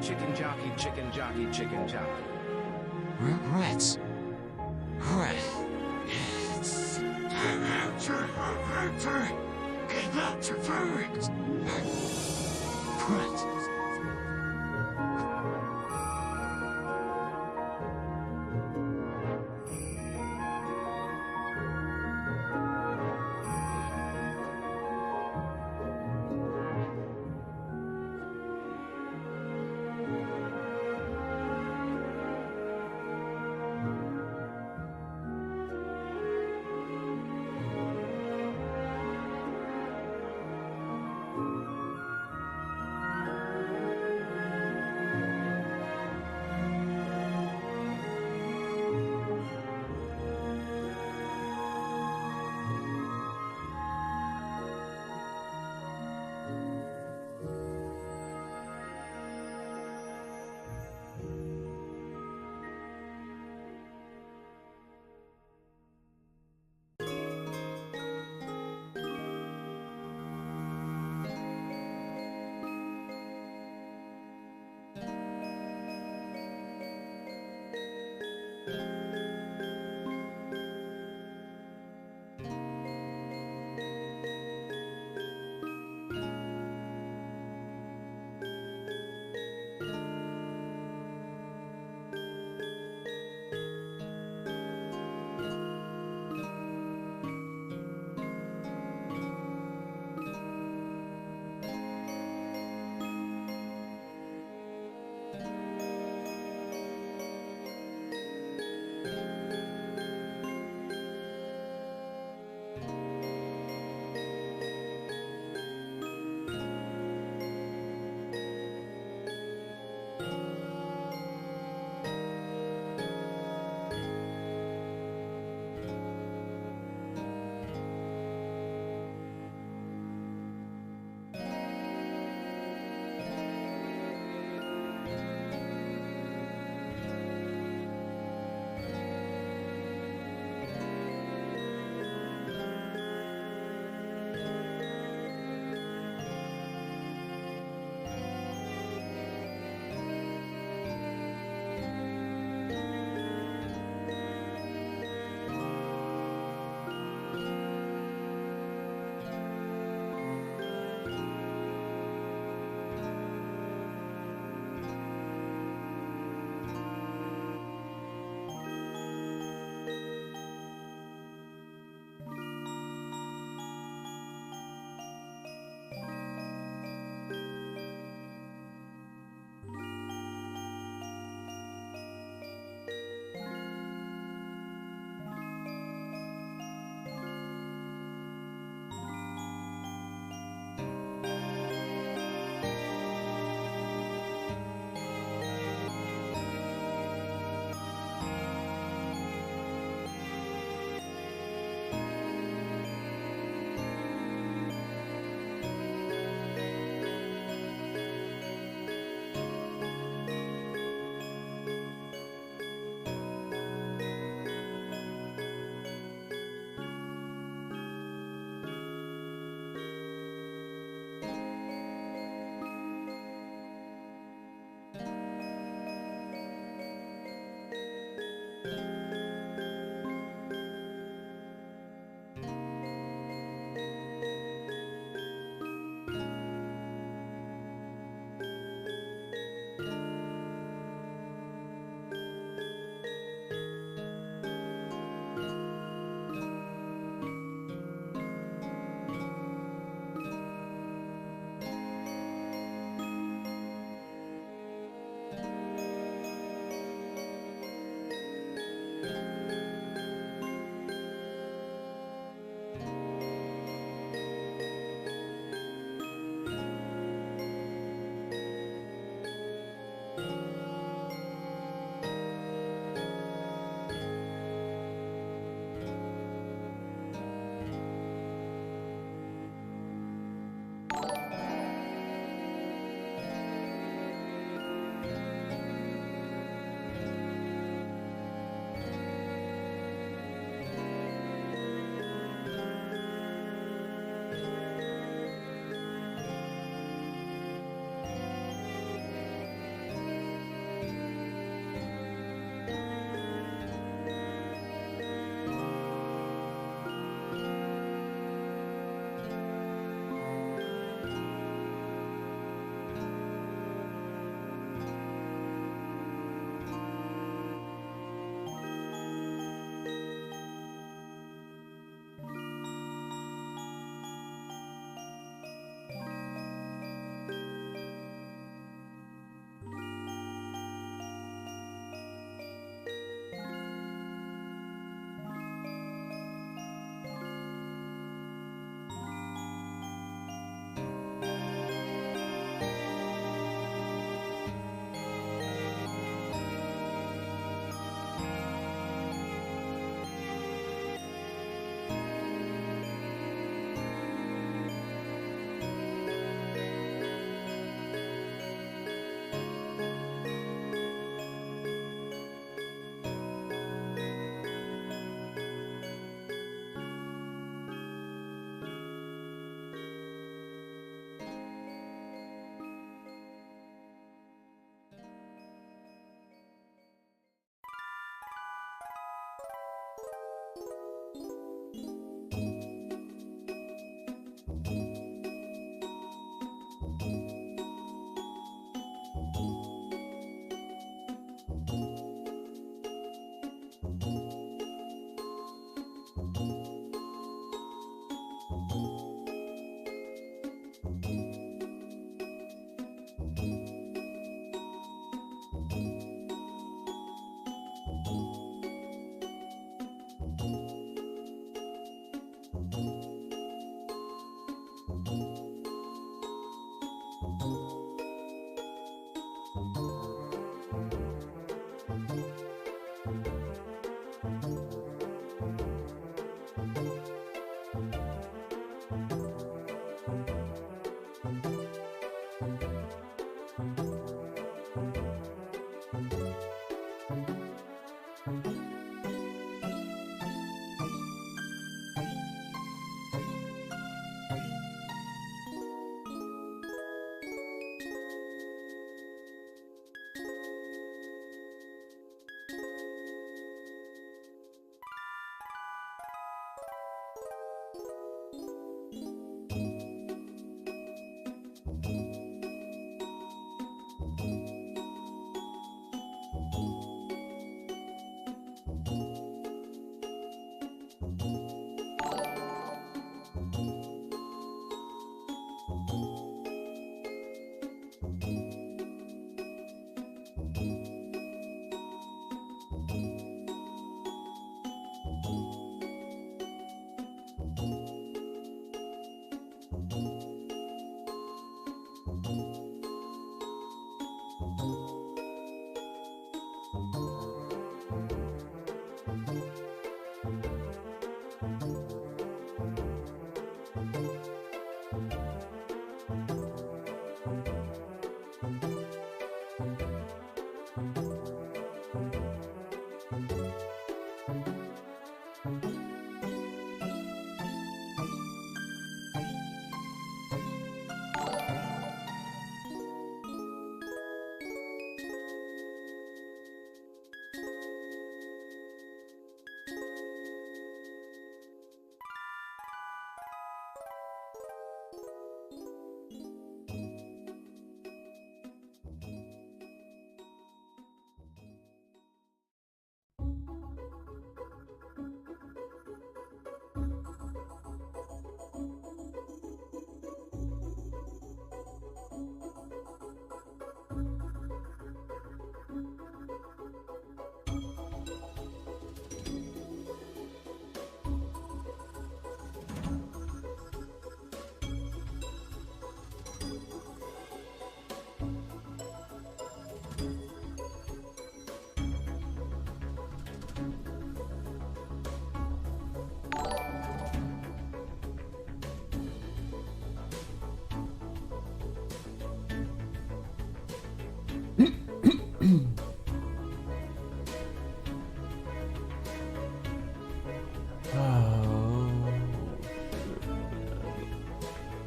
chicken jockey, chicken jockey, chicken jockey. Regrets. Right.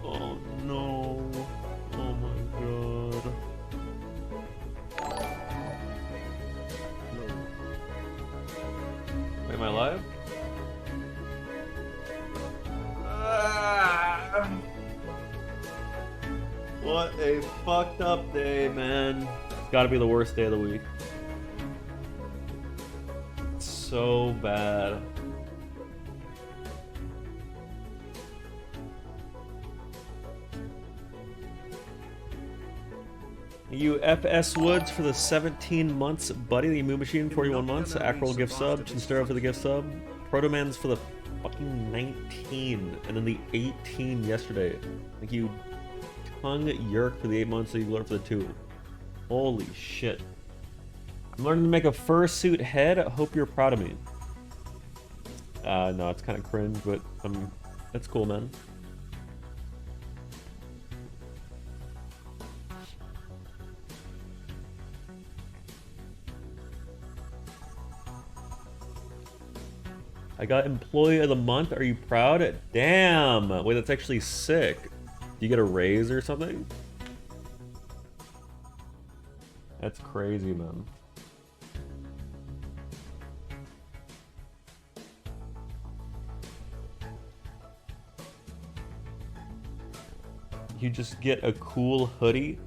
Oh no. Oh my god. Wait, am I live? What a fucked up day, man. It's gotta be the worst day of the week. It's so bad. You FS Woods for the 17 months, buddy. The Moo Machine, 41 months. Acroll gift sub. Chinstero for the gift sub. Protoman's for the fucking 19. And then the 18 yesterday. Thank you, Tongue Yerk, for the 8 months. So you learned for the 2. Holy shit. I'm learning to make a fursuit head. I hope you're proud of me. No, it's kind of cringe, but that's cool, man. I got Employee of the Month. Are you proud? Damn! Wait, that's actually sick. Do you get a raise or something? That's crazy, man. You just get a cool hoodie?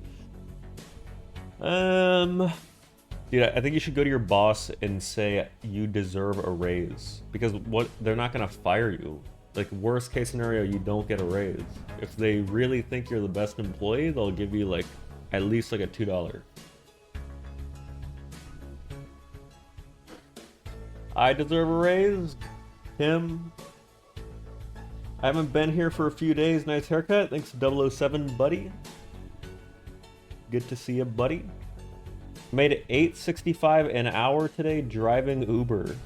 Dude, I think you should go to your boss and say you deserve a raise. Because they're not gonna fire you. Like, worst case scenario, you don't get a raise. If they really think you're the best employee, they'll give you like at least like a $2. I deserve a raise? Tim? I haven't been here for a few days. Nice haircut. Thanks, 007, buddy. Good to see you, buddy. Made it $8.65 an hour today driving Uber.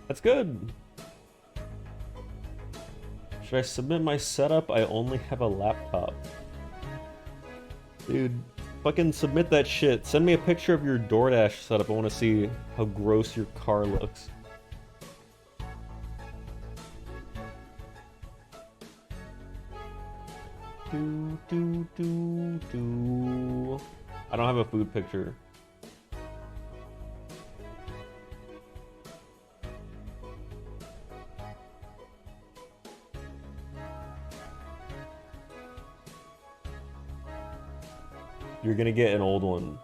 That's good. Should I submit my setup? I only have a laptop. Dude, fucking submit that shit. Send me a picture of your DoorDash setup. I want to see how gross your car looks. I don't have a food picture. You're gonna get an old one.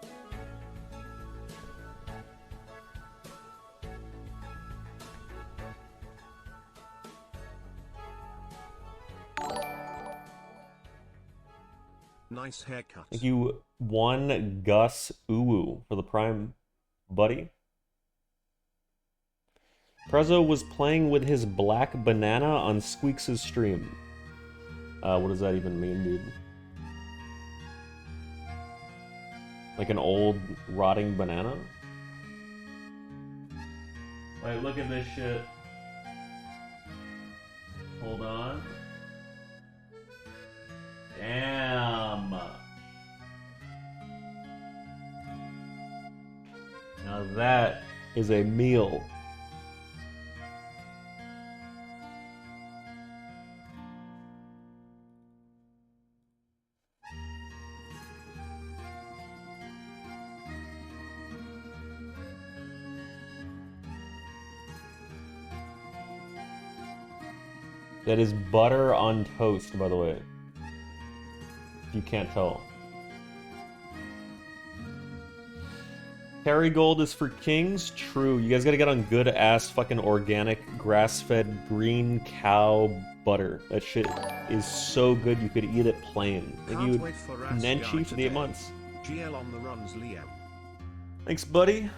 Nice haircut. Thank you, one Gus Uwu for the Prime, buddy. Prezzo was playing with his black banana on Squeaks' stream. What does that even mean, dude? Like an old rotting banana? Wait, look at this shit. Hold on. Damn. Now that is a meal. That is butter on toast, by the way. If you can't tell. Kerrygold is for kings? True. You guys gotta get on good ass fucking organic grass-fed green cow butter. That shit is so good you could eat it plain. Thank you, Nenchi, for the 8 months. GL on the runs, Leo. Thanks, buddy.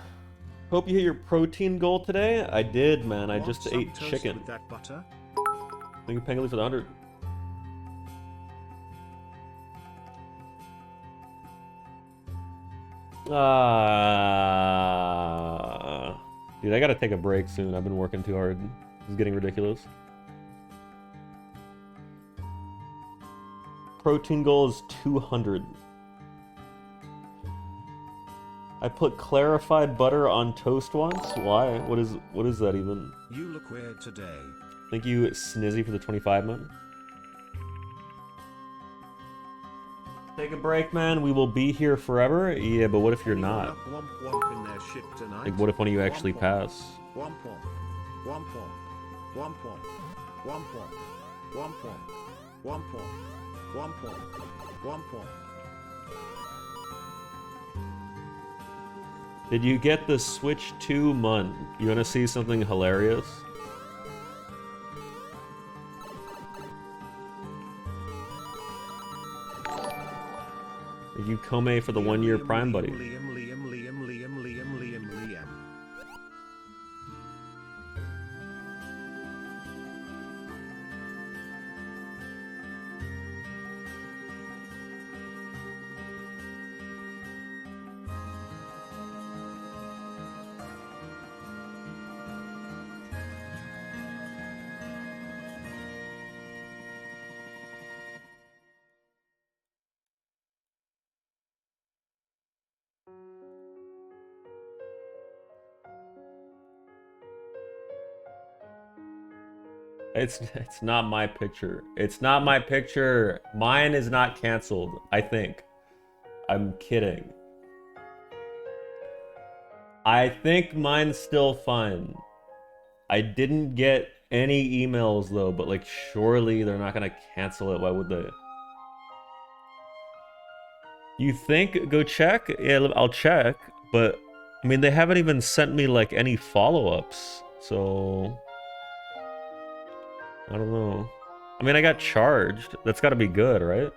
Hope you hit your protein goal today. I did, man. I Want just some ate toast chicken. with that butter? Thank you, Pengly, for the 100. Dude, I gotta take a break soon. I've been working too hard. This is getting ridiculous. Protein goal is 200. I put clarified butter on toast once. Why? What is that even? You look weird today. Thank you, Snizzy, for the 25, man. Take a break, man. We will be here forever. Yeah, but what if you're not? Womp womp in their shit tonight. Like, what if one of you actually pass? Womp womp. Womp womp. Womp womp. Womp womp. Womp womp. Womp womp. Womp womp. Womp womp. Did you get the Switch 2 Mun? You wanna see something hilarious? Thank you, Kome, for the 1-year Prime, buddy. Liam, Liam, Liam, Liam, Liam, Liam, Liam. It's not my picture. It's not my picture. Mine is not canceled, I think. I'm kidding. I think mine's still fine. I didn't get any emails though, but like surely they're not gonna cancel it. Why would they? You think? Go check? Yeah, I'll check. But I mean, they haven't even sent me like any follow-ups, so I don't know. I mean, I got charged. That's got to be good, right?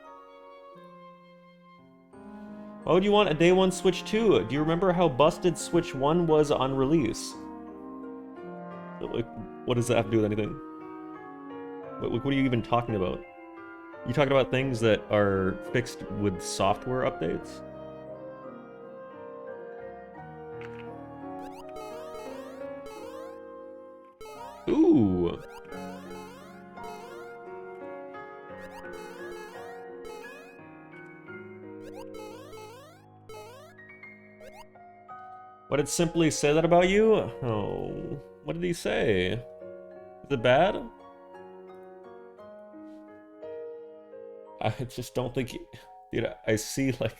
Why would you want a day one Switch 2? Do you remember how busted Switch 1 was on release? Like, what does that have to do with anything? What are you even talking about? You talking about things that are fixed with software updates? Ooh. What did Simply say that about you? Oh, what did he say? Is it bad? I just don't think dude, I see like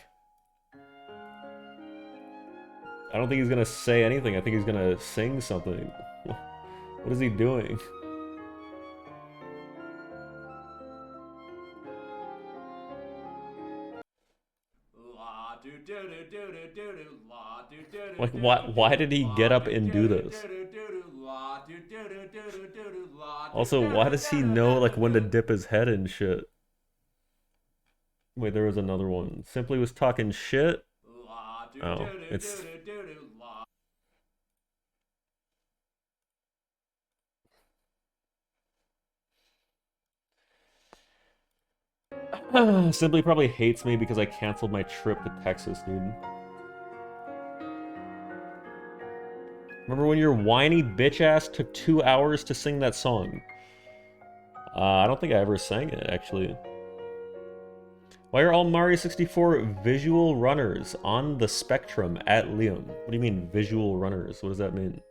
I don't think he's gonna say anything. I think he's gonna sing something. What is he doing? Like, why did he get up and do this? Also, why does he know, like, when to dip his head in shit? Wait, there was another one. Simply was talking shit? Oh, it's... Simply probably hates me because I canceled my trip to Texas, dude. Remember when your whiny bitch ass took 2 hours to sing that song? I don't think I ever sang it, actually. Why are all Mario 64 visual runners on the spectrum at Liam? What do you mean, visual runners? What does that mean?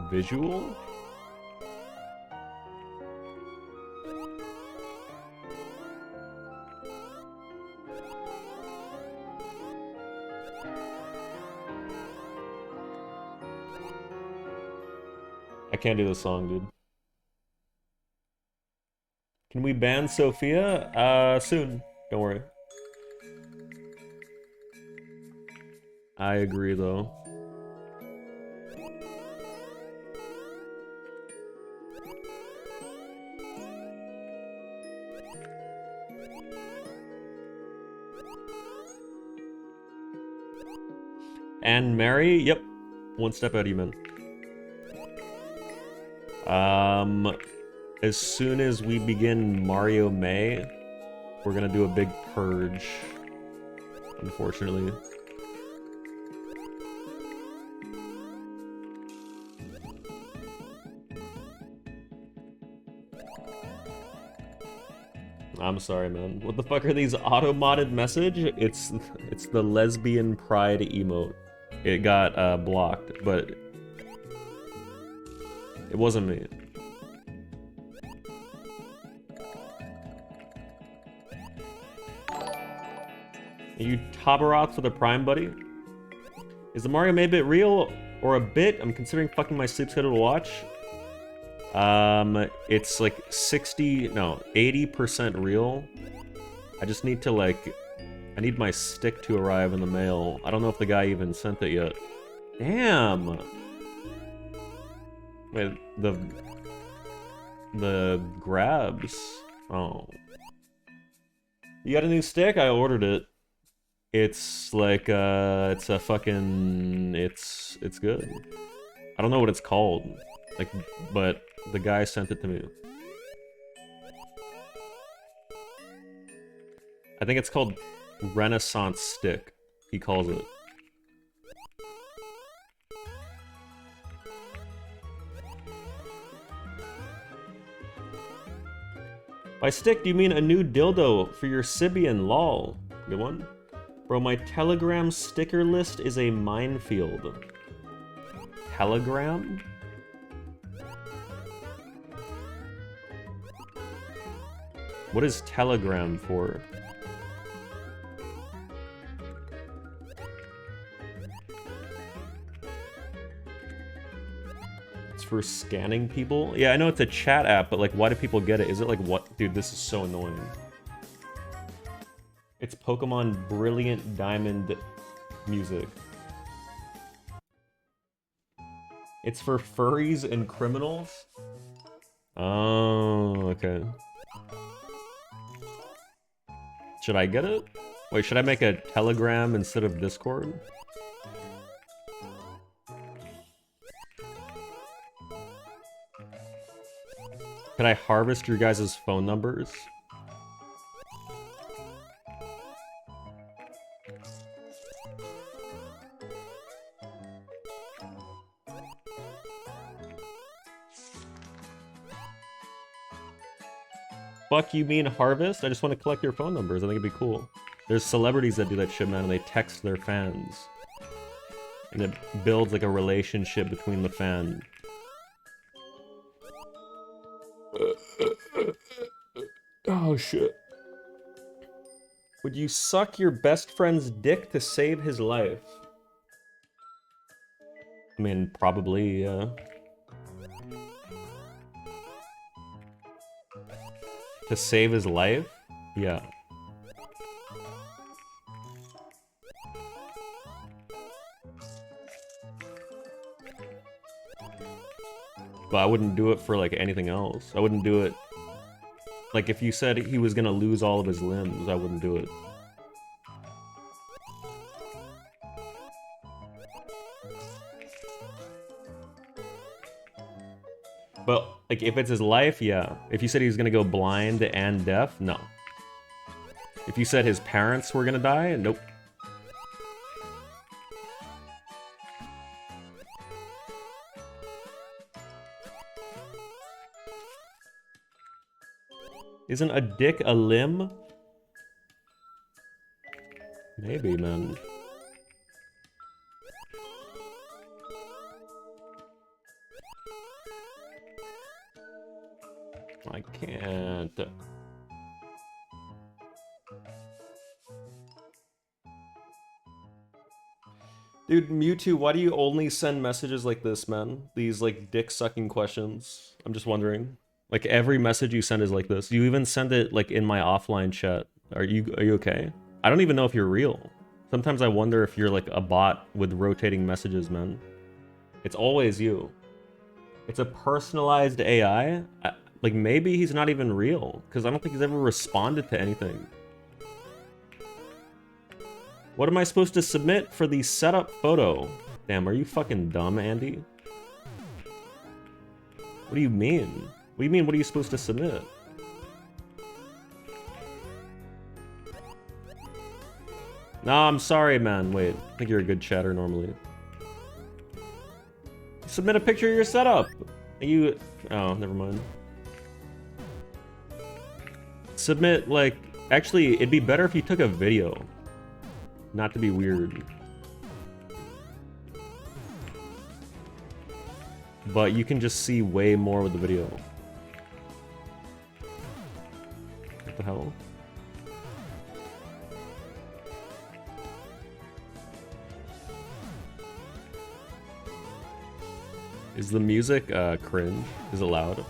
Visual? I can't do this song, dude. Can we ban Sophia? Soon. Don't worry. I agree, though. And Mary? Yep. One step out of you, man. As soon as we begin Mario May, we're gonna do a big purge, unfortunately. I'm sorry, man. What the fuck are these auto-modded message? It's the lesbian pride emote. It got blocked, but it wasn't me. Are you Tabaroth for the Prime, buddy? Is the Mario May bit real or a bit? I'm considering fucking my sleep schedule to watch. It's like 80% real. I just need to I need my stick to arrive in the mail. I don't know if the guy even sent it yet. Damn! Wait, the grabs. Oh. You got a new stick? I ordered it. It's like, it's a fucking, it's good. I don't know what it's called. Like, but the guy sent it to me. I think it's called Renaissance Stick, he calls it. By stick, do you mean a new dildo for your Sibian? Lol. Good one. Bro, my Telegram sticker list is a minefield. Telegram? What is Telegram for? It's for scanning people? Yeah, I know it's a chat app, but like, why do people get it? Is it like, what? Dude, this is so annoying. It's Pokemon Brilliant Diamond music. It's for furries and criminals? Oh, okay. Should I get it? Wait, should I make a Telegram instead of Discord? Can I harvest your guys' phone numbers? Fuck you mean harvest? I just want to collect your phone numbers. I think it'd be cool. There's celebrities that do that shit, man, and they text their fans. And it builds like a relationship between the fan. Oh shit. Would you suck your best friend's dick to save his life? I mean, probably, yeah. To save his life? Yeah. But I wouldn't do it for like anything else. I wouldn't do it. Like if you said he was gonna lose all of his limbs, I wouldn't do it. But like if it's his life, yeah. If you said he was gonna go blind and deaf, no. If you said his parents were gonna die, nope. Isn't a dick a limb? Maybe, man. I can't. Dude, Mewtwo, why do you only send messages like this, man? These, like, dick-sucking questions. I'm just wondering. Like, every message you send is like this. You even send it, like, in my offline chat. Are you okay? I don't even know if you're real. Sometimes I wonder if you're, like, a bot with rotating messages, man. It's always you. It's a personalized AI. Like, maybe he's not even real, because I don't think he's ever responded to anything. What am I supposed to submit for the setup photo? Damn, are you fucking dumb, Andy? What do you mean? What do you mean, what are you supposed to submit? Nah, I'm sorry, man. Wait, I think you're a good chatter normally. Submit a picture of your setup! You... Oh, never mind. Submit, like... Actually, it'd be better if you took a video. Not to be weird. But you can just see way more with the video. What the hell? Is the music cringe? Is it loud?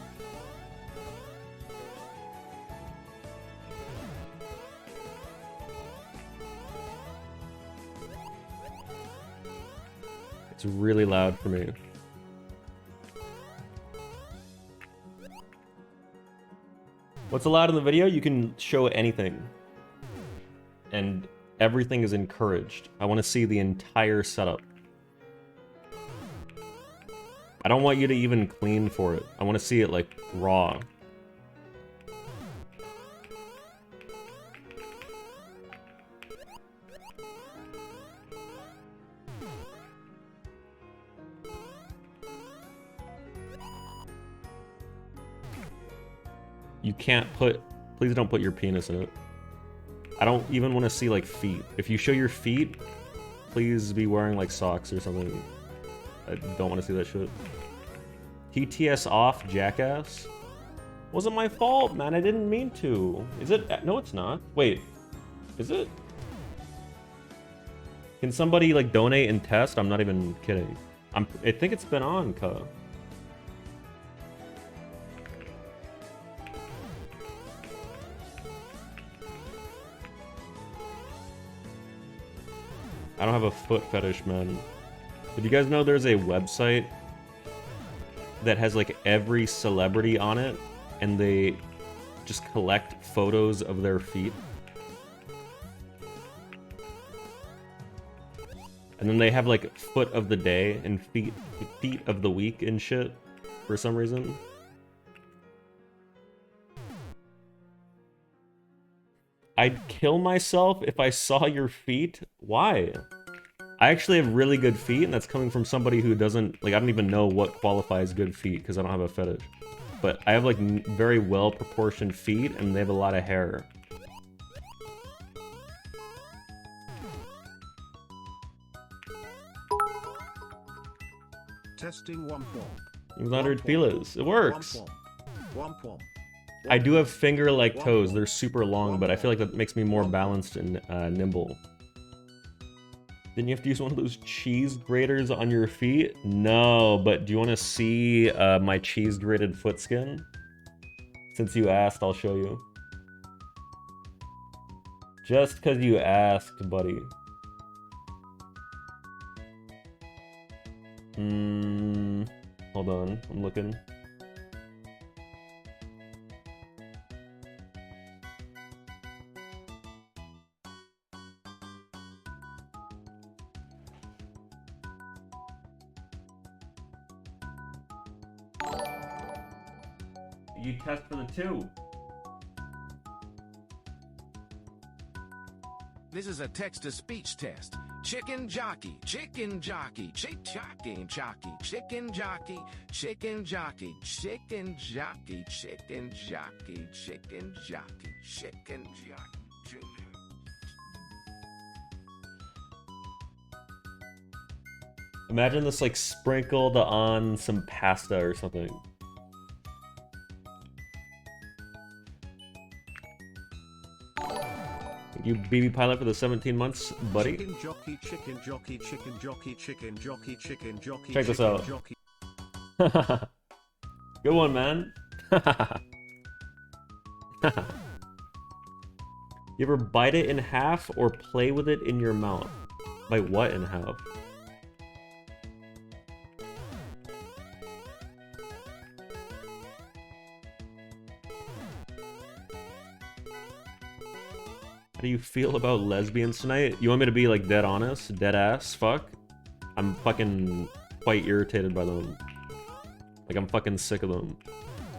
It's really loud for me. What's allowed in the video? You can show anything. And everything is encouraged. I want to see the entire setup. I don't want you to even clean for it. I want to see it, like, raw. You can't put... Please don't put your penis in it. I don't even want to see, like, feet. If you show your feet, please be wearing, like, socks or something. I don't want to see that shit. TTS off, jackass. Wasn't my fault, man. I didn't mean to. Is it? No, it's not. Wait. Is it? Can somebody, like, donate and test? I'm not even kidding. I think it's been on, cuh. I don't have a foot fetish, man. Did you guys know there's a website that has, like, every celebrity on it, and they just collect photos of their feet? And then they have, like, foot of the day and feet of the week and shit for some reason. I'd kill myself if I saw your feet? Why? I actually have really good feet, and that's coming from somebody who doesn't... Like, I don't even know what qualifies good feet, because I don't have a fetish. But I have, like, very well-proportioned feet, and they have a lot of hair. Testing 1 point. 100 pilas. It works! 1 point. I do have finger-like toes. They're super long, but I feel like that makes me more balanced and nimble. Then you have to use one of those cheese graters on your feet? No, but do you want to see my cheese grated foot skin? Since you asked, I'll show you. Just because you asked, buddy. Hold on, I'm looking. You test for the 2. This is a text-to-speech test. Chicken jockey, chicken jockey, chicken jockey, chicken jockey, chicken jockey, chicken jockey, chicken jockey, chicken jockey, chicken jockey. Imagine this like sprinkled on some pasta or something. You BB pilot for the 17 months, buddy. Chicken jockey, chicken jockey, chicken jockey, chicken jockey, chicken jockey. Check this chicken out. Jockey. Good one, man. You ever bite it in half or play with it in your mouth? Bite what in half? How do you feel about lesbians tonight? You want me to be like dead honest? Dead ass? Fuck? I'm fucking quite irritated by them. Like I'm fucking sick of them.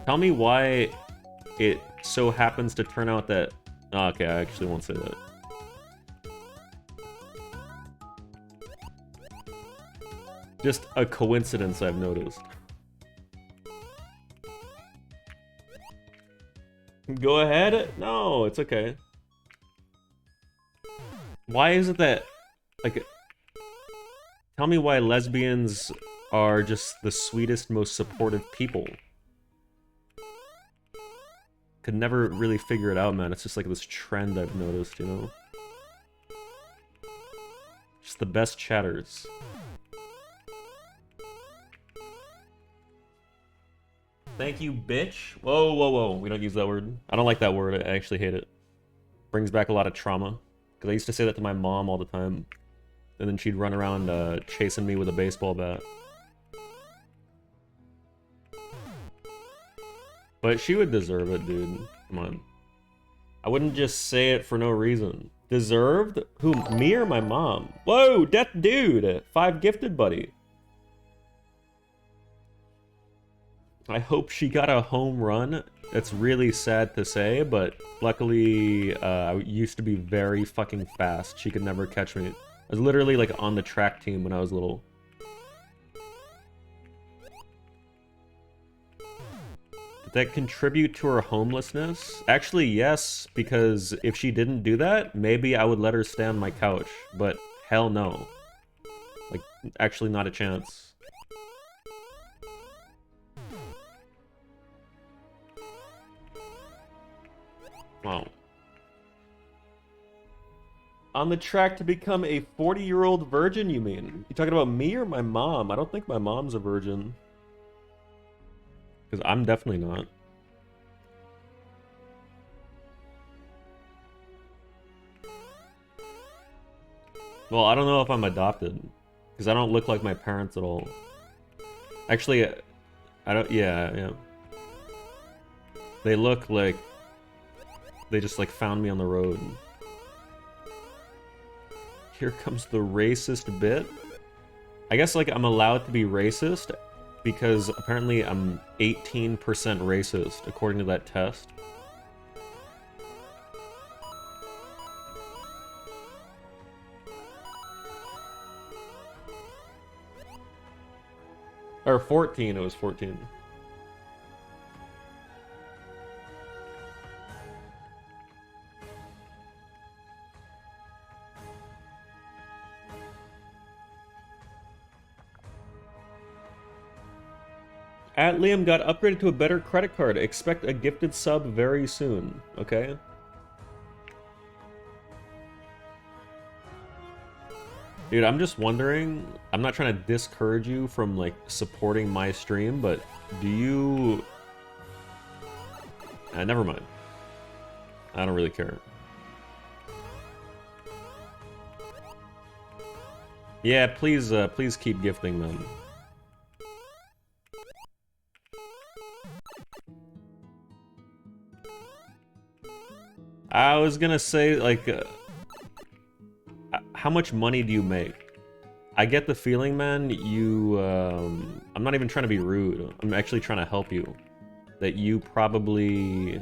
Tell me why it so happens to turn out that... Oh, okay, I actually won't say that. Just a coincidence I've noticed. Go ahead? No, it's okay. Why is it that, like, tell me why lesbians are just the sweetest, most supportive people. Could never really figure it out, man. It's just like this trend I've noticed, you know? Just the best chatters. Thank you, bitch. Whoa, whoa, whoa. We don't use that word. I don't like that word. I actually hate it. Brings back a lot of trauma. Because I used to say that to my mom all the time. And then she'd run around chasing me with a baseball bat. But she would deserve it, dude. Come on. I wouldn't just say it for no reason. Deserved? Who, me or my mom? Whoa, death dude! 5 gifted, buddy. I hope she got a home run. It's really sad to say, but luckily, I used to be very fucking fast. She could never catch me. I was literally like on the track team when I was little. Did that contribute to her homelessness? Actually, yes, because if she didn't do that, maybe I would let her stay on my couch. But hell no. Like, actually not a chance. Wow. On the track to become a 40-year-old virgin, you mean? You talking about me or my mom? I don't think my mom's a virgin. Because I'm definitely not. Well, I don't know if I'm adopted. Because I don't look like my parents at all. Actually, I don't... Yeah. They look like... They just, like, found me on the road. Here comes the racist bit. I guess, like, I'm allowed to be racist because apparently I'm 18% racist, according to that test. Or 14, it was 14. Liam got upgraded to a better credit card. Expect a gifted sub very soon, okay? Dude, I'm just wondering, I'm not trying to discourage you from, like, supporting my stream, but do you... Never mind. I don't really care. Yeah, please, please keep gifting them. I was gonna say, like, how much money do you make? I get the feeling, man, you, I'm not even trying to be rude. I'm actually trying to help you. That you probably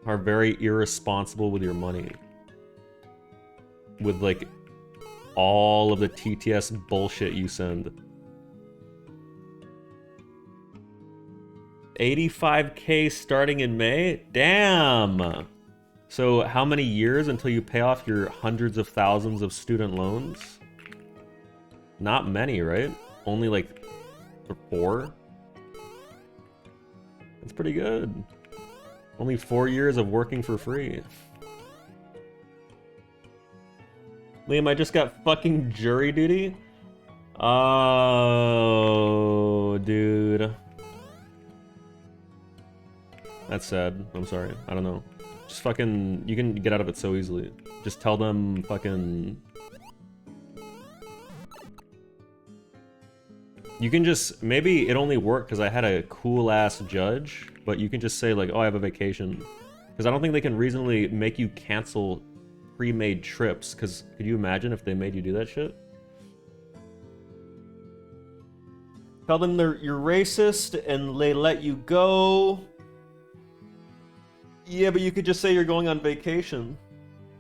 are very irresponsible with your money. With, like, all of the TTS bullshit you send. 85K starting in May? Damn! So how many years until you pay off your hundreds of thousands of student loans? Not many, right? Only like 4? That's pretty good. Only 4 years of working for free. Liam, I just got fucking jury duty? Oh, dude. That's sad. I'm sorry. I don't know. Just fucking... You can get out of it so easily. Just tell them fucking... You can just... Maybe it only worked because I had a cool-ass judge, but you can just say, like, oh, I have a vacation. Because I don't think they can reasonably make you cancel pre-made trips, because could you imagine if they made you do that shit? Tell them you're racist and they let you go. Yeah, but you could just say you're going on vacation.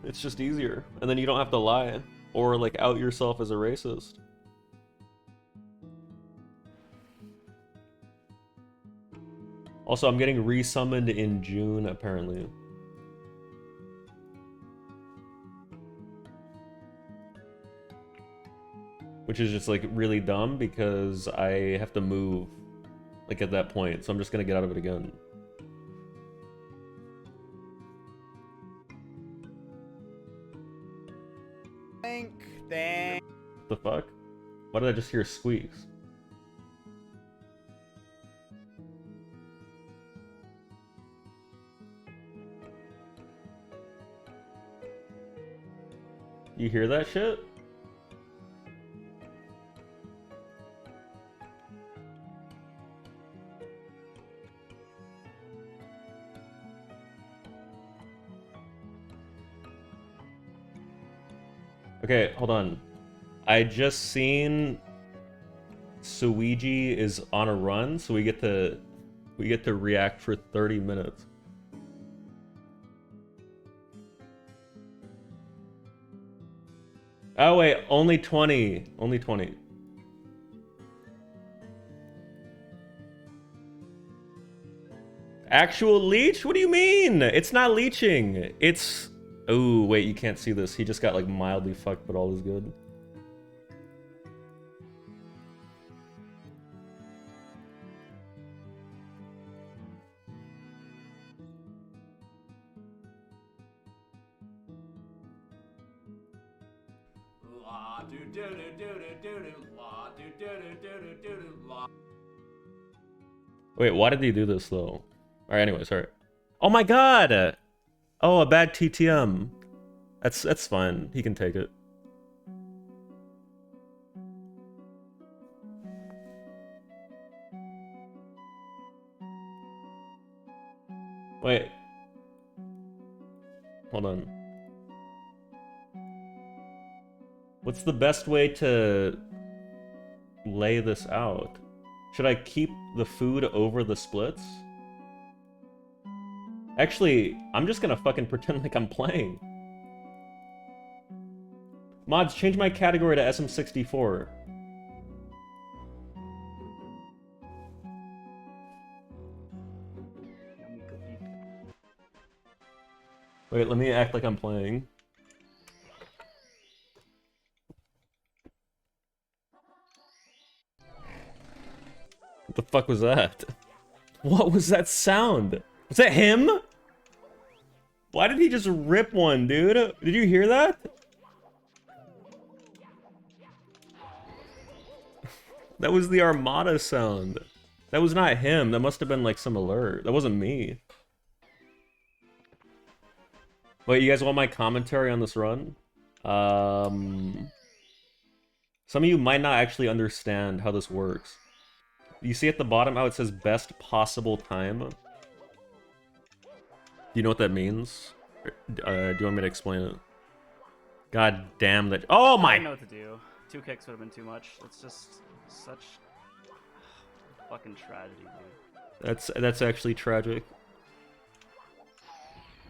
It's just easier. And then you don't have to lie. Or, like, out yourself as a racist. Also, I'm getting resummoned in June, apparently. Which is just, like, really dumb because I have to move, like, at that point. So I'm just gonna get out of it again. Thank. The fuck? Why did I just hear squeaks? You hear that shit? Okay, hold on. I just seen Suigi is on a run, so we get to react for 30 minutes. Oh wait, only 20. Only 20. Actual leech? What do you mean? It's not leeching. It's... Oh, wait, you can't see this. He just got, like, mildly fucked, but all is good. Wait, why did he do this, though? Alright, anyway, sorry. Oh my god! Oh, a bad TTM. That's fine. He can take it. Wait. Hold on. What's the best way to lay this out? Should I keep the food over the splits? Actually, I'm just gonna fucking pretend like I'm playing. Mods, change my category to SM64. Wait, let me act like I'm playing. What the fuck was that? What was that sound? Was that him? Why did he just rip one, dude? Did you hear that? That was the Armada sound. That was not him. That must have been like some alert. That wasn't me. Wait, you guys want my commentary on this run? Some of you might not actually understand how this works. You see at the bottom how it says best possible time? Do you know what that means? Do you want me to explain it? God damn that. Oh my! I don't know what to do. 2 kicks would have been too much. It's just such fucking tragedy, dude. That's actually tragic. Oh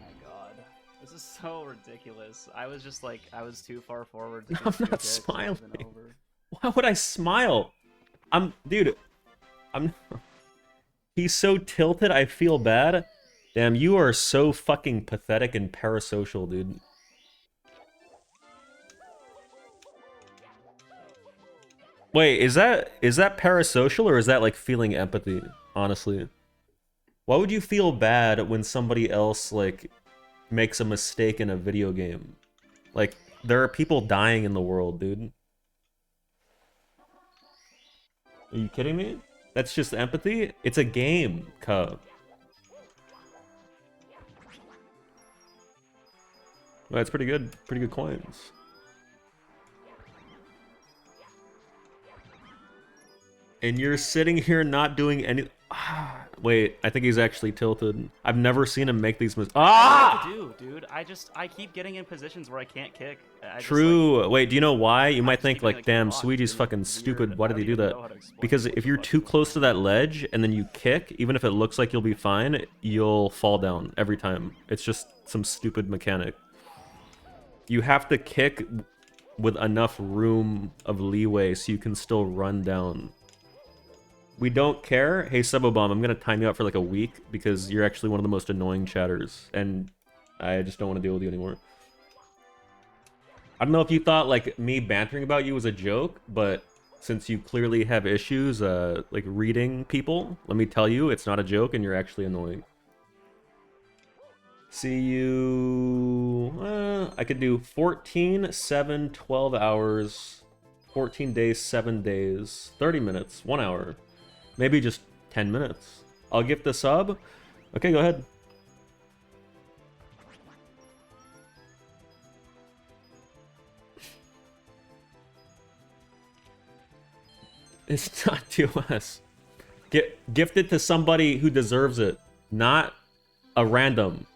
my god. This is so ridiculous. I was just like, I was too far forward. I'm not smiling. Why would I smile? Dude, he's so tilted, I feel bad. Damn, you are so fucking pathetic and parasocial, dude. Wait, is that parasocial or is that like feeling empathy, honestly? Why would you feel bad when somebody else like makes a mistake in a video game? Like, there are people dying in the world, dude. Are you kidding me? That's just empathy? It's a game, cub. Well, that's pretty good. Pretty good coins. And you're sitting here not doing any... Wait, I think he's actually tilted. I've never seen him make these mistakes. I don't know what to do, dude. I keep getting in positions where I can't kick. True. Just, like, wait, do you know why? You might think keep like, damn, locked, Suigi's dude. fucking It's stupid. weird. Why I did he don't do even that? know how to explain Because what if the you're fuck too it close is. to that ledge and then you kick, even if it looks like you'll be fine, you'll fall down every time. It's just some stupid mechanic. You have to kick with enough room of leeway so you can still run down. We don't care. Hey, Subobomb, I'm gonna time you out for like a week because you're actually one of the most annoying chatters, and I just don't want to deal with you anymore. I don't know if you thought like me bantering about you was a joke, but since you clearly have issues like reading people, let me tell you, it's not a joke, and you're actually annoying. See you... I could do 14, 7, 12 hours, 14 days, 7 days, 30 minutes, 1 hour. Maybe just 10 minutes. I'll gift the sub. Okay, go ahead. It's not 2S. Gift it to somebody who deserves it, not a random.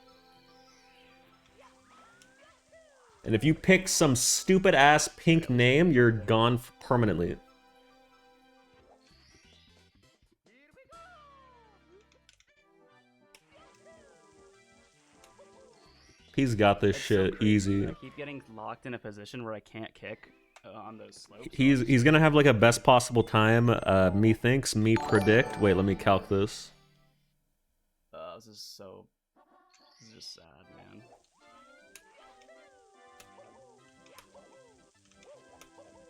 And if you pick some stupid ass pink name, you're gone permanently. He's got this It's so shit crazy. easy. I keep getting locked in a position where I can't kick on those slopes. He's gonna have like a best possible time. Methinks, me predict. Wait, let me calc this. This is just sad, man.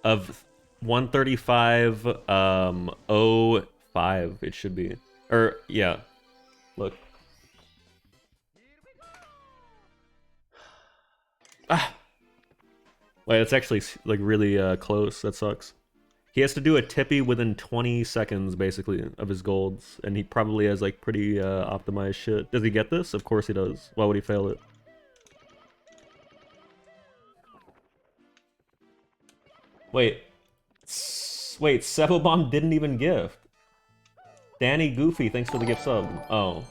Of 135.05, it should be. Or yeah, look. Ah. Wait, it's actually like really close. That sucks. He has to do a tippy within 20 seconds, basically, of his golds, and he probably has like pretty optimized shit. Does he get this? Of course he does. Why would he fail it? Wait, Sebobomb didn't even gift. Danny Goofy, thanks for the gift sub. Oh,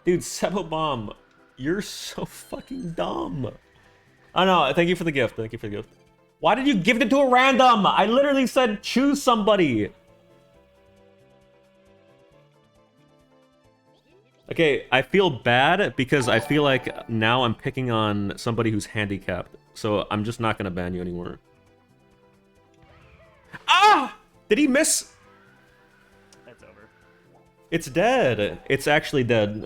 dude, Sebobomb, you're so fucking dumb. Oh no, thank you for the gift. Thank you for the gift. Why did you give it to a random? I literally said choose somebody. Okay, I feel bad because I feel like now I'm picking on somebody who's handicapped. So I'm just not gonna ban you anymore. Ah! Did he miss? It's over. It's dead. It's actually dead.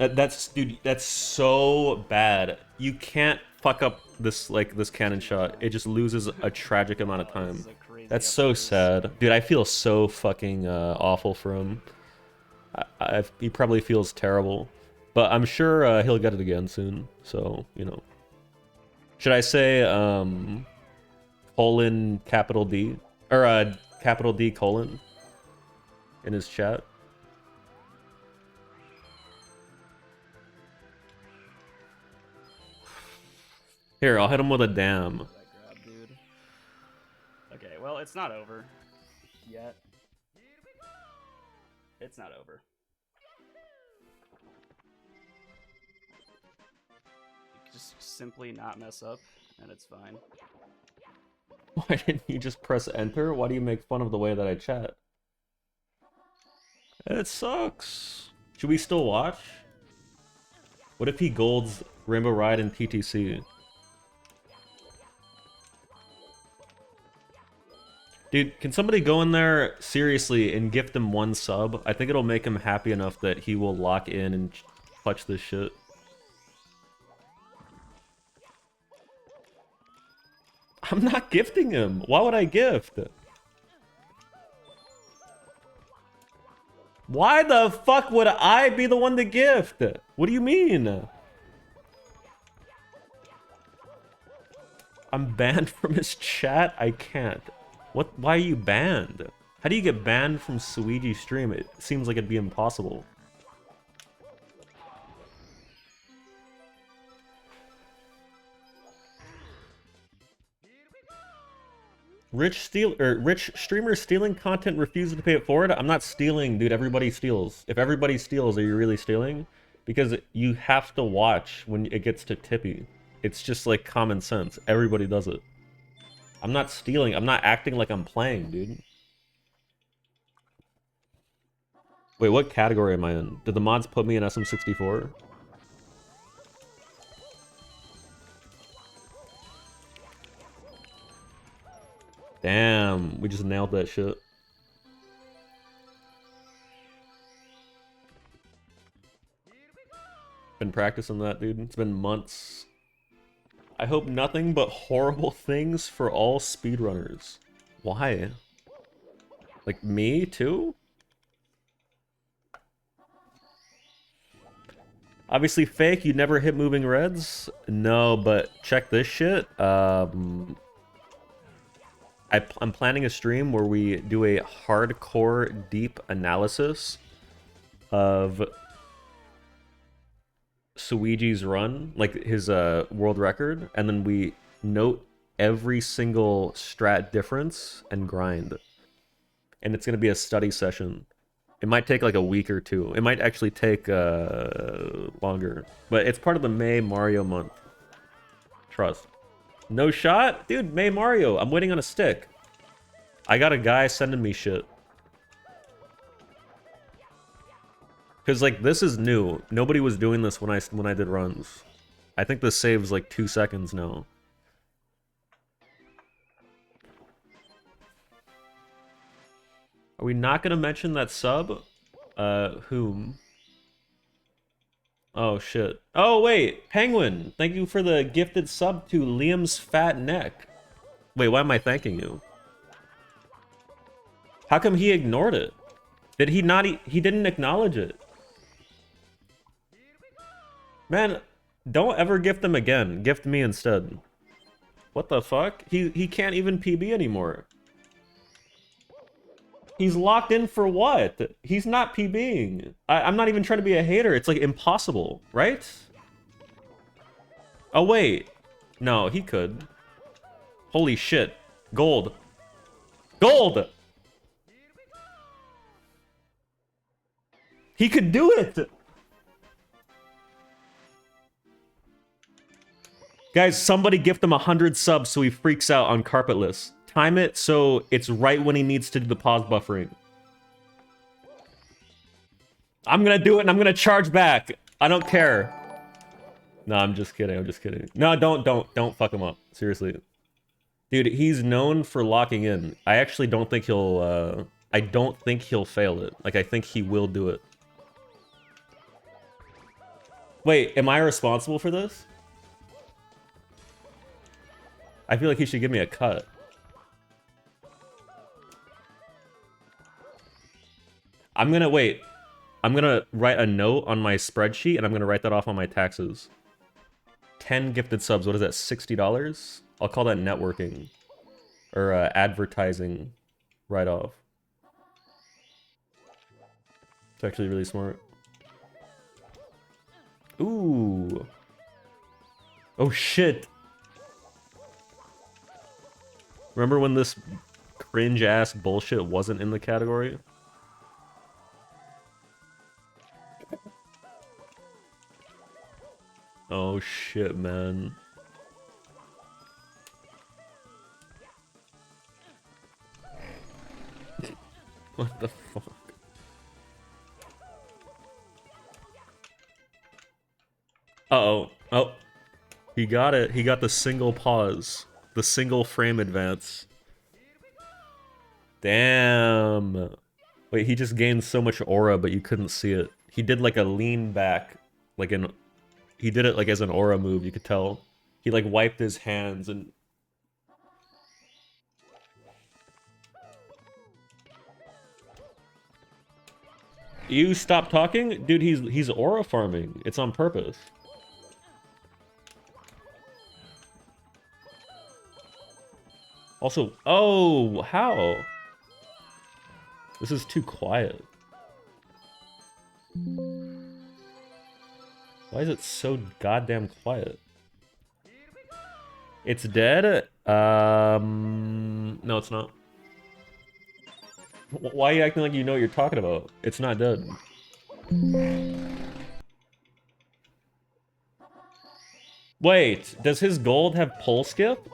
Dude, that's so bad. You can't fuck up this cannon shot. It just loses a tragic amount of time. That's so sad. Dude, I feel so fucking awful for him. He probably feels terrible. But I'm sure he'll get it again soon. So, you know. Should I say colon capital D? Or capital D colon in his chat? Here, I'll hit him with a damn. That grab, dude. it's not over yet. It's not over. You just simply not mess up, and it's fine. Why didn't you just press enter? Why do you make fun of the way that I chat? It sucks. Should we still watch? What if he golds Rainbow Ride and TTC? Dude, can somebody go in there seriously and gift him 1 sub? I think it'll make him happy enough that he will lock in and clutch this shit. I'm not gifting him. Why would I gift? Why the fuck would I be the one to gift? What do you mean? I'm banned from his chat? I can't. What? Why are you banned? How do you get banned from Suigi's stream? It seems like it'd be impossible. Rich streamers stealing content, refusing to pay it forward. I'm not stealing, dude. Everybody steals. If everybody steals, are you really stealing? Because you have to watch when it gets to tippy. It's just like common sense. Everybody does it. I'm not stealing. I'm not acting like I'm playing, dude. Wait, what category am I in? Did the mods put me in SM64? Damn, we just nailed that shit. Been practicing that, dude. It's been months. I hope nothing but horrible things for all speedrunners. Why? Like me, too? Obviously fake, you never hit moving reds? No, but check this shit. I'm planning a stream where we do a hardcore deep analysis of Suigi's run, like his world record, and then we note every single strat difference and grind. And it's going to be a study session. It might take like a week or two. It might actually take longer. But it's part of the May Mario month. Trust. No shot? Dude, May Mario. I'm waiting on a stick. I got a guy sending me shit. Because, like, this is new. Nobody was doing this when I did runs. I think this saves, like, 2 seconds now. Are we not going to mention that sub? Whom? Oh, shit. Oh, wait. Penguin. Thank you for the gifted sub to Liam's fat neck. Wait, why am I thanking you? How come he ignored it? Did he not? He didn't acknowledge it. Man, don't ever gift him again. Gift me instead. What the fuck? He can't even PB anymore. He's locked in for what? He's not PBing. I'm not even trying to be a hater. It's like impossible, right? Oh, wait. No, he could. Holy shit. Gold. Gold! He could do it! Guys, somebody gift him 100 subs so he freaks out on carpetless. Time it so it's right when he needs to do the pause buffering. I'm gonna do it and I'm gonna charge back. I don't care. No, I'm just kidding. I'm just kidding. No, don't fuck him up. Seriously. Dude, he's known for locking in. I actually don't think he'll, I don't think he'll fail it. Like, I think he will do it. Wait, am I responsible for this? I feel like he should give me a cut. I'm gonna wait. I'm gonna write a note on my spreadsheet and I'm gonna write that off on my taxes. 10 gifted subs, what is that, $60? I'll call that networking. Or advertising write-off. It's actually really smart. Ooh. Oh shit. Remember when this cringe ass bullshit wasn't in the category. Oh shit, man. What the fuck? Uh-oh. Oh. He got it. He got the single pause. The single frame advance. Damn. Wait, he just gained so much aura, but you couldn't see it. He did like a lean back. Like an... He did it like as an aura move, you could tell. He like wiped his hands and... You stop talking? Dude, he's aura farming. It's on purpose. Also, oh, how? This is too quiet. Why is it so goddamn quiet? It's dead? No, it's not. Why are you acting like you know what you're talking about? It's not dead. Wait, does his gold have pole skip?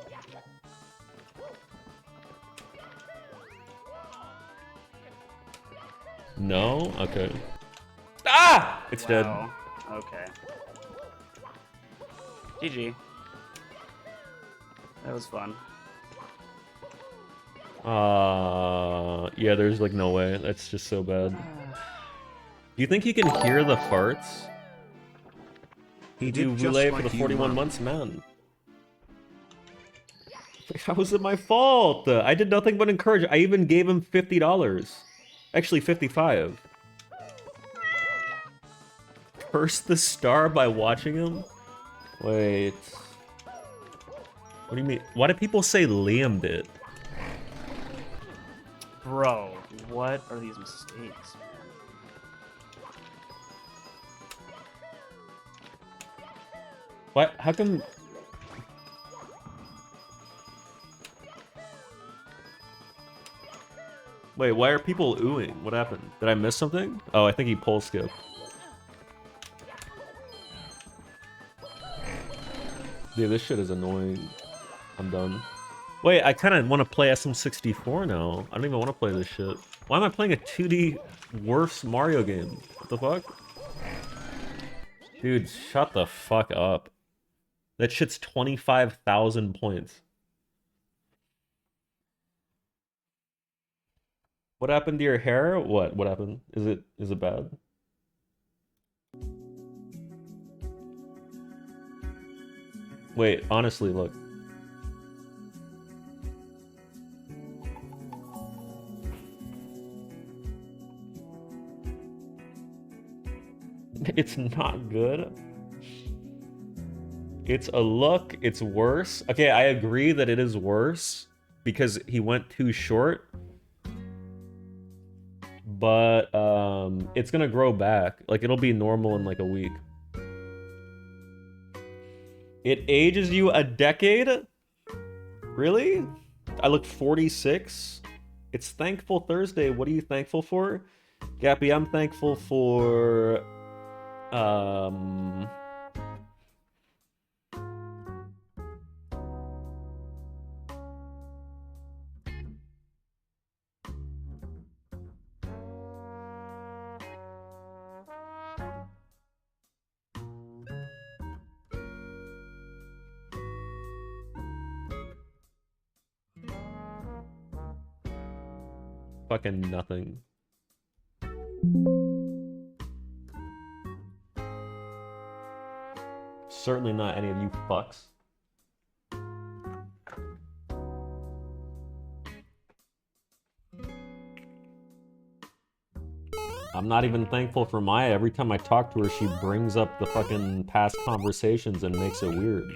No? Okay. Ah! It's dead. Okay. GG. That was fun. Yeah, there's like no way. That's just so bad. Do you think he can hear the farts? He Do did just Voulay like for the you, 41 man. months, man. How was it my fault? I did nothing but encourage. I even gave him $50. Actually, 55. Curse the star by watching him? Wait. What do you mean? Why do people say Liam did? Bro, what are these mistakes, man? What? How come... Wait, why are people oohing? What happened? Did I miss something? Oh, I think he pole skipped. Dude, this shit is annoying. I'm done. Wait, I kind of want to play SM64 now. I don't even want to play this shit. Why am I playing a 2D worse Mario game? What the fuck? Dude, shut the fuck up. That shit's 25,000 points. What happened to your hair? What happened? Is it bad? Wait, honestly, look. It's not good. It's a look, it's worse. Okay, I agree that it is worse because he went too short. But it's gonna grow back. Like, it'll be normal in like a week. It ages you a decade? Really? I look 46? It's Thankful Thursday. What are you thankful for? Gappy, I'm thankful for... fucking nothing. Certainly not any of you fucks. I'm not even thankful for Maya. Every time I talk to her, she brings up the fucking past conversations and makes it weird.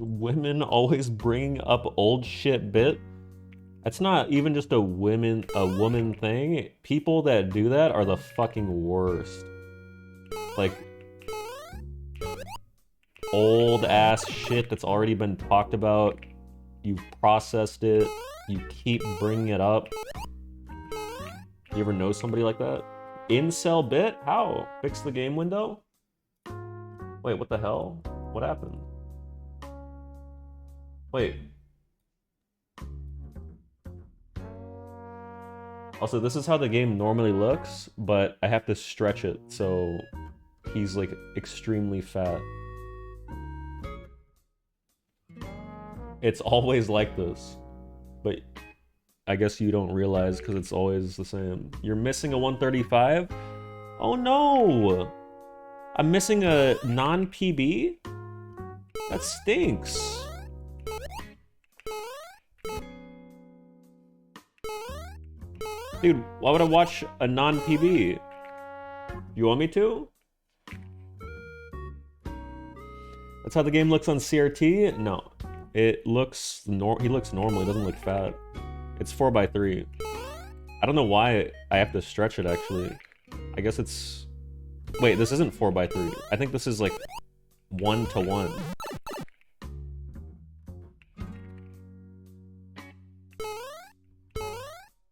Women always bring up old shit bit. That's not even just a woman thing. People that do that are the fucking worst. Like old ass shit that's already been talked about. You've processed it. You keep bringing it up. You ever know somebody like that? Incel bit? How? Fix the game window? Wait, what the hell? What happened? Wait. Also, this is how the game normally looks, but I have to stretch it, so he's like extremely fat. It's always like this, but I guess you don't realize because it's always the same. You're missing a 135? Oh no! I'm missing a non-PB? That stinks. Dude, why would I watch a non-PB? You want me to? That's how the game looks on CRT? No. It looks he looks normal, he doesn't look fat. It's 4x3. I don't know why I have to stretch it actually. I guess it's... Wait, this isn't 4x3. I think this is like 1-to-1.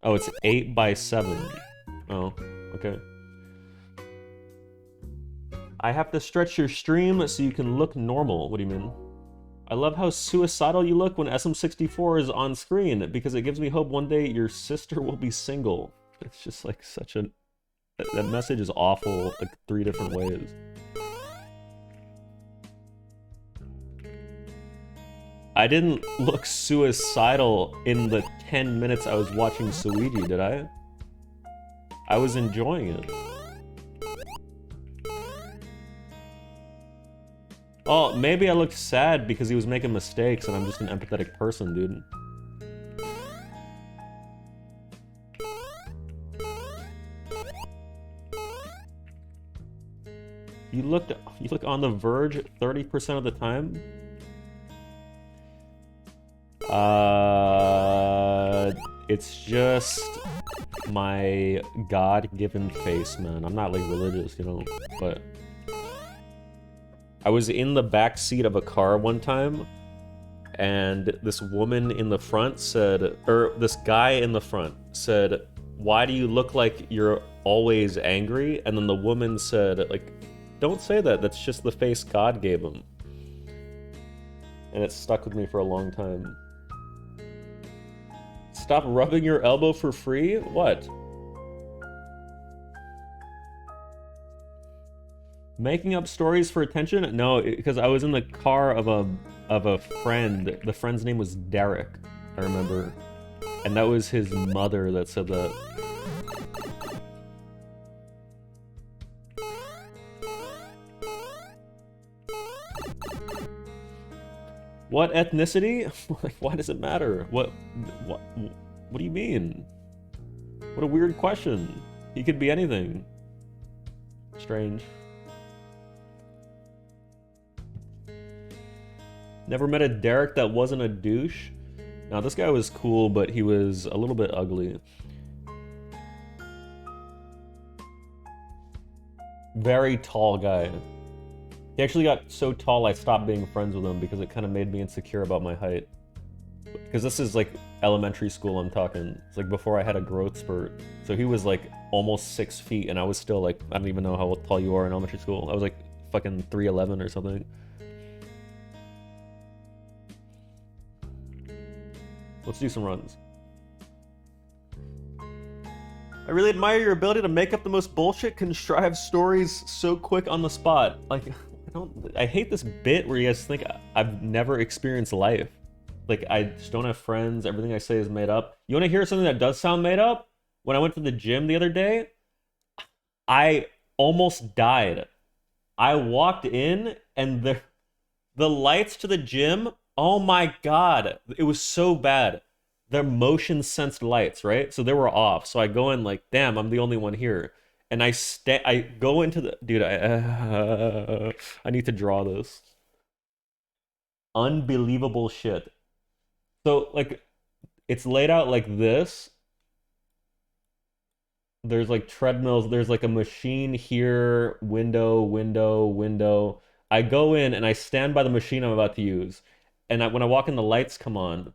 Oh, it's 8x7. Oh, okay. I have to stretch your stream so you can look normal. What do you mean? I love how suicidal you look when SM64 is on screen because it gives me hope one day your sister will be single. It's just like such a... That message is awful, like 3 different ways. I didn't look suicidal in the 10 minutes I was watching Suigi, did I? I was enjoying it. Oh, maybe I looked sad because he was making mistakes and I'm just an empathetic person, dude. You look on the verge 30% of the time? It's just my God-given face, man. I'm not like religious, you know, but I was in the back seat of a car one time and this woman in the front said, or this guy in the front said, "Why do you look like you're always angry?" And then the woman said, like, "Don't say that, that's just the face God gave him." And it stuck with me for a long time. Stop rubbing your elbow for free? What? Making up stories for attention? No, because I was in the car of a friend. The friend's name was Derek, I remember. And that was his mother that said that. What ethnicity? Why does it matter? What do you mean? What a weird question. He could be anything. Strange. Never met a Derek that wasn't a douche? Now this guy was cool, but he was a little bit ugly. Very tall guy. He actually got so tall I stopped being friends with him because it kind of made me insecure about my height. Because this is like elementary school I'm talking. It's like before I had a growth spurt. So he was like almost 6 feet and I was still like, I don't even know how tall you are in elementary school. I was like fucking 3'11" or something. Let's do some runs. I really admire your ability to make up the most bullshit contrived stories so quick on the spot. Like, I hate this bit where you guys think I've never experienced life. Like, I just don't have friends. Everything I say is made up. You want to hear something that does sound made up? When I went to the gym the other day, I almost died. I walked in and the lights to the gym, oh my God, it was so bad. They're motion sensed lights, right? So they were off. So I go in like, damn, I'm the only one here. And I go into the... Dude, I need to draw this. Unbelievable shit. So, like, it's laid out like this. There's like treadmills. There's like a machine here, window, window, window. I go in and I stand by the machine I'm about to use. And when I walk in, the lights come on.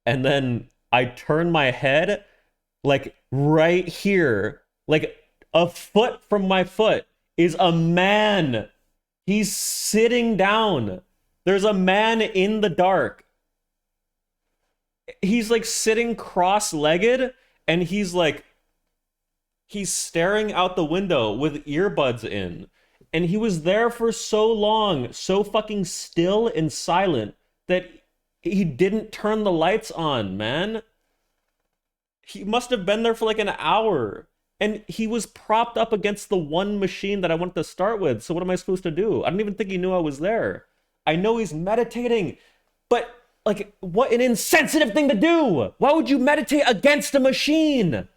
And then I turn my head like right here, like a foot from my foot is a man. He's sitting down. There's a man in the dark. He's like sitting cross-legged and he's staring out the window with earbuds in. And he was there for so long, so fucking still and silent that he didn't turn the lights on, man. He must have been there for like an hour. And he was propped up against the one machine that I wanted to start with. So what am I supposed to do? I don't even think he knew I was there. I know he's meditating, but like, what an insensitive thing to do. Why would you meditate against a machine?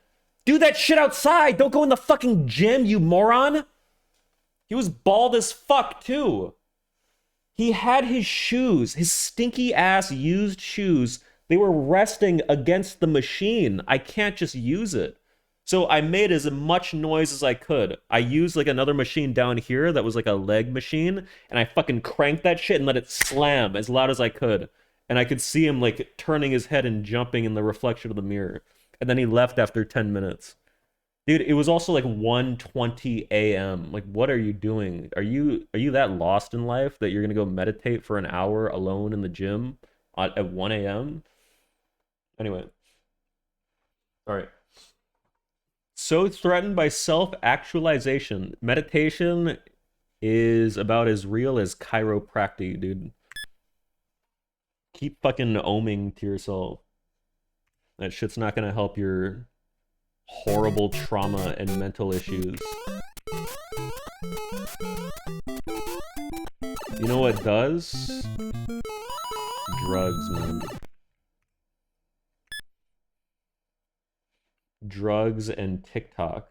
Do that shit outside. Don't go in the fucking gym, you moron. He was bald as fuck too. He had his shoes, his stinky ass used shoes. They were resting against the machine. I can't just use it. So I made as much noise as I could. I used like another machine down here that was like a leg machine, and I fucking cranked that shit and let it slam as loud as I could. And I could see him like turning his head and jumping in the reflection of the mirror. And then he left after 10 minutes. Dude, it was also like 1:20 a.m. Like, what are you doing? Are you that lost in life that you're gonna go meditate for an hour alone in the gym at 1 a.m.? Anyway. Alright. So threatened by self-actualization. Meditation is about as real as chiropractic, dude. Keep fucking oming to yourself. That shit's not gonna help your horrible trauma and mental issues. You know what does? Drugs, man. Drugs and TikTok.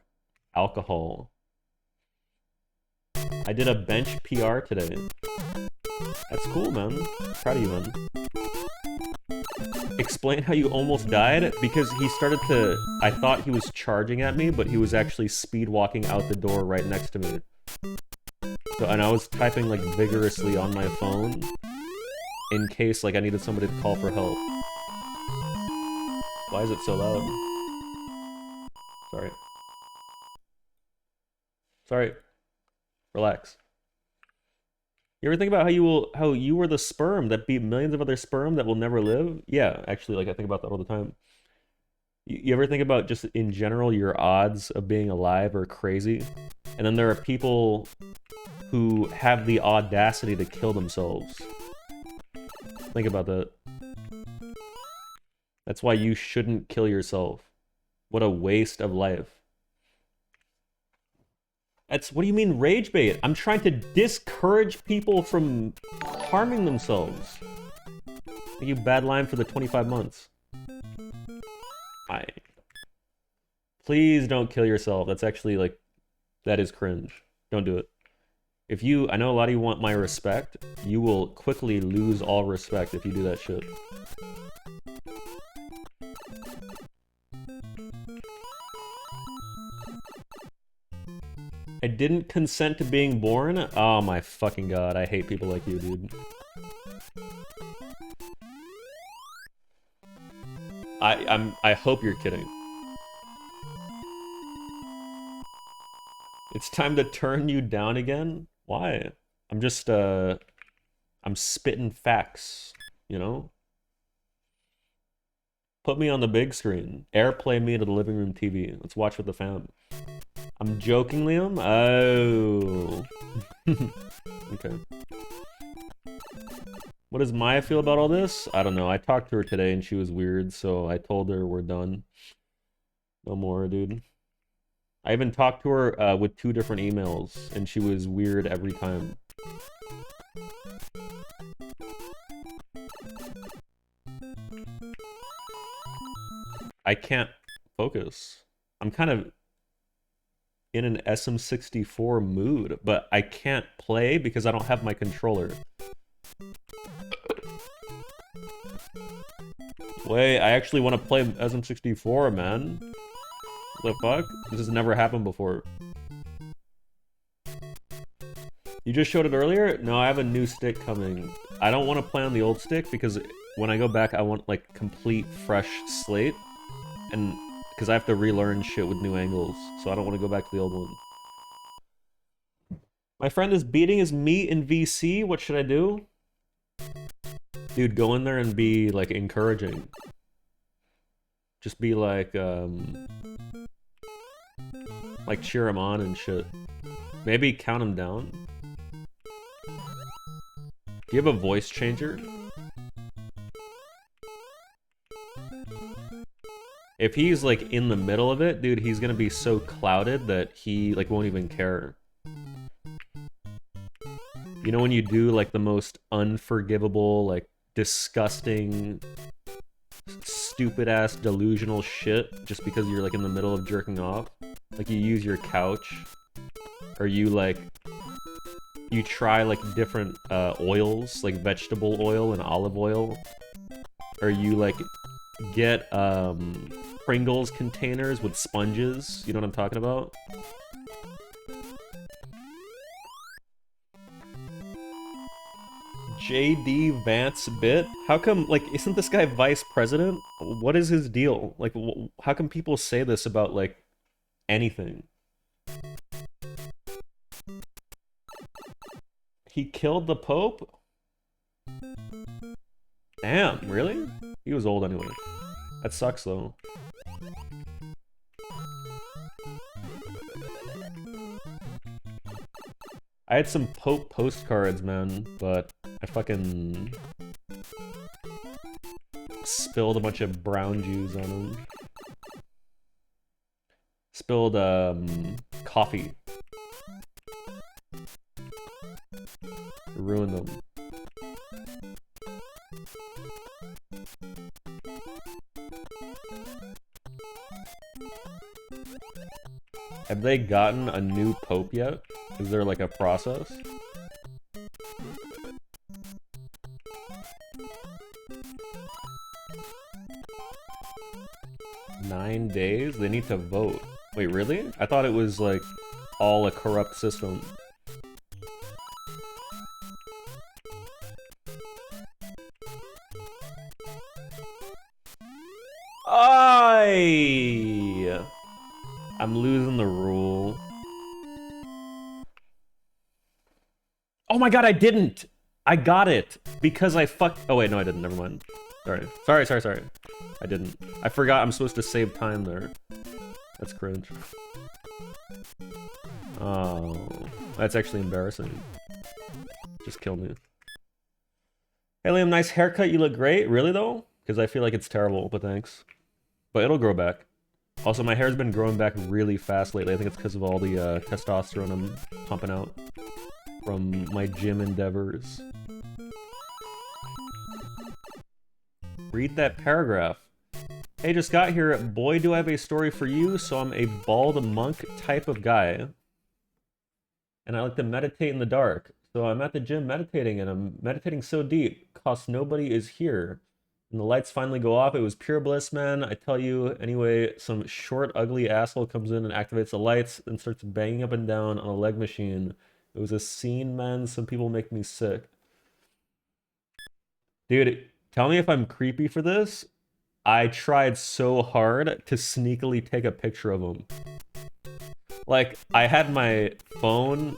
Alcohol. I did a bench PR today. That's cool, man. Proud of you, man. Explain how you almost died? Because he started to... I thought he was charging at me, but he was actually speed walking out the door right next to me. So, and I was typing like vigorously on my phone in case like I needed somebody to call for help. Why is it so loud? Sorry. Sorry. Relax. You ever think about how you were the sperm that beat millions of other sperm that will never live? Yeah, actually, like I think about that all the time. You ever think about just in general your odds of being alive are crazy? And then there are people who have the audacity to kill themselves. Think about that. That's why you shouldn't kill yourself. What a waste of life. What do you mean rage bait? I'm trying to discourage people from harming themselves. Thank you, bad line for the 25 months. Please don't kill yourself. That's actually like, that is cringe. Don't do it. If you, I know a lot of you want my respect. You will quickly lose all respect if you do that shit. I didn't consent to being born? Oh my fucking god, I hate people like you, dude. I hope you're kidding. It's time to turn you down again? Why? I'm just, I'm spitting facts, you know? Put me on the big screen. Airplay me to the living room TV. Let's watch with the fam. I'm joking, Liam? Oh. Okay. What does Maya feel about all this? I don't know. I talked to her today and she was weird, so I told her we're done. No more, dude. I even talked to her with 2 different emails, and she was weird every time. I can't focus. I'm kind of in an SM64 mood, but I can't play because I don't have my controller. Wait, I actually want to play SM64, man. What the fuck? This has never happened before. You just showed it earlier? No, I have a new stick coming. I don't want to play on the old stick because when I go back, I want like complete fresh slate. And because I have to relearn shit with new angles. So I don't want to go back to the old one. My friend is beating his meat in VC. What should I do? Dude, go in there and be like encouraging. Just be like cheer him on and shit. Maybe count him down. Do you have a voice changer? If he's like in the middle of it, dude, he's gonna be so clouded that he like won't even care. You know when you do like the most unforgivable, like disgusting, stupid ass delusional shit just because you're like in the middle of jerking off? Like you use your couch, or you try like different oils, like vegetable oil and olive oil, or you like get Pringles containers with sponges. You know what I'm talking about? JD Vance bit? How come, like, isn't this guy vice president? What is his deal? Like, how come people say this about, like, anything? He killed the Pope? Damn, really? He was old anyway. That sucks, though. I had some Pope postcards, man, but I fucking spilled a bunch of brown juice on them. Spilled coffee. Ruined them. Have they gotten a new Pope yet? Is there like a process? Nine days? They need to vote. Wait, really? I thought it was like all a corrupt system. I'm losing the rule. Oh my god, I didn't! I got it! Because I fucked... Oh wait, no I didn't, never mind. Sorry. Sorry. I didn't. I forgot I'm supposed to save time there. That's cringe. Oh, that's actually embarrassing. Just kill me. Hey Liam, nice haircut, you look great. Really though? Because I feel like it's terrible, but thanks. But it'll grow back. Also, my hair's been growing back really fast lately. I think it's because of all the testosterone I'm pumping out from my gym endeavors. Read that paragraph. Hey, just got here. Boy, do I have a story for you. So I'm a bald monk type of guy. And I like to meditate in the dark. So I'm at the gym meditating, and I'm meditating so deep, 'cause nobody is here. And the lights finally go off. It was pure bliss, man. I tell you, anyway, some short, ugly asshole comes in and activates the lights and starts banging up and down on a leg machine. It was a scene, man. Some people make me sick. Dude, tell me if I'm creepy for this. I tried so hard to sneakily take a picture of him. Like, I had my phone...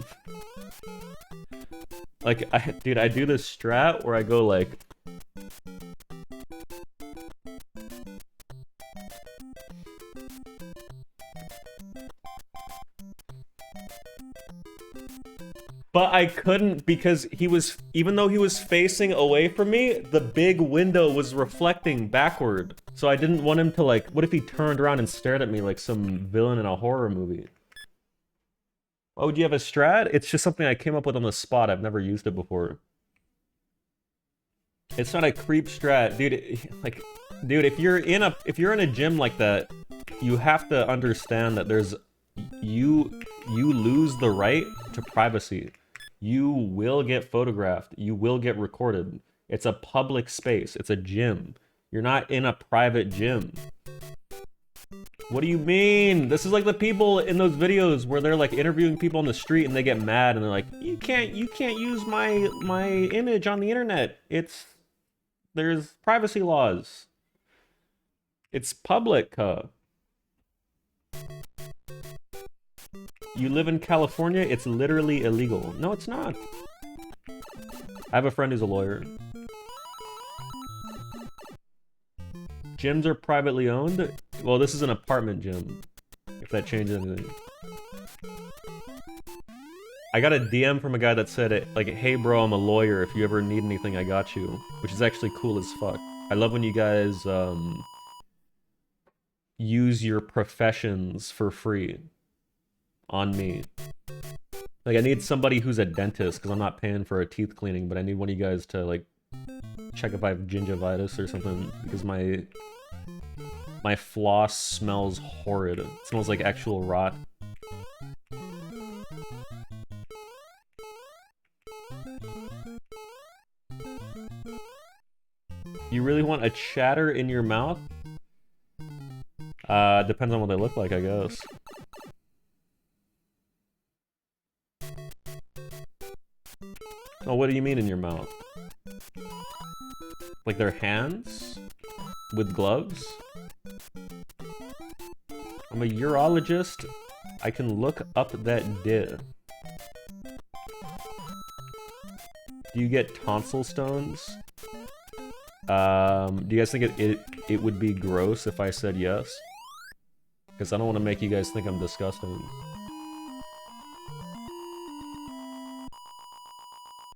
Like, dude, I do this strat where I go like... But I couldn't because he was, even though he was facing away from me, the big window was reflecting backward. So I didn't want him to like, what if he turned around and stared at me like some villain in a horror movie? Oh, would you have a strat? It's just something I came up with on the spot. I've never used it before. It's not a creep strat, dude. Like, dude, if you're in a gym like that, you have to understand that there's you lose the right to privacy. You will get photographed. You will get recorded. It's a public space. It's a gym. You're not in a private gym. What do you mean? This is like the people in those videos where they're like interviewing people on the street and they get mad and they're like, you can't use my image on the internet. There's privacy laws. It's public, You live in California, it's literally illegal. No, it's not. I have a friend who's a lawyer. Gyms are privately owned? Well, this is an apartment gym. If that changes anything. I got a DM from a guy that said, like, hey bro, I'm a lawyer. If you ever need anything, I got you. Which is actually cool as fuck. I love when you guys, use your professions for free. On me. Like, I need somebody who's a dentist, because I'm not paying for a teeth cleaning, but I need one of you guys to, like, check if I have gingivitis or something, because my floss smells horrid. It smells like actual rot. You really want a chatter in your mouth? Depends on what they look like, I guess. Oh, what do you mean in your mouth? Like their hands? With gloves? I'm a urologist. I can look up that did. Do you get tonsil stones? Do you guys think it would be gross if I said yes? Because I don't want to make you guys think I'm disgusting.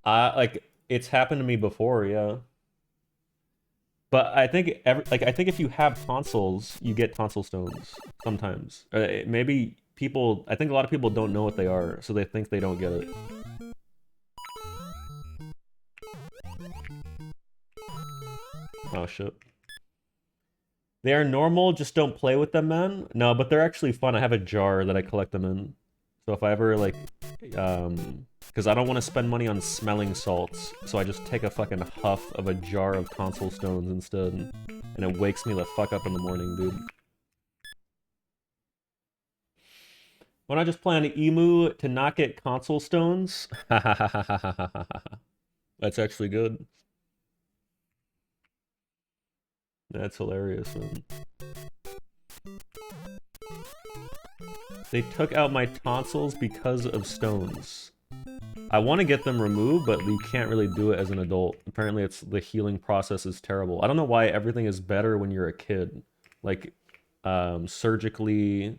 Like, it's happened to me before, yeah. But I think I think if you have tonsils, you get tonsil stones sometimes. Maybe people, I think a lot of people don't know what they are, so they think they don't get it. Oh shit. They are normal, just don't play with them, man. No, but they're actually fun. I have a jar that I collect them in. So if I ever, like, because I don't want to spend money on smelling salts, so I just take a fucking huff of a jar of tonsil stones instead. And it wakes me the fuck up in the morning, dude. Why not just plan an emu to not get tonsil stones? That's actually good. That's hilarious, man. They took out my tonsils because of stones. I want to get them removed, but you can't really do it as an adult. Apparently, the healing process is terrible. I don't know why everything is better when you're a kid. Like, surgically,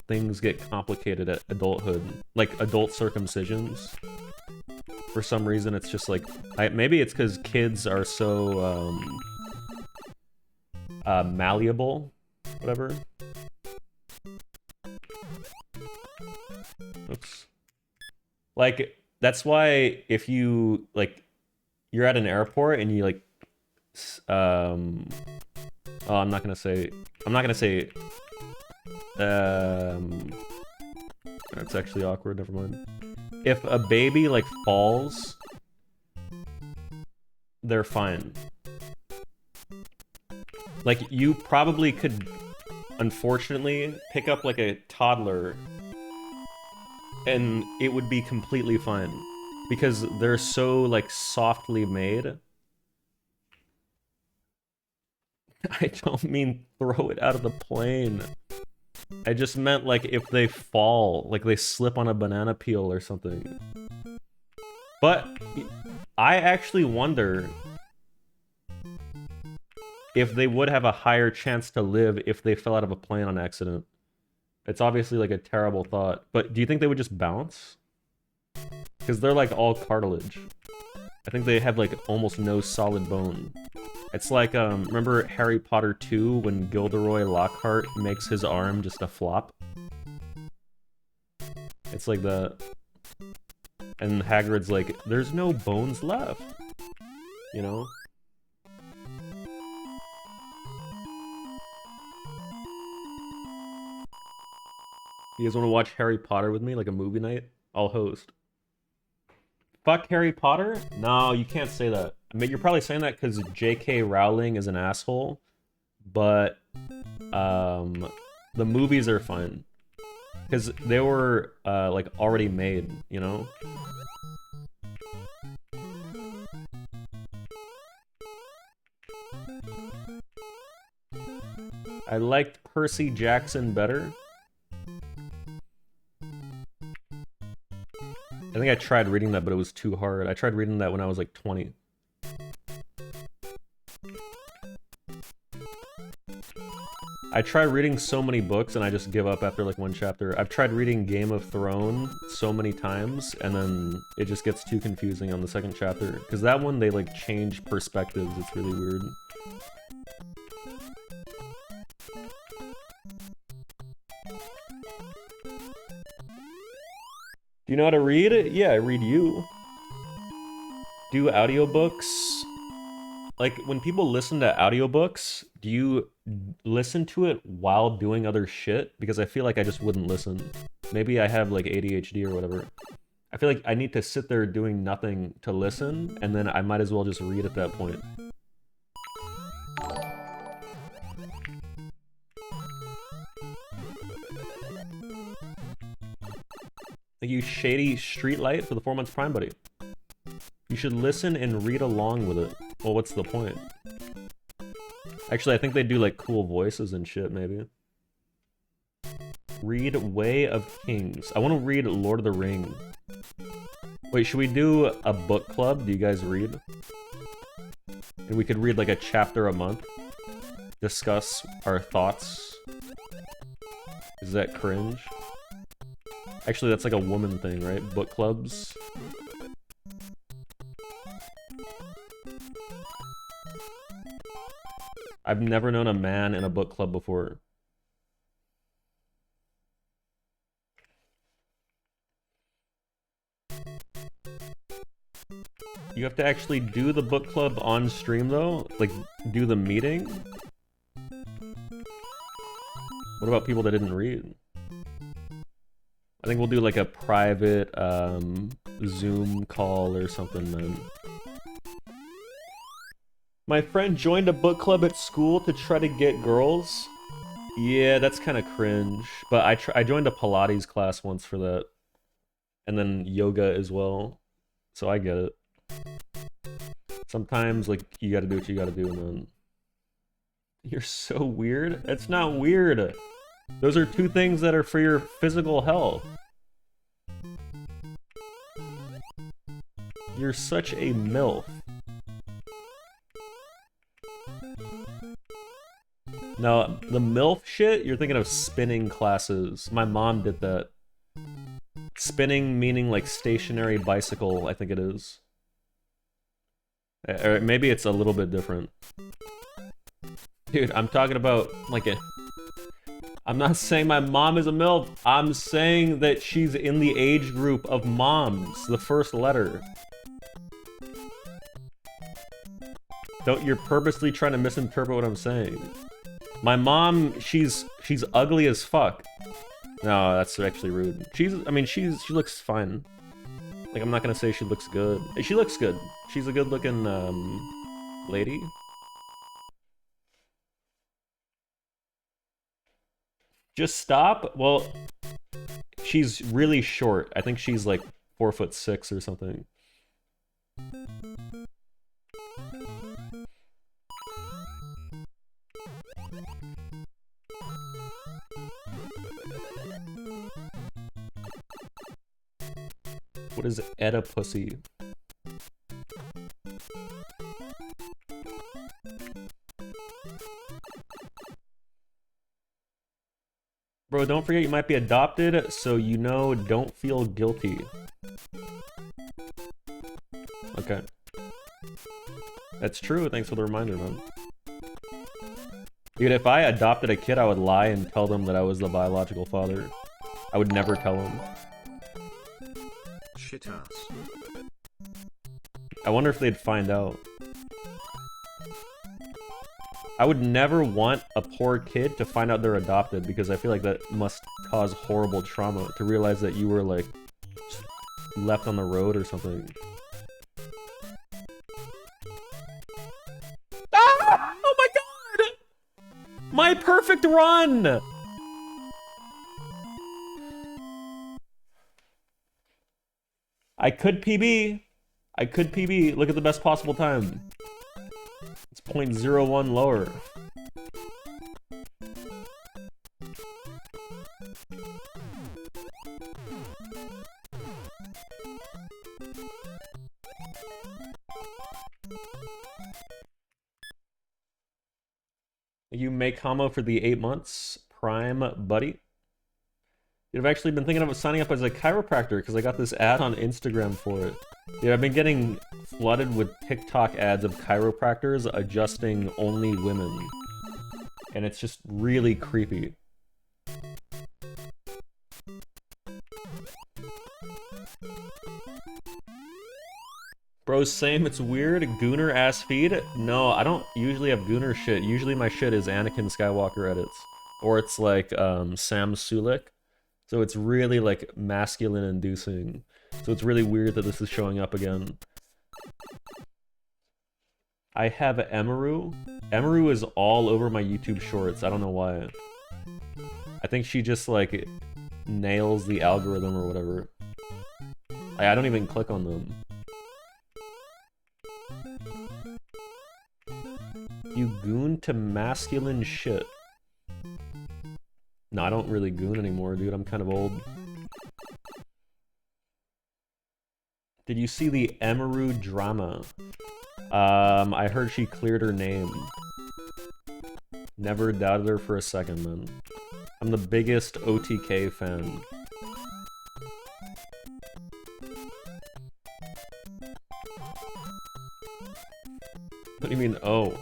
things get complicated at adulthood. Like, adult circumcisions. For some reason, it's just like... maybe it's because kids are so, malleable. Whatever. Oops. Like, that's why if you, like, you're at an airport and you, like, oh, I'm not gonna say, it's actually awkward, never mind. If a baby, like, falls, they're fine. Like, you probably could, unfortunately, pick up, like, a toddler and it would be completely fine. Because they're so, like, softly made. I don't mean throw it out of the plane. I just meant, like, if they fall, like they slip on a banana peel or something. But I actually wonder if they would have a higher chance to live if they fell out of a plane on accident. It's obviously, like, a terrible thought. But do you think they would just bounce? Because they're, like, all cartilage. I think they have, like, almost no solid bone. It's like, remember Harry Potter 2 when Gilderoy Lockhart makes his arm just a flop? It's like that. And Hagrid's like, there's no bones left. You know? You guys want to watch Harry Potter with me, like a movie night? I'll host. Fuck Harry Potter? No, you can't say that. I mean, you're probably saying that because J.K. Rowling is an asshole, but the movies are fine because they were like already made, you know. I liked Percy Jackson better. I think I tried reading that, but it was too hard. I tried reading that when I was like 20. I tried reading so many books and I just give up after like one chapter. I've tried reading Game of Thrones so many times and then it just gets too confusing on the second chapter. Because that one, they like change perspectives. It's really weird. Do you know how to read? Yeah, I read you. Do audiobooks? Like, when people listen to audiobooks, do you listen to it while doing other shit? Because I feel like I just wouldn't listen. Maybe I have, like, ADHD or whatever. I feel like I need to sit there doing nothing to listen, and then I might as well just read at that point. Thank you, Shady Streetlight, for the 4 months Prime, buddy. You should listen and read along with it. Well, what's the point? Actually, I think they do, like, cool voices and shit, maybe. Read Way of Kings. I want to read Lord of the Ring. Wait, should we do a book club? Do you guys read? And we could read, like, a chapter a month. Discuss our thoughts. Is that cringe? Actually, that's like a woman thing, right? Book clubs. I've never known a man in a book club before. You have to actually do the book club on stream, though? Like, do the meeting? What about people that didn't read? I think we'll do like a private Zoom call or something, man. My friend joined a book club at school to try to get girls. Yeah, that's kind of cringe. But I joined a Pilates class once for that. And then yoga as well. So I get it. Sometimes, like, you gotta do what you gotta do, and then... You're so weird? That's not weird! Those are two things that are for your physical health. You're such a MILF. No, the MILF shit, you're thinking of spinning classes. My mom did that. Spinning meaning like stationary bicycle, I think it is. Or maybe it's a little bit different. Dude, I'm talking about like a... I'm not saying my mom is a MILF. I'm saying that she's in the age group of moms, the first letter. You're purposely trying to misinterpret what I'm saying. My mom, she's ugly as fuck. No, that's actually rude. She looks fine. Like, I'm not gonna say she looks good. She looks good. She's a good-looking, lady. Just stop? Well, she's really short. I think she's like 4'6" or something. What is Oedipusy? Bro, don't forget you might be adopted, so you know, don't feel guilty. Okay. That's true, thanks for the reminder, man. Dude, if I adopted a kid, I would lie and tell them that I was the biological father. I would never tell them. Shit ass. I wonder if they'd find out. I would never want a poor kid to find out they're adopted because I feel like that must cause horrible trauma to realize that you were like left on the road or something. my perfect run! I could PB. I could PB. Look at the best possible time. It's 0.01 lower. You make Hamo for the 8 months. Prime, buddy. Dude, I've actually been thinking about signing up as a chiropractor because I got this ad on Instagram for it. Dude, I've been getting flooded with TikTok ads of chiropractors adjusting only women. And it's just really creepy. Bro, same, it's weird. Gooner ass feed? No, I don't usually have Gooner shit. Usually my shit is Anakin Skywalker edits. Or it's like Sam Sulek. So it's really like masculine inducing. So it's really weird that this is showing up again. I have Emaru. Emaru is all over my YouTube shorts. I don't know why. I think she just like nails the algorithm or whatever. I don't even click on them. You goon to masculine shit. No, I don't really goon anymore, dude. I'm kind of old. Did you see the Emaru drama? I heard she cleared her name. Never doubted her for a second, man. I'm the biggest OTK fan. What do you mean, oh?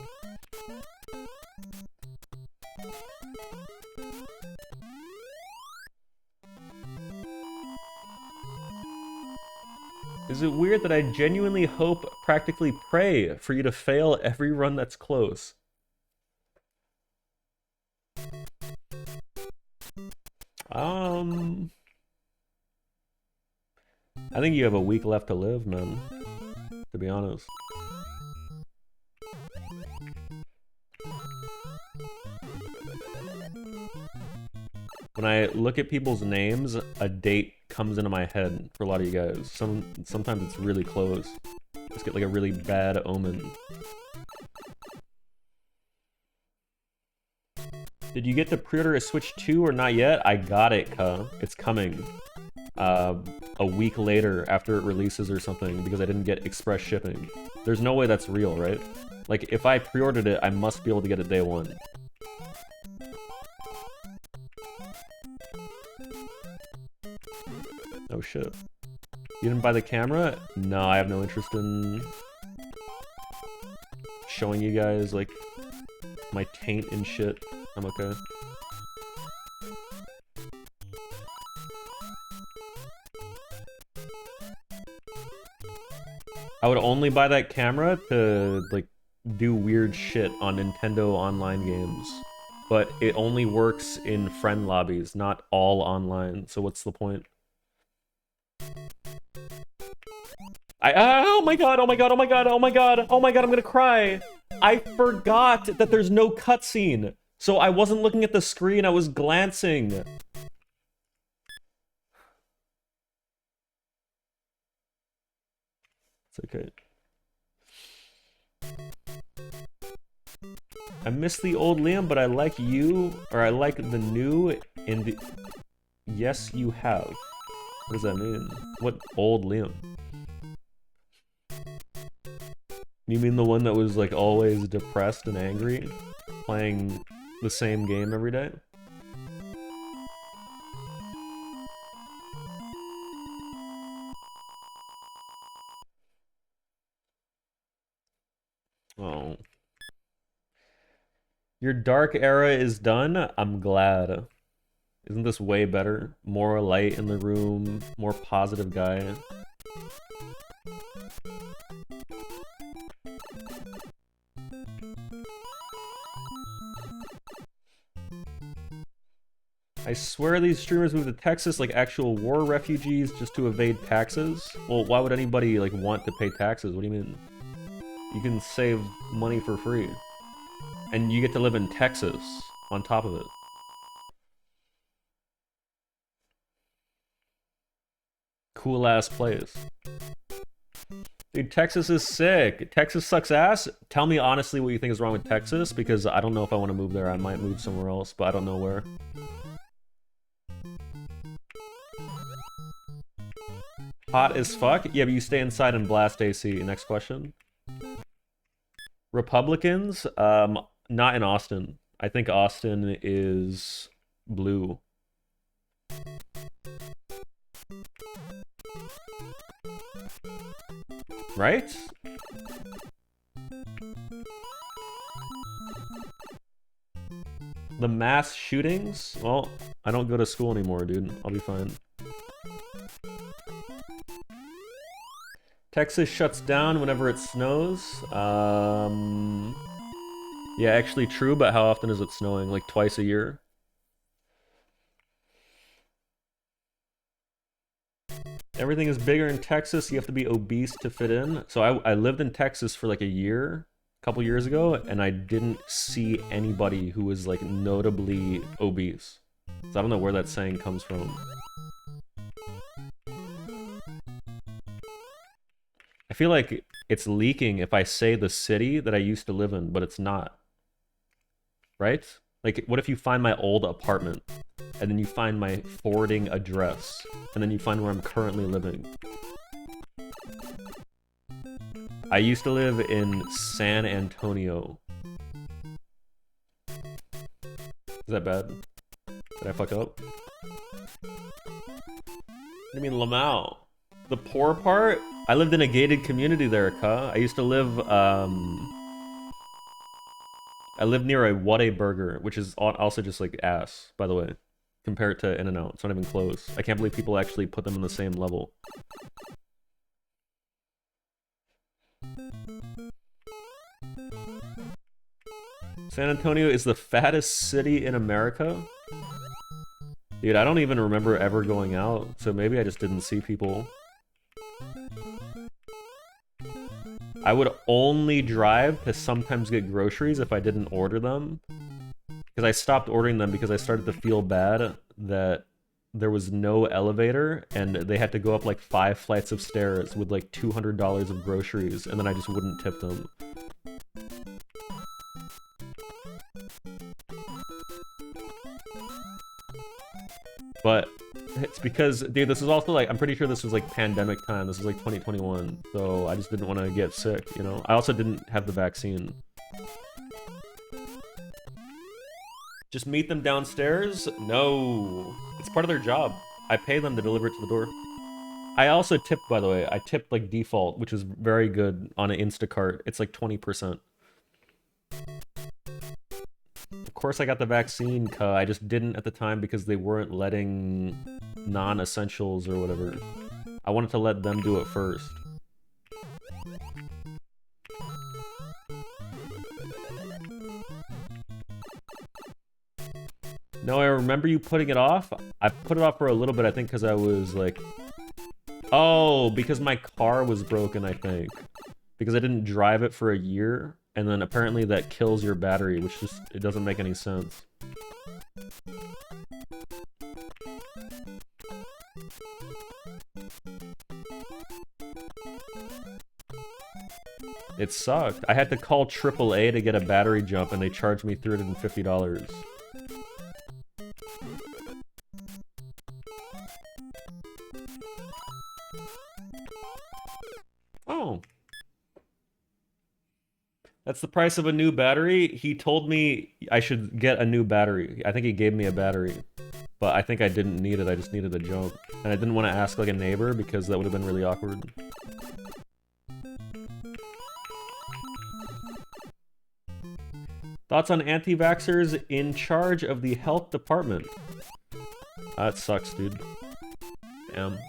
Is it weird that I genuinely hope, practically pray, for you to fail every run that's close? I think you have a week left to live, man. To be honest. When I look at people's names, a date comes into my head for a lot of you guys. Sometimes it's really close. Just get like a really bad omen. Did you get to pre-order a Switch 2 or not yet? I got it, cuh. It's coming. A week later after it releases or something because I didn't get express shipping. There's no way that's real, right? Like, if I pre-ordered it, I must be able to get it day one. Oh shit. You didn't buy the camera? No, I have no interest in showing you guys, like, my taint and shit. I'm okay. I would only buy that camera to, like, do weird shit on Nintendo Online games. But it only works in friend lobbies, not all online, so what's the point? Oh my god, oh my god, oh my god, oh my god, oh my god, I'm gonna cry! I forgot that there's no cutscene! So I wasn't looking at the screen, I was glancing! It's okay. I miss the old Liam, but I like you, or I like the new in the... Yes, you have. What does that mean? What old Liam? You mean the one that was, like, always depressed and angry? Playing the same game every day? Oh. Your dark era is done? I'm glad. Isn't this way better? More light in the room, more positive guy. I swear these streamers moved to Texas like actual war refugees just to evade taxes. Well, why would anybody like want to pay taxes? What do you mean? You can save money for free. And you get to live in Texas. on top of it. Cool ass place. Dude, Texas is sick. Texas sucks ass. Tell me honestly what you think is wrong with Texas, because I don't know if I want to move there. I might move somewhere else, but I don't know where. Hot as fuck? Yeah, but you stay inside and blast AC. Next question. Republicans? Not in Austin. I think Austin is blue. Right? The mass shootings? Well, I don't go to school anymore, dude. I'll be fine. Texas shuts down whenever it snows. Yeah, actually true, but how often is it snowing? Like twice a year? Everything is bigger in Texas. You have to be obese to fit in. So I lived in Texas for like a couple years ago, and I didn't see anybody who was like notably obese. So I don't know where that saying comes from. I feel like it's leaking if I say the city that I used to live in, but it's not. Right? Like, what if you find my old apartment, and then you find my forwarding address, and then you find where I'm currently living? I used to live in San Antonio. Is that bad? Did I fuck up? What do you mean, Lamau? The poor part? I lived in a gated community there, Ka. I used to live, I lived near a Whataburger, which is also just like ass, by the way. Compared to In-N-Out, it's not even close. I can't believe people actually put them on the same level. San Antonio is the fattest city in America? Dude, I don't even remember ever going out, so maybe I just didn't see people. I would only drive to sometimes get groceries if I didn't order them. Because I stopped ordering them because I started to feel bad that there was no elevator and they had to go up like 5 flights of stairs with like $200 of groceries, and then I just wouldn't tip them. But it's because, dude, this is also like, I'm pretty sure this was like pandemic time. This was like 2021. So I just didn't want to get sick, you know? I also didn't have the vaccine. Just meet them downstairs? No. It's part of their job. I pay them to deliver it to the door. I also tipped, by the way. I tipped like default, which is very good on an Instacart. It's like 20%. Of course I got the vaccine, I just didn't at the time because they weren't letting non-essentials or whatever. I wanted to let them do it first. No, I remember you putting it off. I put it off for a little bit, I think, because I was like... Oh, because my car was broken, I think. Because I didn't drive it for a year. And then apparently that kills your battery, which just, it doesn't make any sense. It sucked. I had to call AAA to get a battery jump, and they charged me $350. Oh. That's the price of a new battery. He told me I should get a new battery. I think he gave me a battery. But I think I didn't need it. I just needed a jump. And I didn't want to ask like a neighbor because that would have been really awkward. Thoughts on anti-vaxxers in charge of the health department? That sucks, dude. Damn.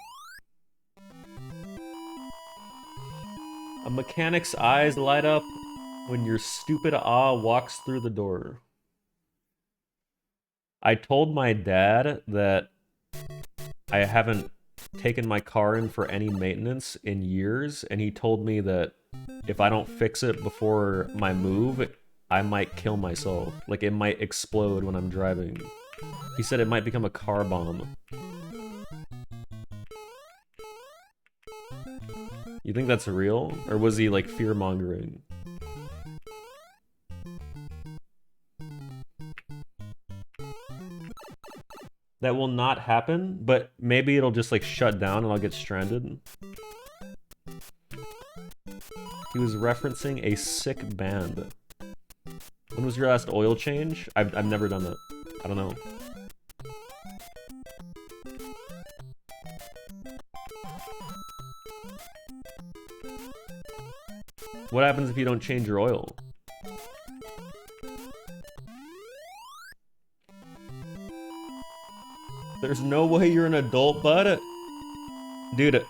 A mechanic's eyes light up when your stupid walks through the door. I told my dad that I haven't taken my car in for any maintenance in years, and he told me that if I don't fix it before my move, I might kill myself. Like, it might explode when I'm driving. He said it might become a car bomb. You think that's real? Or was he, like, fear-mongering? That will not happen, but maybe it'll just, like, shut down and I'll get stranded. He was referencing a sick band. When was your last oil change? I've never done that. I don't know. What happens if you don't change your oil? There's no way you're an adult, bud. Dude,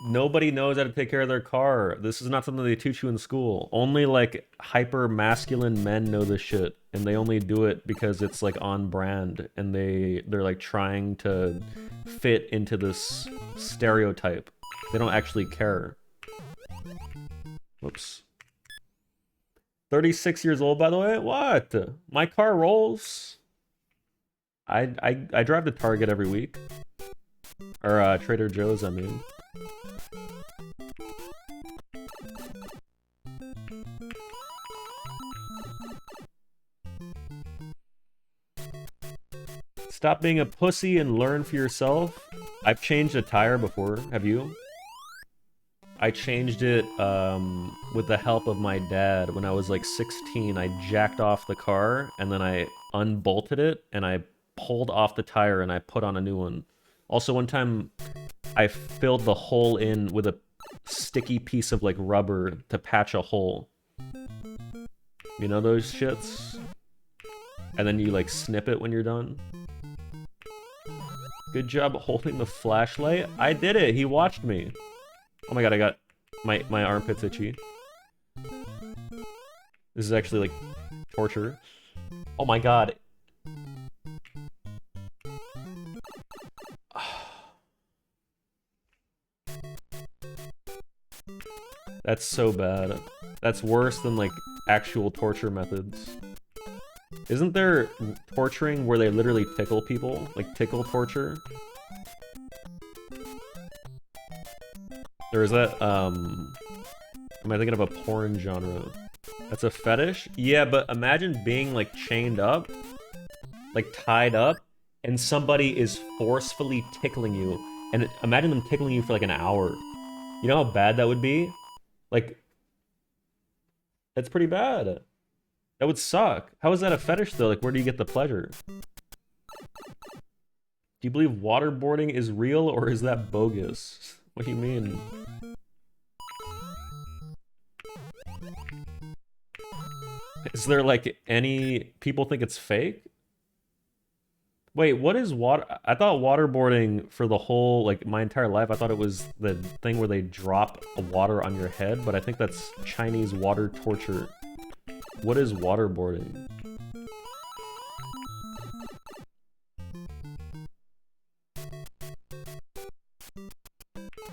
nobody knows how to take care of their car. This is not something they teach you in school. Only, like, hyper masculine men know this shit, and they only do it because it's, like, on brand, and they're like trying to fit into this stereotype. They don't actually care. Whoops. 36 years old, by the way? What? My car rolls. I drive to Target every week. Or Trader Joe's, I mean. Stop being a pussy and learn for yourself. I've changed a tire before. Have you? I changed it with the help of my dad when I was like 16. I jacked off the car and then I unbolted it and I pulled off the tire and I put on a new one. Also, one time I filled the hole in with a sticky piece of like rubber to patch a hole. You know those shits? And then you like snip it when you're done. Good job holding the flashlight. I did it. He watched me. Oh my god, I got my armpits itchy. This is actually like torture. Oh my god. That's so bad. That's worse than like actual torture methods. Isn't there torturing where they literally tickle people? Like tickle torture? Or is that, am I thinking of a porn genre? That's a fetish? Yeah, but imagine being like chained up, like tied up, and somebody is forcefully tickling you. And imagine them tickling you for like an hour. You know how bad that would be? Like, that's pretty bad. That would suck. How is that a fetish though? Like, where do you get the pleasure? Do you believe waterboarding is real or is that bogus? What do you mean? Is there like any people think it's fake? Wait, what is water? I thought waterboarding for the whole, like my entire life, I thought it was the thing where they drop water on your head, but I think that's Chinese water torture. What is waterboarding?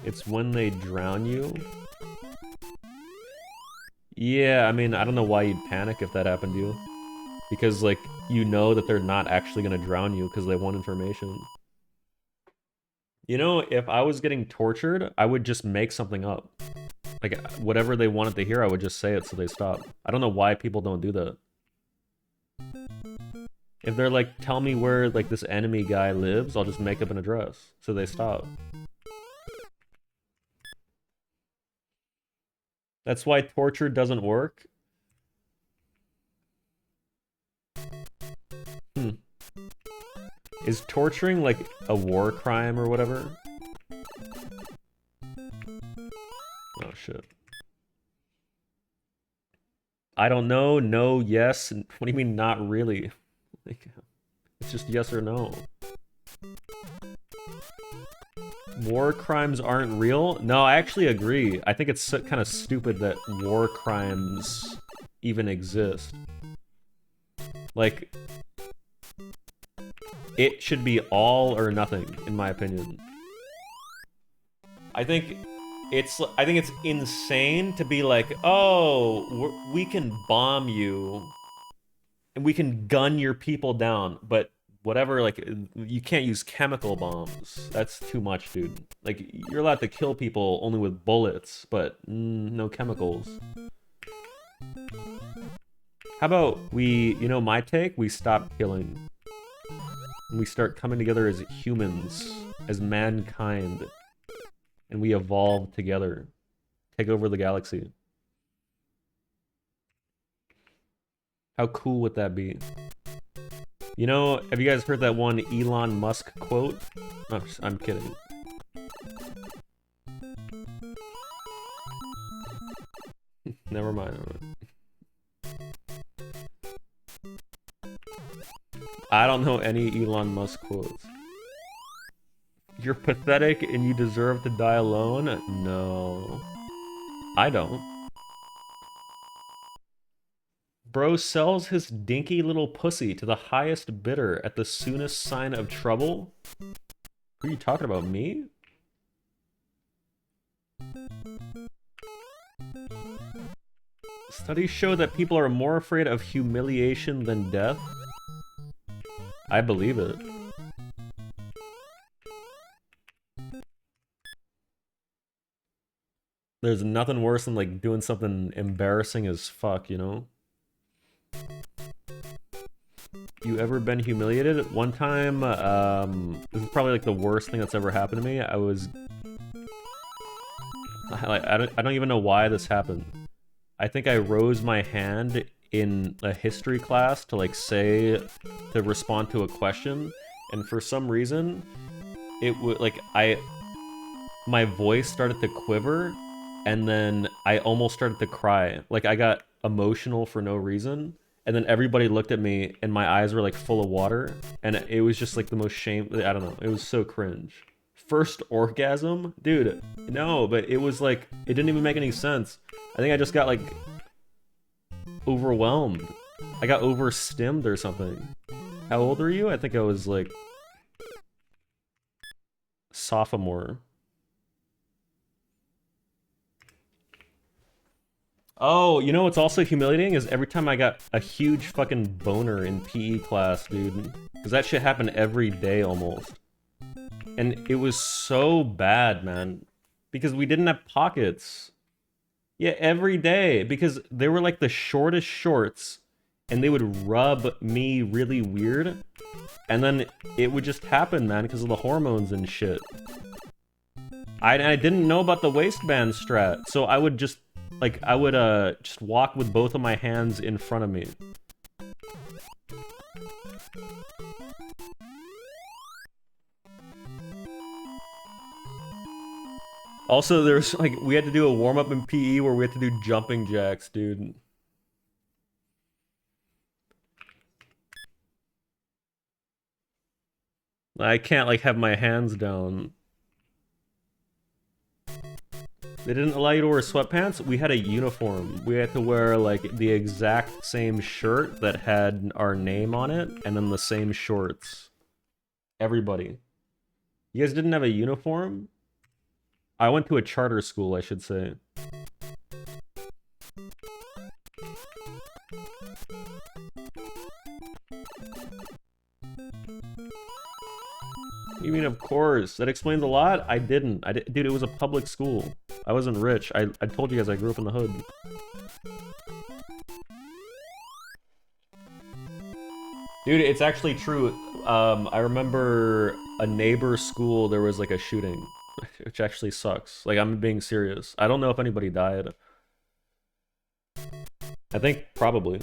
It's when they drown you? Yeah, I mean, I don't know why you'd panic if that happened to you. Because, like, you know that they're not actually gonna drown you because they want information. You know, if I was getting tortured, I would just make something up. Like, whatever they wanted to hear, I would just say it so they stop. I don't know why people don't do that. If they're like, tell me where, like, this enemy guy lives, I'll just make up an address so they stop. That's why torture doesn't work. Is torturing like a war crime or whatever? Oh shit. I don't know, no, yes. What do you mean not really? Like, it's just yes or no. War crimes aren't real? No, I actually agree. I think it's kind of stupid that war crimes even exist. Like, it should be all or nothing, in my opinion. I think I think it's insane to be like, oh, we can bomb you and we can gun your people down, but whatever, like, you can't use chemical bombs. That's too much, dude. Like, you're allowed to kill people only with bullets, but no chemicals. How about we, you know my take? We stop killing. And we start coming together as humans, as mankind. And we evolve together. Take over the galaxy. How cool would that be? You know, have you guys heard that one Elon Musk quote? Oh, I'm kidding. Never mind. I don't know any Elon Musk quotes. You're pathetic and you deserve to die alone? No. I don't. Bro sells his dinky little pussy to the highest bidder at the soonest sign of trouble? Who are you talking about, me? Studies show that people are more afraid of humiliation than death. I believe it. There's nothing worse than like doing something embarrassing as fuck, you know? You ever been humiliated? One time, this is probably like the worst thing that's ever happened to me. I don't even know why this happened. I think I rose my hand in a history class to like to respond to a question, and for some reason, it would like my voice started to quiver, and then I almost started to cry. Like I got emotional for no reason. And then everybody looked at me and my eyes were like full of water. And it was just like the most I don't know. It was so cringe. First orgasm? Dude, no, but it was like, it didn't even make any sense. I think I just got like overwhelmed. I got overstimmed or something. How old were you? I think I was like sophomore. Oh, you know what's also humiliating is every time I got a huge fucking boner in PE class, dude. Because that shit happened every day almost. And it was so bad, man. Because we didn't have pockets. Yeah, every day. Because they were like the shortest shorts. And they would rub me really weird. And then it would just happen, man, because of the hormones and shit. I didn't know about the waistband strat. So I would just... like, I would, just walk with both of my hands in front of me. Also, there's, like, we had to do a warm-up in PE where we had to do jumping jacks, dude. I can't, like, have my hands down. They didn't allow you to wear sweatpants? We had a uniform. We had to wear, like, the exact same shirt that had our name on it, and then the same shorts. Everybody. You guys didn't have a uniform? I went to a charter school, I should say. You mean, of course. That explains a lot? I didn't. Dude, it was a public school. I wasn't rich. I told you guys I grew up in the hood. Dude, it's actually true. I remember a neighbor school, there was like a shooting. Which actually sucks. Like, I'm being serious. I don't know if anybody died. I think probably.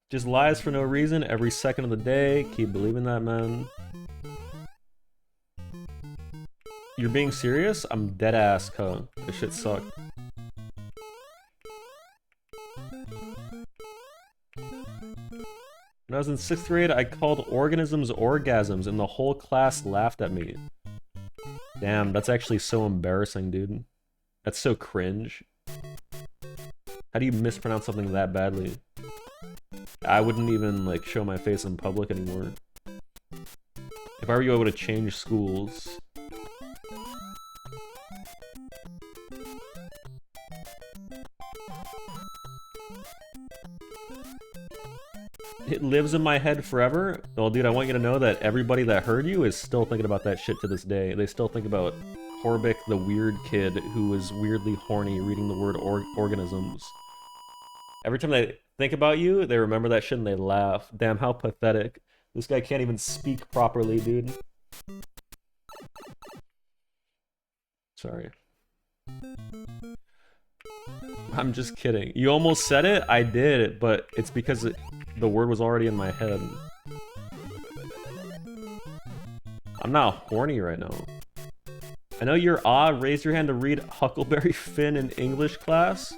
Just lies for no reason every second of the day. Keep believing that, man. You're being serious? I'm dead ass, huh? This shit sucked. When I was in 6th grade, I called organisms orgasms and the whole class laughed at me. Damn, that's actually so embarrassing, dude. That's so cringe. How do you mispronounce something that badly? I wouldn't even, like, show my face in public anymore. If I were you, I would have changed schools. lives in my head forever. Well, dude, I want you to know that everybody that heard you is still thinking about that shit to this day. They still think about Corbik, the weird kid who was weirdly horny reading the word organisms. Every time they think about you, they remember that shit and they laugh. Damn, how pathetic. This guy can't even speak properly, dude. Sorry. I'm just kidding. You almost said it? I did, but it's because the word was already in my head. I'm not horny right now. I know you're odd. Raise your hand to read Huckleberry Finn in English class.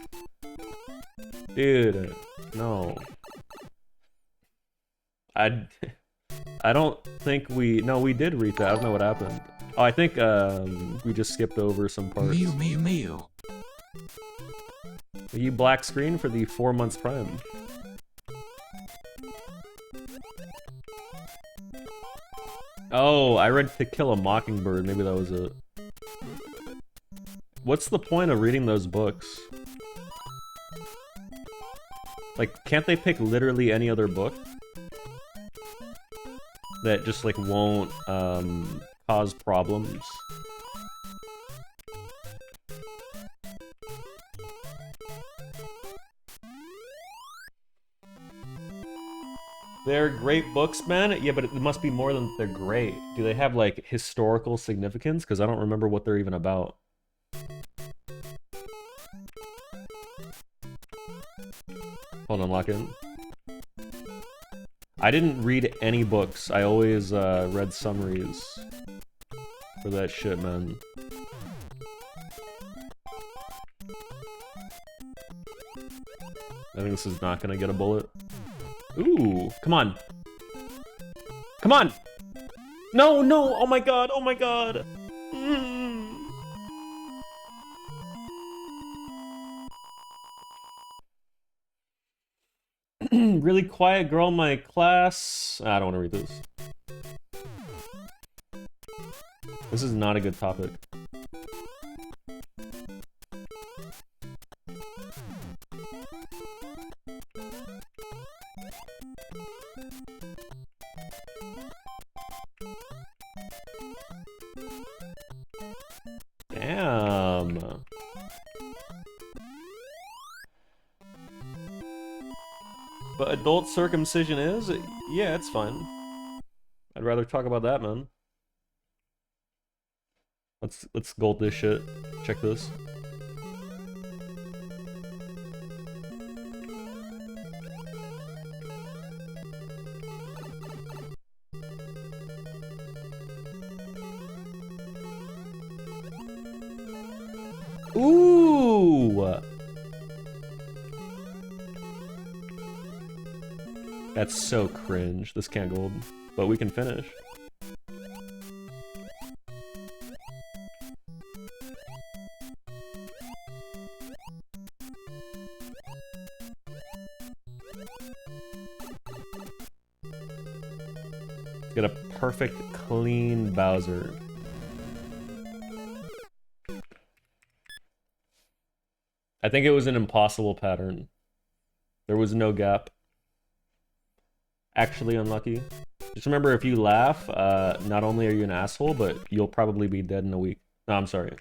Dude, no. I don't think we... No, we did read that. I don't know what happened. Oh, I think we just skipped over some parts. Mew. You black screen for the 4 months prime. Oh, I read To Kill a Mockingbird. Maybe that was it. What's the point of reading those books? Like, can't they pick literally any other book? That just, like, won't, cause problems? They're great books, man. Yeah, but it must be more than they're great. Do they have, like, historical significance? Because I don't remember what they're even about. Hold on, lock in. I didn't read any books. I always read summaries for that shit, man. I think this is not gonna get a bullet. Ooh, come on. Come on! No, no! Oh my god, oh my god! Really quiet girl in my class. I don't want to read this. This is not a good topic. Damn. But adult circumcision is? Yeah, it's fine. I'd rather talk about that, man. Let's gold this shit. Check this. Ooh! That's so cringe. This can't gold, but we can finish. Get a perfect, clean Bowser. I think it was an impossible pattern. There was no gap. Actually unlucky. Just remember, if you laugh, not only are you an asshole, but you'll probably be dead in a week. No, I'm sorry.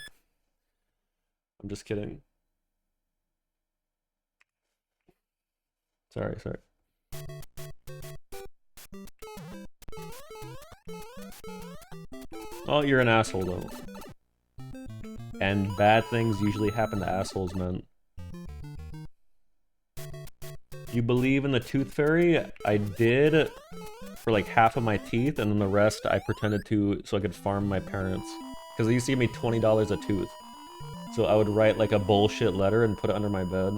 I'm just kidding. Sorry. Oh, you're an asshole, though. And bad things usually happen to assholes, man. You believe in the tooth fairy? I did for like half of my teeth, and then the rest I pretended to so I could farm my parents. Because they used to give me $20 a tooth. So I would write like a bullshit letter and put it under my bed.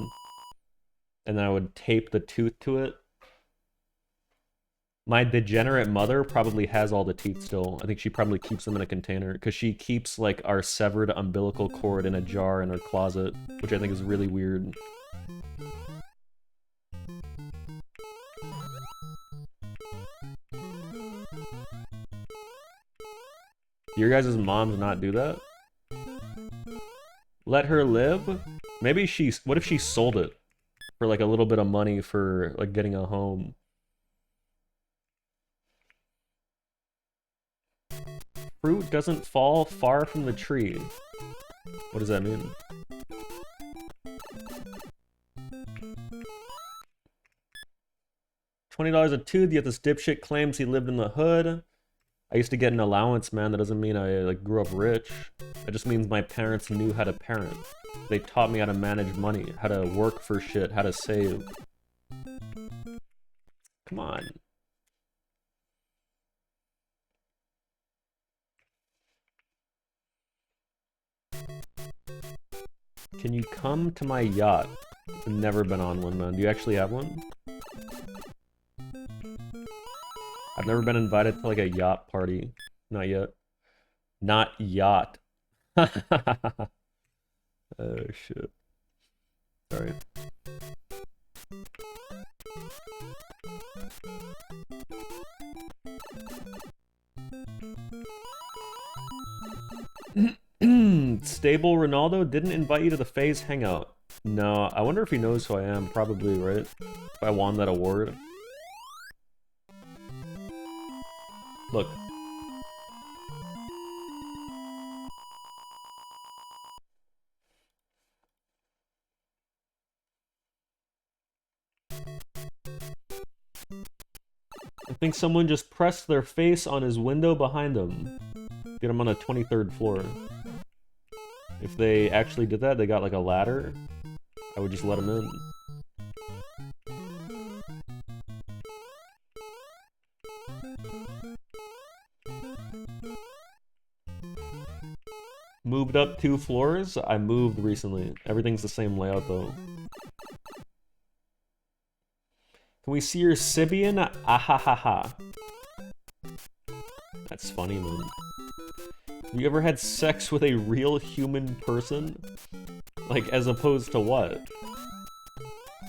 And then I would tape the tooth to it. My degenerate mother probably has all the teeth still. I think she probably keeps them in a container. Because she keeps like our severed umbilical cord in a jar in her closet. Which I think is really weird. Your guys' moms not do that? Let her live? Maybe what if she sold it for like a little bit of money for like getting a home? Fruit doesn't fall far from the tree. What does that mean? $20 a tooth, yet this dipshit claims he lived in the hood. I used to get an allowance, man. That doesn't mean I like grew up rich. It just means my parents knew how to parent. They taught me how to manage money, how to work for shit, how to save. Come on. Can you come to my yacht? I've never been on one, man. Do you actually have one? I've never been invited to like a yacht party. Not yet. Not yacht. Oh shit. Sorry. Stable Ronaldo didn't invite you to the FaZe hangout. No, I wonder if he knows who I am. Probably, right? If I won that award. Look. I think someone just pressed their face on his window behind him. Get him on the 23rd floor. If they actually did that, they got like a ladder, I would just let him in. Moved up 2 floors? I moved recently. Everything's the same layout though. Can we see your Sibian? Ahahaha. That's funny, man. Have you ever had sex with a real human person? Like, as opposed to what?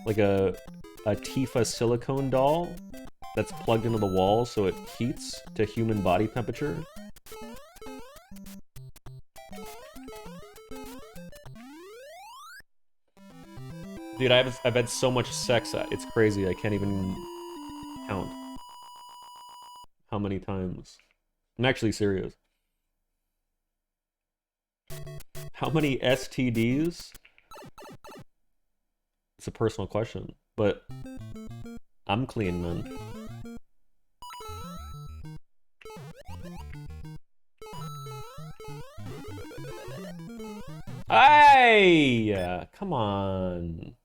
Like a Tifa silicone doll that's plugged into the wall so it heats to human body temperature? Dude, I've had so much sex, it's crazy. I can't even count how many times. I'm actually serious. How many STDs? It's a personal question, but I'm clean, man. Hey! Come on.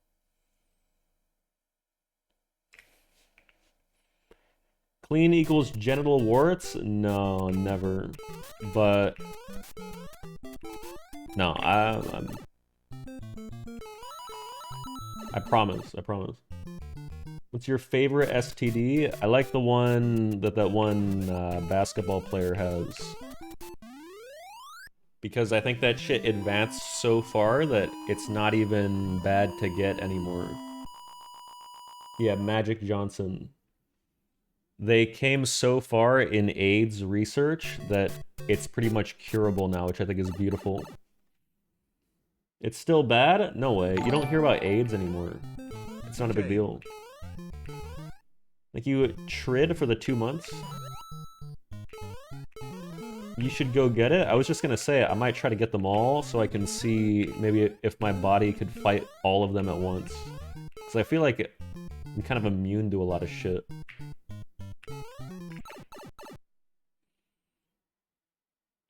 Clean equals genital warts? No, never. But no, I promise. I promise. What's your favorite STD? I like the one that one basketball player has. Because I think that shit advanced so far that it's not even bad to get anymore. Yeah, Magic Johnson. They came so far in AIDS research that it's pretty much curable now, which I think is beautiful. It's still bad? No way. You don't hear about AIDS anymore. It's not a big deal. Like, you trid for the 2 months? You should go get it? I was just gonna say, I might try to get them all so I can see maybe if my body could fight all of them at once. Because I feel like I'm kind of immune to a lot of shit.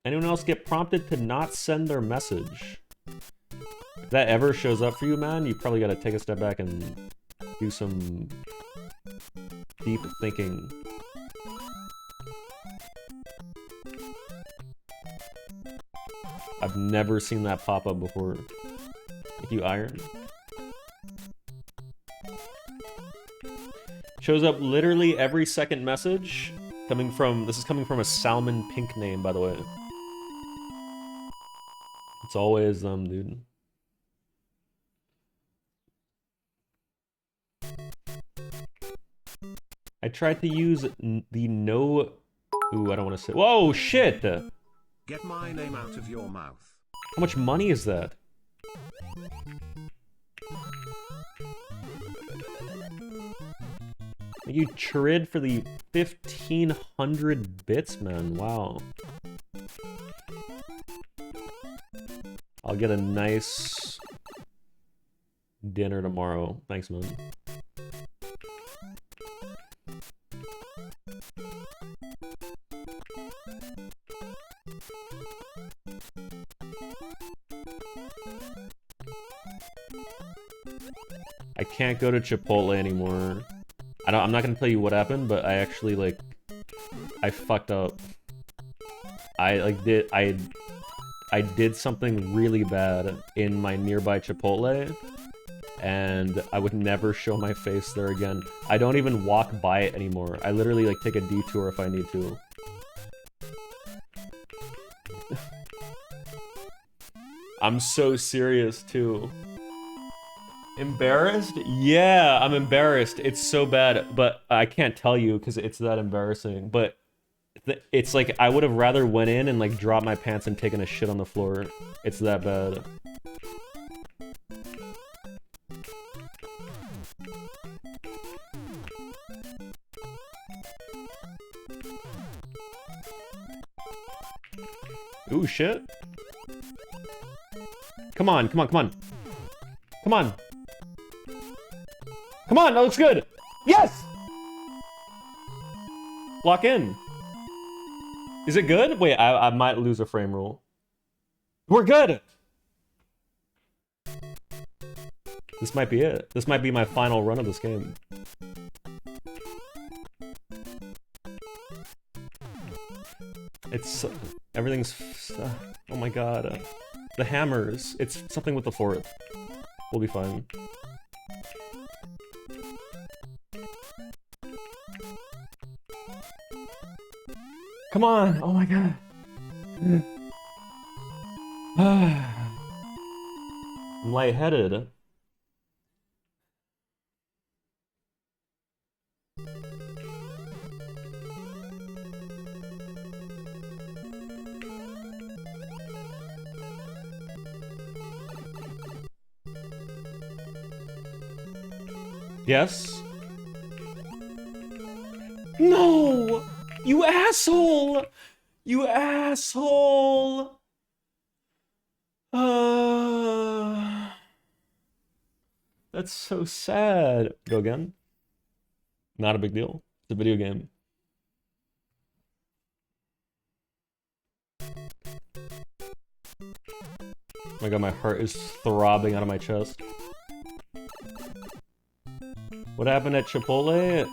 Anyone else get prompted to not send their message? If that ever shows up for you, man, you probably gotta take a step back and do some deep thinking. I've never seen that pop up before. Thank you, Iron. Shows up literally every second message. This is coming from a Salmon Pink name, by the way. It's always them, dude. I tried to use the no... Ooh, I don't want to say... Whoa, shit! Get my name out of your mouth. How much money is that? You trid for the 1,500 bits, man. Wow. I'll get a nice dinner tomorrow. Thanks, man. I can't go to Chipotle anymore. I'm not gonna tell you what happened, but I actually like I fucked up. I did something really bad in my nearby Chipotle, and I would never show my face there again. I don't even walk by it anymore. I literally like take a detour if I need to. I'm so serious too. Embarrassed? Yeah, I'm embarrassed. It's so bad, but I can't tell you because it's that embarrassing. But it's like I would have rather went in and like dropped my pants and taken a shit on the floor. It's that bad. Ooh, shit. Come on, come on, come on. Come on. Come on, that looks good. Yes! Lock in. Is it good? Wait, I might lose a frame rule. We're good! This might be it. This might be my final run of this game. It's... everything's... oh my god. The hammers. It's something with the fourth. We'll be fine. Come on! Oh my god. I'm lightheaded. Yes? No! You asshole! You asshole! That's so sad. Go again? Not a big deal. It's a video game. Oh my god, my heart is throbbing out of my chest. What happened at Chipotle?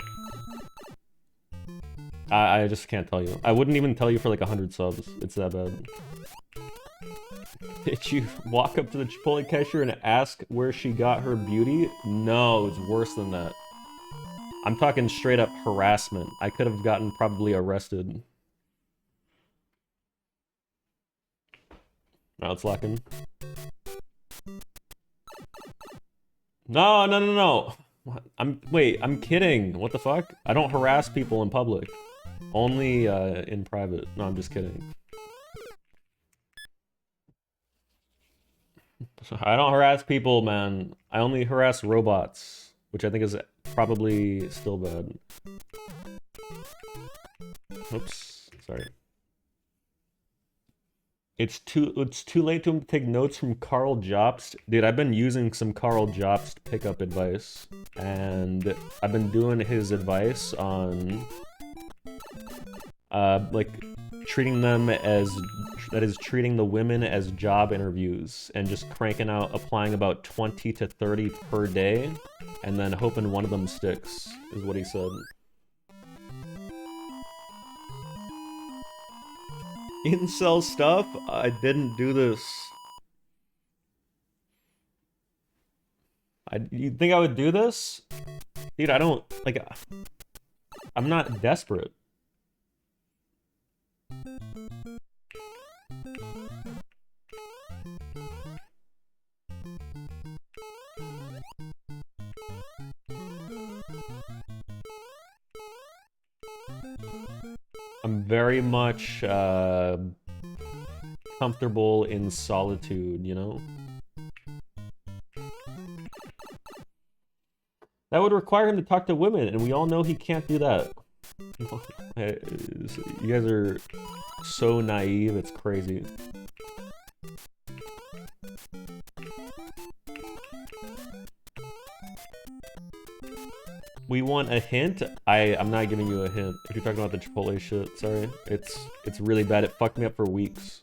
I just can't tell you. I wouldn't even tell you for like 100 subs. It's that bad. Did you walk up to the Chipotle cashier and ask where she got her beauty? No, it's worse than that. I'm talking straight up harassment. I could have gotten probably arrested. Now it's locking. No, no, no, no. Wait, I'm kidding. What the fuck? I don't harass people in public. Only in private. No, I'm just kidding. I don't harass people, man. I only harass robots, which I think is probably still bad. Oops, sorry. It's too late to take notes from Carl Jobst. Dude, I've been using some Carl Jobst pickup advice, and I've been doing his advice on like treating them as, that is, treating the women as job interviews and just cranking out, applying about 20 to 30 per day, and then hoping one of them sticks, is what he said. Incel stuff? I didn't do this. You think I would do this? Dude, I don't, like, I'm not desperate. I'm very much comfortable in solitude, you know? That would require him to talk to women, and we all know he can't do that. You guys are so naive, it's crazy. We want a hint? I'm not giving you a hint. If you're talking about the Chipotle shit, sorry. It's really bad. It fucked me up for weeks.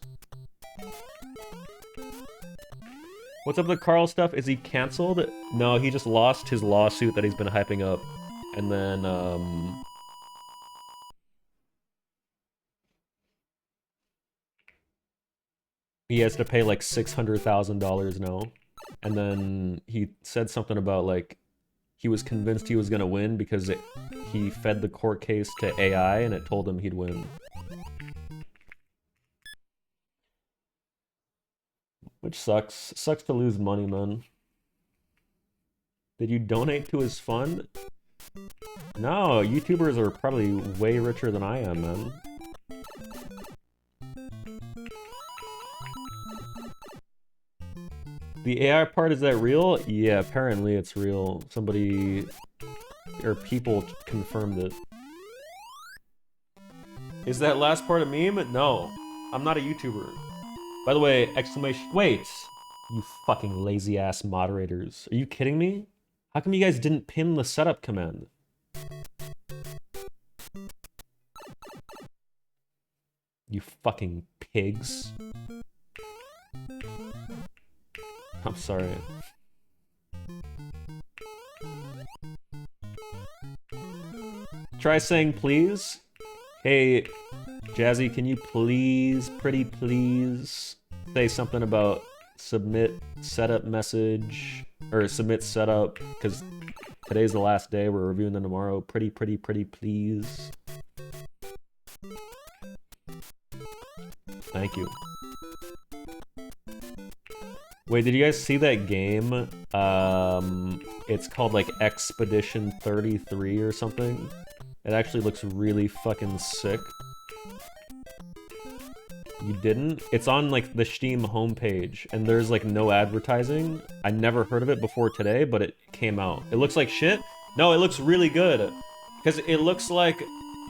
What's up with the Carl stuff? Is he canceled? No, he just lost his lawsuit that he's been hyping up. And then, he has to pay like $600,000 now. And then he said something about like, he was convinced he was gonna win because he fed the court case to AI and it told him he'd win. Which sucks. Sucks to lose money, man. Did you donate to his fund? No, YouTubers are probably way richer than I am, man. The AI part, is that real? Yeah, apparently it's real. Somebody, or people confirmed it. Is that last part a meme? No, I'm not a YouTuber. By the way, exclamation, wait! You fucking lazy ass moderators. Are you kidding me? How come you guys didn't pin the setup command? You fucking pigs. I'm sorry. Try saying please. Hey, Jazzy, can you please, pretty please, say something about submit setup message, or submit setup, because today's the last day, we're reviewing them tomorrow. Pretty please. Thank you. Wait, did you guys see that game? It's called like Expedition 33 or something. It actually looks really fucking sick. You didn't? It's on like the Steam homepage and there's like no advertising. I never heard of it before today, but it came out. It looks like shit? No, it looks really good. Because it looks like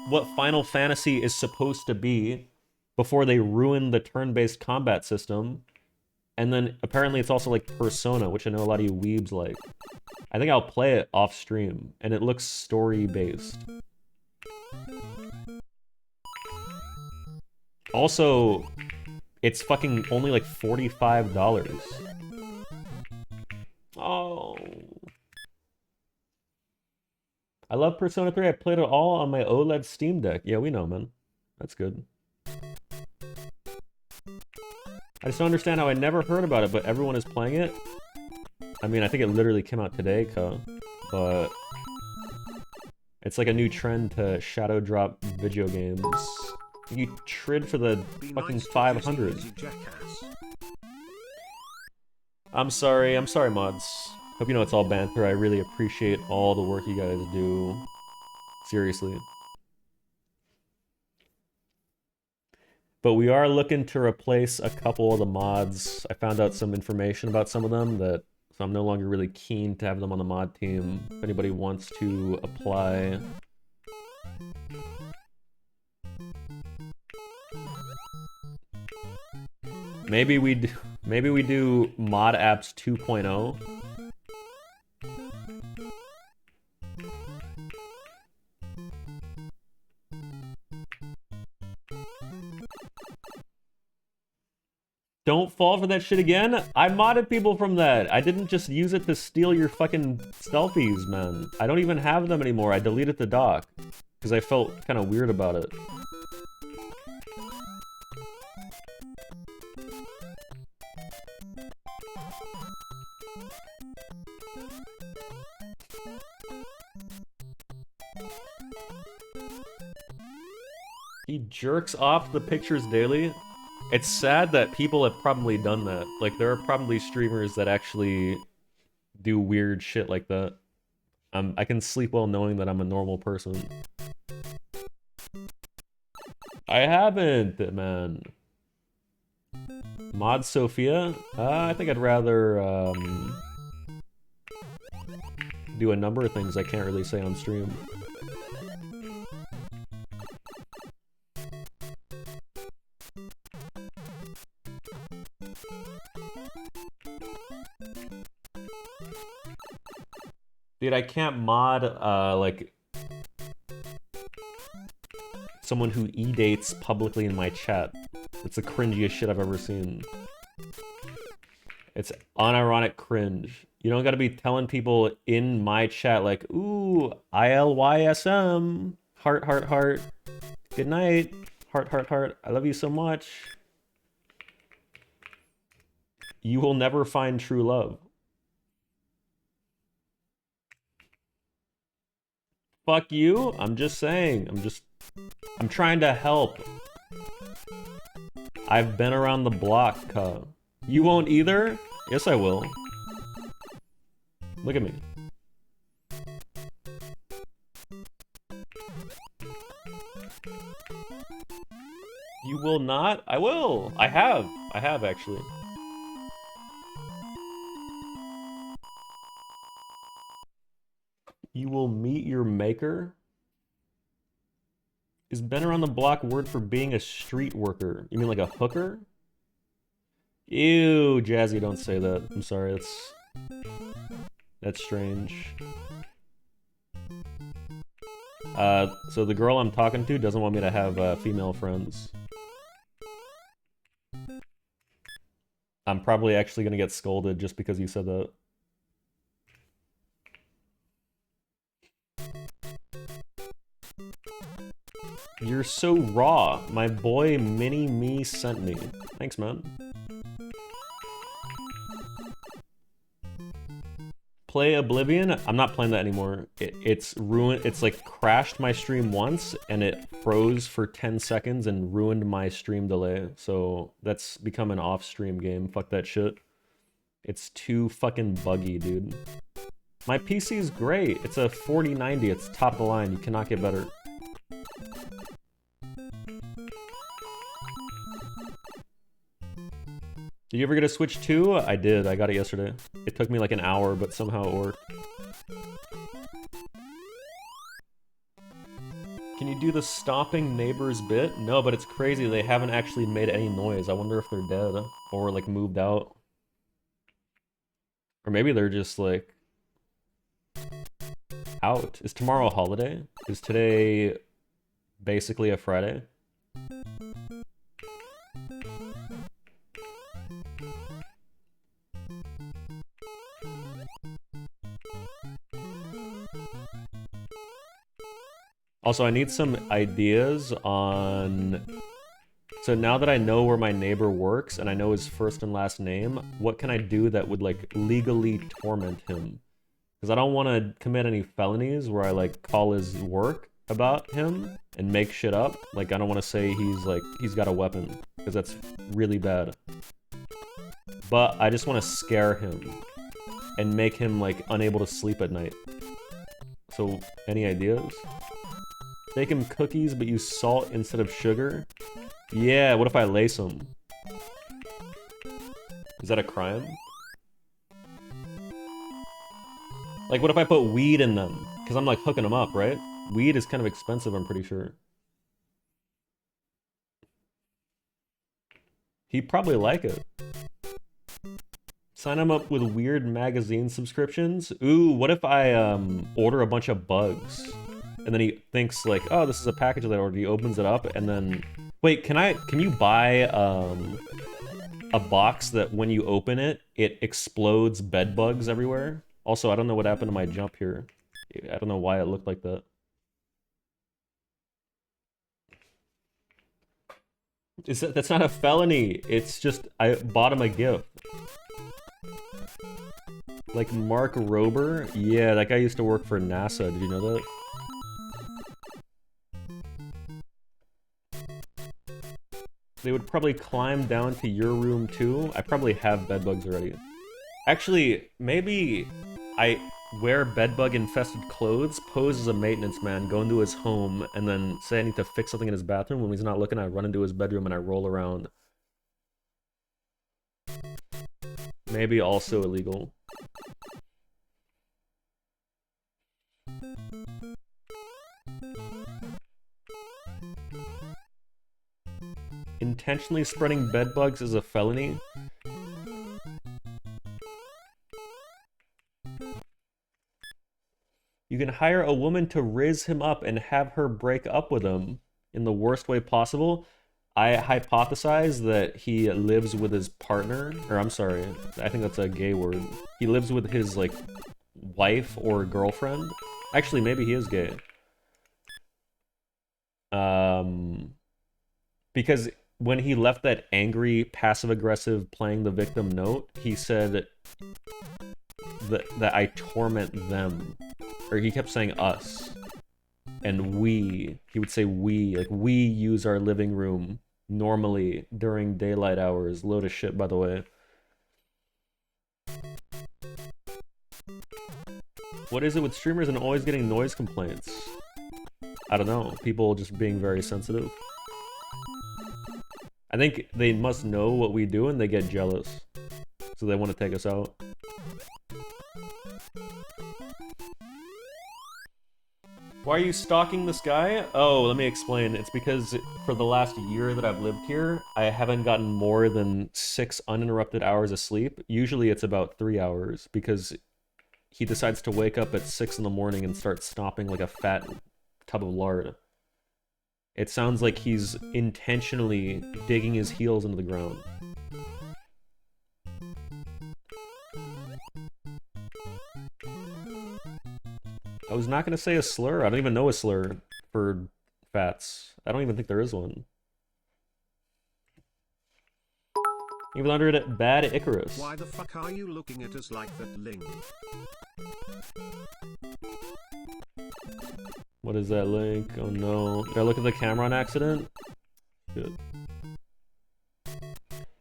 what Final Fantasy is supposed to be before they ruin the turn-based combat system. And then apparently it's also like Persona, which I know a lot of you weebs like. I think I'll play it off stream, and it looks story-based. Also, it's fucking only like $45. Oh. I love Persona 3. I played it all on my OLED Steam Deck. Yeah, we know, man. That's good. I just don't understand how I never heard about it, but everyone is playing it. I mean, I think it literally came out today, but it's like a new trend to shadow drop video games. You trid for the fucking 500. I'm sorry, mods. Hope you know it's all banter. I really appreciate all the work you guys do. Seriously. But we are looking to replace a couple of the mods. I found out some information about some of them so I'm no longer really keen to have them on the mod team. If anybody wants to apply. Maybe we do mod apps 2.0. Don't fall for that shit again? I modded people from that. I didn't just use it to steal your fucking selfies, man. I don't even have them anymore. I deleted the doc because I felt kind of weird about it. He jerks off the pictures daily. It's sad that people have probably done that. Like, there are probably streamers that actually do weird shit like that. I can sleep well knowing that I'm a normal person. I haven't, man. Mod Sophia? I think I'd rather do a number of things I can't really say on stream. Dude, I can't mod, like, someone who e-dates publicly in my chat. It's the cringiest shit I've ever seen. It's unironic cringe. You don't gotta be telling people in my chat, like, ooh, ILYSM, heart, heart, heart, good night, heart, heart, heart, I love you so much. You will never find true love. Fuck you? I'm just saying. I'm trying to help. I've been around the block, cuh. You won't either? Yes, I will. Look at me. You will not? I will. I have actually. You will meet your maker? Is been around the block word for being a street worker? You mean like a hooker? Ew, Jazzy, don't say that. I'm sorry, that's strange. So the girl I'm talking to doesn't want me to have female friends. I'm probably actually gonna get scolded just because you said that. You're so raw. My boy Mini Me sent me. Thanks, man. Play Oblivion? I'm not playing that anymore. It's ruined. It's like crashed my stream once and it froze for 10 seconds and ruined my stream delay. So that's become an off-stream game. Fuck that shit. It's too fucking buggy, dude. My PC is great. It's a 4090. It's top of the line. You cannot get better. Did you ever get a Switch 2? I did. I got it yesterday. It took me like an hour, but somehow it worked. Can you do the stomping neighbors bit? No, but it's crazy. They haven't actually made any noise. I wonder if they're dead or like moved out. Or maybe they're just like out. Is tomorrow a holiday? Is today basically a Friday? Also, I need some ideas on... So now that I know where my neighbor works and I know his first and last name, what can I do that would like legally torment him? Because I don't want to commit any felonies where I like call his work about him and make shit up. Like, I don't want to say he's got a weapon, because that's really bad. But I just want to scare him and make him like unable to sleep at night. So, any ideas? Make him cookies but use salt instead of sugar? Yeah, what if I lace them? Is that a crime? Like, what if I put weed in them? Because I'm like hooking them up, right? Weed is kind of expensive, I'm pretty sure. He'd probably like it. Sign him up with weird magazine subscriptions? Ooh, what if I order a bunch of bugs? And then he thinks like, oh, this is a package that I ordered. He opens it up and then... Wait, can you buy a box that when you open it, it explodes bed bugs everywhere? Also, I don't know what happened to my jump here. I don't know why it looked like that. That's not a felony. It's just, I bought him a gift. Like Mark Rober? Yeah, that guy used to work for NASA. Did you know that? They would probably climb down to your room too. I probably have bedbugs already. Actually, maybe I wear bedbug infested clothes, pose as a maintenance man, go into his home, and then say I need to fix something in his bathroom. When he's not looking, I run into his bedroom and I roll around. Maybe also illegal. Intentionally spreading bedbugs is a felony? You can hire a woman to rizz him up and have her break up with him in the worst way possible. I hypothesize that he lives with his partner, or I'm sorry, I think that's a gay word. He lives with his, like, wife or girlfriend. Actually, maybe he is gay. Because when he left that angry, passive-aggressive playing the victim note, he said that I torment them. Or he kept saying us. And we. He would say we. Like, we use our living room normally during daylight hours. Load of shit, by the way. What is it with streamers and always getting noise complaints? I don't know. People just being very sensitive. I think they must know what we do and they get jealous. So they want to take us out. Why are you stalking this guy? Oh, let me explain. It's because for the last year that I've lived here, I haven't gotten more than 6 uninterrupted hours of sleep. Usually it's about 3 hours because he decides to wake up at 6 in the morning and start stomping like a fat tub of lard. It sounds like he's intentionally digging his heels into the ground. I was not going to say a slur. I don't even know a slur for fats. I don't even think there is one. Even under it, Bad Icarus. Why the fuck are you looking at us like that, Ling? What is that link? Oh no. Did I look at the camera on accident? Good.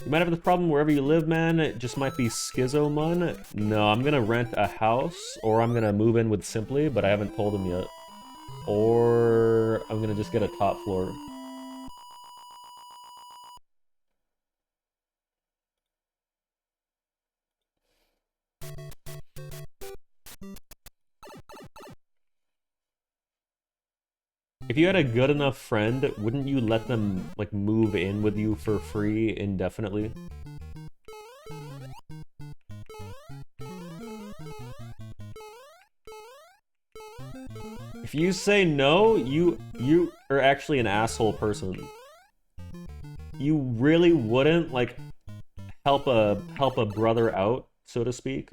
You might have this problem wherever you live, man. It just might be schizo-mun. No, I'm gonna rent a house, or I'm gonna move in with Simply, but I haven't told him yet. Or I'm gonna just get a top floor. If you had a good enough friend, wouldn't you let them, like, move in with you for free indefinitely? If you say no, you are actually an asshole person. You really wouldn't, like, help a brother out, so to speak.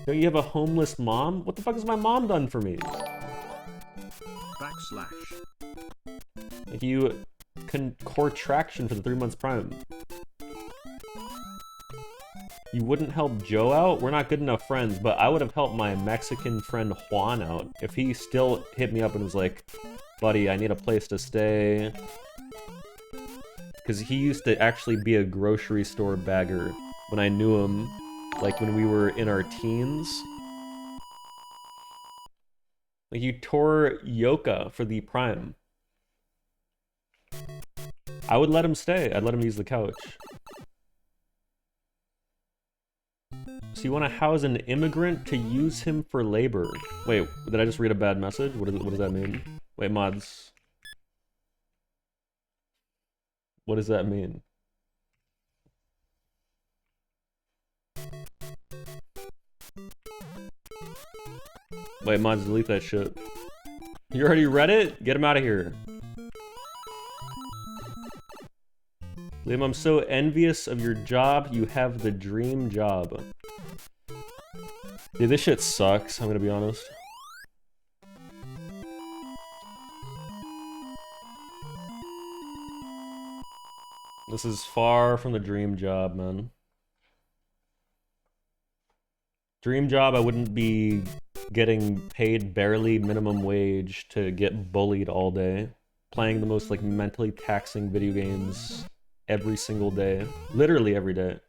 Don't you have a homeless mom? What the fuck has my mom done for me? Backslash. If you can core traction for the 3 months prime. You wouldn't help Joe out? We're not good enough friends, but I would have helped my Mexican friend Juan out. If he still hit me up and was like, buddy, I need a place to stay. Because he used to actually be a grocery store bagger when I knew him, like when we were in our teens. Like, you tore Yoka for the prime. I would let him stay. I'd let him use the couch. So you want to house an immigrant to use him for labor? Wait, did I just read a bad message? What does that mean? Wait, mods. What does that mean? Wait, mods, delete that shit. You already read it? Get him out of here. Liam, I'm so envious of your job. You have the dream job. Dude, this shit sucks, I'm gonna be honest. This is far from the dream job, man. Dream job, I wouldn't be getting paid barely minimum wage to get bullied all day. Playing the most, like, mentally taxing video games every single day. Literally every day.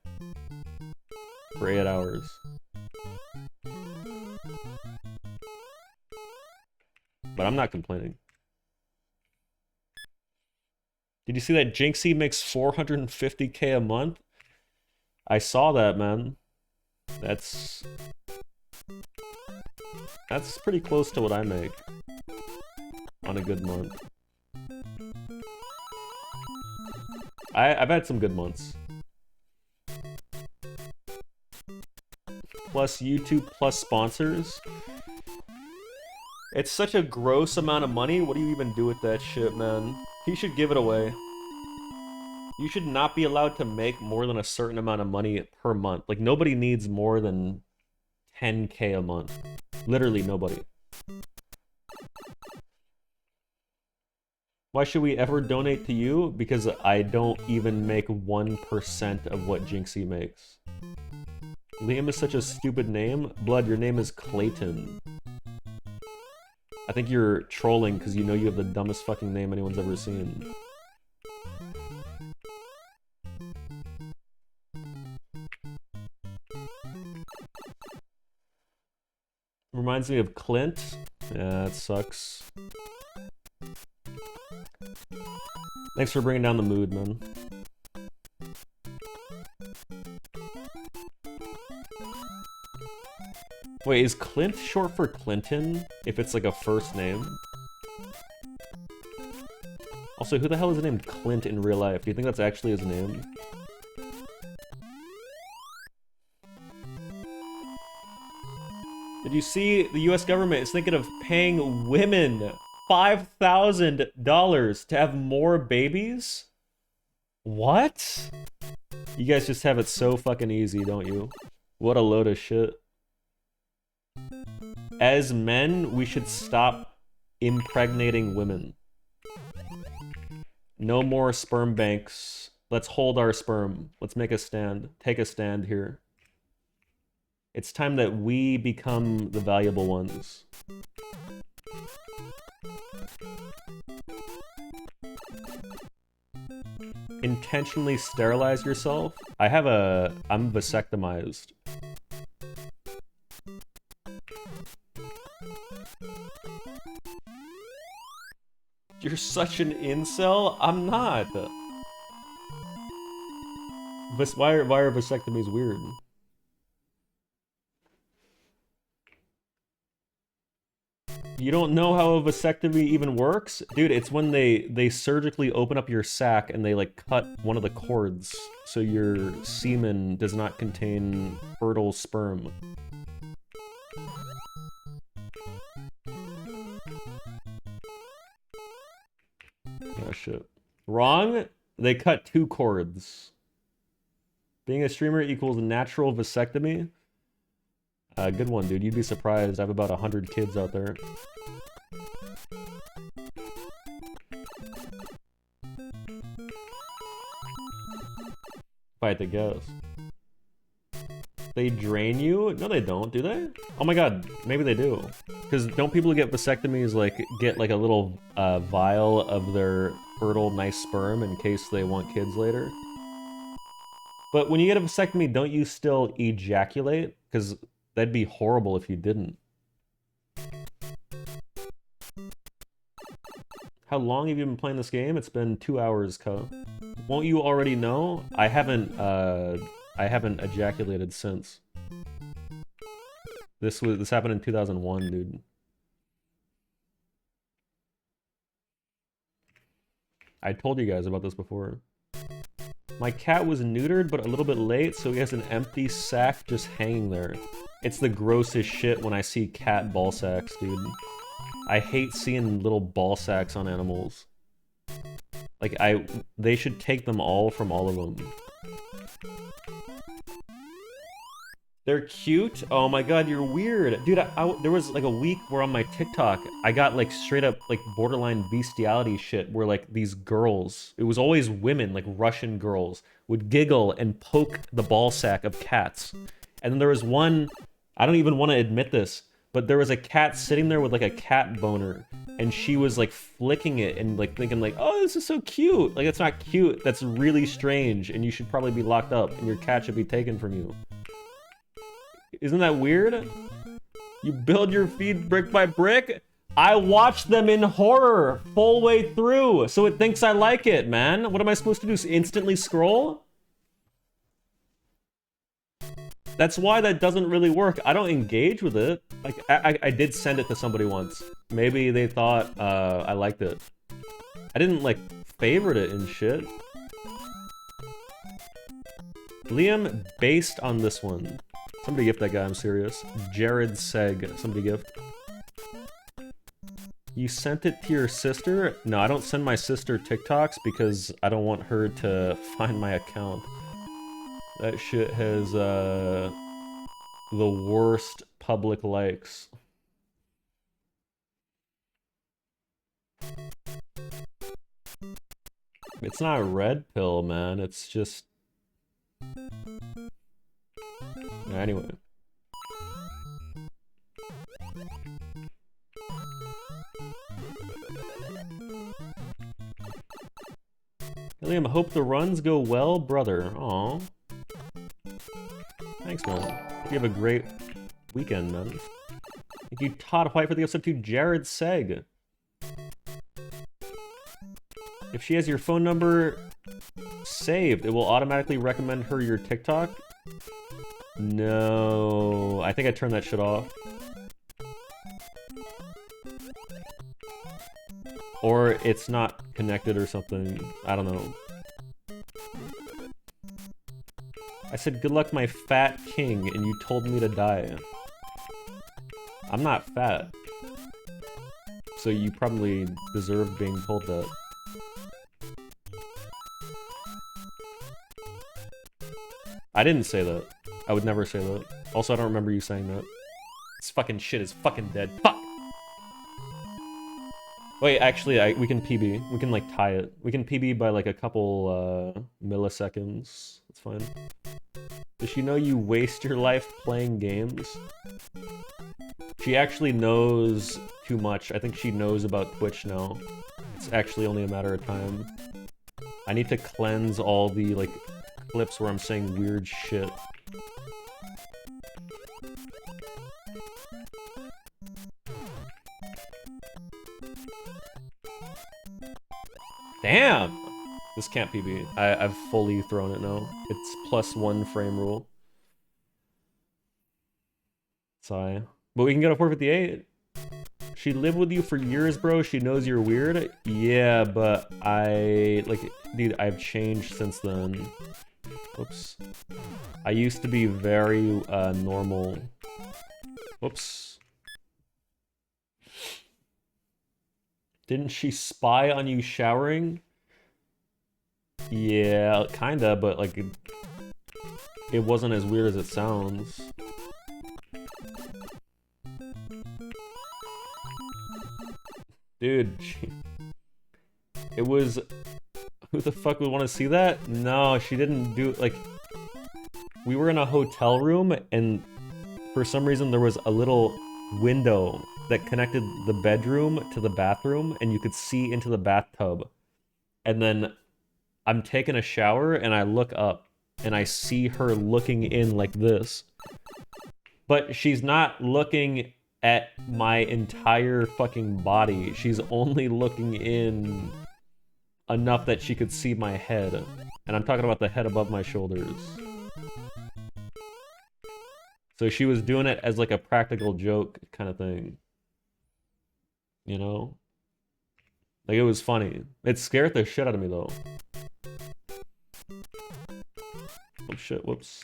For 8 hours. But I'm not complaining. Did you see that Jinxie makes 450k a month? I saw that, man. That's pretty close to what I make on a good month. I've had some good months. Plus YouTube plus sponsors. It's such a gross amount of money. What do you even do with that shit, man? He should give it away. You should not be allowed to make more than a certain amount of money per month. Like, nobody needs more than 10K a month. Literally nobody. Why should we ever donate to you? Because I don't even make 1% of what Jinxie makes. Liam is such a stupid name. Blood, your name is Clayton. I think you're trolling because you know you have the dumbest fucking name anyone's ever seen. Reminds me of Clint. Yeah, that sucks. Thanks for bringing down the mood, man. Wait, is Clint short for Clinton? If it's like a first name? Also, who the hell is named Clint in real life? Do you think that's actually his name? Did you see the US government is thinking of paying women $5,000 to have more babies? What? You guys just have it so fucking easy, don't you? What a load of shit. As men, we should stop impregnating women. No more sperm banks. Let's hold our sperm. Let's make a stand. Take a stand here. It's time that we become the valuable ones. Intentionally sterilize yourself? I'm vasectomized. You're such an incel? I'm not. Why are vasectomies weird? You don't know how a vasectomy even works? Dude, it's when they surgically open up your sac and they like cut one of the cords so your semen does not contain fertile sperm. Oh shit. Wrong? They cut 2 cords. Being a streamer equals natural vasectomy? Good one, dude. You'd be surprised. I have about 100 kids out there. If I had to guess. They drain you? No, they don't, do they? Oh my god, maybe they do. Because don't people who get vasectomies, like, get, like, a little vial of their fertile, nice sperm in case they want kids later? But when you get a vasectomy, don't you still ejaculate? Because that'd be horrible if you didn't. How long have you been playing this game? It's been 2 hours, Ko. Won't you already know? I haven't ejaculated since. This happened in 2001, dude. I told you guys about this before. My cat was neutered, but a little bit late, so he has an empty sack just hanging there. It's the grossest shit when I see cat ball sacks, dude. I hate seeing little ball sacks on animals. Like, they should take them all from all of them. They're cute? Oh my god, you're weird. Dude, there was like a week where on my TikTok, I got like straight up like borderline bestiality shit where like these girls, it was always women, like Russian girls, would giggle and poke the ball sack of cats. And then there was one, I don't even want to admit this, but there was a cat sitting there with like a cat boner, and she was like flicking it and like thinking like, oh, this is so cute. Like, that's not cute. That's really strange, and you should probably be locked up, and your cat should be taken from you. Isn't that weird? You build your feed brick by brick? I watch them in horror full way through, so it thinks I like it, man. What am I supposed to do? Instantly scroll? That's why that doesn't really work. I don't engage with it. Like, I did send it to somebody once. Maybe they thought I liked it. I didn't, like, favorite it and shit. Liam, based on this one. Somebody gift that guy, I'm serious. Jared Seg, somebody gift. You sent it to your sister? No, I don't send my sister TikToks because I don't want her to find my account. That shit has the worst public likes. It's not a red pill, man. It's just... Anyway. Liam, hope the runs go well, brother. Aw. Thanks, man. You have a great weekend, man. Thank you, Todd White, for the episode to Jared Seg. If she has your phone number saved, it will automatically recommend her your TikTok. No, I think I turned that shit off. Or it's not connected or something. I don't know. I said, good luck, my fat king, and you told me to die. I'm not fat. So you probably deserve being told that. I didn't say that. I would never say that. Also, I don't remember you saying that. This fucking shit is fucking dead. Fuck! Wait, actually, we can PB. We can, like, tie it. We can PB by, like, a couple, milliseconds. That's fine. Does she know you waste your life playing games? She actually knows too much. I think she knows about Twitch now. It's actually only a matter of time. I need to cleanse all the, like, clips where I'm saying weird shit. Damn! This can't PB. I've fully thrown it now. It's +1 frame rule. Sorry. But we can get a 458. She lived with you for years, bro. She knows you're weird. Yeah, but dude, I've changed since then. Whoops. I used to be very normal. Whoops. Didn't she spy on you showering? Yeah, kinda, but like it wasn't as weird as it sounds. Dude, it was... Who the fuck would want to see that? No, she didn't do... Like, we were in a hotel room, and for some reason there was a little window that connected the bedroom to the bathroom, and you could see into the bathtub. And then I'm taking a shower, and I look up, and I see her looking in like this. But she's not looking at my entire fucking body. She's only looking in enough that she could see my head. And I'm talking about the head above my shoulders. So she was doing it as like a practical joke kind of thing. You know? Like, it was funny. It scared the shit out of me, though. Oh shit, whoops.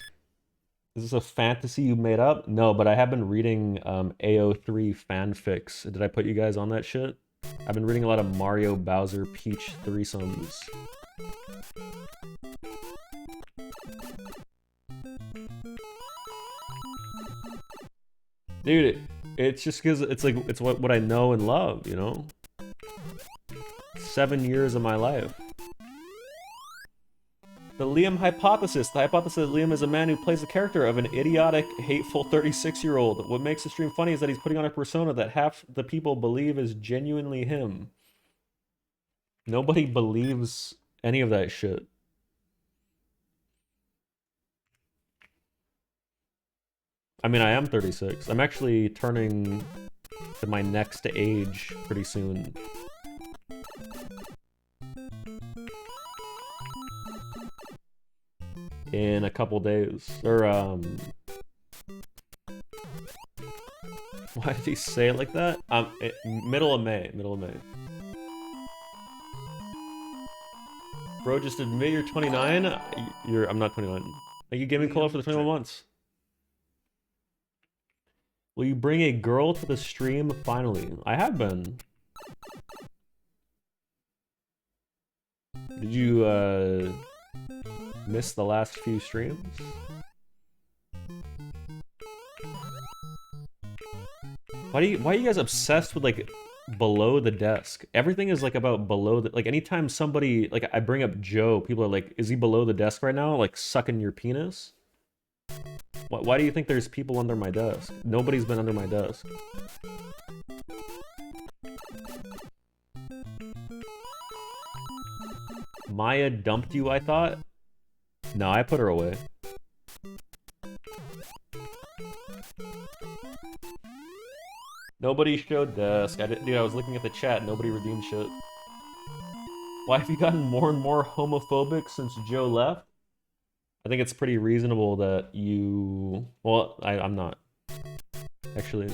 Is this a fantasy you made up? No, but I have been reading AO3 fanfics. Did I put you guys on that shit? I've been reading a lot of Mario, Bowser, Peach threesomes. Dude, it's just because it's like, it's what I know and love, you know? 7 years of my life. The Liam hypothesis. The hypothesis that Liam is a man who plays the character of an idiotic, hateful 36-year-old. What makes the stream funny is that he's putting on a persona that half the people believe is genuinely him. Nobody believes any of that shit. I mean, I am 36. I'm actually turning to my next age pretty soon. In a couple days. Or, why did he say it like that? Middle of May. Middle of May. Bro, just admit you're 29. I'm not 29. Thank you, Gaming Cola, for the 21 months. Will you bring a girl to the stream finally? I have been. Did you miss the last few streams? Why are you guys obsessed with like below the desk? Everything is like about below the, like anytime somebody, like I bring up Joe, people are like, is he below the desk right now? Like sucking your penis? Why do you think there's people under my desk? Nobody's been under my desk. Maya dumped you, I thought? No, I put her away. Nobody showed desk. Dude, I was looking at the chat. Nobody redeemed shit. Why have you gotten more and more homophobic since Joe left? I think it's pretty reasonable that you... Well, I'm not. Actually.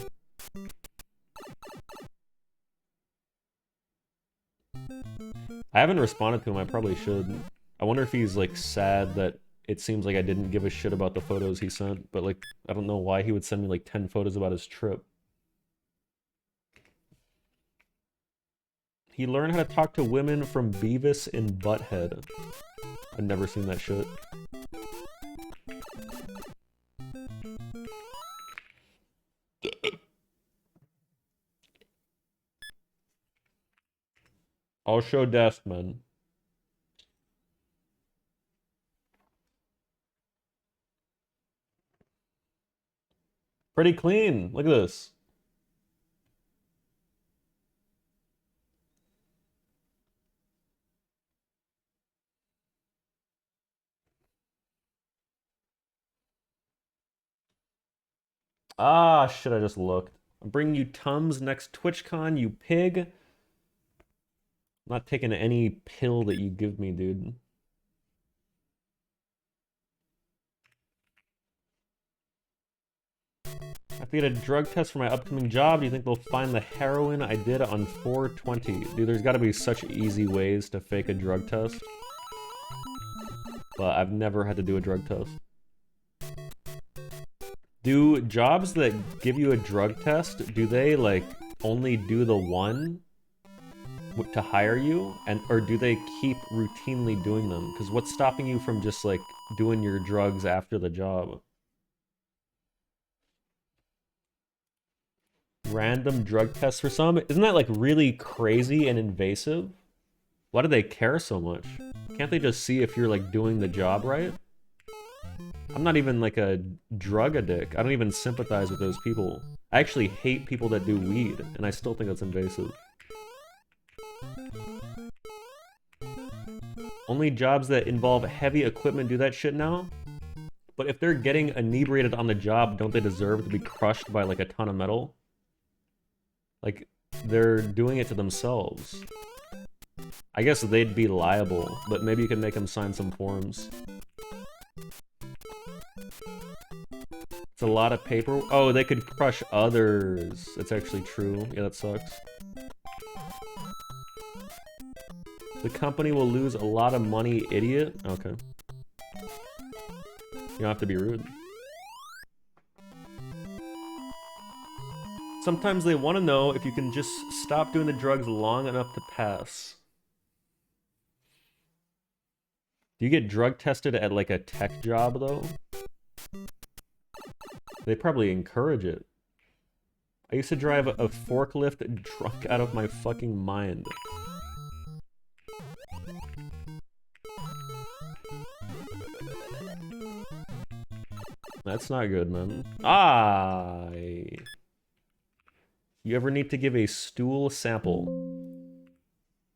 I haven't responded to him. I probably should. I wonder if he's, like, sad that it seems like I didn't give a shit about the photos he sent. But, like, I don't know why he would send me, like, 10 photos about his trip. He learned how to talk to women from Beavis and Butthead. I've never seen that shit. I'll show desk, man. Pretty clean. Look at this. Ah, shit, I just looked. I'm bringing you Tums next TwitchCon, you pig. I'm not taking any pill that you give me, dude. I have to get a drug test for my upcoming job. Do you think they'll find the heroin I did on 420? Dude, there's gotta be such easy ways to fake a drug test. But I've never had to do a drug test. Do jobs that give you a drug test, do they, like, only do the one to hire you? Or do they keep routinely doing them? Because what's stopping you from just, like, doing your drugs after the job? Random drug tests for some? Isn't that, like, really crazy and invasive? Why do they care so much? Can't they just see if you're, like, doing the job right? I'm not even like a drug addict. I don't even sympathize with those people. I actually hate people that do weed, and I still think that's invasive. Only jobs that involve heavy equipment do that shit now? But if they're getting inebriated on the job, don't they deserve to be crushed by like a ton of metal? Like, they're doing it to themselves. I guess they'd be liable, but maybe you could make them sign some forms. It's a lot of paper. Oh, they could crush others. That's actually true. Yeah, that sucks. The company will lose a lot of money, idiot. Okay. You don't have to be rude. Sometimes they want to know if you can just stop doing the drugs long enough to pass. Do you get drug tested at like a tech job though? They probably encourage it. I used to drive a forklift drunk out of my fucking mind. That's not good, man. You ever need to give a stool sample?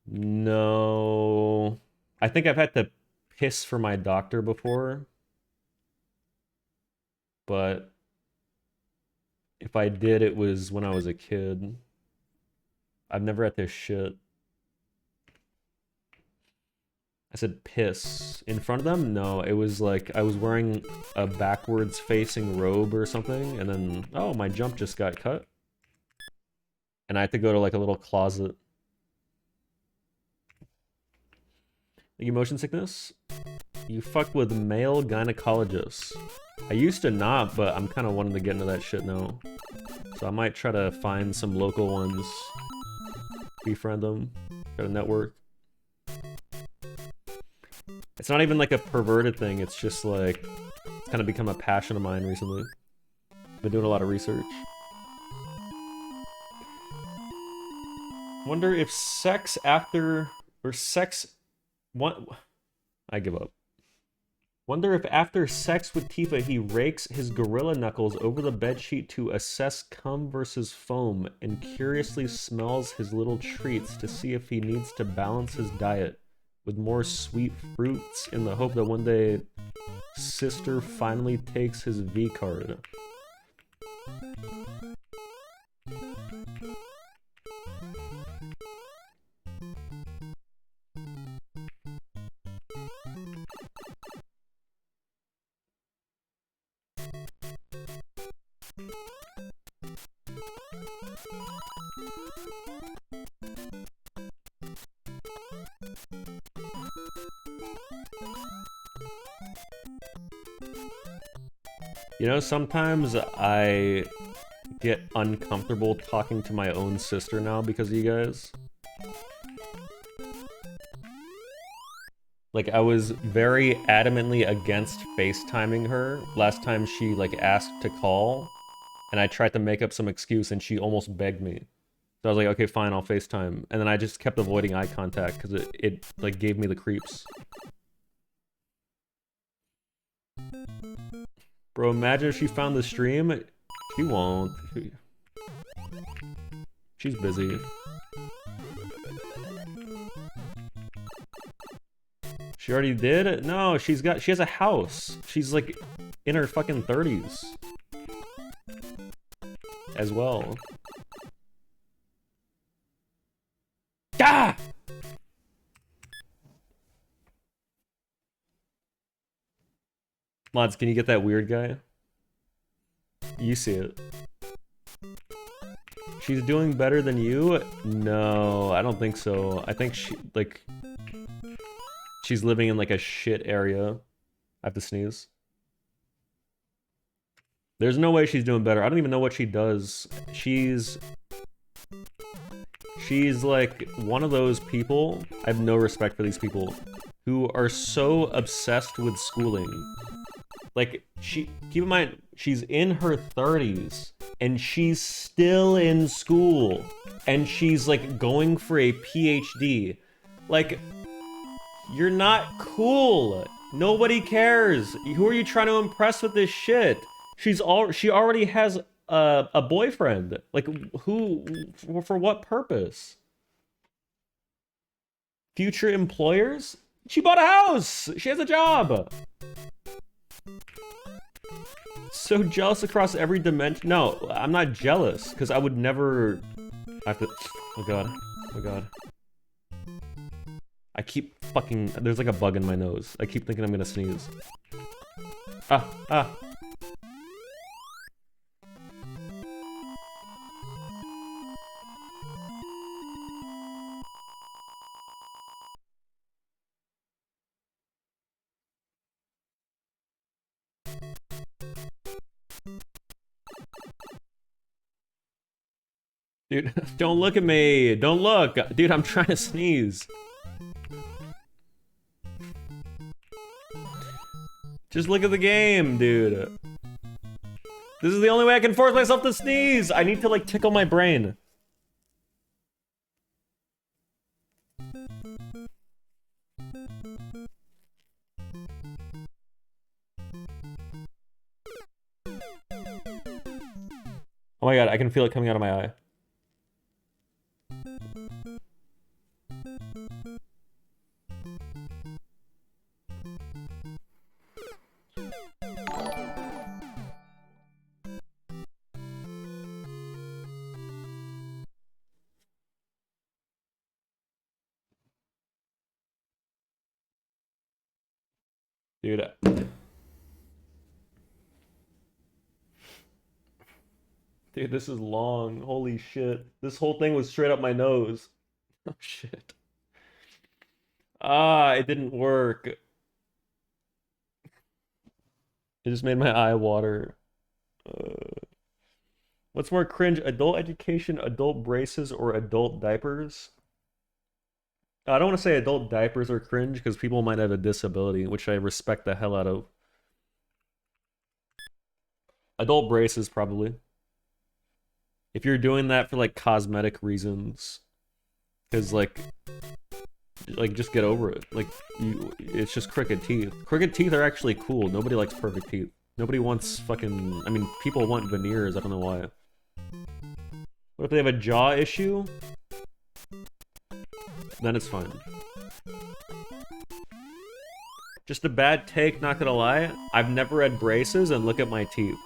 No. I think I've had to piss for my doctor before. But if I did, it was when I was a kid. I've never had to shit. I said piss. In front of them? No, it was like I was wearing a backwards facing robe or something, and then, oh, my jump just got cut. And I had to go to like a little closet. Like motion sickness? You fuck with male gynecologists. I used to not, but I'm kind of wanting to get into that shit now. So I might try to find some local ones. Befriend them. Try to network. It's not even like a perverted thing, it's just like, it's kind of become a passion of mine recently. Been doing a lot of research. Wonder if sex after, or sex, what? I give up. Wonder if after sex with Tifa, he rakes his gorilla knuckles over the bedsheet to assess cum versus foam and curiously smells his little treats to see if he needs to balance his diet with more sweet fruits in the hope that one day sister finally takes his V card. You know, sometimes I get uncomfortable talking to my own sister now because of you guys. Like, I was very adamantly against FaceTiming her last time she, like, asked to call. And I tried to make up some excuse and she almost begged me. So I was like, okay, fine, I'll FaceTime. And then I just kept avoiding eye contact because it like, gave me the creeps. Bro, imagine if she found the stream. She won't. She's busy. She already did? No, she has a house. She's like in her fucking 30s. As well. Ah! Mods, can you get that weird guy? You see it. She's doing better than you? No, I don't think so. I think she's living in like a shit area. I have to sneeze. There's no way she's doing better. I don't even know what she does. She's like one of those people, I have no respect for these people, who are so obsessed with schooling. Like, keep in mind, she's in her 30s, and she's still in school, and she's, like, going for a PhD. Like, you're not cool. Nobody cares. Who are you trying to impress with this shit? She already has a boyfriend. Like, who, for what purpose? Future employers? She bought a house! She has a job! So jealous across every dimension. No, I'm not jealous, because I would never... I have to... Oh god. Oh god. I keep fucking... There's like a bug in my nose. I keep thinking I'm gonna sneeze. Ah! Dude, don't look at me! Don't look! Dude, I'm trying to sneeze. Just look at the game, dude. This is the only way I can force myself to sneeze! I need to, like, tickle my brain. Oh my god, I can feel it coming out of my eye. Dude. Dude, this is long. Holy shit. This whole thing was straight up my nose. Oh shit. Ah, it didn't work. It just made my eye water. What's more cringe, adult education, adult braces, or adult diapers? I don't want to say adult diapers are cringe because people might have a disability, which I respect the hell out of. Adult braces, probably. If you're doing that for like cosmetic reasons, because like just get over it. Like it's just crooked teeth. Crooked teeth are actually cool. Nobody likes perfect teeth. Nobody wants fucking. I mean, people want veneers. I don't know why. What if they have a jaw issue? Then it's fine. Just a bad take, not gonna lie. I've never had braces and look at my teeth.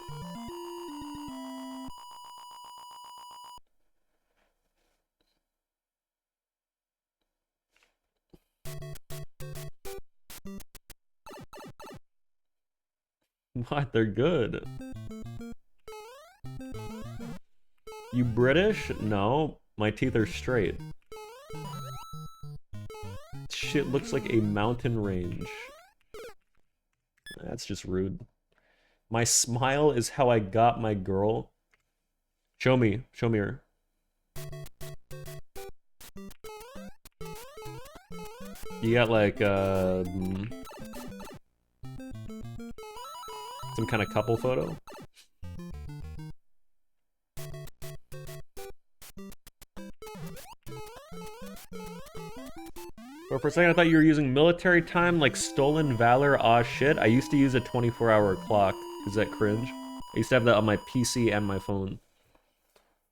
What? They're good. You British? No, my teeth are straight. Shit looks like a mountain range. That's just rude. My smile is how I got my girl. Show me her. You got like some kind of couple photo? Or for a second I thought you were using military time like stolen valor. Aw shit. I used to use a 24-hour clock. Is that cringe? I used to have that on my PC and my phone.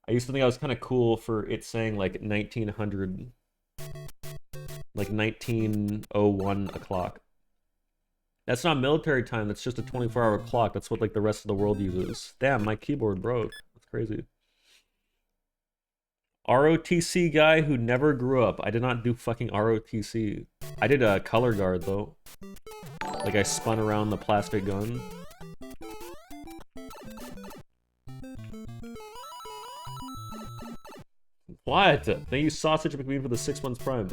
I used to think I was kind of cool for it saying like 1900, like 1901 o'clock. That's not military time, that's just a 24-hour clock. That's what like the rest of the world uses. Damn, my keyboard broke. That's crazy. ROTC guy who never grew up. I did not do fucking ROTC. I did a color guard though. Like I spun around the plastic gun. What? Thank you, Sausage McQueen, for the 6 months prime.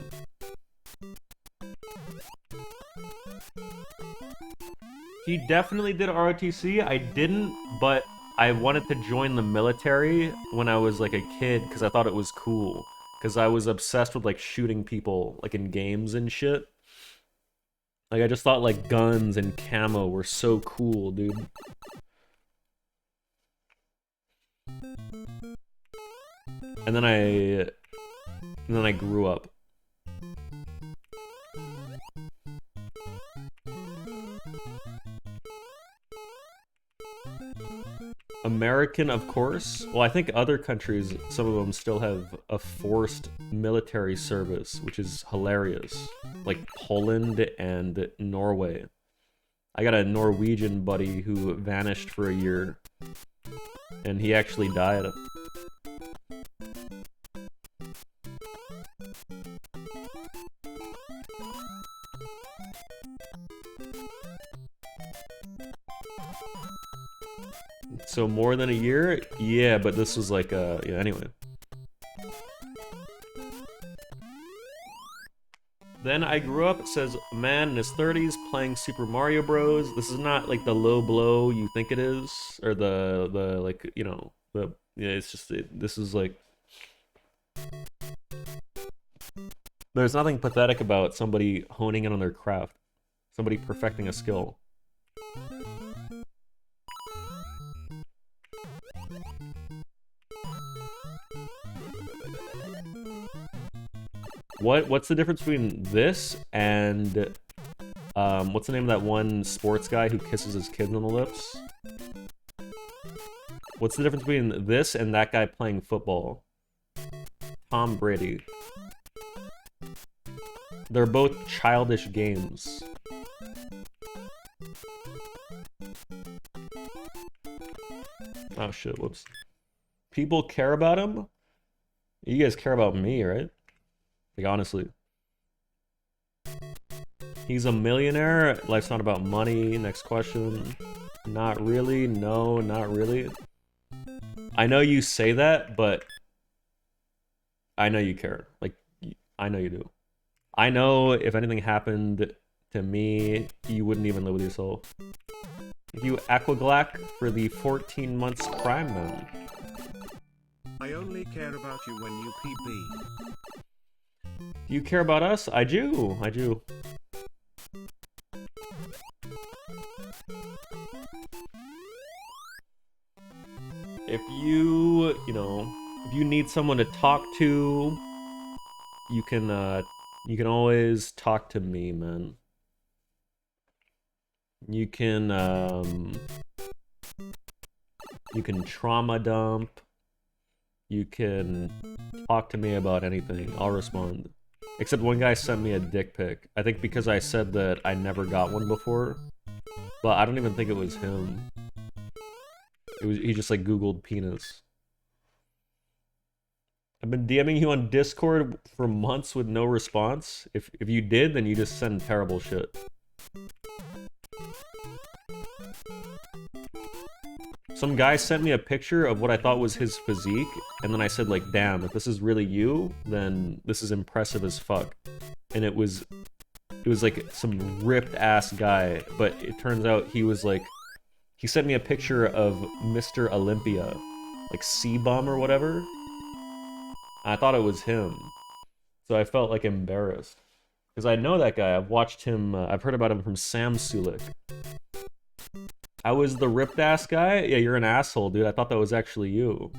He definitely did ROTC. I didn't, but I wanted to join the military when I was like a kid because I thought it was cool. Because I was obsessed with like shooting people like in games and shit. Like I just thought like guns and camo were so cool, dude. And then I grew up. American, of course. Well, I think other countries, some of them still have a forced military service, which is hilarious. Like Poland and Norway. I got a Norwegian buddy who vanished for a year. And he actually died. So more than a year? Yeah, but this was like yeah, anyway. Then I grew up, it says a man in his 30s playing Super Mario Bros. This is not like the low blow you think it is, or the like, you know, the yeah, it's just this is like there's nothing pathetic about somebody honing in on their craft, somebody perfecting a skill. What's the difference between this and what's the name of that one sports guy who kisses his kids on the lips? What's the difference between this and that guy playing football? Tom Brady. They're both childish games. Oh shit, whoops. People care about him? You guys care about me, right? Like, honestly. He's a millionaire. Life's not about money. Next question. Not really. No, not really. I know you say that, but I know you care. Like, I know you do. I know if anything happened to me, you wouldn't even live with yourself. Thank you, Aquaglac, for the 14 months prime, man. I only care about you when you PB. Do you care about us? I do. I do. If you if you need someone to talk to, you can always talk to me, man. You can trauma dump. You can talk to me about anything. I'll respond. Except one guy sent me a dick pic. I think because I said that I never got one before. But I don't even think it was him. He just like Googled penis. I've been DMing you on Discord for months with no response. If you did, then you just send terrible shit. Some guy sent me a picture of what I thought was his physique, and then I said like, damn, if this is really you, then this is impressive as fuck. And it was like some ripped ass guy, but it turns out he was like, he sent me a picture of Mr. Olympia, like C-Bum or whatever. I thought it was him, so I felt like embarrassed. Because I know that guy, I've watched him, I've heard about him from Sam Sulik. I was the ripped ass guy? Yeah, you're an asshole, dude. I thought that was actually you.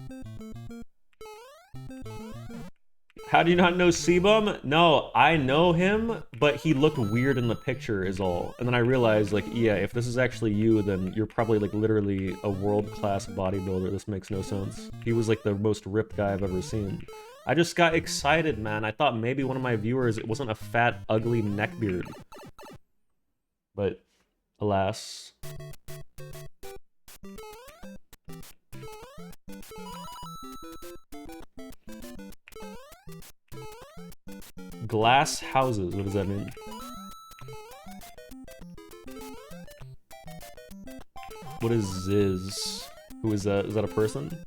How do you not know C-Bum? No, I know him, but he looked weird in the picture is all. And then I realized, like, yeah, if this is actually you, then you're probably, like, literally a world-class bodybuilder. This makes no sense. He was, like, the most ripped guy I've ever seen. I just got excited, man. I thought maybe one of my viewers, it wasn't a fat, ugly neckbeard. But, alas. Glass houses, what does that mean? What is Ziz? Who is that? Is that a person?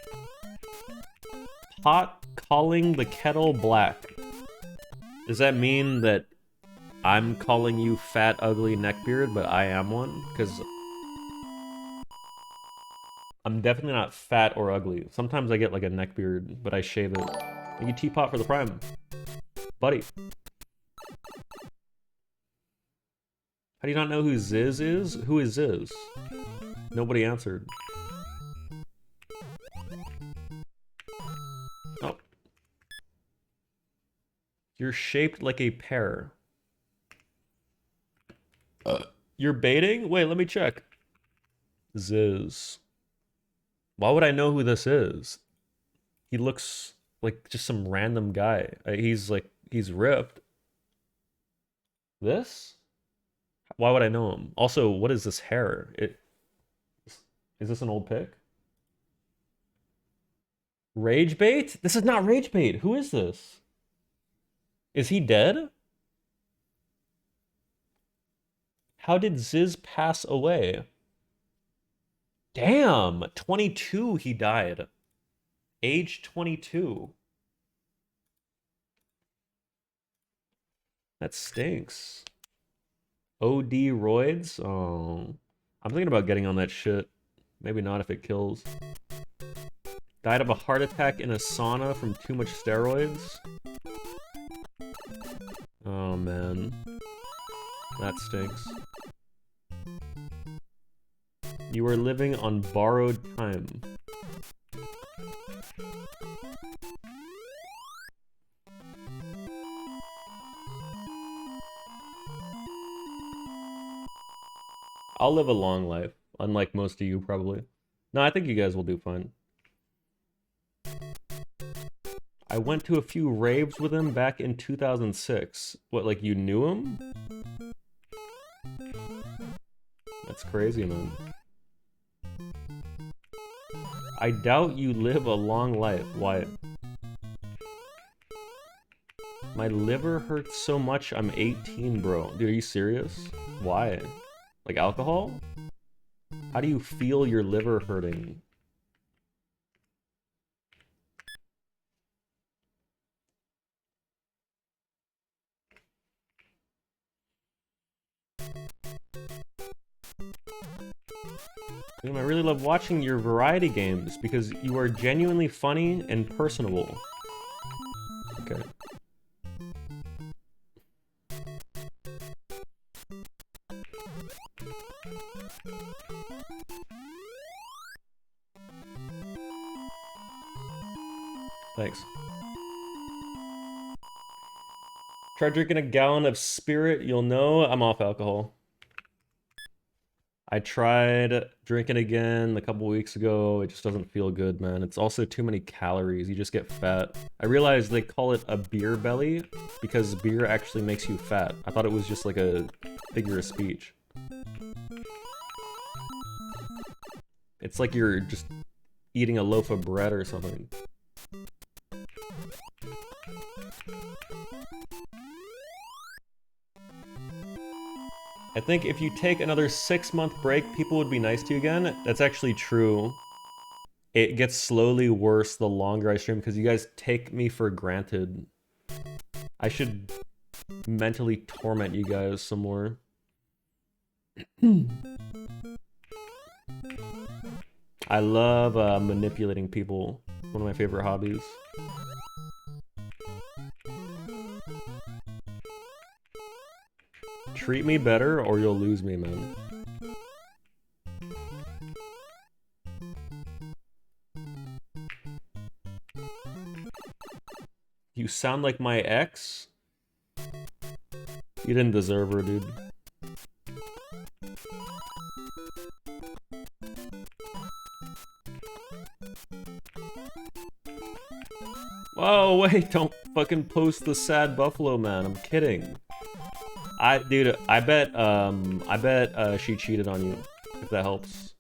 Pot calling the kettle black. Does that mean that I'm calling you fat, ugly neckbeard, but I am one? Because I'm definitely not fat or ugly. Sometimes I get like a neckbeard, but I shave it. Thank you, Teapot, for the prime. Buddy. How do you not know who Ziz is? Who is Ziz? Nobody answered. Oh. You're shaped like a pear. You're baiting? Wait, let me check. Ziz. Why would I know who this is? He looks like just some random guy. He's ripped. This? Why would I know him? Also, what is this hair? Is this an old pic? Rage bait? This is not rage bait. Who is this? Is he dead? How did Ziz pass away? Damn, 22 he died. Age 22. That stinks. OD roids? Oh. I'm thinking about getting on that shit. Maybe not if it kills. Died of a heart attack in a sauna from too much steroids? Oh man. That stinks. You are living on borrowed time. I'll live a long life, unlike most of you probably. No, I think you guys will do fine. I went to a few raves with him back in 2006. What, like you knew him? That's crazy, man. I doubt you live a long life. Why? My liver hurts so much I'm 18, bro. Dude, are you serious? Why? Like alcohol? How do you feel your liver hurting? I really love watching your variety games because you are genuinely funny and personable. Okay. Thanks. Try drinking a gallon of spirit, you'll know I'm off alcohol. I tried drinking again a couple weeks ago. It just doesn't feel good, man. It's also too many calories. You just get fat. I realized they call it a beer belly because beer actually makes you fat. I thought it was just like a figure of speech. It's like you're just eating a loaf of bread or something. I think if you take another 6-month break, people would be nice to you again. That's actually true. It gets slowly worse the longer I stream because you guys take me for granted. I should mentally torment you guys some more. I love manipulating people. One of my favorite hobbies. Treat me better or you'll lose me, man. You sound like my ex? You didn't deserve her, dude. Whoa, wait, don't fucking post the sad buffalo, man. I'm kidding. Dude, I bet she cheated on you, if that helps.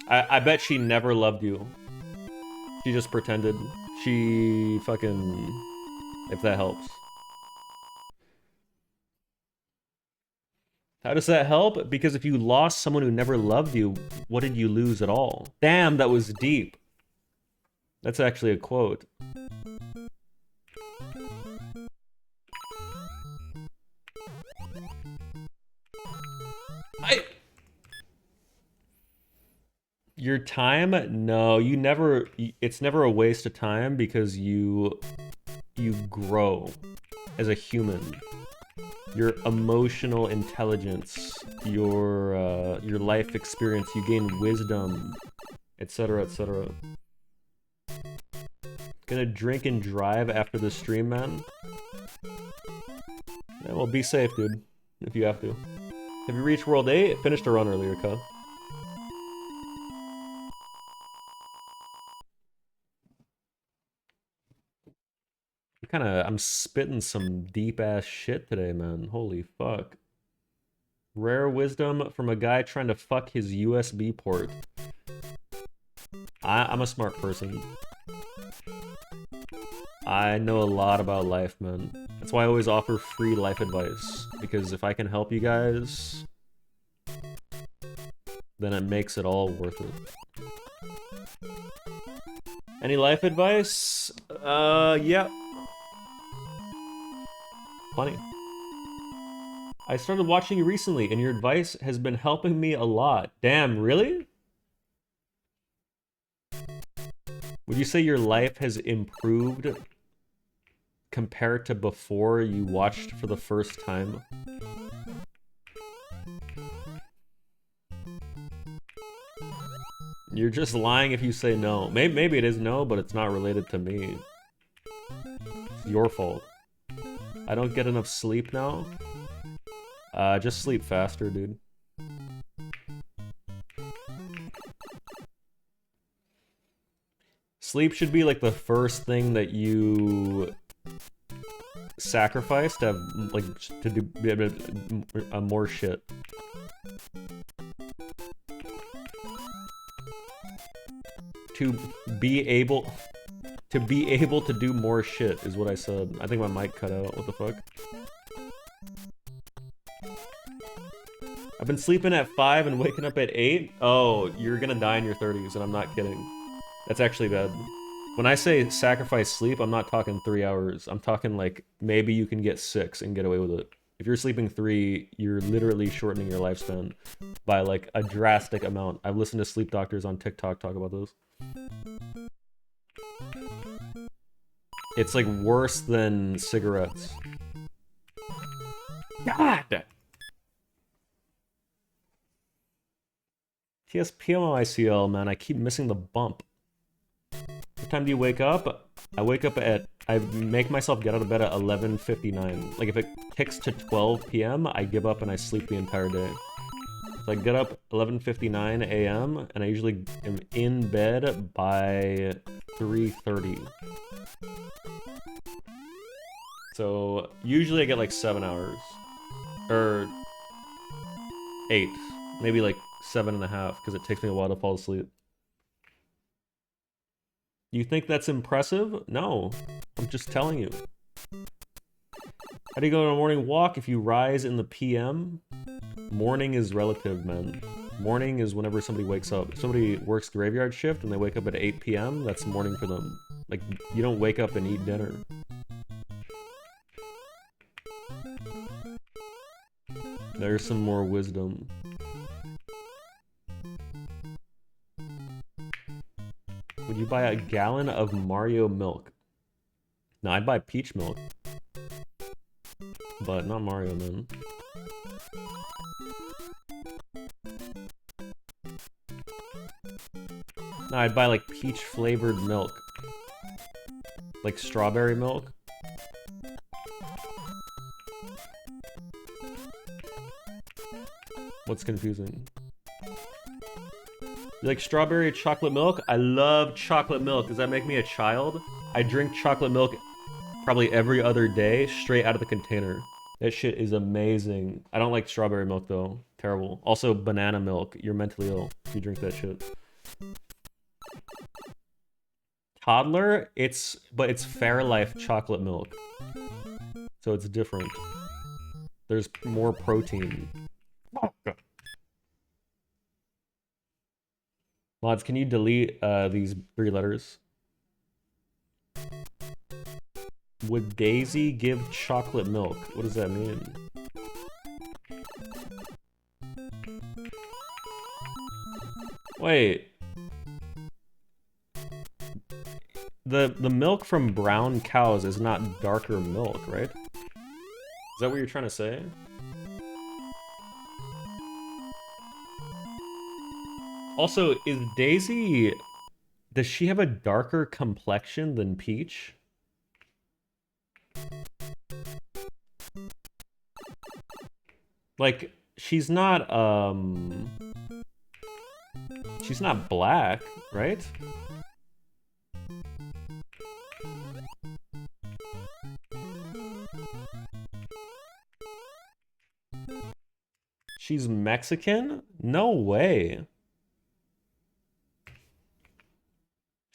I bet she never loved you. She just pretended. She fucking... If that helps. How does that help? Because if you lost someone who never loved you, what did you lose at all? Damn, that was deep. That's actually a quote. Your time? No, you never... It's never a waste of time because you grow as a human. Your emotional intelligence, your life experience, you gain wisdom, etc., etc. Gonna drink and drive after the stream, man? Yeah, well, be safe, dude, if you have to. Have you reached World 8? Finished a run earlier, cuh. I'm spitting some deep-ass shit today, man. Holy fuck. Rare wisdom from a guy trying to fuck his USB port. I'm a smart person. I know a lot about life, man. That's why I always offer free life advice. Because if I can help you guys, then it makes it all worth it. Any life advice? Yeah. Plenty. I started watching you recently, and your advice has been helping me a lot. Damn, really? Would you say your life has improved compared to before you watched for the first time? You're just lying if you say no. Maybe it is no, but it's not related to me. It's your fault. I don't get enough sleep now. Just sleep faster, dude. Sleep should be like the first thing that you sacrifice to have, like, to do more shit. To be able to do more shit is what I said. I think my mic cut out. What the fuck? I've been sleeping at 5 and waking up at 8. Oh, you're gonna die in your 30s, and I'm not kidding. That's actually bad. When I say sacrifice sleep, I'm not talking 3 hours. I'm talking like maybe you can get 6 and get away with it. If you're sleeping 3, you're literally shortening your lifespan by like a drastic amount. I've listened to sleep doctors on TikTok talk about those. It's like worse than cigarettes. God! TSPMICL, man, I keep missing the bump. What time do you wake up? I wake up at... I make myself get out of bed at 11:59. Like, if it ticks to 12 p.m., I give up and I sleep the entire day. So I get up 11:59 a.m. and I usually am in bed by 3:30. So usually I get like 7 hours. Or 8. Maybe like 7.5 because it takes me a while to fall asleep. You think that's impressive? No, I'm just telling you. How do you go on a morning walk if you rise in the PM? Morning is relative, man. Morning is whenever somebody wakes up. If somebody works graveyard shift and they wake up at 8 p.m., that's morning for them. Like, you don't wake up and eat dinner. There's some more wisdom. Would you buy a gallon of Mario milk? No, I'd buy peach milk. But not Mario, man. No, I'd buy like peach flavored milk. Like strawberry milk. What's confusing? You like strawberry chocolate milk? I love chocolate milk. Does that make me a child? I drink chocolate milk probably every other day, straight out of the container. That shit is amazing. I don't like strawberry milk though. Terrible. Also, banana milk. You're mentally ill if you drink that shit. Toddler? But it's Fairlife chocolate milk. So it's different. There's more protein. Mods, can you delete these 3 letters? Would Daisy give chocolate milk? What does that mean? Wait. The milk from brown cows is not darker milk, right? Is that what you're trying to say? Also, is Daisy... Does she have a darker complexion than Peach? Like, she's not black, right? She's Mexican? No way.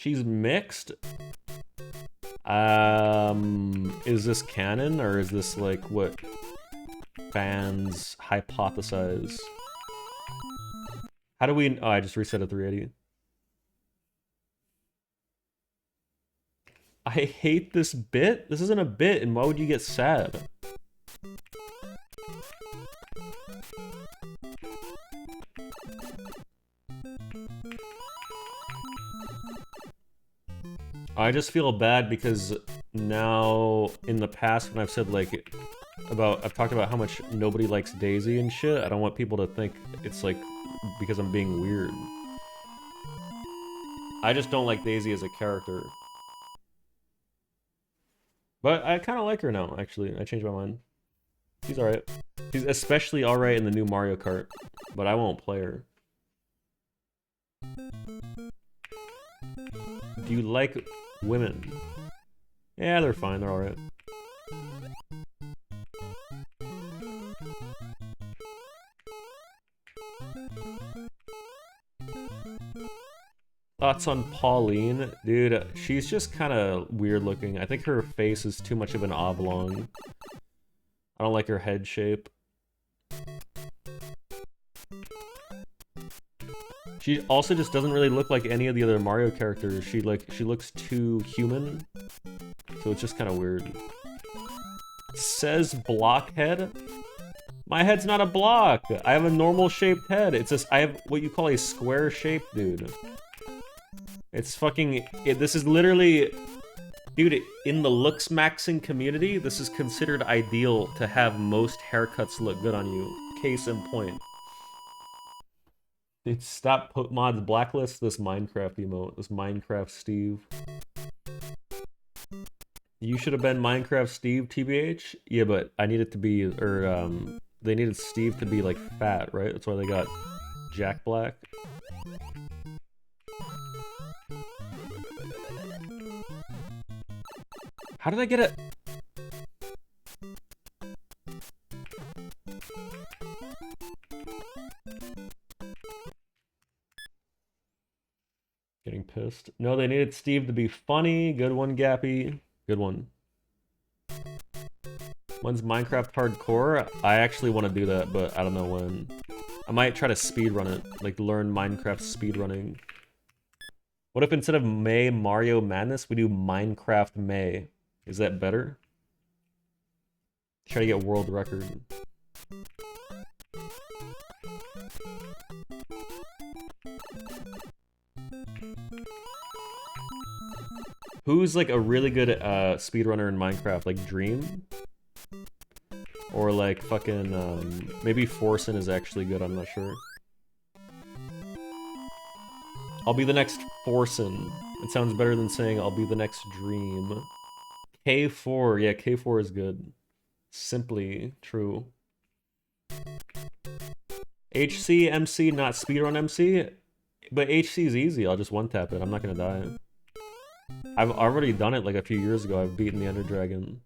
She's mixed? Is this canon, or is this, like, what fans hypothesize? How do we... Oh, I just reset at 380. I hate this bit? This isn't a bit, and why would you get sad? I just feel bad because now, in the past, when I've said, like, I've talked about how much nobody likes Daisy and shit, I don't want people to think it's, like, because I'm being weird. I just don't like Daisy as a character. But I kind of like her now, actually. I changed my mind. She's alright. She's especially alright in the new Mario Kart, but I won't play her. Do you like women? Yeah, they're fine. They're alright. Thoughts on Pauline? Dude, she's just kind of weird looking. I think her face is too much of an oblong. I don't like her head shape. She also just doesn't really look like any of the other Mario characters. She looks too human. So it's just kind of weird. Says blockhead? My head's not a block. I have a normal shaped head. It's just, I have what you call a square shape, dude. It's fucking, this is literally, dude, in the looks maxing community, this is considered ideal to have most haircuts look good on you. Case in point. Dude, stop put mods blacklist this Minecraft emote. This Minecraft Steve. You should have been Minecraft Steve, TBH. Yeah, but I needed to be, or they needed Steve to be like fat, right? That's why they got Jack Black. How did I get it? Getting pissed. No, they needed Steve to be funny. Good one, Gappy. Good one. When's Minecraft hardcore? I actually want to do that, but I don't know when. I might try to speedrun it. Like, learn Minecraft speedrunning. What if instead of May Mario Madness, we do Minecraft May? Is that better? Try to get world record. Who's like a really good speedrunner in Minecraft? Like Dream? Or like fucking, maybe Forsen is actually good, I'm not sure. I'll be the next Forsen. It sounds better than saying I'll be the next Dream. K4, yeah, K4 is good. Simply true. HC, MC, not speedrun MC, but HC is easy, I'll just one-tap it, I'm not gonna die. I've already done it like a few years ago, I've beaten the Ender Dragon.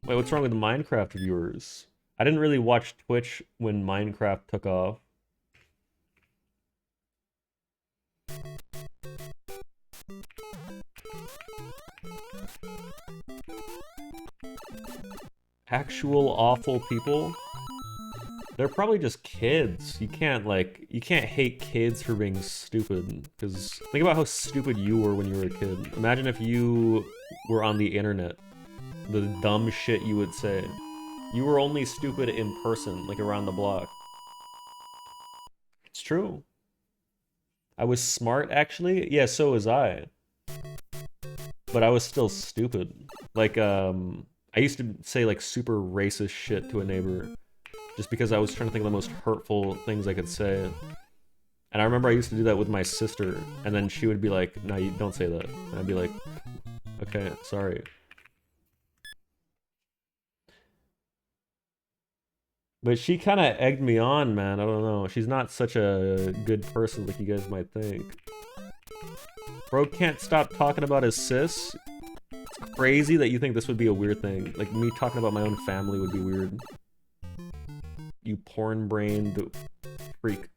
Wait, what's wrong with the Minecraft viewers? I didn't really watch Twitch when Minecraft took off. Actual awful people? They're probably just kids. You can't hate kids for being stupid. Because think about how stupid you were when you were a kid. Imagine if you were on the internet. The dumb shit you would say. You were only stupid in person, like around the block. It's true. I was smart, actually. Yeah, so was I. But I was still stupid. Like, I used to say, like, super racist shit to a neighbor. Just because I was trying to think of the most hurtful things I could say. And I remember I used to do that with my sister. And then she would be like, no, you don't say that. And I'd be like, okay, sorry. But she kind of egged me on, man. I don't know. She's not such a good person like you guys might think. Bro can't stop talking about his sis. It's crazy that you think this would be a weird thing. Like, me talking about my own family would be weird. You porn-brained freak.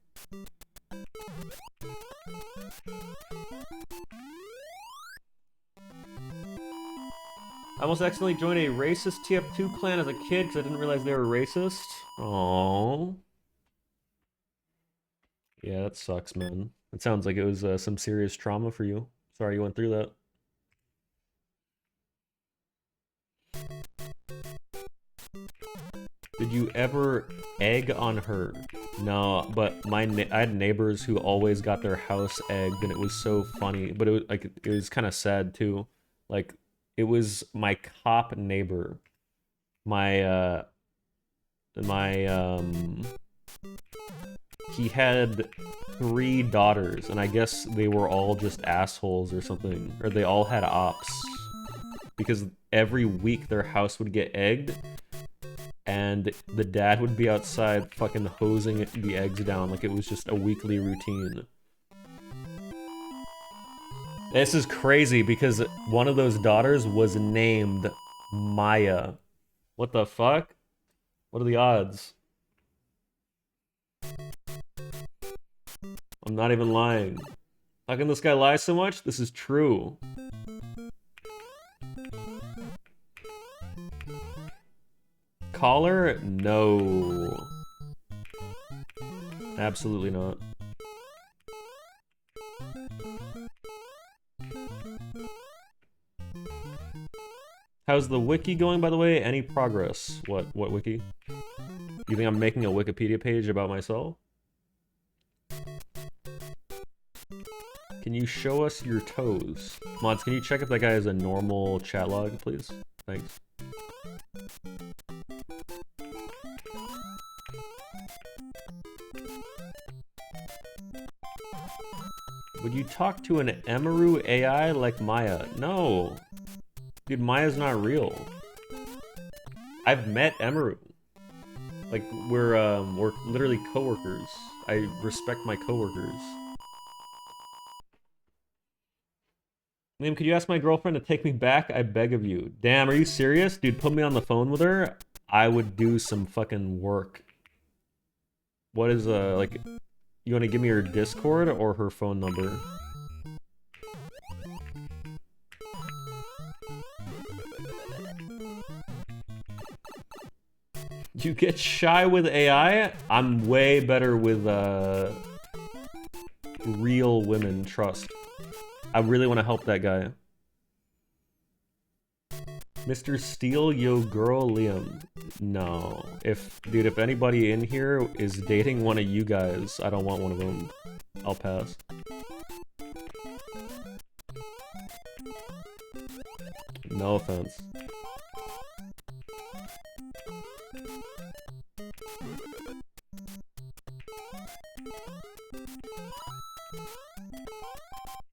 I almost accidentally joined a racist TF2 clan as a kid because I didn't realize they were racist. Aww. Yeah, that sucks, man. It sounds like it was some serious trauma for you. Sorry you went through that. Did you ever egg on her? No, but I had neighbors who always got their house egged, and it was so funny. But it was kind of sad too. Like, it was my cop neighbor. He had 3 daughters, and I guess they were all just assholes or something. Or they all had ops. Because every week their house would get egged, and the dad would be outside fucking hosing the eggs down like it was just a weekly routine. This is crazy because one of those daughters was named Maya. What the fuck? What are the odds? I'm not even lying. How can this guy lie so much? This is true. Collar? No. Absolutely not. How's the wiki going, by the way? Any progress? What wiki? You think I'm making a Wikipedia page about myself? Can you show us your toes? Mods, can you check if that guy has a normal chat log, please? Thanks. Would you talk to an Emaru AI like Maya? No. Dude, Maya's not real. I've met Emaru. Like, we're literally coworkers. I respect my coworkers. Liam, could you ask my girlfriend to take me back? I beg of you. Damn, are you serious? Dude, put me on the phone with her. I would do some fucking work. What is, like... You want to give me her Discord or her phone number? You get shy with AI? I'm way better with, real women, trust. I really want to help that guy. Mr. Steele, yo girl, Liam. No. Dude, if anybody in here is dating one of you guys, I don't want one of them. I'll pass. No offense.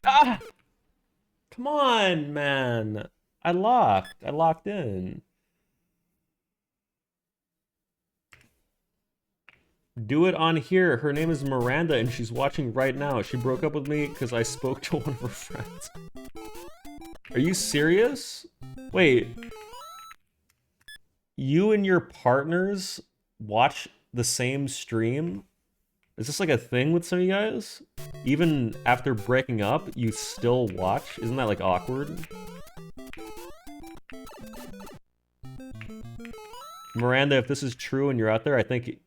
Ah! Come on, man. I locked in. Do it on here. Her name is Miranda and she's watching right now. She broke up with me because I spoke to one of her friends. Are you serious? Wait. You and your partners watch the same stream? Is this like a thing with some of you guys? Even after breaking up, you still watch? Isn't that like awkward? Miranda, if this is true and you're out there, I think,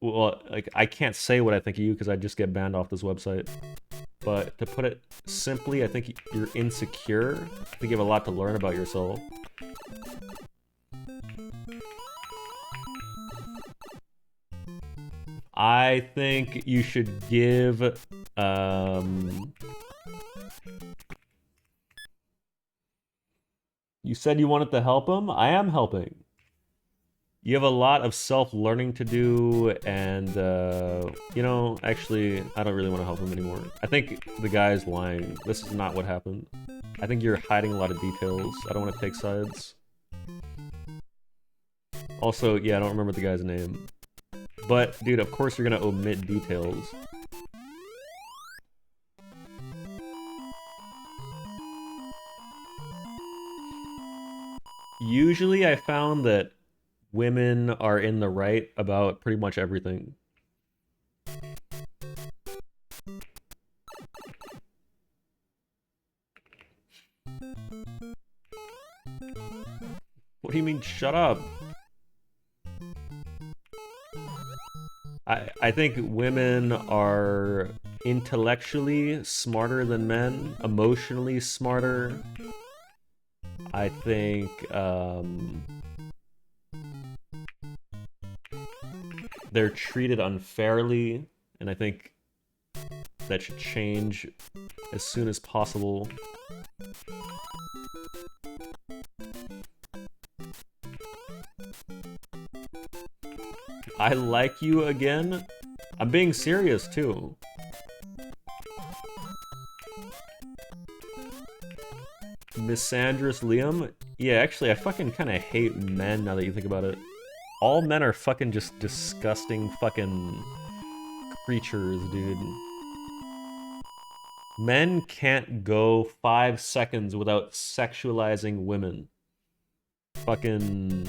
well, like, I can't say what I think of you because I just get banned off this website. But to put it simply, I think you're insecure. I think you have a lot to learn about yourself. I think you should give, You said you wanted to help him? I am helping. You have a lot of self-learning to do, and, you know, actually, I don't really want to help him anymore. I think the guy's lying. This is not what happened. I think you're hiding a lot of details. I don't want to take sides. Also, yeah, I don't remember the guy's name. But, dude, of course you're gonna omit details. Usually I found that women are in the right about pretty much everything. What do you mean, shut up? I think women are intellectually smarter than men, emotionally smarter. I think, they're treated unfairly, and I think that should change as soon as possible. I like you again? I'm being serious, too. Misandrous Liam? Yeah, actually, I fucking kind of hate men now that you think about it. All men are fucking just disgusting fucking creatures, dude. Men can't go 5 seconds without sexualizing women. Fucking...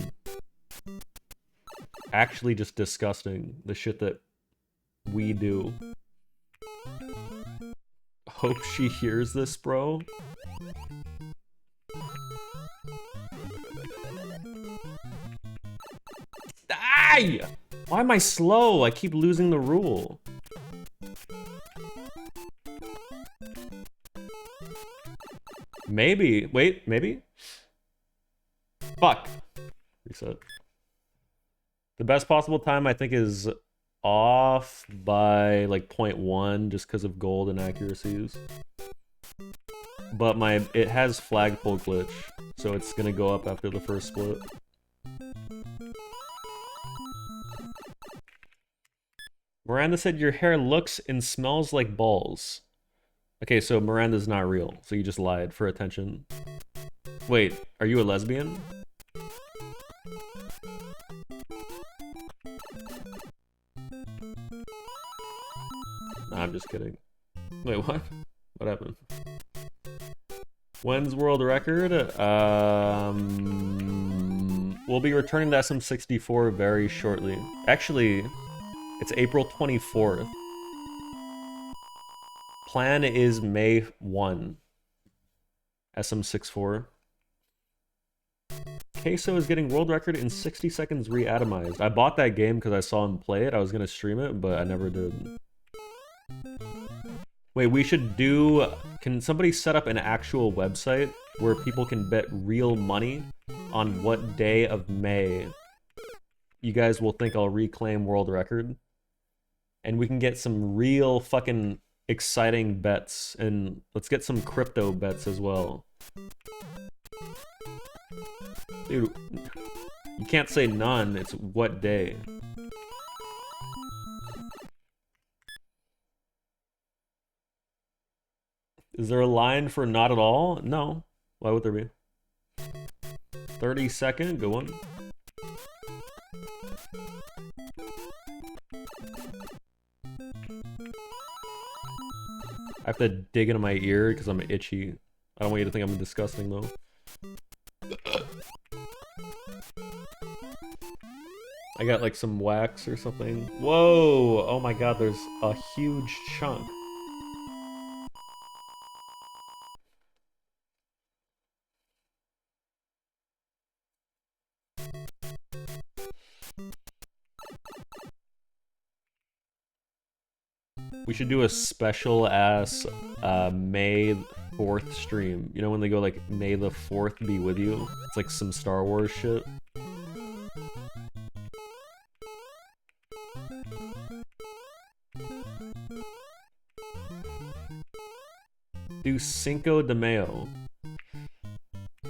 Actually just disgusting, the shit that we do. Hope she hears this, bro. Die! Why am I slow? I keep losing the rule. Maybe. Wait, maybe? Fuck. Reset. The best possible time, I think, is off by, like, 0.1, just because of gold inaccuracies. But it has flagpole glitch, so it's gonna go up after the first split. Miranda said your hair looks and smells like balls. Okay, so Miranda's not real, so you just lied for attention. Wait, are you a lesbian? Nah, I'm just kidding. Wait, what? What happened? When's world record? We'll be returning to SM64 very shortly. Actually, it's April 24th. Plan is May 1. SM64. Queso is getting world record in 60 seconds re-atomized. I bought that game because I saw him play it. I was gonna stream it, but I never did. Wait, we should do... Can somebody set up an actual website where people can bet real money on what day of May you guys will think I'll reclaim world record? And we can get some real fucking exciting bets, and let's get some crypto bets as well. Dude, you can't say none, it's what day. Is there a line for not at all? No. Why would there be? 30-second, good one. I have to dig into my ear because I'm itchy. I don't want you to think I'm disgusting though. I got like some wax or something. Whoa! Oh my god, there's a huge chunk. We should do a special ass May 4th stream. You know when they go like, May the 4th be with you? It's like some Star Wars shit. Do Cinco de Mayo.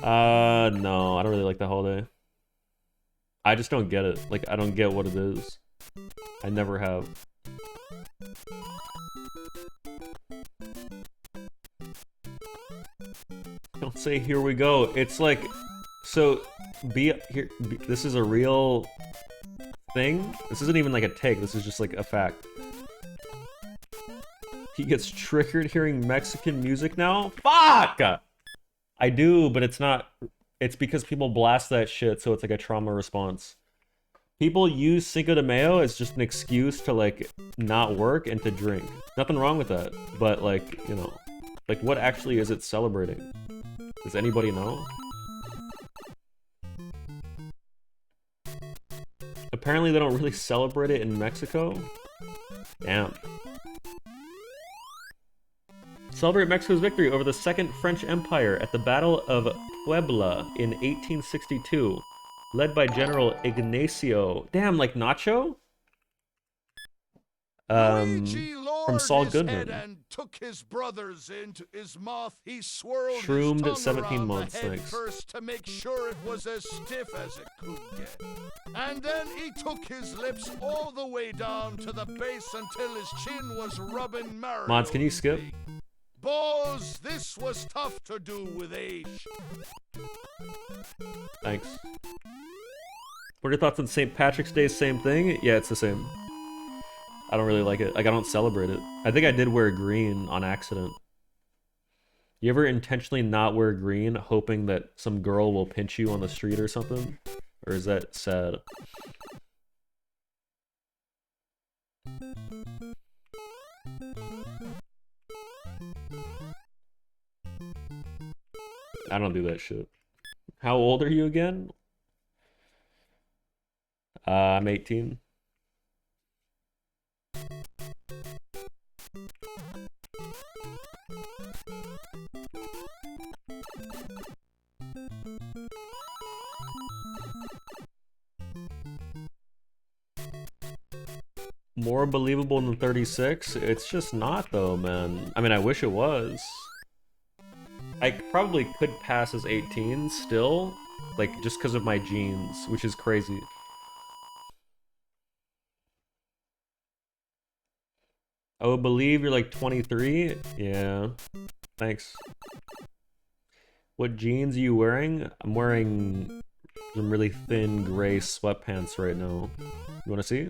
No, I don't really like that holiday. I just don't get it. Like, I don't get what it is. I never have. Don't say here we go. It's like, so this is a real thing. This isn't even like a take. This is just like a fact. He gets triggered hearing Mexican music now? Fuck! I do, but it's not. It's because people blast that shit, so it's like a trauma response. People use Cinco de Mayo as just an excuse to like not work and to drink. Nothing wrong with that, but like, you know, like what actually is it celebrating? Does anybody know? Apparently they don't really celebrate it in Mexico. Damn. Celebrate Mexico's victory over the Second French Empire at the Battle of Puebla in 1862, led by General Ignacio. Damn, like Nacho? From Saul Goodman. And took his brothers into his mouth. He swirled Shroomed his tongue 17 around months, the head thanks. first to make sure it was as stiff as it could get. And then he took his lips all the way down to the base until his chin was rubbing Mario. Mods, can you skip? Boys, this was tough to do with age. Thanks. What are your thoughts on St. Patrick's Day? Same thing? Yeah, it's the same. I don't really like it. Like, I don't celebrate it. I think I did wear green on accident. You ever intentionally not wear green, hoping that some girl will pinch you on the street or something? Or is that sad? I don't do that shit. How old are you again? I'm 18. More believable than 36? It's just not though, man. I mean, I wish it was. I probably could pass as 18 still, like just because of my genes, which is crazy. I would believe you're like 23. Yeah, thanks. What jeans are you wearing? I'm wearing some really thin gray sweatpants right now. You want to see?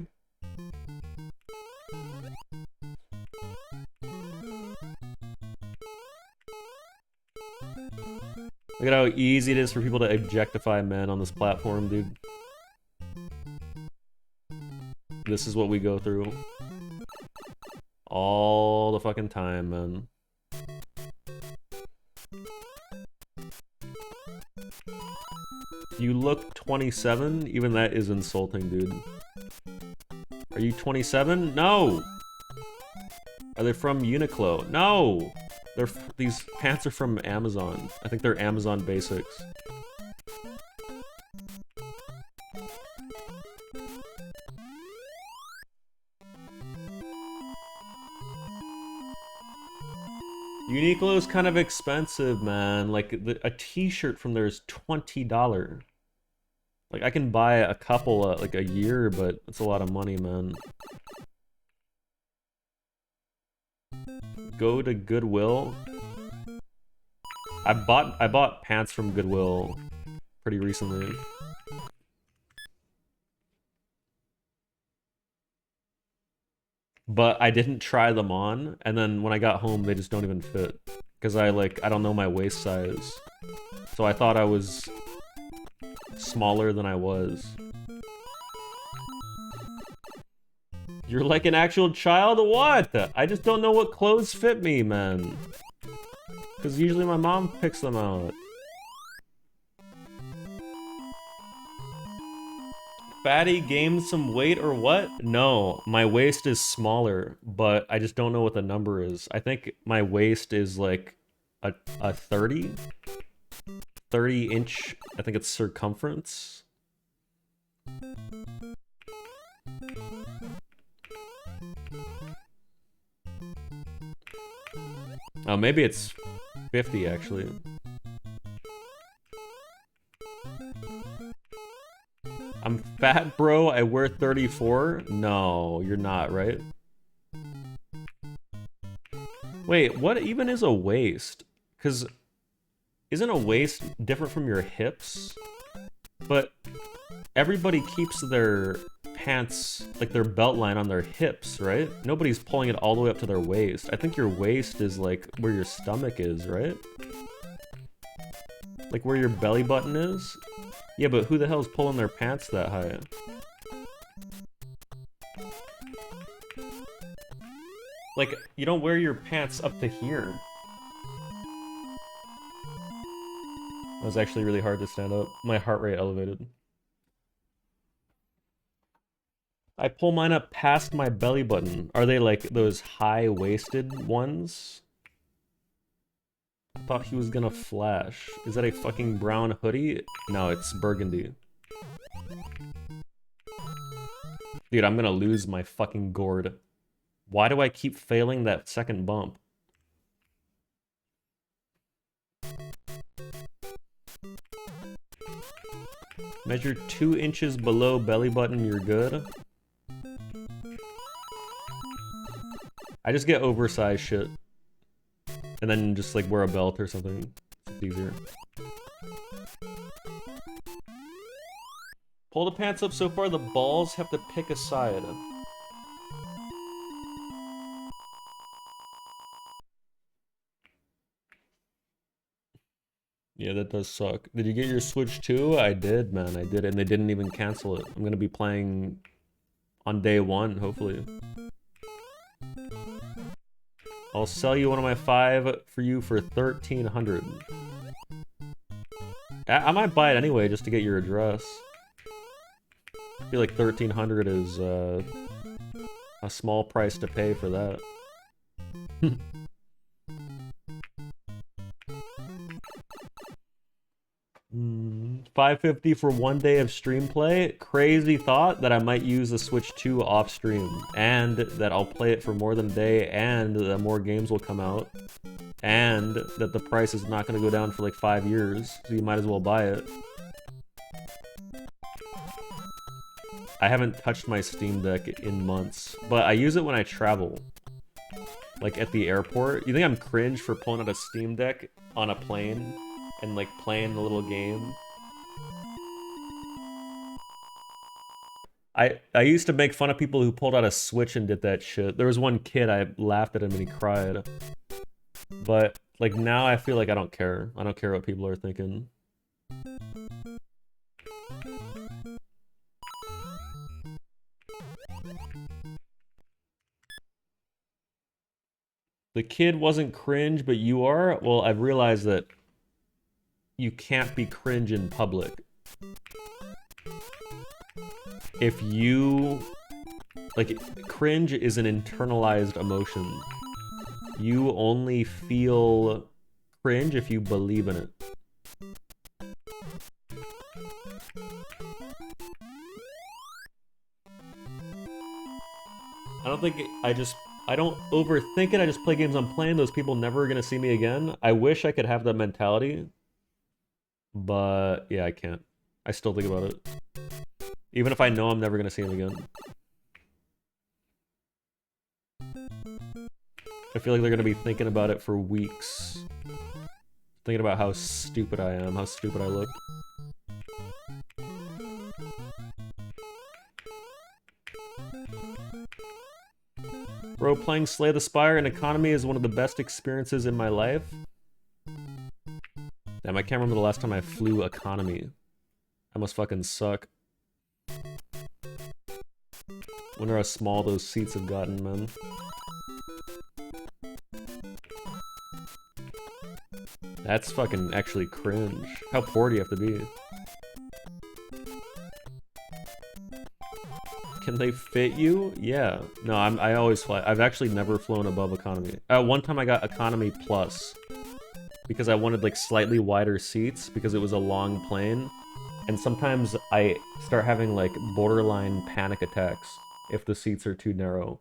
Look at how easy it is for people to objectify men on this platform, dude. This is what we go through. All the fucking time, man. You look 27? Even that is insulting, dude. Are you 27? No! Are they from Uniqlo? No! These pants are from Amazon. I think they're Amazon Basics. Uniqlo is kind of expensive, man. Like, a t-shirt from there is $20. Like, I can buy a couple, like, a year, but it's a lot of money, man. Go to Goodwill. I bought pants from Goodwill pretty recently. But I didn't try them on, and then when I got home, they just don't even fit. Because I don't know my waist size. So I thought I was smaller than I was. You're like an actual child? What? I just don't know what clothes fit me, man. Because usually my mom picks them out. Fatty gained some weight or what? No, my waist is smaller, but I just don't know what the number is. I think my waist is like a 30 inch, I think it's circumference. Oh, maybe it's 50 actually. I'm fat, bro. I wear 34. No, you're not, right? Wait, what even is a waist? Because isn't a waist different from your hips? But everybody keeps their pants, like their belt line on their hips, right? Nobody's pulling it all the way up to their waist. I think your waist is like where your stomach is, right? Like where your belly button is? Yeah, but who the hell is pulling their pants that high? Like, you don't wear your pants up to here. It was actually really hard to stand up. My heart rate elevated. I pull mine up past my belly button. Are they like those high-waisted ones? I thought he was gonna flash. Is that a fucking brown hoodie? No, it's burgundy. Dude, I'm gonna lose my fucking gourd. Why do I keep failing that second bump? Measure 2 inches below belly button, you're good. I just get oversized shit. And then just like wear a belt or something. It's easier. Pull the pants up so far the balls have to pick a side. Yeah, that does suck. Did you get your Switch too? I did, man. I did, and they didn't even cancel it. I'm gonna be playing on day 1, hopefully. I'll sell you one of my 5 for you for 1,300. I might buy it anyway just to get your address. I feel like 1,300 is a small price to pay for that. $5.50 for 1 day of stream play. Crazy thought that I might use the Switch 2 off stream, and that I'll play it for more than a day, and that more games will come out, and that the price is not going to go down for like 5 years, so you might as well buy it. I haven't touched my Steam Deck in months, but I use it when I travel. Like at the airport. You think I'm cringe for pulling out a Steam Deck on a plane and like playing the little game? I used to make fun of people who pulled out a Switch and did that shit. There was one kid, I laughed at him and he cried. But like now I feel like I don't care. I don't care what people are thinking. The kid wasn't cringe, but you are? Well, I've realized that you can't be cringe in public. If you... Like, cringe is an internalized emotion. You only feel cringe if you believe in it. I don't think I don't overthink it, I just play games I'm playing. Those people never are gonna see me again. I wish I could have that mentality. But, yeah, I can't. I still think about it. Even if I know I'm never gonna see him again. I feel like they're gonna be thinking about it for weeks. Thinking about how stupid I am, how stupid I look. Bro, playing Slay the Spire in economy is one of the best experiences in my life. Damn, I can't remember the last time I flew economy. I must fucking suck. Wonder how small those seats have gotten, man. That's fucking actually cringe. How poor do you have to be? Can they fit you? Yeah. No, I always fly. I've actually never flown above economy. One time I got economy plus because I wanted like slightly wider seats because it was a long plane. And sometimes I start having like borderline panic attacks if the seats are too narrow.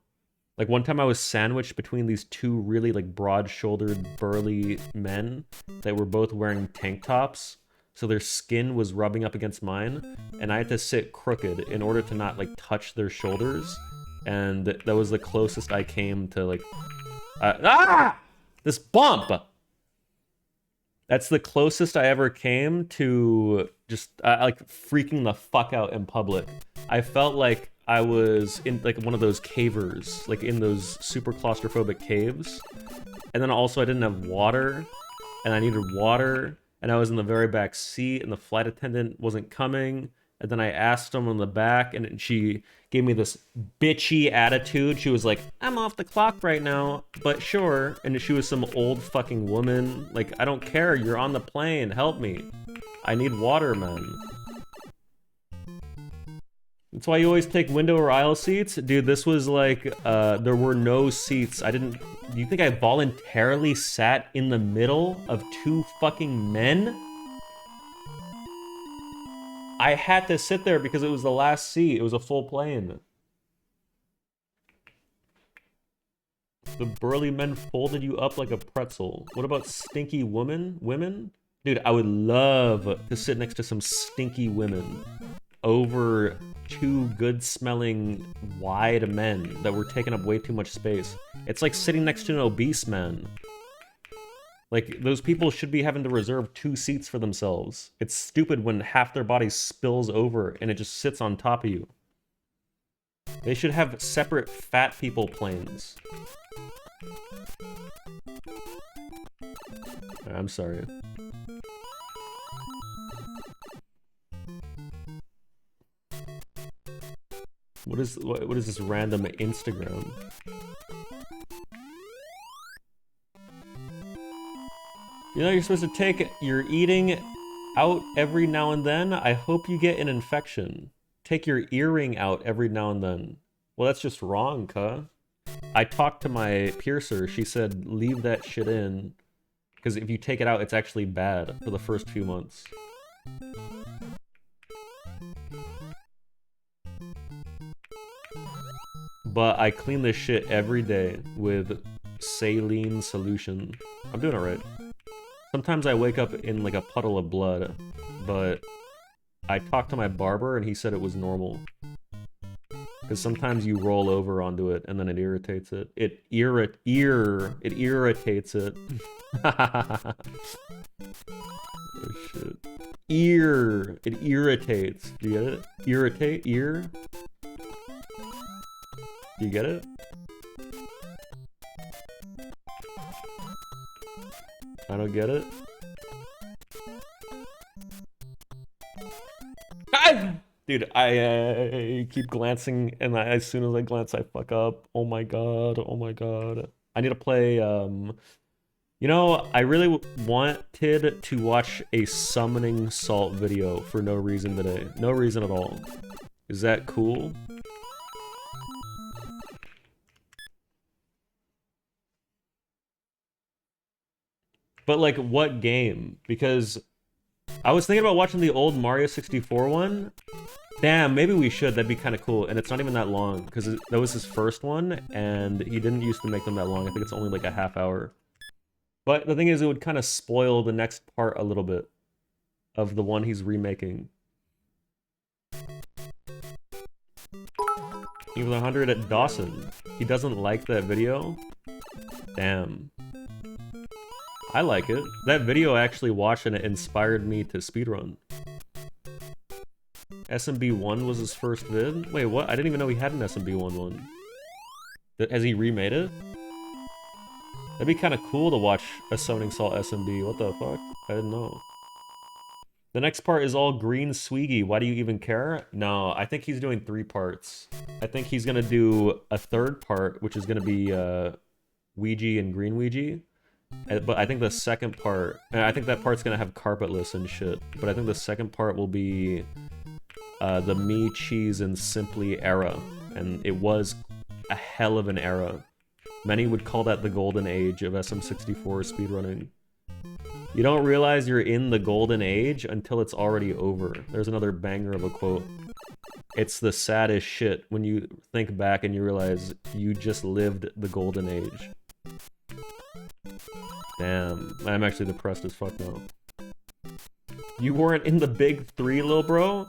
Like one time I was sandwiched between these two really like broad-shouldered burly men that were both wearing tank tops. So their skin was rubbing up against mine, and I had to sit crooked in order to not, like, touch their shoulders. And that was the closest I came to, like... This bump! That's the closest I ever came to just, like, freaking the fuck out in public. I felt like I was in, like, one of those cavers, like, in those super claustrophobic caves. And then also I didn't have water, and I needed water. And I was in the very back seat, and the flight attendant wasn't coming. And then I asked someone in the back, and she gave me this bitchy attitude. She was like, I'm off the clock right now, but sure. And she was some old fucking woman. Like, I don't care, you're on the plane, help me. I need water, man. That's why you always take window or aisle seats? Dude, this was like, there were no seats. Do you think I voluntarily sat in the middle of two fucking men? I had to sit there because it was the last seat. It was a full plane. The burly men folded you up like a pretzel. What about stinky women? Dude, I would love to sit next to some stinky women over two good-smelling, wide men that were taking up way too much space. It's like sitting next to an obese man. Like, those people should be having to reserve 2 seats for themselves. It's stupid when half their body spills over and it just sits on top of you. They should have separate fat people planes. I'm sorry. What is this random Instagram? You know you're supposed to take your eating out every now and then? I hope you get an infection. Take your earring out every now and then. Well, that's just wrong, cuh. I talked to my piercer. She said, leave that shit in. Because if you take it out, it's actually bad for the first few months. but I clean this shit every day with saline solution. I'm doing alright. Sometimes I wake up in like a puddle of blood, but I talked to my barber and he said it was normal. Because sometimes you roll over onto it and then it irritates it. It irritates it. Oh shit. It irritates. Do you get it? Irritate? Ear? Do you get it? I don't get it. Dude, I keep glancing, and as soon as I glance, I fuck up. Oh my god, oh my god. I need to play, you know, I really wanted to watch a Summoning Salt video for no reason today. No reason at all. Is that cool? But like, what game? Because I was thinking about watching the old Mario 64 one. Damn, maybe we should. That'd be kind of cool. And it's not even that long, because that was his first one, and he didn't used to make them that long. I think it's only like a half hour. But the thing is, it would kind of spoil the next part a little bit of the one he's remaking. He was 100 at Dawson. He doesn't like that video? Damn. I like it. That video I actually watched and it inspired me to speedrun. SMB1 was his first vid? Wait, what? I didn't even know he had an SMB1 one. Has he remade it? That'd be kind of cool to watch a Summoning Salt SMB. What the fuck? I didn't know. The next part is all green Suigi. Why do you even care? No, I think he's doing 3 parts. I think he's gonna do a 3rd part, which is gonna be Ouija and green Ouija. But I think the second part, I think that part's gonna have carpetless and shit. But I think the second part will be the Me, Cheese, and Simply era. And it was a hell of an era. Many would call that the golden age of SM64 speedrunning. You don't realize you're in the golden age until it's already over. There's another banger of a quote. It's the saddest shit when you think back and you realize you just lived the golden age. Damn, I'm actually depressed as fuck now. You weren't in the big 3, lil bro?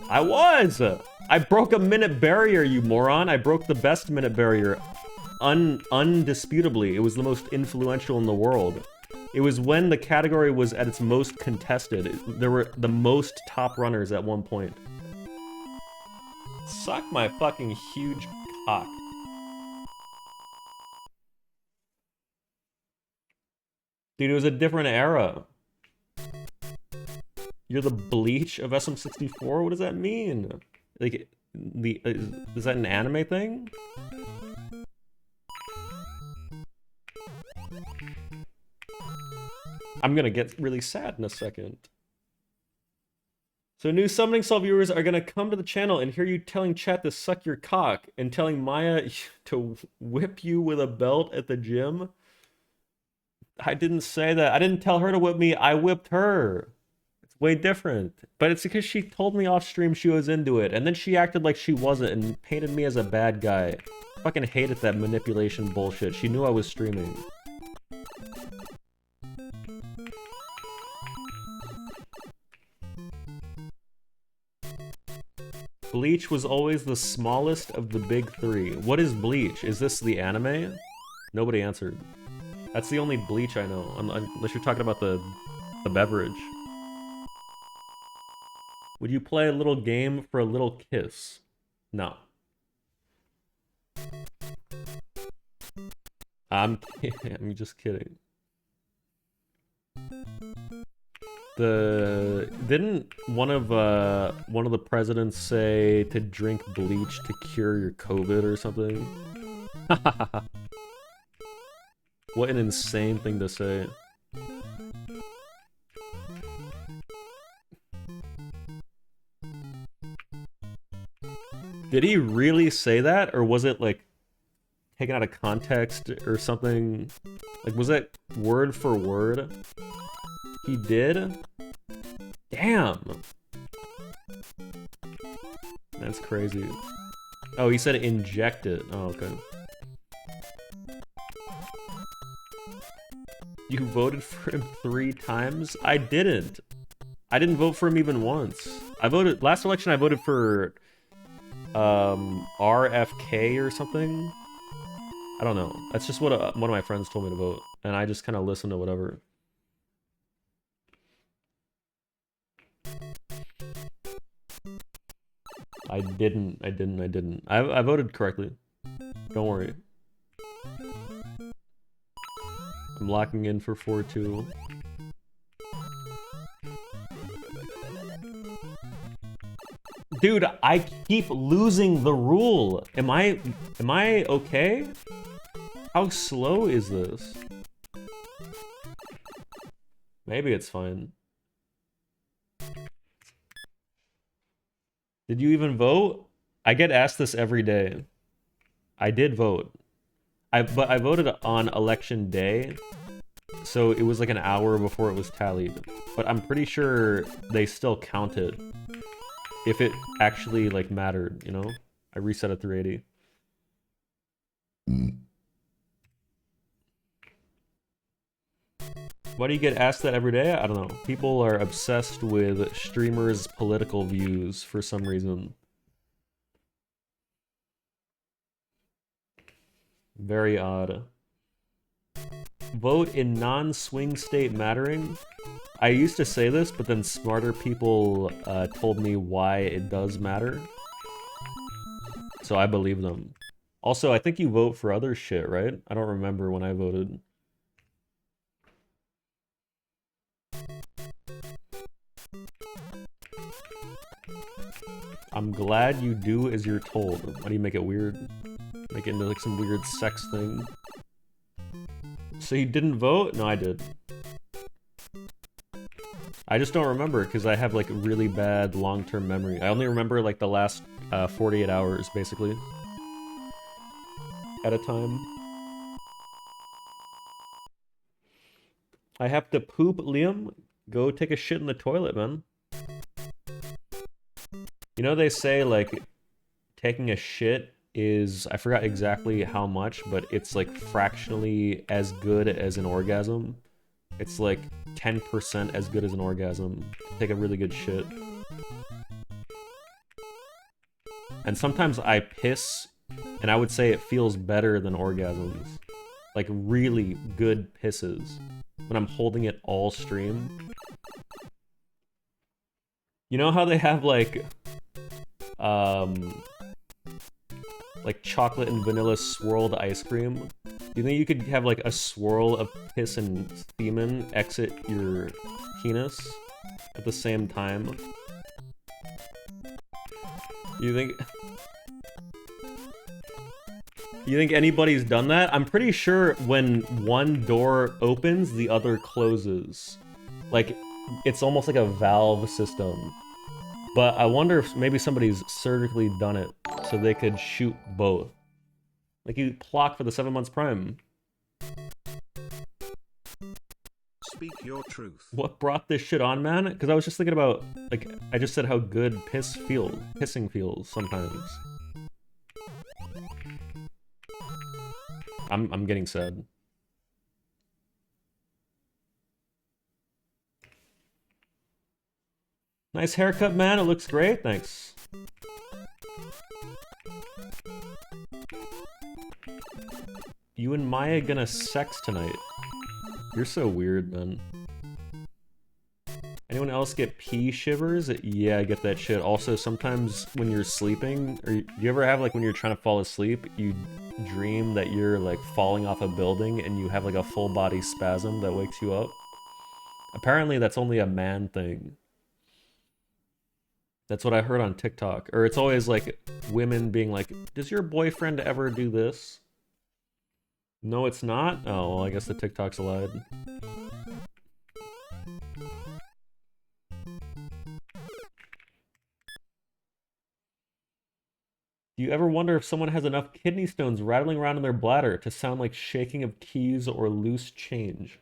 I was! I broke a minute barrier, you moron! I broke the best minute barrier. Undisputably, it was the most influential in the world. It was when the category was at its most contested. There were the most top runners at one point. Suck my fucking huge cock. Dude, it was a different era. You're the Bleach of SM64? What does that mean? Like, is that an anime thing? I'm gonna get really sad in a second. So new Summoning Salt viewers are gonna come to the channel and hear you telling chat to suck your cock and telling Maya to whip you with a belt at the gym. I didn't say that. I didn't tell her to whip me. I whipped her. It's way different. But it's because she told me off stream she was into it. And then she acted like she wasn't and painted me as a bad guy. I fucking hated that manipulation bullshit. She knew I was streaming. Bleach was always the smallest of the big 3. What is Bleach? Is this the anime? Nobody answered. That's the only Bleach I know, unless you're talking about the beverage. Would you play a little game for a little kiss? No. I'm just kidding. Didn't one of the presidents say to drink bleach to cure your COVID or something? What an insane thing to say. Did he really say that, or was it like taken out of context or something? Like, was that word for word? He did? Damn. That's crazy. Oh, he said inject it. Oh, okay. You voted for him 3 times? I didn't. I didn't vote for him even once. I voted last election. I voted for RFK or something. I don't know. That's just what one of my friends told me to vote, and I just kind of listened to whatever. I didn't. I voted correctly. Don't worry. I'm locking in for 4-2. Dude, I keep losing the rule. Am I okay? How slow is this? Maybe it's fine. Did you even vote? I get asked this every day. I did vote. But I voted on election day, so it was like an hour before it was tallied. But I'm pretty sure they still counted if it actually like mattered, you know? I reset at 380. Why do you get asked that every day? I don't know. People are obsessed with streamers' political views for some reason. Very odd. Vote in non-swing state mattering? I used to say this, but then smarter people told me why it does matter. So I believe them. Also, I think you vote for other shit, right? I don't remember when I voted. I'm glad you do as you're told. Why do you make it weird? Make it into like some weird sex thing. So you didn't vote? No, I did. I just don't remember because I have like really bad long-term memory. I only remember like the last 48 hours basically at a time. I have to poop, Liam. Go take a shit in the toilet, man. You know they say like taking a shit is, I forgot exactly how much, but it's like fractionally as good as an orgasm. It's like 10% as good as an orgasm. Take a really good shit. And sometimes I piss, and I would say it feels better than orgasms. Like really good pisses. When I'm holding it all stream. You know how they have like chocolate and vanilla swirled ice cream? Do you think you could have like a swirl of piss and semen exit your penis at the same time? You think anybody's done that? I'm pretty sure when one door opens, the other closes. Like, it's almost like a valve system. But I wonder if maybe somebody's surgically done it so they could shoot both. Like you clock for the 7 months prime. Speak your truth. What brought this shit on, man? Because I was just thinking about, like, I just said how good pissing feels sometimes. I'm getting sad. Nice haircut, man. It looks great. Thanks. You and Maya gonna sex tonight? You're so weird, man. Anyone else get pee shivers? Yeah, I get that shit. Also, sometimes when you're sleeping, or you ever have like when you're trying to fall asleep, you dream that you're like falling off a building and you have like a full body spasm that wakes you up? Apparently that's only a man thing. That's what I heard on TikTok. Or it's always like women being like, does your boyfriend ever do this? No, it's not? Oh, well, I guess the TikTok's lied. Do you ever wonder if someone has enough kidney stones rattling around in their bladder to sound like shaking of keys or loose change?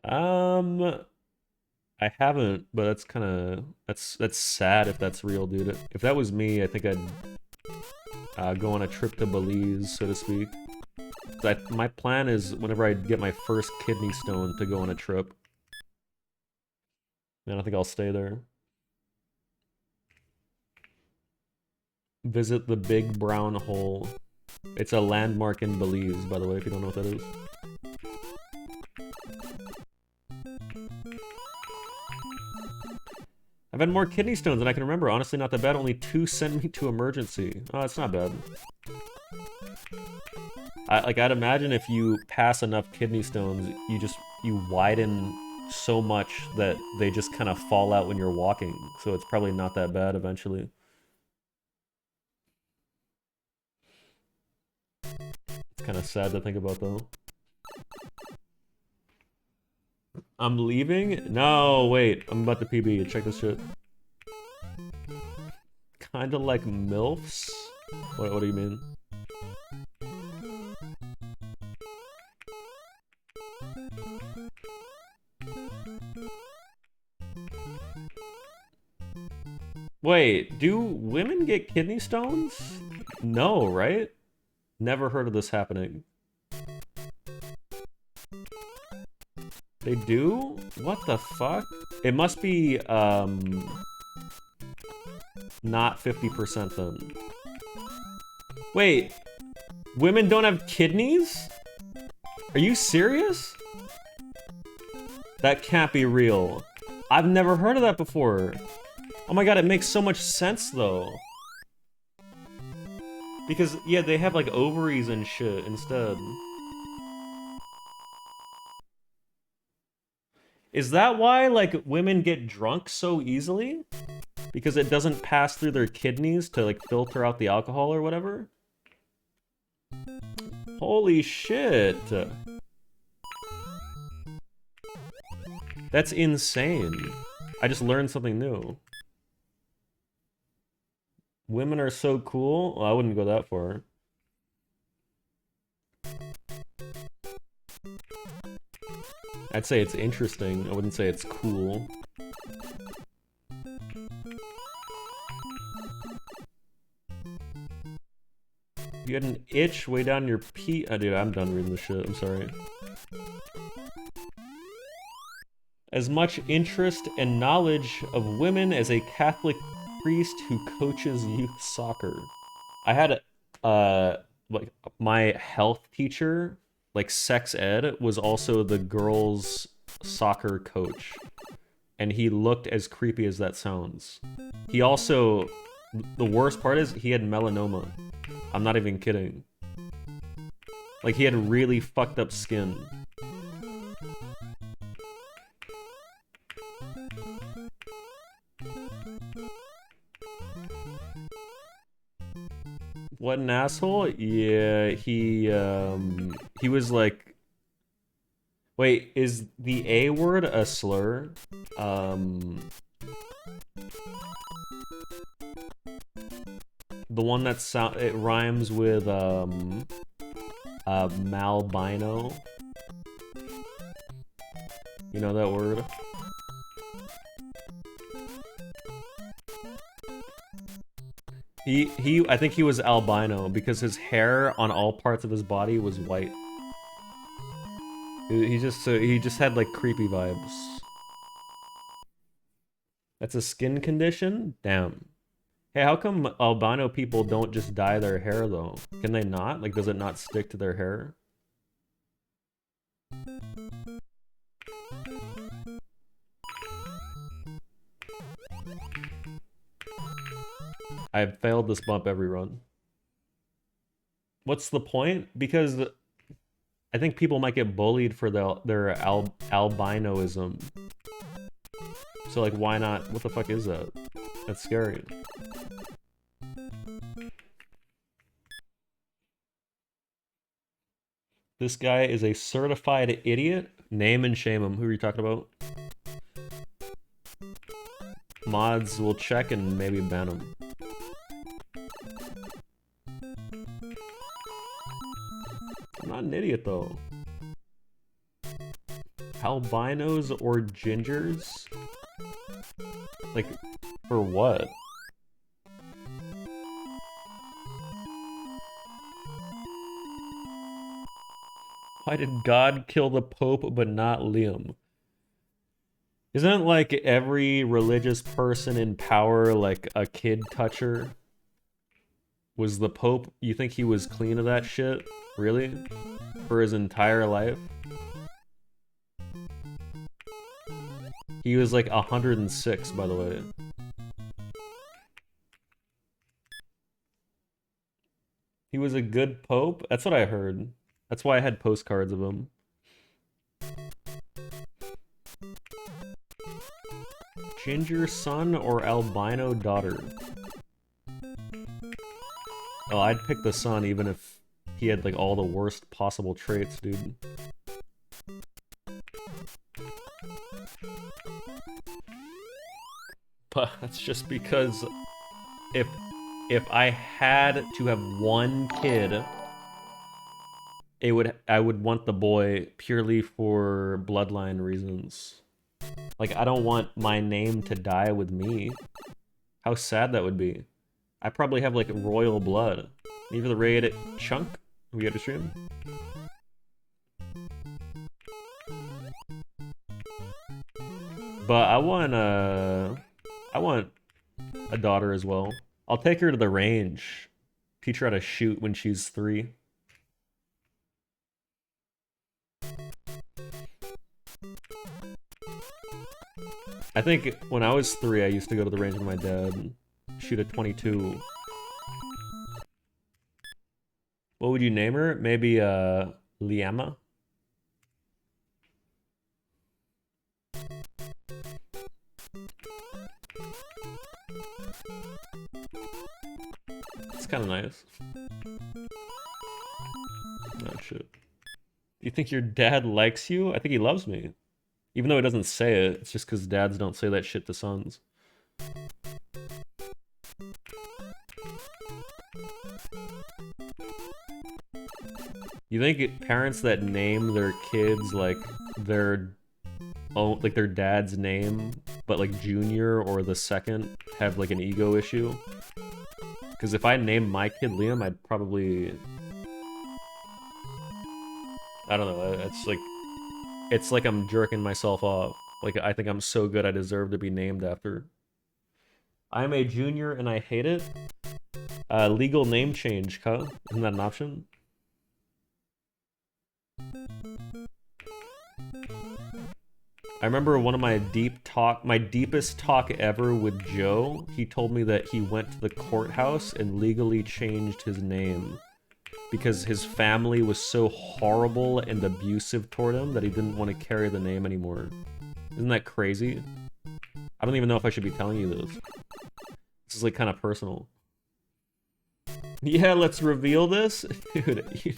I I haven't, but that's kind of that's sad if that's real, dude. If that was me, I think I'd go on a trip to Belize, so to speak. My plan is whenever I get my first kidney stone to go on a trip. And I think I'll stay there. Visit the Big Brown Hole. It's a landmark in Belize, by the way, if you don't know what that is. I've had more kidney stones than I can remember. Honestly, not that bad. Only 2 sent me to emergency. Oh, that's not bad. I'd imagine if you pass enough kidney stones, you widen so much that they just kind of fall out when you're walking. So it's probably not that bad eventually. It's kind of sad to think about, though. I'm leaving? No, wait. I'm about to PB. Check this shit. Kinda like MILFs? What do you mean? Wait, do women get kidney stones? No, right? Never heard of this happening. They do? What the fuck? It must be, not 50% then. Wait, women don't have kidneys? Are you serious? That can't be real. I've never heard of that before. Oh my god, it makes so much sense though. Because, yeah, they have like ovaries and shit instead. Is that why, like, women get drunk so easily? Because it doesn't pass through their kidneys to, like, filter out the alcohol or whatever? Holy shit. That's insane. I just learned something new. Women are so cool? Well, I wouldn't go that far. I'd say it's interesting. I wouldn't say it's cool. You had an itch way down your pee. Oh, dude, I'm done reading this shit. I'm sorry. As much interest and knowledge of women as a Catholic priest who coaches youth soccer. I had like my health teacher, like sex ed, was also the girls' soccer coach. And he looked as creepy as that sounds. He also, the worst part is he had melanoma. I'm not even kidding. Like, he had really fucked up skin. What an asshole? Yeah, he was like... Wait, is the A word a slur? The one that it rhymes with malbino. You know that word? I think he was albino because his hair on all parts of his body was white. He just had like creepy vibes. That's a skin condition? Damn. Hey, how come albino people don't just dye their hair though? Can they not? Like, does it not stick to their hair? I've failed this bump every run. What's the point? Because I think people might get bullied for their albinoism. So like, why not? What the fuck is that? That's scary. This guy is a certified idiot. Name and shame him. Who are you talking about? Mods will check and maybe ban him. I'm not an idiot though. Albinos or gingers? Like, for what? Why did God kill the Pope but not Liam? Isn't like every religious person in power like a kid toucher? Was the Pope, you think he was clean of that shit? Really? For his entire life? He was like 106, by the way. He was a good Pope? That's what I heard. That's why I had postcards of him. Ginger son or albino daughter? Oh, I'd pick the son even if he had like all the worst possible traits, dude. But that's just because if I had to have one kid, I would want the boy purely for bloodline reasons. Like, I don't want my name to die with me. How sad that would be. I probably have like royal blood. Maybe the raid Chunk? We got to stream? But I want a daughter as well. I'll take her to the range. Teach her how to shoot when she's 3. I think when I was 3, I used to go to the range with my dad and shoot a 22. What would you name her? Maybe Liama? It's kind of nice. Oh shit. You think your dad likes you? I think he loves me. Even though he doesn't say it, it's just because dads don't say that shit to sons. You think parents that name their kids like their own, like their dad's name, but like Junior or the second have like an ego issue? Because if I named my kid Liam, I'd probably... I don't know, it's like I'm jerking myself off. Like, I think I'm so good I deserve to be named after. I'm a junior and I hate it. Legal name change, huh? Isn't that an option? I remember one of my deepest talk ever with Joe. He told me that he went to the courthouse and legally changed his name because his family was so horrible and abusive toward him that he didn't want to carry the name anymore. Isn't that crazy? I don't even know if I should be telling you this. This is like kind of personal. Yeah, let's reveal this? Dude,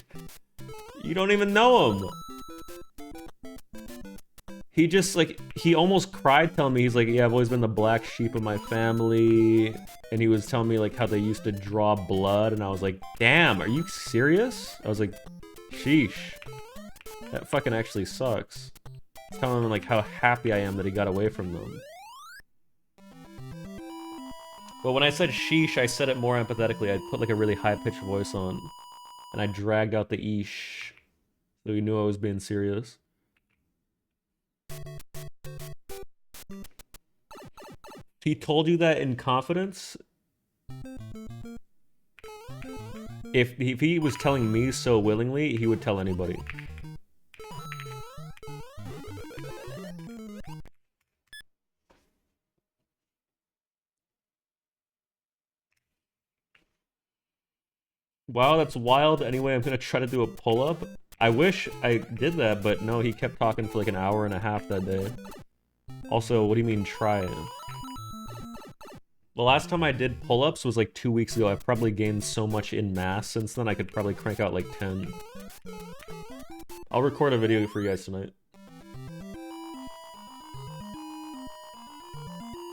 you don't even know him. He just, like, he almost cried telling me, he's like, yeah, I've always been the black sheep of my family. And he was telling me, like, how they used to draw blood. And I was like, damn, are you serious? I was like, sheesh. That fucking actually sucks. Telling him, like, how happy I am that he got away from them. But when I said sheesh, I said it more empathetically. I put, like, a really high-pitched voice on. And I dragged out the eesh. So he knew I was being serious. He told you that in confidence? If he was telling me so willingly, he would tell anybody. Wow, that's wild. Anyway, I'm gonna try to do a pull-up. I wish I did that, but no, he kept talking for like an hour and a half that day. Also, what do you mean try? The last time I did pull-ups was like 2 weeks ago. I've probably gained so much in mass since then, I could probably crank out like 10. I'll record a video for you guys tonight.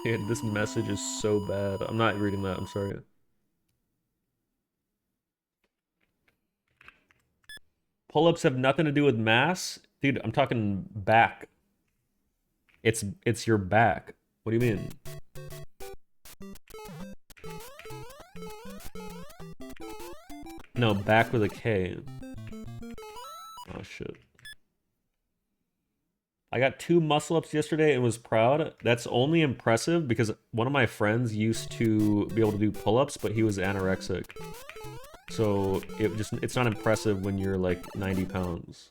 Dude, this message is so bad. I'm not reading that, I'm sorry. Pull-ups have nothing to do with mass? Dude, I'm talking back. It's your back. What do you mean? No, back with a K. Oh shit. I got 2 muscle-ups yesterday and was proud. That's only impressive because one of my friends used to be able to do pull-ups, but he was anorexic. So it's not impressive when you're like 90 pounds.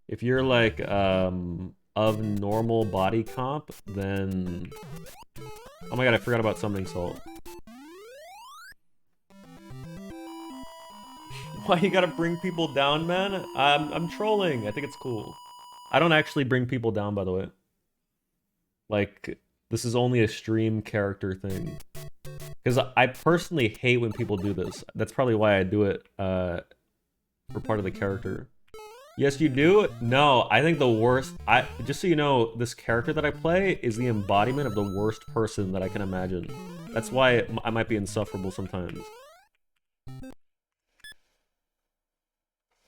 If you're like of normal body comp, then... Oh my god, I forgot about Summong Salt. Why you gotta bring people down, man? I'm trolling. I think it's cool. I don't actually bring people down, by the way. Like, this is only a stream character thing. Because I personally hate when people do this. That's probably why I do it for part of the character. Yes, you do? No, I think the worst... just so you know, this character that I play is the embodiment of the worst person that I can imagine. That's why I might be insufferable sometimes.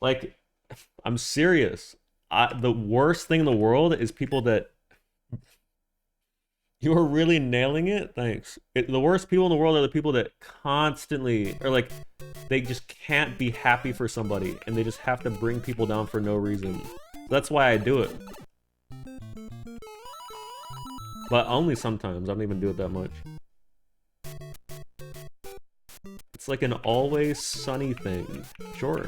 Like, I'm serious. The worst thing in the world is people that... You are really nailing it? Thanks. The worst people in the world are the people that constantly... Or like, they just can't be happy for somebody. And they just have to bring people down for no reason. That's why I do it. But only sometimes. I don't even do it that much. It's like an always sunny thing. Sure.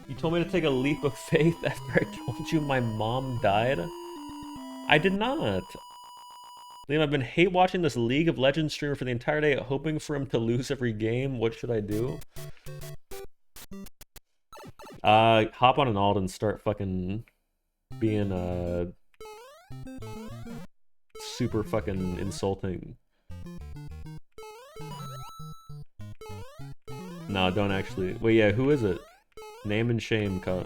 You told me to take a leap of faith after I told you my mom died? I did not. Liam, I've been hate watching this League of Legends streamer for the entire day, hoping for him to lose every game. What should I do? Hop on an alt and start fucking being, super fucking insulting. No, don't actually. Wait, yeah, who is it? Name and shame, cut.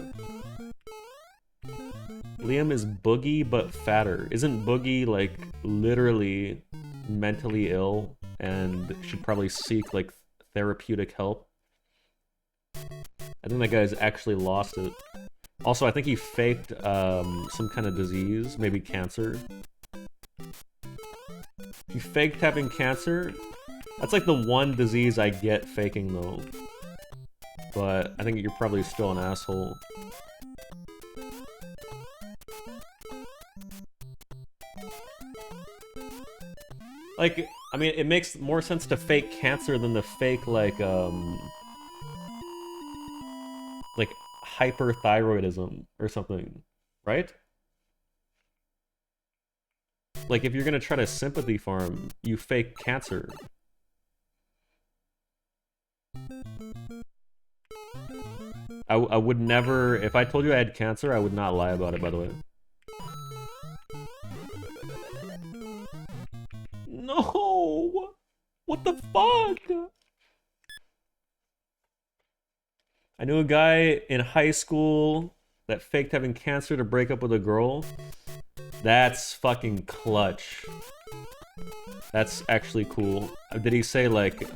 Liam is Boogie, but fatter. Isn't Boogie, like, literally mentally ill and should probably seek, like, therapeutic help? I think that guy's actually lost it. Also, I think he faked, some kind of disease, maybe cancer. He faked having cancer? That's, like, the one disease I get faking, though. But I think you're probably still an asshole. Like, I mean, it makes more sense to fake cancer than to fake, like hyperthyroidism or something, right? Like, if you're gonna try to sympathy farm, you fake cancer. I would never... If I told you I had cancer, I would not lie about it, by the way. No! What the fuck? I knew a guy in high school that faked having cancer to break up with a girl. That's fucking clutch. That's actually cool. Did he say, like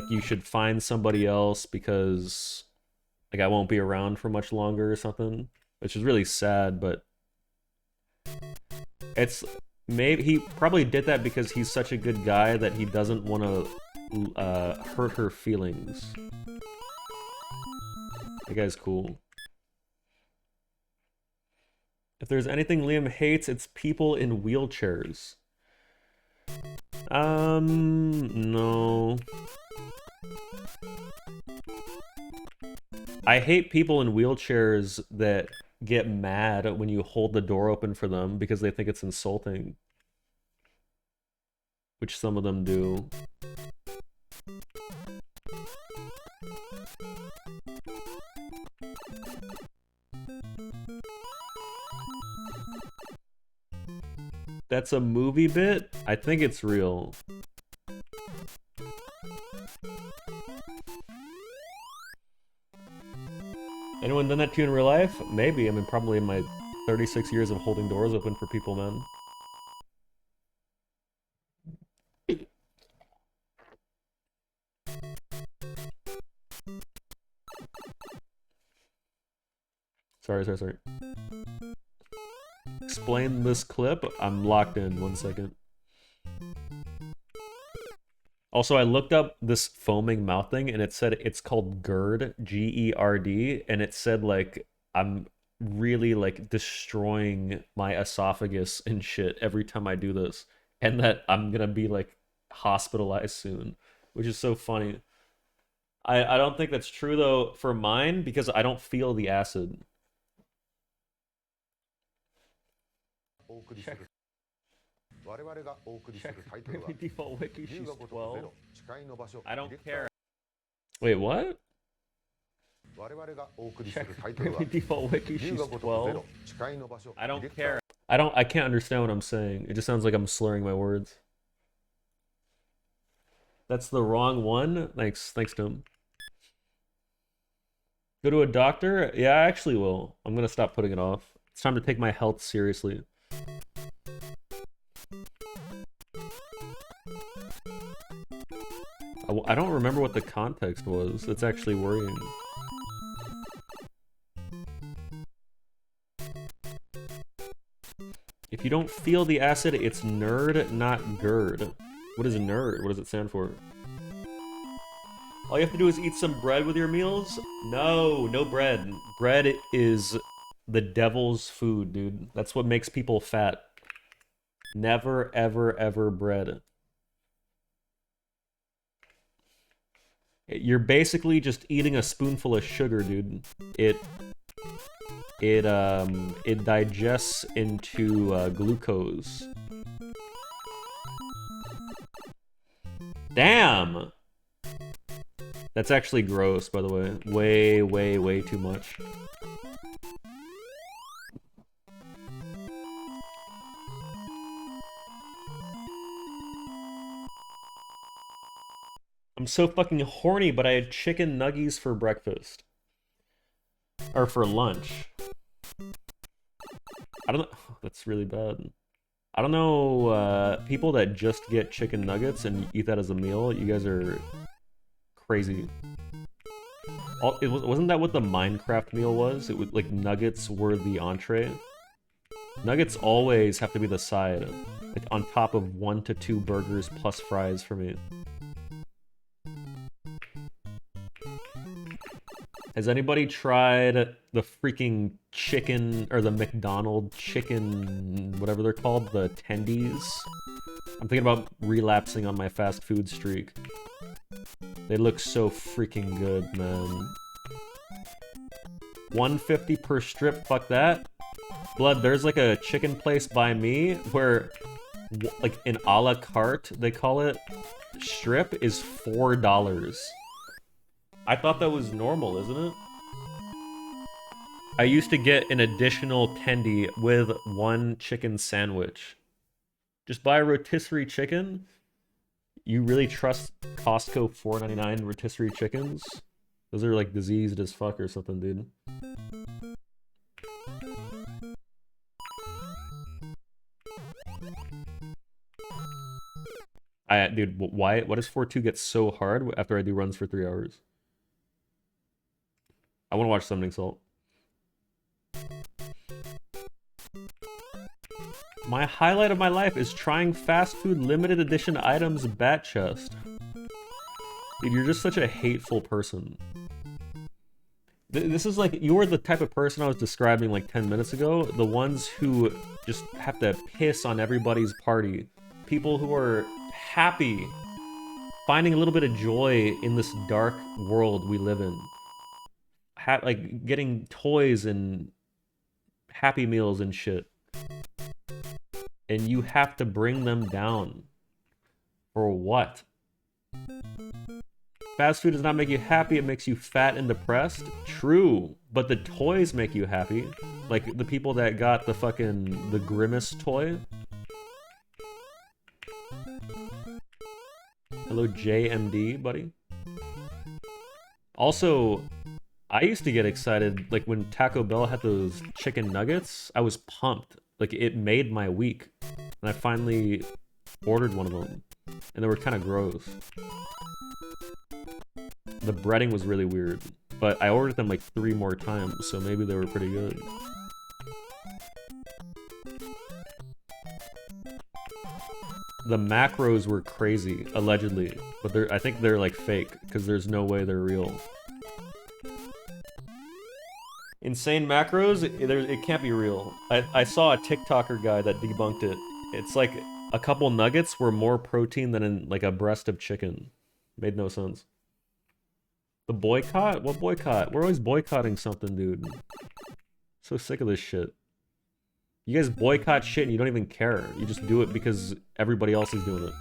you should find somebody else because, like, I won't be around for much longer or something? Which is really sad, but... It's... Maybe he probably did that because he's such a good guy that he doesn't want to hurt her feelings. That guy's cool. If there's anything Liam hates, it's people in wheelchairs. No. I hate people in wheelchairs that get mad when you hold the door open for them because they think it's insulting. Which some of them do. That's a movie bit? I think it's real. Anyone done that to you in real life? Maybe. I mean, probably in my 36 years of holding doors open for people, man. Sorry. Explain this clip. I'm locked in. 1 second. Also, I looked up this foaming mouth thing, and it said it's called GERD, G-E-R-D, and it said, like, I'm really, like, destroying my esophagus and shit every time I do this, and that I'm gonna be, like, hospitalized soon, which is so funny. I don't think that's true, though, for mine, because I don't feel the acid. Check. Default wiki, she's 12. I don't care. Wait, what? Check default wiki, she's 12. I don't care. I can't understand what I'm saying. It just sounds like I'm slurring my words. That's the wrong one? Thanks, Tim. Go to a doctor? Yeah, I actually will. I'm gonna stop putting it off. It's time to take my health seriously. I don't remember what the context was. It's actually worrying. If you don't feel the acid, it's nerd, not GERD. What is nerd? What does it stand for? All you have to do is eat some bread with your meals? No, no bread. Bread is the devil's food, dude. That's what makes people fat. Never, ever, ever bread. You're basically just eating a spoonful of sugar, dude. It digests into glucose. Damn! That's actually gross, by the way. Way, way, way too much. I'm so fucking horny, but I had chicken nuggies for breakfast. Or for lunch. I don't know. That's really bad. I don't know, people that just get chicken nuggets and eat that as a meal, you guys are crazy. Wasn't that what the Minecraft meal was? It was like nuggets were the entree. Nuggets always have to be the side, like on top of 1 to 2 burgers plus fries for me. Has anybody tried the freaking chicken, or the McDonald's chicken, whatever they're called, the tendies? I'm thinking about relapsing on my fast food streak. They look so freaking good, man. $1.50 per strip, fuck that. Blood, there's like a chicken place by me where, like an a la carte, they call it, strip is $4. I thought that was normal, isn't it? I used to get an additional tendy with 1 chicken sandwich. Just buy a rotisserie chicken. You really trust Costco $4.99 rotisserie chickens? Those are like diseased as fuck or something, dude. Dude, why does 4-2 get so hard after I do runs for 3 hours? I want to watch Summong Salt. My highlight of my life is trying fast food limited edition items bat chest. Dude, you're just such a hateful person. This is like, you were the type of person I was describing like 10 minutes ago. The ones who just have to piss on everybody's party. People who are happy, finding a little bit of joy in this dark world we live in. Like getting toys and Happy Meals and shit. And you have to bring them down. For what? Fast food does not make you happy, it makes you fat and depressed. True, but the toys make you happy. Like the people that got the fucking, the Grimace toy. Hello, JMD, buddy. Also, I used to get excited, like when Taco Bell had those chicken nuggets, I was pumped. Like it made my week. And I finally ordered one of them. And they were kind of gross. The breading was really weird. But I ordered them like 3 more times, so maybe they were pretty good. the macros were crazy, allegedly, but I think they're like fake because there's no way they're real. Insane macros, it can't be real. I saw a TikToker guy that debunked it. It's like a couple nuggets were more protein than in like a breast of chicken. Made no sense. The boycott? What boycott? We're always boycotting something, dude. So sick of this shit. You guys boycott shit and you don't even care. You just do it because everybody else is doing it.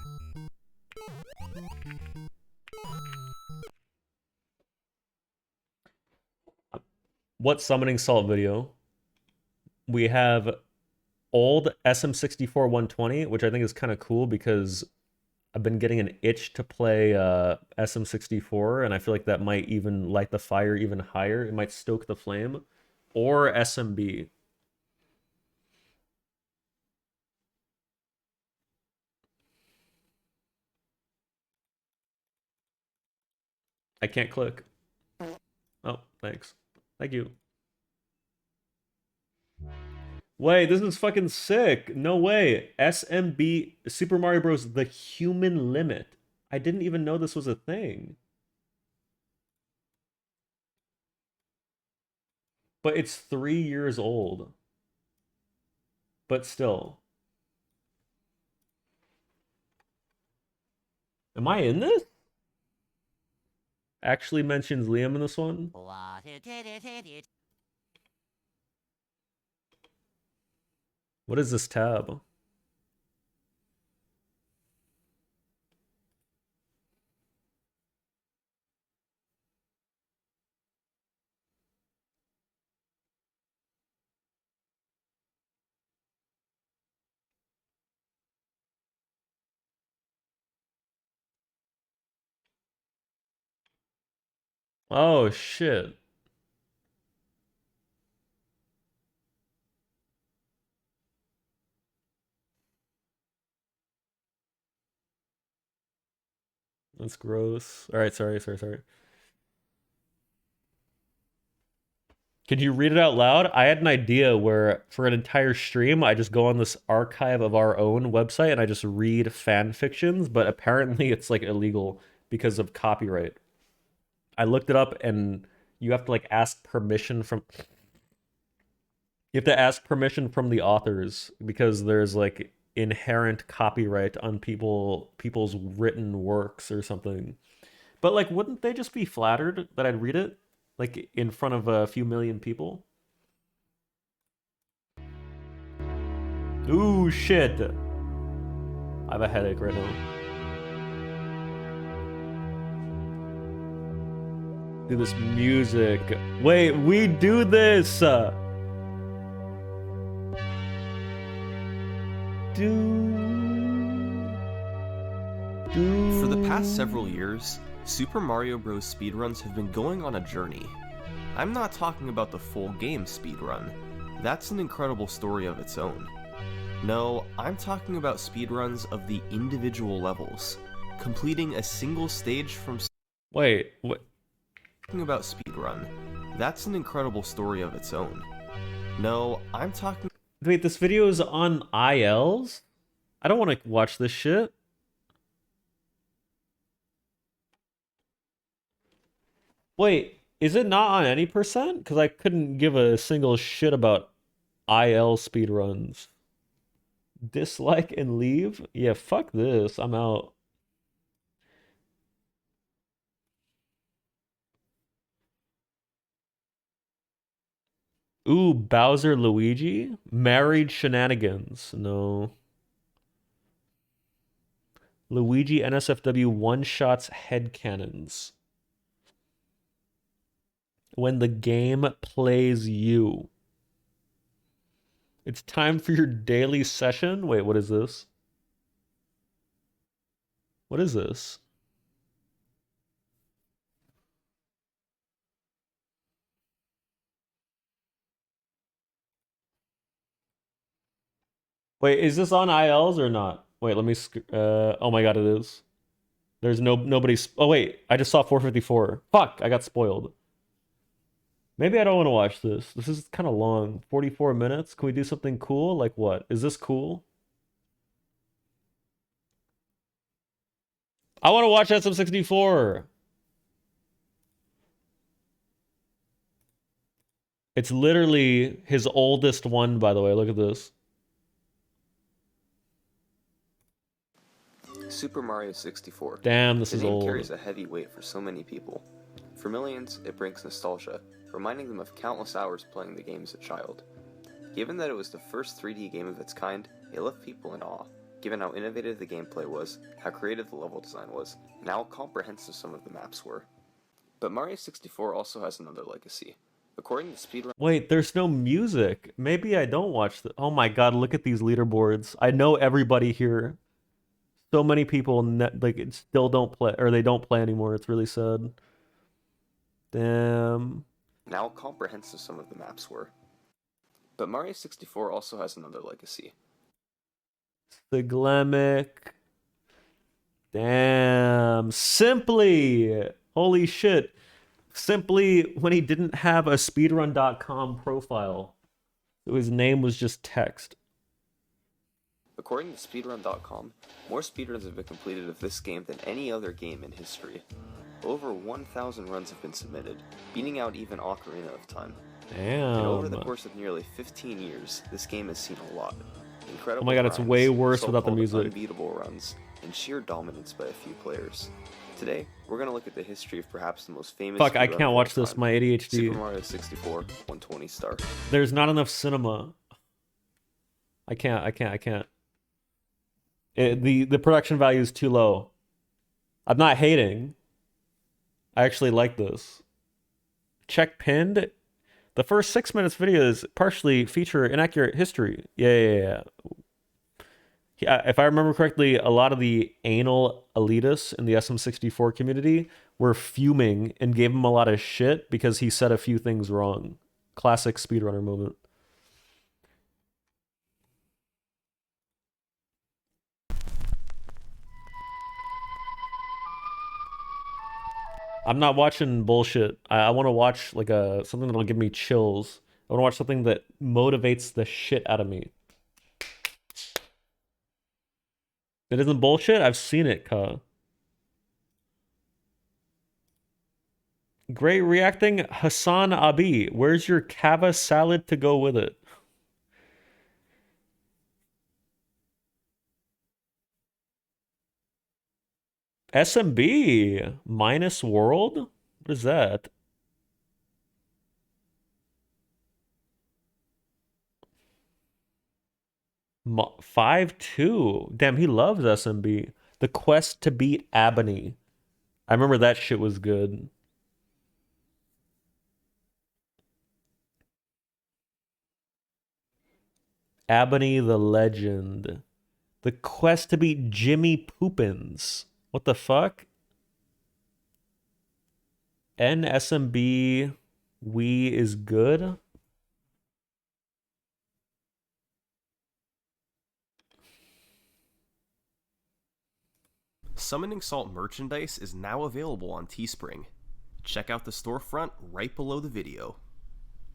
What Summoning Salt video? We have old SM64 120, which I think is kind of cool because I've been getting an itch to play SM64, and I feel like that might even light the fire even higher. It might stoke the flame. Or SMB. I can't click. Oh, thanks. Thank you. Wait, this is fucking sick. No way. SMB, Super Mario Bros. The Human Limit. I didn't even know this was a thing. But it's 3 years old. But still. Am I in this? Actually mentions Liam in this one. What is this tab? Oh shit. That's gross. All right, sorry. Could you read it out loud? I had an idea where for an entire stream, I just go on this archive of our own website and I just read fan fictions, but apparently it's like illegal because of copyright. I looked it up and you have to like ask permission from the authors because there's like inherent copyright on people's written works or something. But like wouldn't they just be flattered that I'd read it like in front of a few million people? Ooh shit. I have a headache right now. Do this music. Wait, we do this. For the past several years, Super Mario Bros. Speedruns have been going on a journey. I'm not talking about the full game speedrun. That's an incredible story of its own. No, I'm talking about speedruns of the individual levels, completing a single stage from... Wait, what? Talking about speedrun. That's an incredible story of its own. No, I'm talking... Wait, this video is on ILs? I don't want to watch this shit. Wait, is it not on any percent? Because I couldn't give a single shit about IL speedruns. Dislike and leave? Yeah, fuck this. I'm out. Ooh, Bowser Luigi? Married Shenanigans. No. Luigi NSFW one-shots headcannons. When the game plays you. It's time for your daily session? Wait, what is this? What is this? Wait, is this on ILs or not? Wait, let me oh my god, it is. There's nobody's. Oh wait, I just saw 454. Fuck, I got spoiled. Maybe I don't want to watch this. This is kind of long. 44 minutes. Can we do something cool? Like what? Is this cool? I want to watch SM64. It's literally his oldest one, by the way. Look at this. Super Mario 64. Damn, this The is name old. carries a heavy weight for so many people. For millions, it brings nostalgia, reminding them of countless hours playing the game as a child. Given that it was the first 3D game of its kind, it left people in awe, given how innovative the gameplay was, how creative the level design was, and how comprehensive some of the maps were. But Mario 64 also has another legacy. According to speedrun... Wait, there's no music. Maybe I don't watch the... Oh my god, look at these leaderboards. I know everybody here. So many people still don't play, or they don't play anymore. It's really sad. Damn. Now comprehensive some of the maps were. But Mario 64 also has another legacy. Siglemic. Damn. Simply. Holy shit. Simply when he didn't have a speedrun.com profile. So his name was just text. According to speedrun.com, more speedruns have been completed of this game than any other game in history. Over 1,000 runs have been submitted, beating out even Ocarina of Time. Damn. And over the course of nearly 15 years, this game has seen a lot. Incredible Oh my god, it's grinds, way worse without the so-called music. unbeatable runs, and sheer dominance by a few players. Today, we're going to look at the history of perhaps the most famous Fuck, I speedrun can't of all watch this. time, My ADHD. Super Mario 64, 120 star. There's not enough cinema. I can't. The production value is too low. I'm not hating. I actually like this. Check pinned. The first 6 minutes videos partially feature inaccurate history. Yeah. If I remember correctly, a lot of the anal elitists in the SM64 community were fuming and gave him a lot of shit because he said a few things wrong. Classic speedrunner moment. I'm not watching bullshit. I want to watch like something that'll give me chills. I want to watch something that motivates the shit out of me. It isn't bullshit. I've seen it, Ka. Great reacting, Hassan Abi. Where's your kava salad to go with it? SMB minus world? What is that? Mo 5-2. Damn, he loves SMB. The quest to beat Ebony. I remember that shit was good. Ebony the Legend. The quest to beat Jimmy Poopins. What the fuck? NSMB Wii is good? Summoning Salt merchandise is now available on Teespring. Check out the storefront right below the video.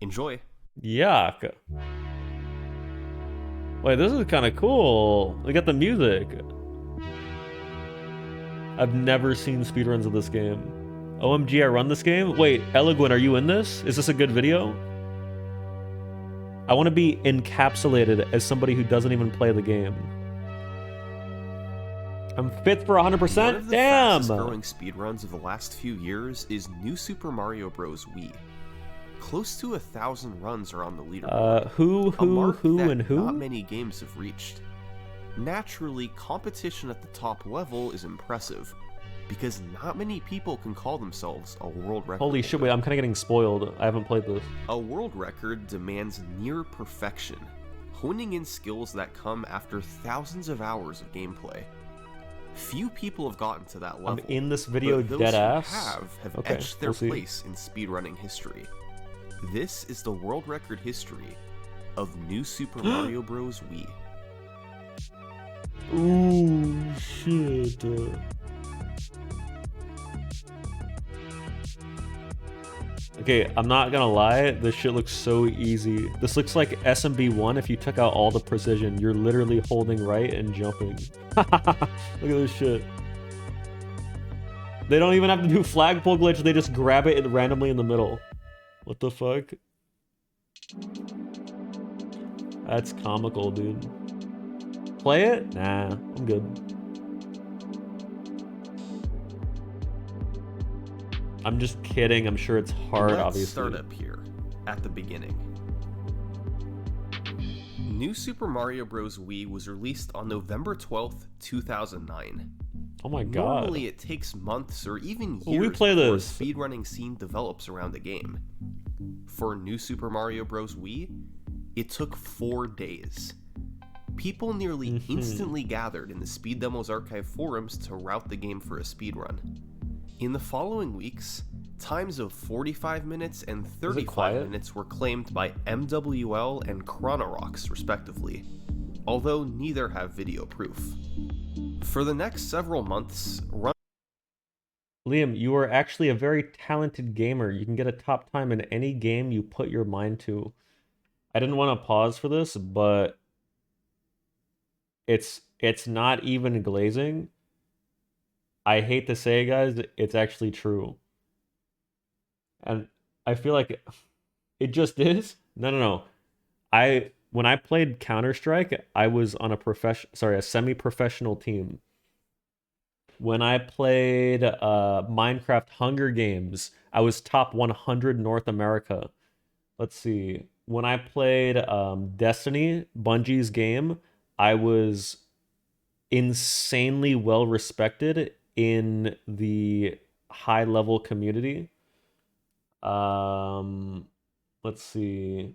Enjoy! Yuck. Wait, this is kind of cool. Look at the music. I've never seen speedruns of this game. OMG, I run this game? Wait, Eloquent, are you in this? Is this a good video? I want to be encapsulated as somebody who doesn't even play the game. I'm fifth for 100%? One of the Damn! fastest growing speedruns of the last few years is New Super Mario Bros. Wii. Close to 1,000 runs are on the leaderboard. Who, and who? Not many games have reached. Naturally, competition at the top level is impressive, because not many people can call themselves a world record Holy shit, holder. wait, I'm kind of getting spoiled. I haven't played this. A world record demands near perfection, honing in skills that come after thousands of hours of gameplay. Few people have gotten to that level. I'm in this video but those dead who ass. have Okay, etched their we'll see. place in speedrunning history. This is the world record history of New Super Mario Bros. Wii. Ooh, shit. Okay, I'm not gonna lie, this shit looks so easy. This looks like SMB1 if you took out all the precision. You're literally holding right and jumping. Look at this shit. They don't even have to do flagpole glitch, they just grab it randomly in the middle. What the fuck? That's comical, dude. Play it? Nah, I'm good. I'm just kidding, I'm sure it's hard, Let's obviously. start up here, at the beginning. New Super Mario Bros. Wii was released on November 12th, 2009. Oh my god. Normally it takes months or even Well, years we play before a this. speedrunning scene develops around the game. For New Super Mario Bros. Wii, it took 4 days. People nearly instantly gathered in the Speed Demos Archive forums to route the game for a speedrun. In the following weeks, times of 45 minutes and 35 quiet? minutes were claimed by MWL and Chronorox, respectively, although neither have video proof. For the next several months, Liam, you are actually a very talented gamer. You can get a top time in any game you put your mind to. I didn't want to pause for this, but it's not even glazing. I hate to say, guys, it's actually true. And I feel like it just is. No. When I played Counter-Strike, I was on a semi-professional team. When I played Minecraft Hunger Games, I was top 100 North America. Let's see. When I played Destiny, Bungie's game, I was insanely well respected in the high-level community. Let's see.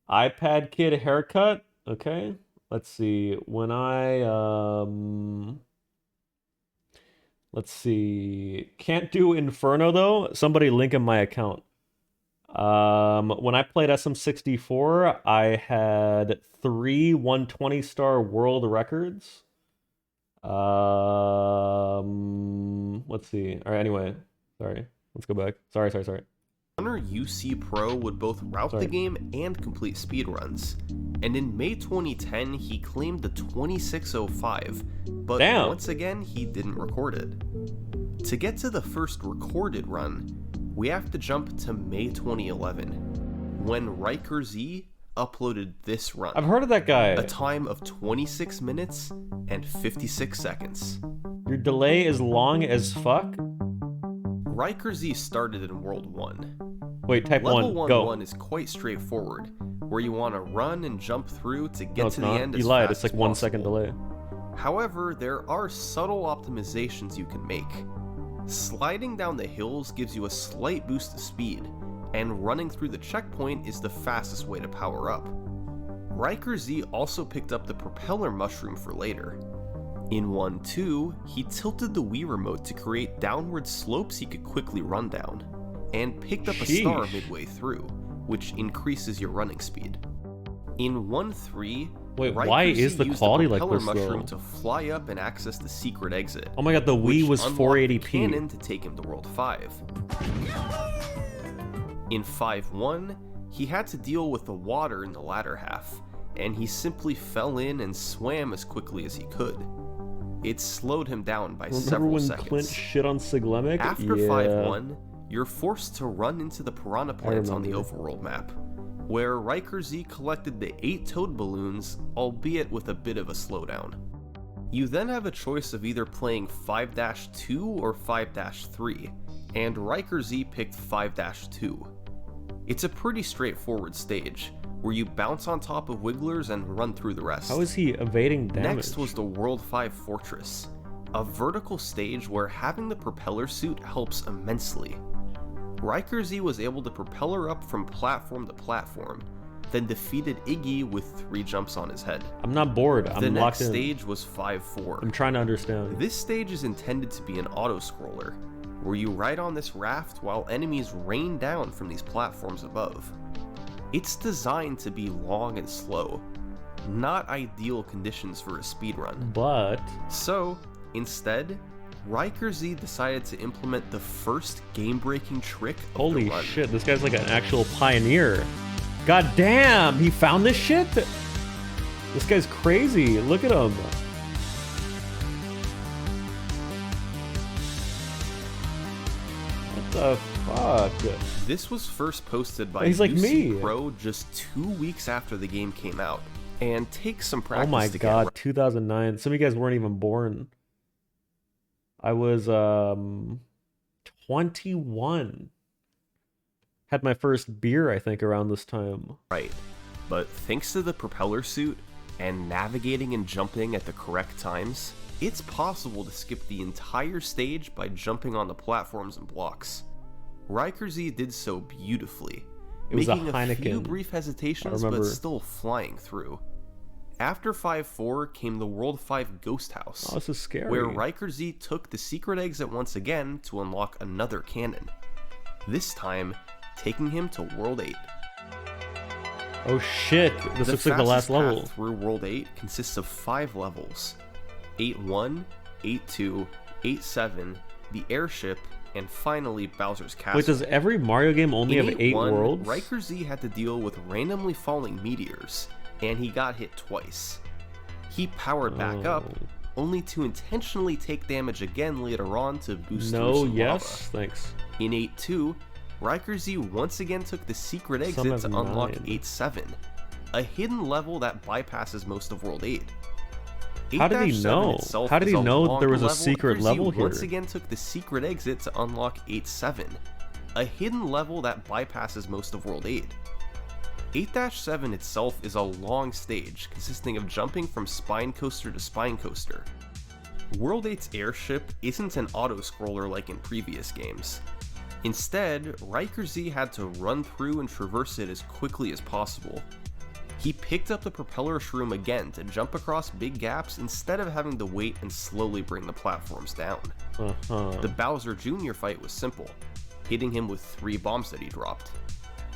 iPad Kid haircut. Okay. Let's see. When I let's see. Can't do Inferno though. Somebody link in my account. When I played SM64, I had 3 120-star world records. Let's see. All right, anyway. Sorry. Let's go back. Sorry. Runner UC Pro would both route the game and complete speedruns, and in May 2010 he claimed the 2605, but once again he didn't record it. To get to the first recorded run, we have to jump to May 2011, when Riker Z uploaded this run. I've heard of that guy. A time of 26 minutes and 56 seconds. Your delay is long as fuck? Riker Z started in World 1. Wait, type Level 1, go. 1 is quite straightforward, where you want to run and jump through to get to the end as You lied, fast it's like as 1 possible. second delay. However, there are subtle optimizations you can make. Sliding down the hills gives you a slight boost of speed, and running through the checkpoint is the fastest way to power up. Riker Z also picked up the propeller mushroom for later. In 1-2, he tilted the Wii remote to create downward slopes he could quickly run down, and picked up a star midway through, which increases your running speed. In 1-3, Wait, Riker why Z is the used quality the like propeller this, mushroom though? to fly up and access the secret exit. Oh my god, the Wii which was unlocked the 480p. cannon to take him to World 5. In 5-1, he had to deal with the water in the latter half, and he simply fell in and swam as quickly as he could. It slowed him down by Remember several when seconds. Clint shit on Siglemic? After yeah. 5-1, you're forced to run into the piranha plants on the overworld map, where Riker Z collected the 8 toad balloons, albeit with a bit of a slowdown. You then have a choice of either playing 5-2 or 5-3, and Riker Z picked 5-2. It's a pretty straightforward stage, where you bounce on top of wigglers and run through the rest. How is he evading damage? Next was the World 5 Fortress, a vertical stage where having the propeller suit helps immensely. Riker Z was able to propeller up from platform to platform, then defeated Iggy with 3 jumps on his head. I'm not bored, I'm the locked next in. stage was 5-4. I'm trying to understand. This stage is intended to be an auto-scroller, where you ride on this raft while enemies rain down from these platforms above. It's designed to be long and slow, not ideal conditions for a speedrun. But So, instead, Riker Z decided to implement the first game-breaking trick of holy the run. shit, this guy's like an actual pioneer. God damn, he found this shit? This guy's crazy, look at him. the fuck? This was first posted by He's like UC me. Pro just 2 weeks after the game came out, and takes some practice Oh my to god, get 2009. Some of you guys weren't even born. I was 21. Had my first beer, I think, around this time. right. But thanks to the propeller suit and navigating and jumping at the correct times, it's possible to skip the entire stage by jumping on the platforms and blocks. Riker Z did so beautifully, It was a making a few Heineken. brief hesitations I but remember. still flying through. After 5-4 came the World 5 Ghost House, Oh, this is scary. where Riker Z took the secret exit once again to unlock another cannon, this time taking him to World 8. Oh shit, this looks like the last fastest level. path through World 8 consists of 5 levels: 8-1, 8-2, 8-7, the airship, and finally Bowser's Castle. Wait, does every Mario game only In have 8 8-1, worlds? Riker Z had to deal with randomly falling meteors, and he got hit twice. He powered back up, Oh. only to intentionally take damage again later on to boost through No, some yes, thanks. lava. In 8-2, Riker Z once again took the secret Some exit have to unlock 9. 8-7, a hidden level that bypasses most of World 8. How did he 8-7 know? itself How did is he a know long there was a level. secret Riker Z level once here? again took the secret exit to unlock 8-7, a hidden level that bypasses most of World 8. 8-7 itself is a long stage consisting of jumping from spine coaster to spine coaster. World 8's airship isn't an auto-scroller like in previous games. Instead, Riker Z had to run through and traverse it as quickly as possible. He picked up the propeller shroom again to jump across big gaps instead of having to wait and slowly bring the platforms down. Uh-huh. The Bowser Jr. fight was simple, hitting him with 3 bombs that he dropped.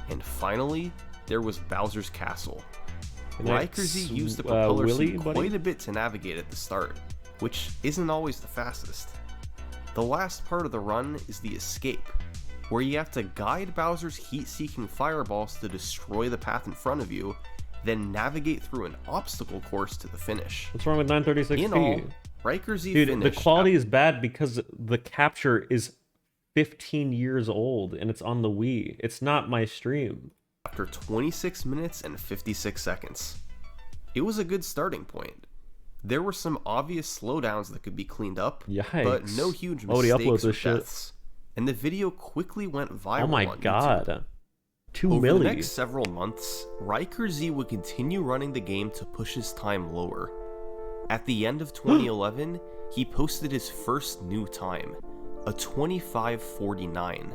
And finally, there was Bowser's Castle. Good night, Riker Z used the propeller Willy, suit buddy? quite a bit to navigate at the start, which isn't always the fastest. The last part of the run is the escape, where you have to guide Bowser's heat-seeking fireballs to destroy the path in front of you, then navigate through an obstacle course to the finish. What's wrong with 936p? In all, Riker Z Dude, finished the quality is bad because the capture is 15 years old and it's on the Wii. It's not my stream. after 26 minutes and 56 seconds. It was a good starting point. There were some obvious slowdowns that could be cleaned up, Yikes. but no huge Oh, he uploads mistakes or this shit. deaths. And the video quickly went viral Oh my on YouTube. god. 2 Over the milli. next several months, Riker Z would continue running the game to push his time lower. At the end of 2011, he posted his first new time, a 25:49.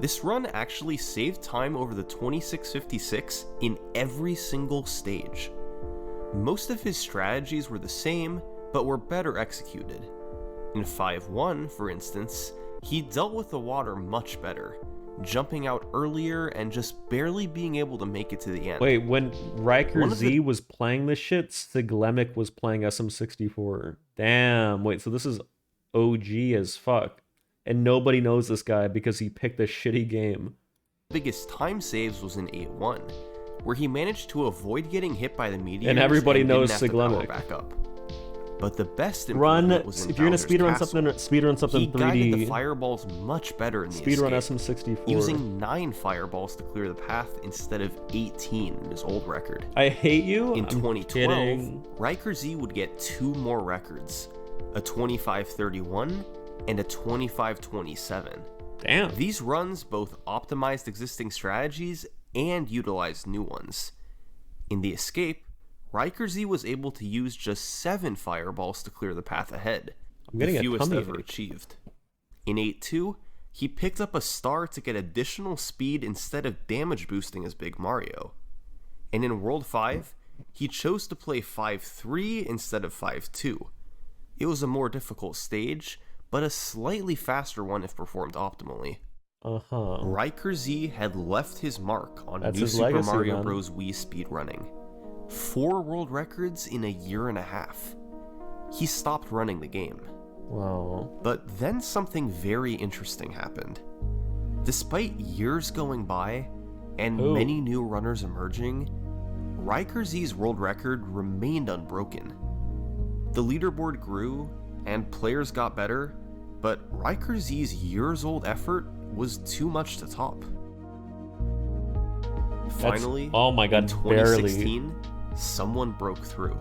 This run actually saved time over the 26:56 in every single stage. Most of his strategies were the same, but were better executed. In 5-1, for instance, he dealt with the water much better, jumping out earlier and just barely being able to make it to the end. Wait, when Riker One of Z the- was playing this shit, Siglemic was playing SM64. Damn, wait, so this is OG as fuck. And nobody knows this guy because he picked a shitty game. Biggest time saves was in 8-1, where he managed to avoid getting hit by the meteors And everybody didn't knows have to power Siglemic. back up. But the best Run, improvement was in if you're gonna Bowser's speedrun Castle. something He guided the 3D, fireballs much better in the speedrun escape, SM64. using 9 fireballs to clear the path instead of 18 in his old record. I hate you. In I'm 2012, kidding. Riker Z would get 2 more records, a 25:31 and a 25:27. Damn. These runs both optimized existing strategies and utilized new ones. In the escape, Riker Z was able to use just 7 fireballs to clear the path ahead, I'm the getting a fewest tummy ever ache. achieved. In 8-2, he picked up a star to get additional speed instead of damage boosting as Big Mario. And in World 5, he chose to play 5-3 instead of 5-2. It was a more difficult stage, but a slightly faster one if performed optimally. Uh-huh. Riker Z had left his mark on That's New his Super legacy, Mario man. Bros. Wii speedrunning. 4 world records in a year and a half. He stopped running the game. Wow. But then something very interesting happened. Despite years going by and Ooh. many new runners emerging, Riker Z's world record remained unbroken. The leaderboard grew and players got better, but Riker Z's years-old effort was too much to top. Finally, oh my god, in 2016, someone broke through.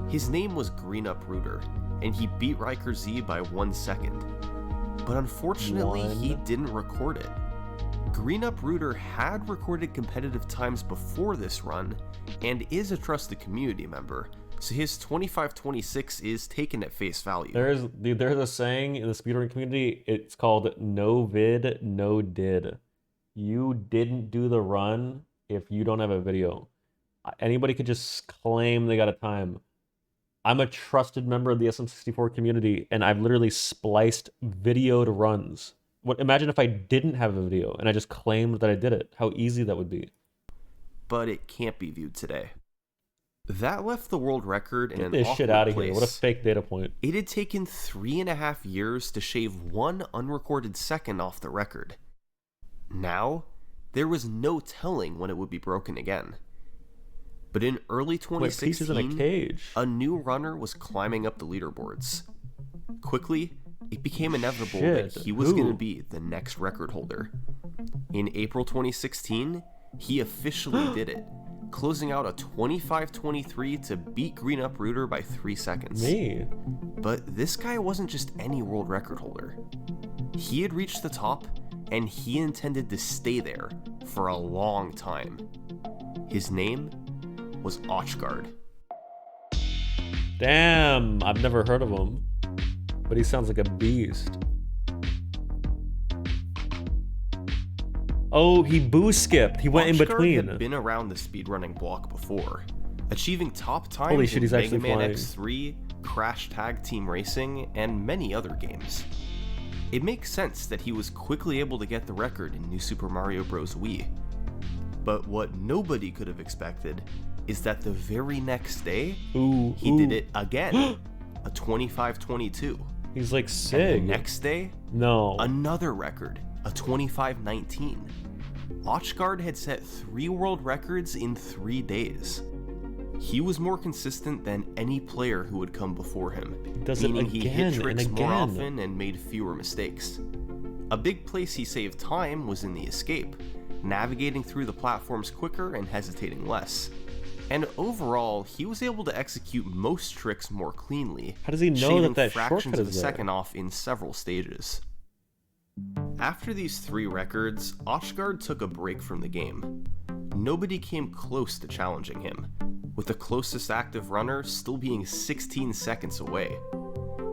His name was Green Uprooter, and he beat Riker Z by 1 second. But unfortunately, he didn't record it. Green Uprooter had recorded competitive times before this run, and is a trusted community member, so his 25:26 is taken at face value. There's a saying in the speedrunning community, it's called no vid, no did. You didn't do the run if you don't have a video. Anybody could just claim they got a time. I'm a trusted member of the SM64 community, and I've literally spliced videoed runs. Imagine if I didn't have a video and I just claimed that I did it. How easy that would be. But it can't be viewed today. That left the world record in an Get this awkward shit out of place. here. What a fake data point. It had taken 3.5 years to shave 1 unrecorded second off the record. Now, there was no telling when it would be broken again. But in early 2016, pieces in a cage. A new runner was climbing up the leaderboards. Quickly, it became inevitable that he was going to be the next record holder. In April 2016, he officially did it, closing out a 25:23 to beat Green Uprooter by 3 seconds. Me. But this guy wasn't just any world record holder. He had reached the top, and he intended to stay there for a long time. His name was Ochgard. Damn, I've never heard of him, but he sounds like a beast. Oh, he boo skipped. He went in between. Had been around the speedrunning block before, achieving top times Holy shit, he's in actually Mega Man flying. X3, Crash Tag Team Racing, and many other games. It makes sense that he was quickly able to get the record in New Super Mario Bros. Wii. But what nobody could have expected is that the very next day, he did it again, a 25:22. He's like And sick. the next day, No. another record, a 25:19. Ochgard had set 3 world records in 3 days. He was more consistent than any player who would come before him, does it meaning he hit again tricks and more again. often and made fewer mistakes. A big place he saved time was in the escape, navigating through the platforms quicker and hesitating less. And overall, he was able to execute most tricks more cleanly, How does he know shaving that fractions shortcut of a is there? second off in several stages. After these 3 records, Ochgard took a break from the game. Nobody came close to challenging him, with the closest active runner still being 16 seconds away.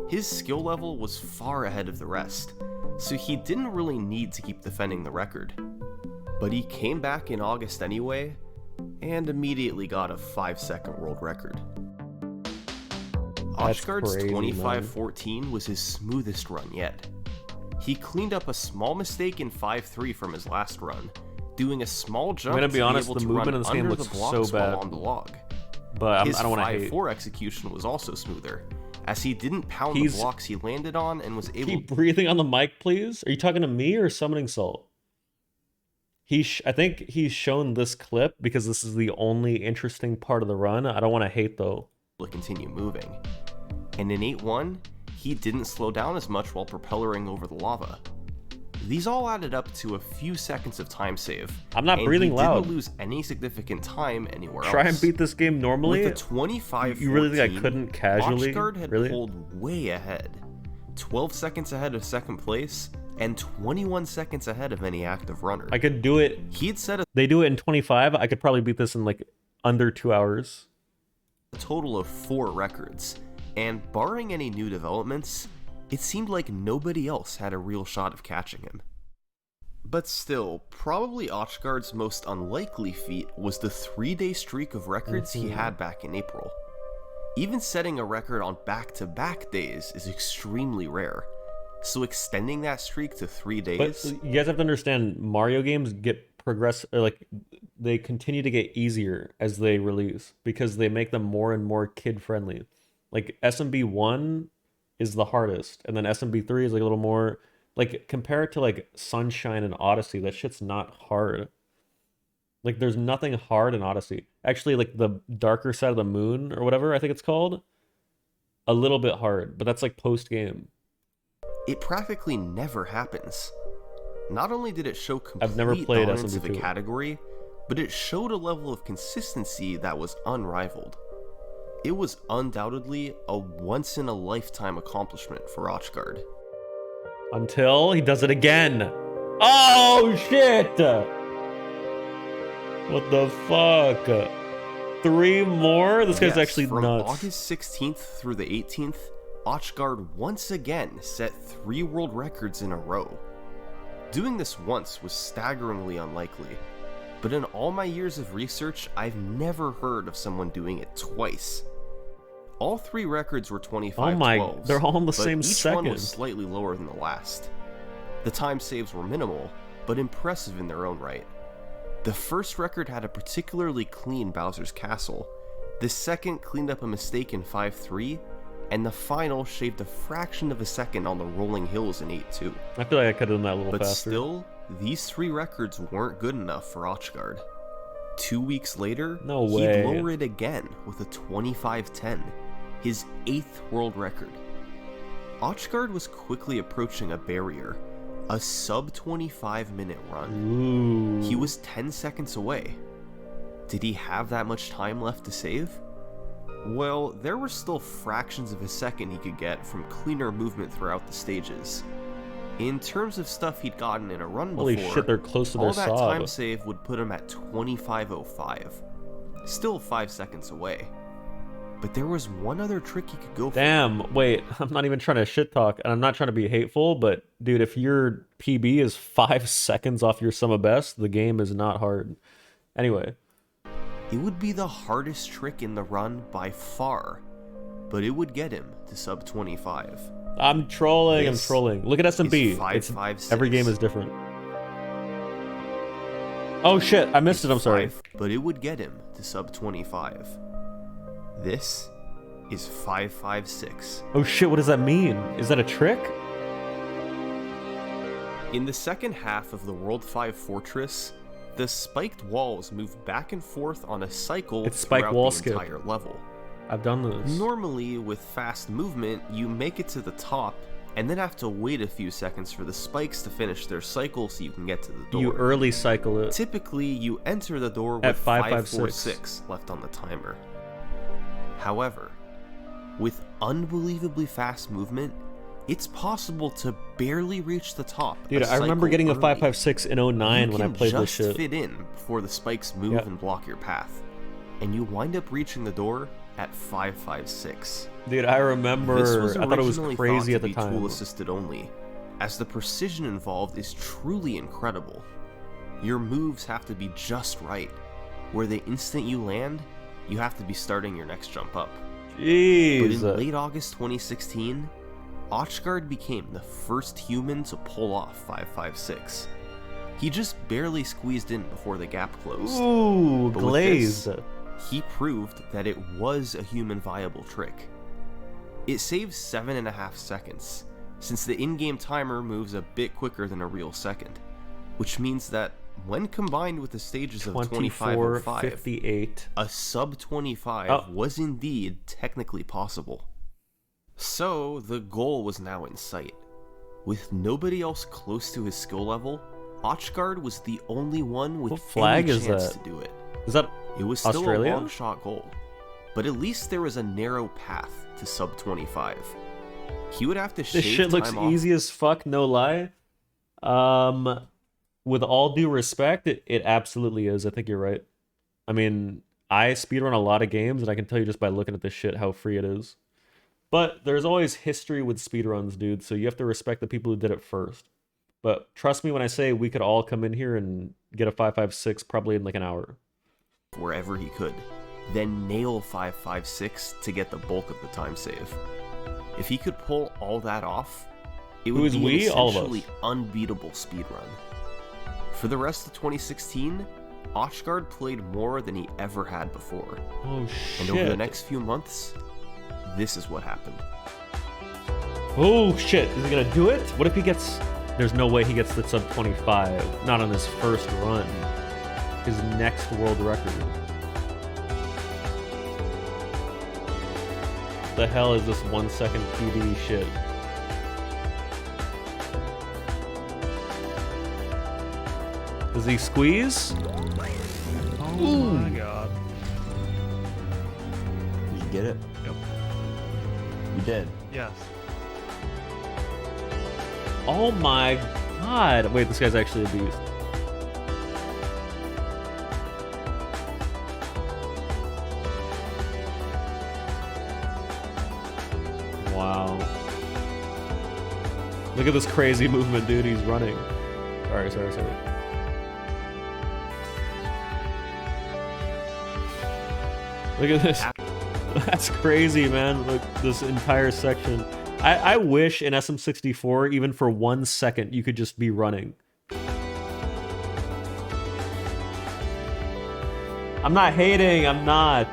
His skill level was far ahead of the rest, so he didn't really need to keep defending the record. But he came back in August anyway, and immediately got a 5-second world record. That's Ochgard's crazy, 25:14 was his smoothest run yet. He cleaned up a small mistake in 5-3 from his last run, doing a small jump gonna be honest, able the to movement run in this game under looks the blocks so bad. while on the log. But His I don't want to hate. 5-4 execution was also smoother, as he didn't pound He's- the blocks he landed on and was able Keep breathing on the mic, please. Are you talking to me or Summoning Salt? I think he's shown this clip because this is the only interesting part of the run. I don't want to hate though. to continue moving. And in 8-1, he didn't slow down as much while propellering over the lava. These all added up to a few seconds of time save. I'm not and breathing he loud. Didn't lose any significant time anywhere else. Try and beat this game normally. With a 25 You really think I couldn't casually? Ochgard had Really? pulled way ahead. 12 seconds ahead of second place, and 21 seconds ahead of any active runner. I could do it. He had set a They do it in 25. I could probably beat this in like under 2 hours. total of 4 records, and barring any new developments, it seemed like nobody else had a real shot of catching him. But still, probably Ochgard's most unlikely feat was the 3-day streak of records he had back in April. Even setting a record on back-to-back days is extremely rare, so extending that streak to 3 But days... you guys have to understand, Mario games get they continue to get easier as they release because they make them more and more kid friendly. Like SMB1 is the hardest, and then SMB3 is like a little more like compare it to like Sunshine and Odyssey. That shit's not hard. Like there's nothing hard in Odyssey. Actually, like the Darker Side of the Moon or whatever I think it's called, a little bit hard, but that's like post game. It practically never happens. Not only did it show complete I've never played dominance of the SMB2. category, but it showed a level of consistency that was unrivaled. It was undoubtedly a once-in-a-lifetime accomplishment for Ochgard. Until he does it again. Oh shit! What the fuck? 3 more? This guy's actually from nuts. August 16th through the 18th, Ochgard once again set 3 world records in a row. Doing this once was staggeringly unlikely, but in all my years of research, I've never heard of someone doing it twice. All 3 records were 25 Oh my, 12s, they're all in the but same each second. one was slightly lower than the last. The time saves were minimal, but impressive in their own right. The first record had a particularly clean Bowser's Castle, the second cleaned up a mistake in 5-3, and the final shaved a fraction of a second on the rolling hills in 8-2. I feel like I could have done that a little But faster. still, these 3 records weren't good enough for Ochgard. 2 weeks later, No way. he'd lower it again with a 25-10, his 8th world record. Ochgard was quickly approaching a barrier, a sub-25 minute run. Ooh. He was 10 seconds away. Did he have that much time left to save? Well, there were still fractions of a second he could get from cleaner movement throughout the stages. In terms of stuff he'd gotten in a run before, Holy shit, they're close to their all that sob. time save would put him at 25:05. Still 5 seconds away. But there was one other trick he could go for. Damn, wait, I'm not even trying to shit talk, and I'm not trying to be hateful, but dude, if your PB is 5 seconds off your sum of best, the game is not hard. Anyway. It would be the hardest trick in the run by far, but it would get him to sub 25. I'm trolling, This I'm trolling. Look at SMB. is 556. Every game is different. Oh shit, I missed it, I'm sorry. But it would get him to sub 25. This is 556. Oh shit, what does that mean? Is that a trick? In the second half of the World 5 Fortress, the spiked walls move back and forth on a cycle It's spike throughout wall the skip. entire level. I've done this. Normally, with fast movement, you make it to the top and then have to wait a few seconds for the spikes to finish their cycle so you can get to the door. You early cycle it. Typically, you enter the door At with 556. 546 left on the timer. However, with unbelievably fast movement, it's possible to barely reach the top. Dude, I remember cycle getting a early. 556 in 09 when I played You this can shit. just fit in before the spikes move Yep. and block your path, and you wind up reaching the door at 556. Dude, I remember, This was I thought it was originally crazy thought at to the be time. tool assisted only, as the precision involved is truly incredible. Your moves have to be just right, where the instant you land, you have to be starting your next jump up. But Jeez. in late August 2016, Ochgard became the first human to pull off 556. He just barely squeezed in before the gap closed. Ooh, But with glazed. this, he proved that it was a human viable trick. It saves 7.5 seconds, since the in-game timer moves a bit quicker than a real second, which means that when combined with the stages of 25:05, 54:58. a sub 25 Oh. was indeed technically possible. So the goal was now in sight. With nobody else close to his skill level, Ochgard was the only one with What flag any is chance that? to do it. Is that It was still Australia? a long shot goal, but at least there was a narrow path to sub 25. He would have to shave this shit looks time off. easy as fuck, no lie. With all due respect, it absolutely is. I think you're right. I mean, I speedrun a lot of games, and I can tell you just by looking at this shit how free it is. But there's always history with speedruns, dude, so you have to respect the people who did it first. But trust me when I say we could all come in here and get a 556 probably in like an hour. Wherever he could, then nail 556 to get the bulk of the time save. If he could pull all that off, it would Who is be we? an All of us. essentially unbeatable speedrun. For the rest of 2016, Ochgard played more than he ever had before. Oh shit. And over the next few months, this is what happened. Oh shit, is he gonna do it? What if he gets... There's no way he gets the sub 25. Not on his first run. His next world record. The hell is this 1 second PB shit? Does he squeeze? Oh my god. Did you get it? Yep. You did. Yes. Oh my god. Wait, this guy's actually a beast. Wow. Look at this crazy movement, dude. He's running. Sorry. Look at this. That's crazy, man. Look, this entire section. I wish in SM64, even for 1 second, you could just be running. I'm not hating. I'm not.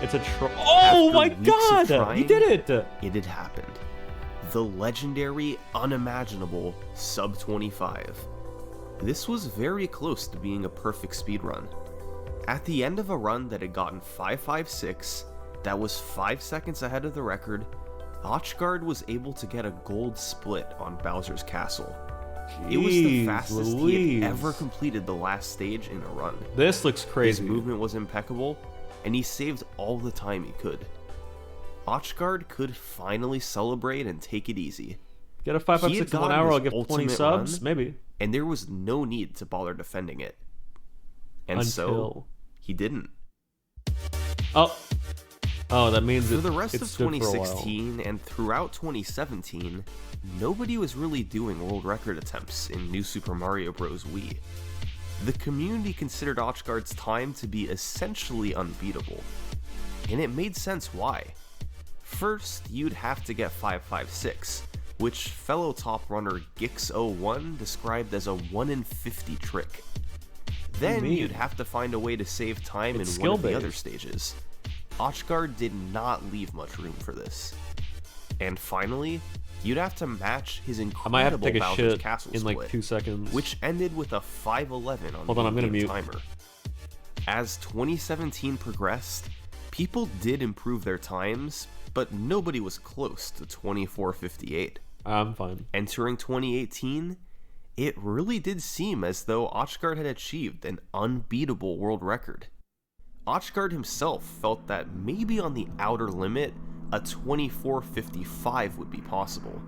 It's a troll. Oh my god! He did it! It had happened. The legendary, unimaginable sub 25. This was very close to being a perfect speedrun. At the end of a run that had gotten 556, that was 5 seconds ahead of the record, Ochgard was able to get a gold split on Bowser's Castle. It was the fastest he had ever completed the last stage in a run. This looks crazy. His movement was impeccable, and he saved all the time he could. Ochgard could finally celebrate and take it easy. Get a 556 in 1 hour, I'll give 20 subs, run, maybe. And there was no need to bother defending it. And so, he didn't. Oh, that means for the rest of 2016 and throughout 2017, nobody was really doing world record attempts in New Super Mario Bros. Wii. The community considered Ochgard's time to be essentially unbeatable, and it made sense why. First, you'd have to get 556, which fellow top runner Gix01 described as a 1 in 50 trick. Then you'd have to find a way to save time in one of the other stages. Ochgard did not leave much room for this. And finally, you'd have to match his incredible Bowser's Castle in split, like 2 seconds, which ended with a 511 on the I'm gonna mute. timer. As 2017 progressed, people did improve their times, but nobody was close to 24:58. I'm fine. Entering 2018, it really did seem as though Ochgard had achieved an unbeatable world record. Ochgard himself felt that maybe on the outer limit, a 24:55 would be possible.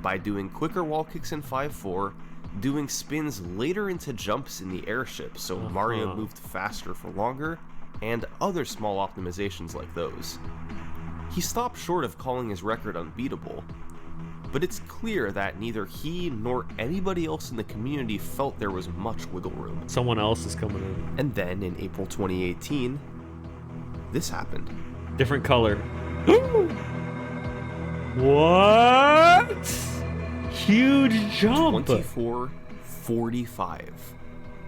By doing quicker wall kicks in 5-4, doing spins later into jumps in the airship so Mario moved faster for longer, and other small optimizations like those. He stopped short of calling his record unbeatable, but it's clear that neither he nor anybody else in the community felt there was much wiggle room. Someone else is coming in. And then in April 2018, this happened. Different color. What? Huge jump. 24:45.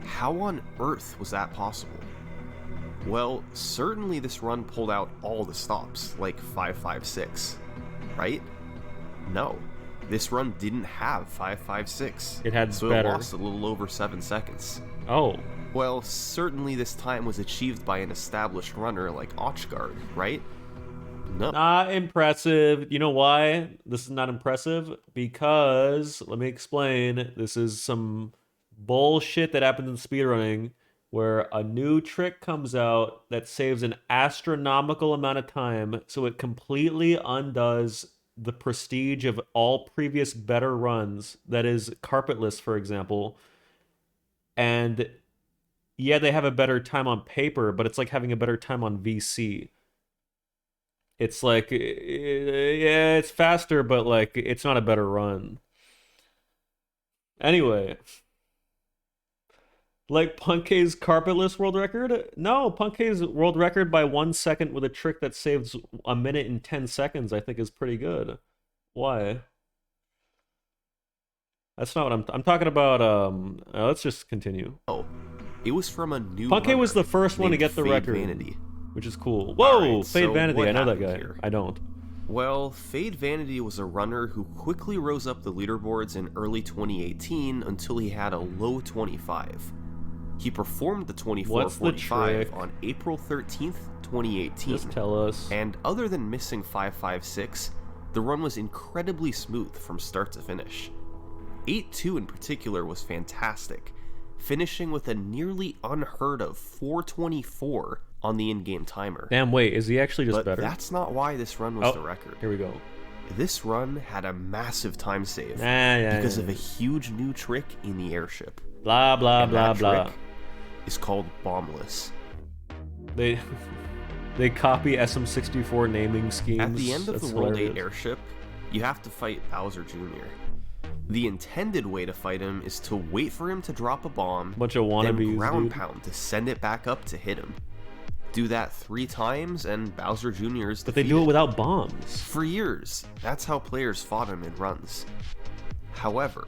How on earth was that possible? Well, certainly this run pulled out all the stops, like 556, right? No, this run didn't have 556. It had so better. It lost a little over 7 seconds. Oh. Well, certainly this time was achieved by an established runner like Ochgard, right? No. Not impressive. You know why this is not impressive? Because, let me explain, this is some bullshit that happens in speedrunning where a new trick comes out that saves an astronomical amount of time, so it completely undoes the prestige of all previous better runs, that is carpetless, for example. And yeah, they have a better time on paper, but it's like having a better time on VC. It's like, yeah, it's faster, but like, it's not a better run. Anyway. Like Punk's carpetless world record? No, Punk's world record by 1 second with a trick that saves 1 minute and 10 seconds, I think is pretty good. Why? That's not what I'm talking about. Let's just continue. Oh, it was from a new Punk was the first one to get the record, Vanity. which is cool. Whoa, Right, Fade so Vanity, what I know that happened guy. here? I don't. Well, Fade Vanity was a runner who quickly rose up the leaderboards in early 2018 until he had a low 25. He performed the 24:45 on April 13th, 2018. Just tell us. And other than missing 556, the run was incredibly smooth from start to finish. 8-2 in particular was fantastic, finishing with a nearly unheard of 424 on the in-game timer. Damn, wait, is he actually just But better? that's not why this run was Oh, the record. here we go. This run had a massive time save Because of a huge new trick in the airship. Blah, blah, And blah, that blah. trick is called bombless. They they copy SM64 naming schemes. At the end of That's the World 8 hilarious. airship, you have to fight Bowser Jr. The intended way to fight him is to wait for him to drop a bomb, Bunch of then wannabes, ground dude. pound to send it back up to hit him. Do that 3 times and Bowser Jr. is But they do it defeated. without bombs. For years, that's how players fought him in runs. However,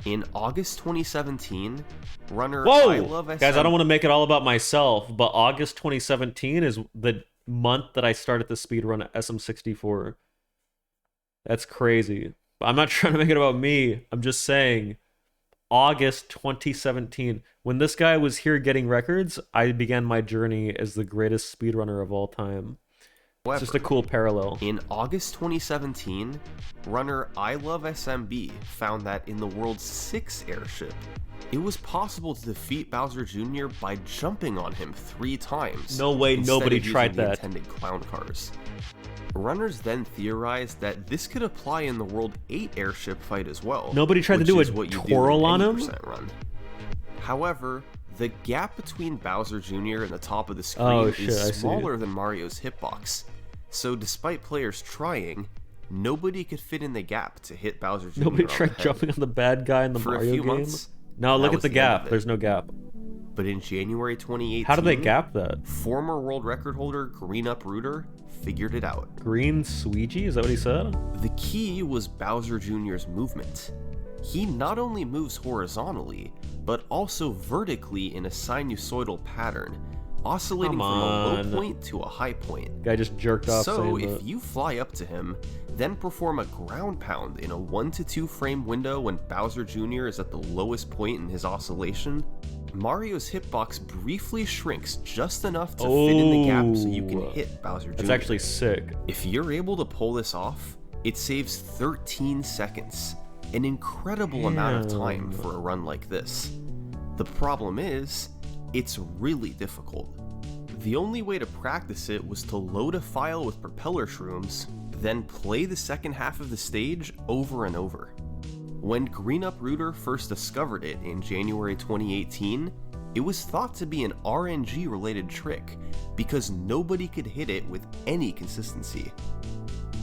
in August 2017, runner I Love Whoa! SM... Guys, I don't want to make it all about myself, but August 2017 is the month that I started the speedrun at SM64. That's crazy. But I'm not trying to make it about me. I'm just saying, August 2017, when this guy was here getting records, I began my journey as the greatest speedrunner of all time. It's just a cool parallel. In August 2017, runner I Love SMB found that in the world's 6th airship, it was possible to defeat Bowser Jr. by jumping on him 3 times. No way, instead nobody of using tried the that. intended clown cars. Runners then theorized that this could apply in the World 8 airship fight as well. Nobody tried to which do is a what you do twirl in on any him? percent run. However, the gap between Bowser Jr. and the top of the screen Oh, shit, I see is it. smaller than Mario's hitbox. So despite players trying, nobody could fit in the gap to hit Bowser Jr. Nobody on the tried head. jumping on the bad guy in the For a Mario few game. months, No, look that at was the the end of gap. it. There's no gap. But in January 2018, How did they gap that? former world record holder Green Uprooter figured it out. Green Suigi? Is that what he said? The key was Bowser Jr.'s movement. He not only moves horizontally, but also vertically in a sinusoidal pattern, oscillating Come from a on. low point to a high point. Guy just jerked off So saying if that. you fly up to him, then perform a ground pound in a 1 to 2 frame window when Bowser Jr. is at the lowest point in his oscillation, Mario's hitbox briefly shrinks just enough to fit in the gap so you can Oh. hit Bowser Jr. That's actually sick. If you're able to pull this off, it saves 13 seconds, an incredible amount of time Damn. for a run like this. The problem is, it's really difficult. The only way to practice it was to load a file with propeller shrooms, then play the second half of the stage over and over. When Green Uprooter first discovered it in January 2018, it was thought to be an RNG related trick because nobody could hit it with any consistency.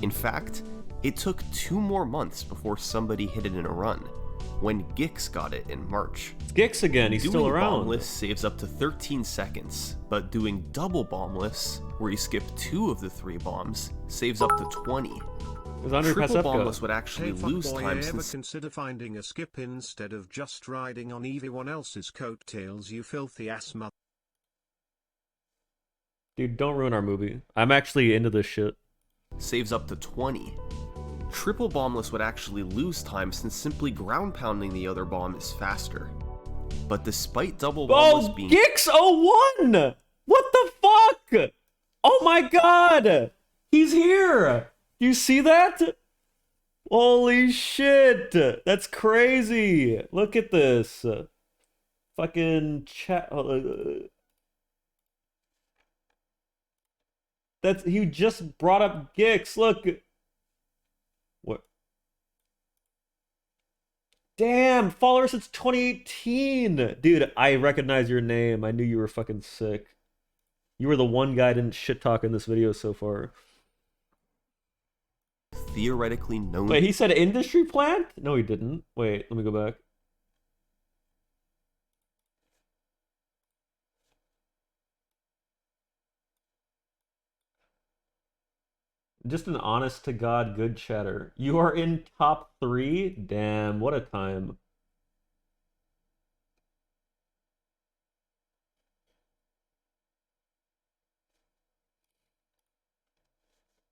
In fact, it took 2 more months before somebody hit it in a run, when Gix got it in March. It's Gix again. He's Doing still around. bombless saves up to 13 seconds, but doing double bombless, where you skip 2 of the 3 bombs, saves up to 20. It was Andre Triple Pasepka. bombless would actually Hey lose fuckboy, time ever since consider finding a skip instead of just riding on everyone else's coattails, you filthy ass mother? Dude, don't ruin our movie. I'm actually into this shit. saves up to 20. Triple bombless would actually lose time since simply ground pounding the other bomb is faster. But despite double bombless Oh, being Gix 01! What the fuck? Oh my god! He's here! You see that? Holy shit! That's crazy! Look at this. Fucking chat. That's he just brought up Gix. Look. What? Damn, follower since 2018. Dude, I recognize your name. I knew you were fucking sick. You were the one guy I didn't shit talk in this video so far. theoretically known. Wait, he said industry plant? No, he didn't. Wait, let me go back. Just an honest to God good chatter. You are in top 3? Damn, what a time.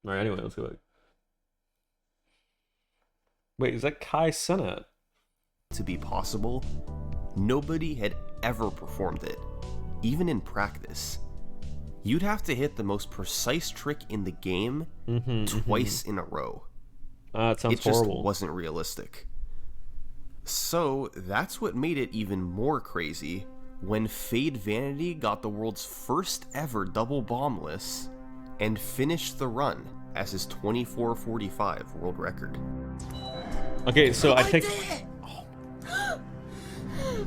Alright, anyway, let's go back. Wait, is that Kai Cenat? To be possible, nobody had ever performed it, even in practice. You'd have to hit the most precise trick in the game twice in a row. It sounds It just horrible. wasn't realistic. So that's what made it even more crazy when Fade Vanity got the world's first ever double bombless and finished the run as his 24:45 world record. Okay, so I take.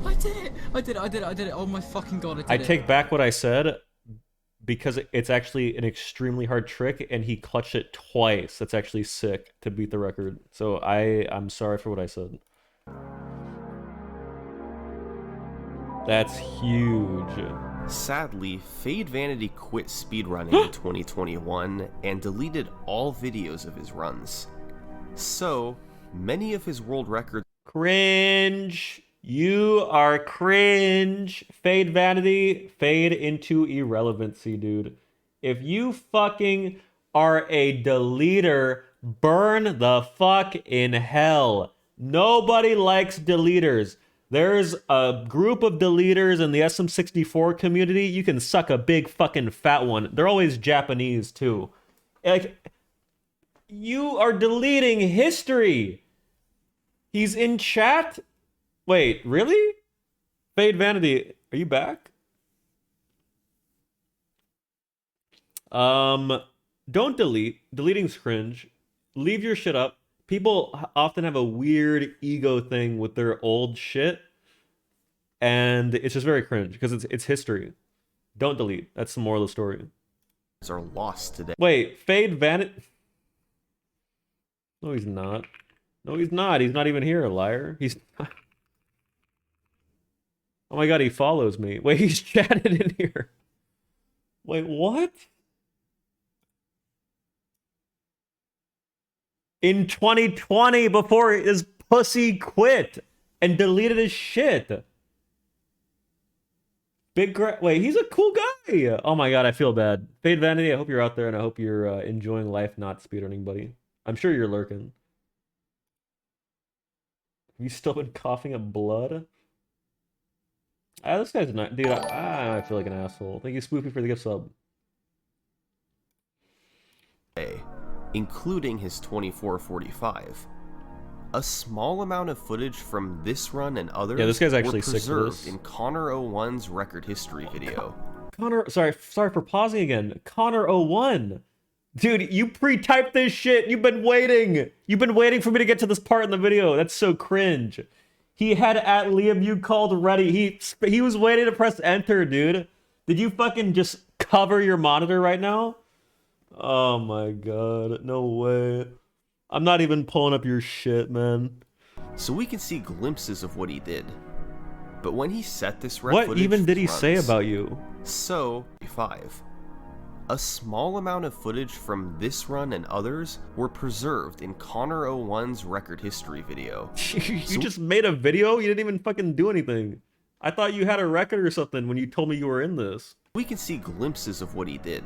I did it. Oh my fucking god, I did it. I take back what I said because it's actually an extremely hard trick, and he clutched it twice. That's actually sick to beat the record. So I'm sorry for what I said. That's huge. Sadly, Fade Vanity quit speedrunning in 2021 and deleted all videos of his runs. So, many of his world records... Cringe. You are cringe. Fade Vanity, fade into irrelevancy, dude. If you fucking are a deleter, burn the fuck in hell. Nobody likes deleters. There's a group of deleters in the SM64 community. You can suck a big fucking fat one. They're always Japanese, too. Like, you are deleting history. He's in chat? Wait, really? Fade Vanity, are you back? Don't delete. Deleting's cringe. Leave your shit up. People often have a weird ego thing with their old shit, and it's just very cringe because it's history. Don't delete. That's the moral of the story. are lost today. Wait, Fade Vanity? No, he's not. No, he's not. He's not even here, liar. He's not. Oh my god, he follows me. Wait, he's chatted in here. Wait, what? In 2020, before his pussy quit and deleted his shit. Wait, he's a cool guy. Oh my god, I feel bad. Fade Vanity, I hope you're out there and I hope you're enjoying life, not speedrunning, buddy. I'm sure you're lurking. Have you still been coughing up blood? This guy's not... Dude, I feel like an asshole. Thank you, Spoopy, for the gift sub. Including his 2445. A small amount of footage from this run and others this guy's actually were sick for preserved this. in Connor01's record history video. Connor, sorry for pausing again. Connor01. Dude, you pre-typed this shit. You've been waiting. You've been waiting for me to get to this part in the video. That's so cringe. He had @LULW called ready. He was waiting to press enter, dude. Did you fucking just cover your monitor right now? Oh my god, no way. I'm not even pulling up your shit, man. So we can see glimpses of what he did. But when he set this record, what even did he say about you? So, 5. A small amount of footage from this run and others were preserved in Connor01's record history video. You just made a video? You didn't even fucking do anything. I thought you had a record or something when you told me you were in this. We can see glimpses of what he did.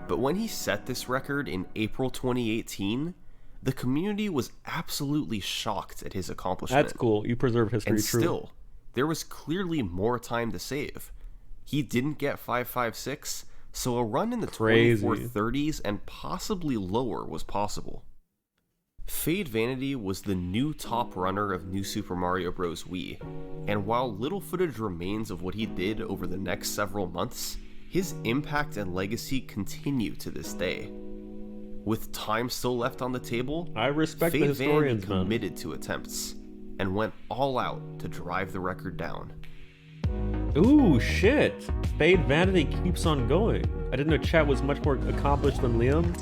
But when he set this record in April 2018, the community was absolutely shocked at his accomplishment. That's cool. You preserve history, and true. Still, there was clearly more time to save. He didn't get 556, so a run in the 2430s and possibly lower was possible. Fade Vanity was the new top runner of New Super Mario Bros. Wii, and while little footage remains of what he did over the next several months, his impact and legacy continue to this day. With time still left on the table, I respect the historians, Vanity committed to attempts and went all out to drive the record down. Ooh, shit. Fade Vanity keeps on going. I didn't know chat was much more accomplished than Liam.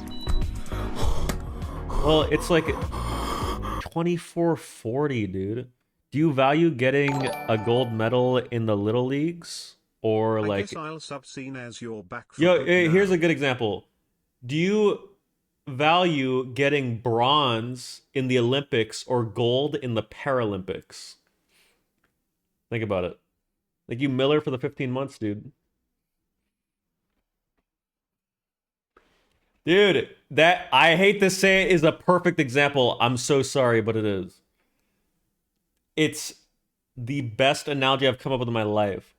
Well, it's like 2440, dude. Do you value getting a gold medal in the Little Leagues? Or like... I guess I'll sub-scene as your back. Yo, here's a good example. Do you value getting bronze in the Olympics or gold in the Paralympics? Think about it. Like you Miller for the 15 months, dude. Dude, that, I hate to say it, is a perfect example. I'm so sorry, but it is. It's the best analogy I've come up with in my life.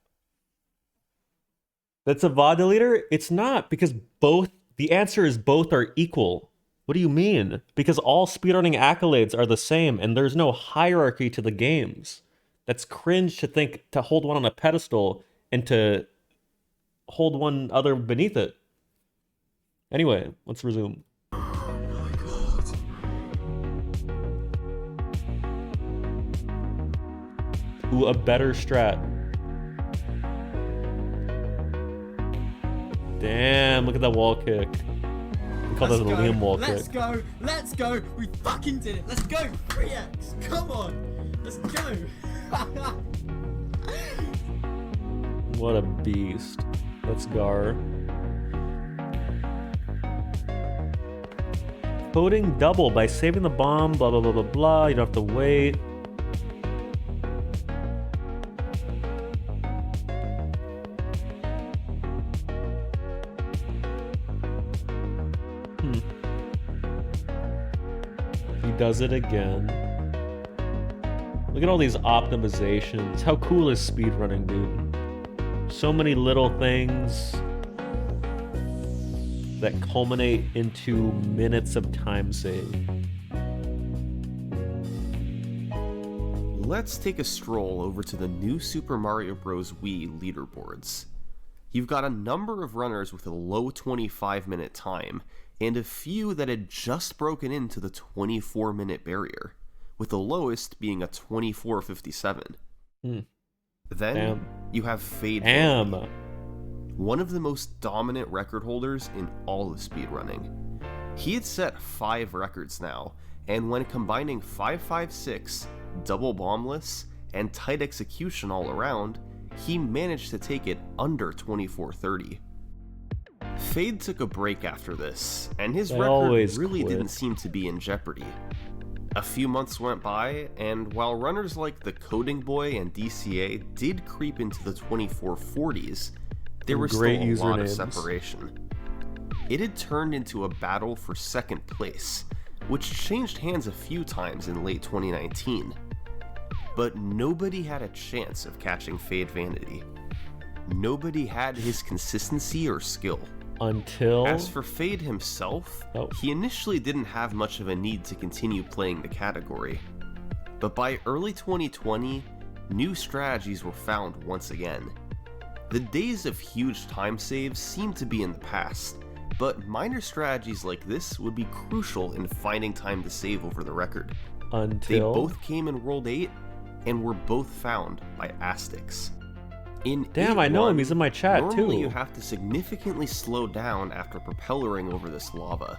That's a VOD deleter? It's not, because both, the answer is both are equal. What do you mean? Because all speedrunning accolades are the same and there's no hierarchy to the games. That's cringe to think to hold one on a pedestal and to hold one other beneath it. Anyway, let's resume. Ooh, a better strat. Damn, look at that wall kick. We call that the Liam wall kick. Let's go! Let's go! We fucking did it! Let's go! 3x! Come on! Let's go! What a beast. Let's gar. Coding double by saving the bomb, blah blah blah blah blah. You don't have to wait. He does it again. Look at all these optimizations. How cool is speedrunning, dude? So many little things that culminate into minutes of time save. Let's take a stroll over to the new Super Mario Bros. Wii leaderboards. You've got a number of runners with a low 25-minute time, and a few that had just broken into the 24-minute barrier, with the lowest being a 24:57. Then you have Fade Vanity, one of the most dominant record holders in all of speedrunning. He had set 5 records now, and when combining 5.56, double bombless, and tight execution all around, he managed to take it under 24:30. Fade took a break after this, and his record really didn't seem to be in jeopardy. A few months went by, and while runners like the Coding Boy and DCA did creep into the 24:40s, there was still a lot of separation. It had turned into a battle for second place, which changed hands a few times in late 2019. But nobody had a chance of catching Fade Vanity. Nobody had his consistency or skill. As for Fade himself, he initially didn't have much of a need to continue playing the category. But by early 2020, new strategies were found once again. The days of huge time saves seemed to be in the past, but minor strategies like this would be crucial in finding time to save over the record. They both came in World 8 and were both found by Astix. Damn, I know him, he's in my chat normally too. You have to significantly slow down after propellering over this lava.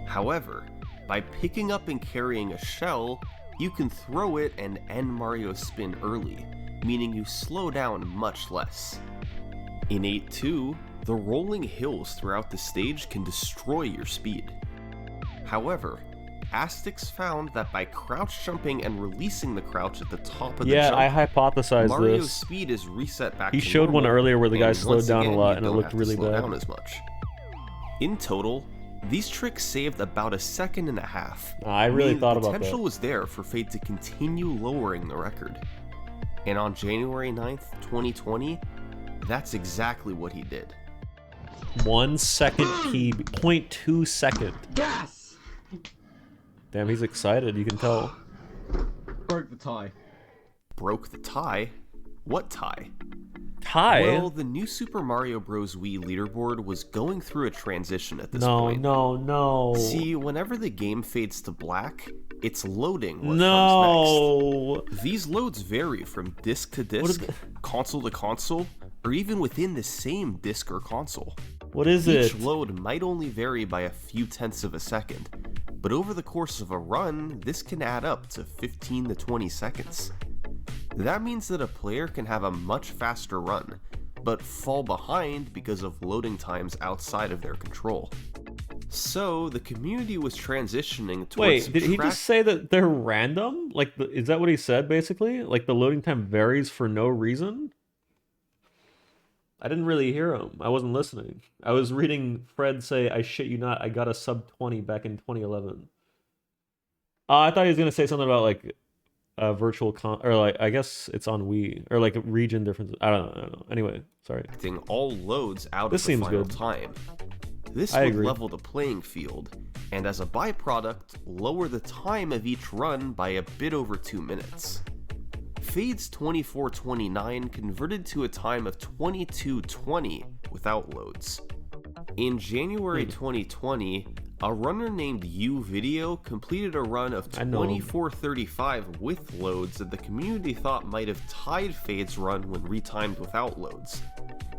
However, by picking up and carrying a shell, you can throw it and end Mario's spin early, meaning you slow down much less. In 8.2, the rolling hills throughout the stage can destroy your speed. However, Astix found that by crouch jumping and releasing the crouch at the top of the jump, I hypothesized Mario's speed is reset back He to showed one normal, earlier where the guy and slowed once down again, a lot you and it don't looked have to really slow bad. down as much. In total, these tricks saved about 1.5 seconds. I really thought about that. The potential was there for Fade to continue lowering the record. And on January 9th, 2020, that's exactly what he did. 1 second PB, 0.2 second. Yes! Damn, he's excited, you can tell. Broke the tie. Broke the tie? What tie? Tie? Well, the new Super Mario Bros. Wii leaderboard was going through a transition at this point. No. See, whenever the game fades to black, it's loading what comes next. These loads vary from disc to disc, console to console, or even within the same disc or console. What is it? Each load might only vary by a few tenths of a second, but over the course of a run, this can add up to 15 to 20 seconds. That means that a player can have a much faster run, but fall behind because of loading times outside of their control. So, the community was transitioning towards... Wait, did he just say that they're random? Like, is that what he said, basically? Like, the loading time varies for no reason? I didn't really hear him. I wasn't listening. I was reading Fred say, I shit you not, I got a sub 20 back in 2011. I thought he was going to say something about, like, virtual or like, I guess it's on Wii, or like region differences. I don't know. Anyway, sorry. All loads out this of the seems final good. time. This I would agree. level the playing field, and as a byproduct, lower the time of each run by a bit over 2 minutes. Fade's 24:29 converted to a time of 22:20 without loads. In January 2020, a runner named U-Video completed a run of 24:35 with loads that the community thought might have tied Fade's run when retimed without loads,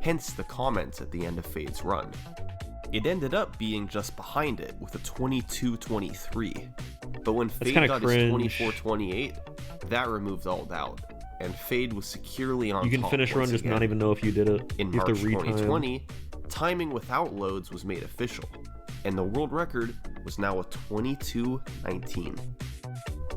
hence the comments at the end of Fade's run. It ended up being just behind it with a 22:23, but when Fade got his 24:28, that removed all doubt, and Fade was securely on top. You can finish a run just not even know if you did it. In You have March to retime. 2020, timing without loads was made official, and the world record was now a 22:19.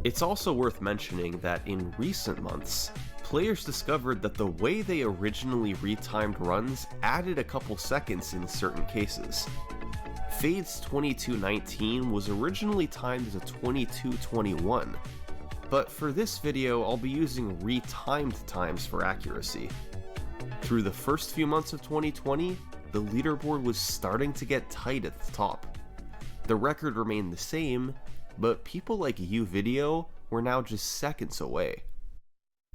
It's also worth mentioning that in recent months, players discovered that the way they originally retimed runs added a couple seconds in certain cases. Fade's 22:19 was originally timed as a 22:21, but for this video I'll be using retimed times for accuracy. Through the first few months of 2020, the leaderboard was starting to get tight at the top. The record remained the same, but people like U-Video were now just seconds away.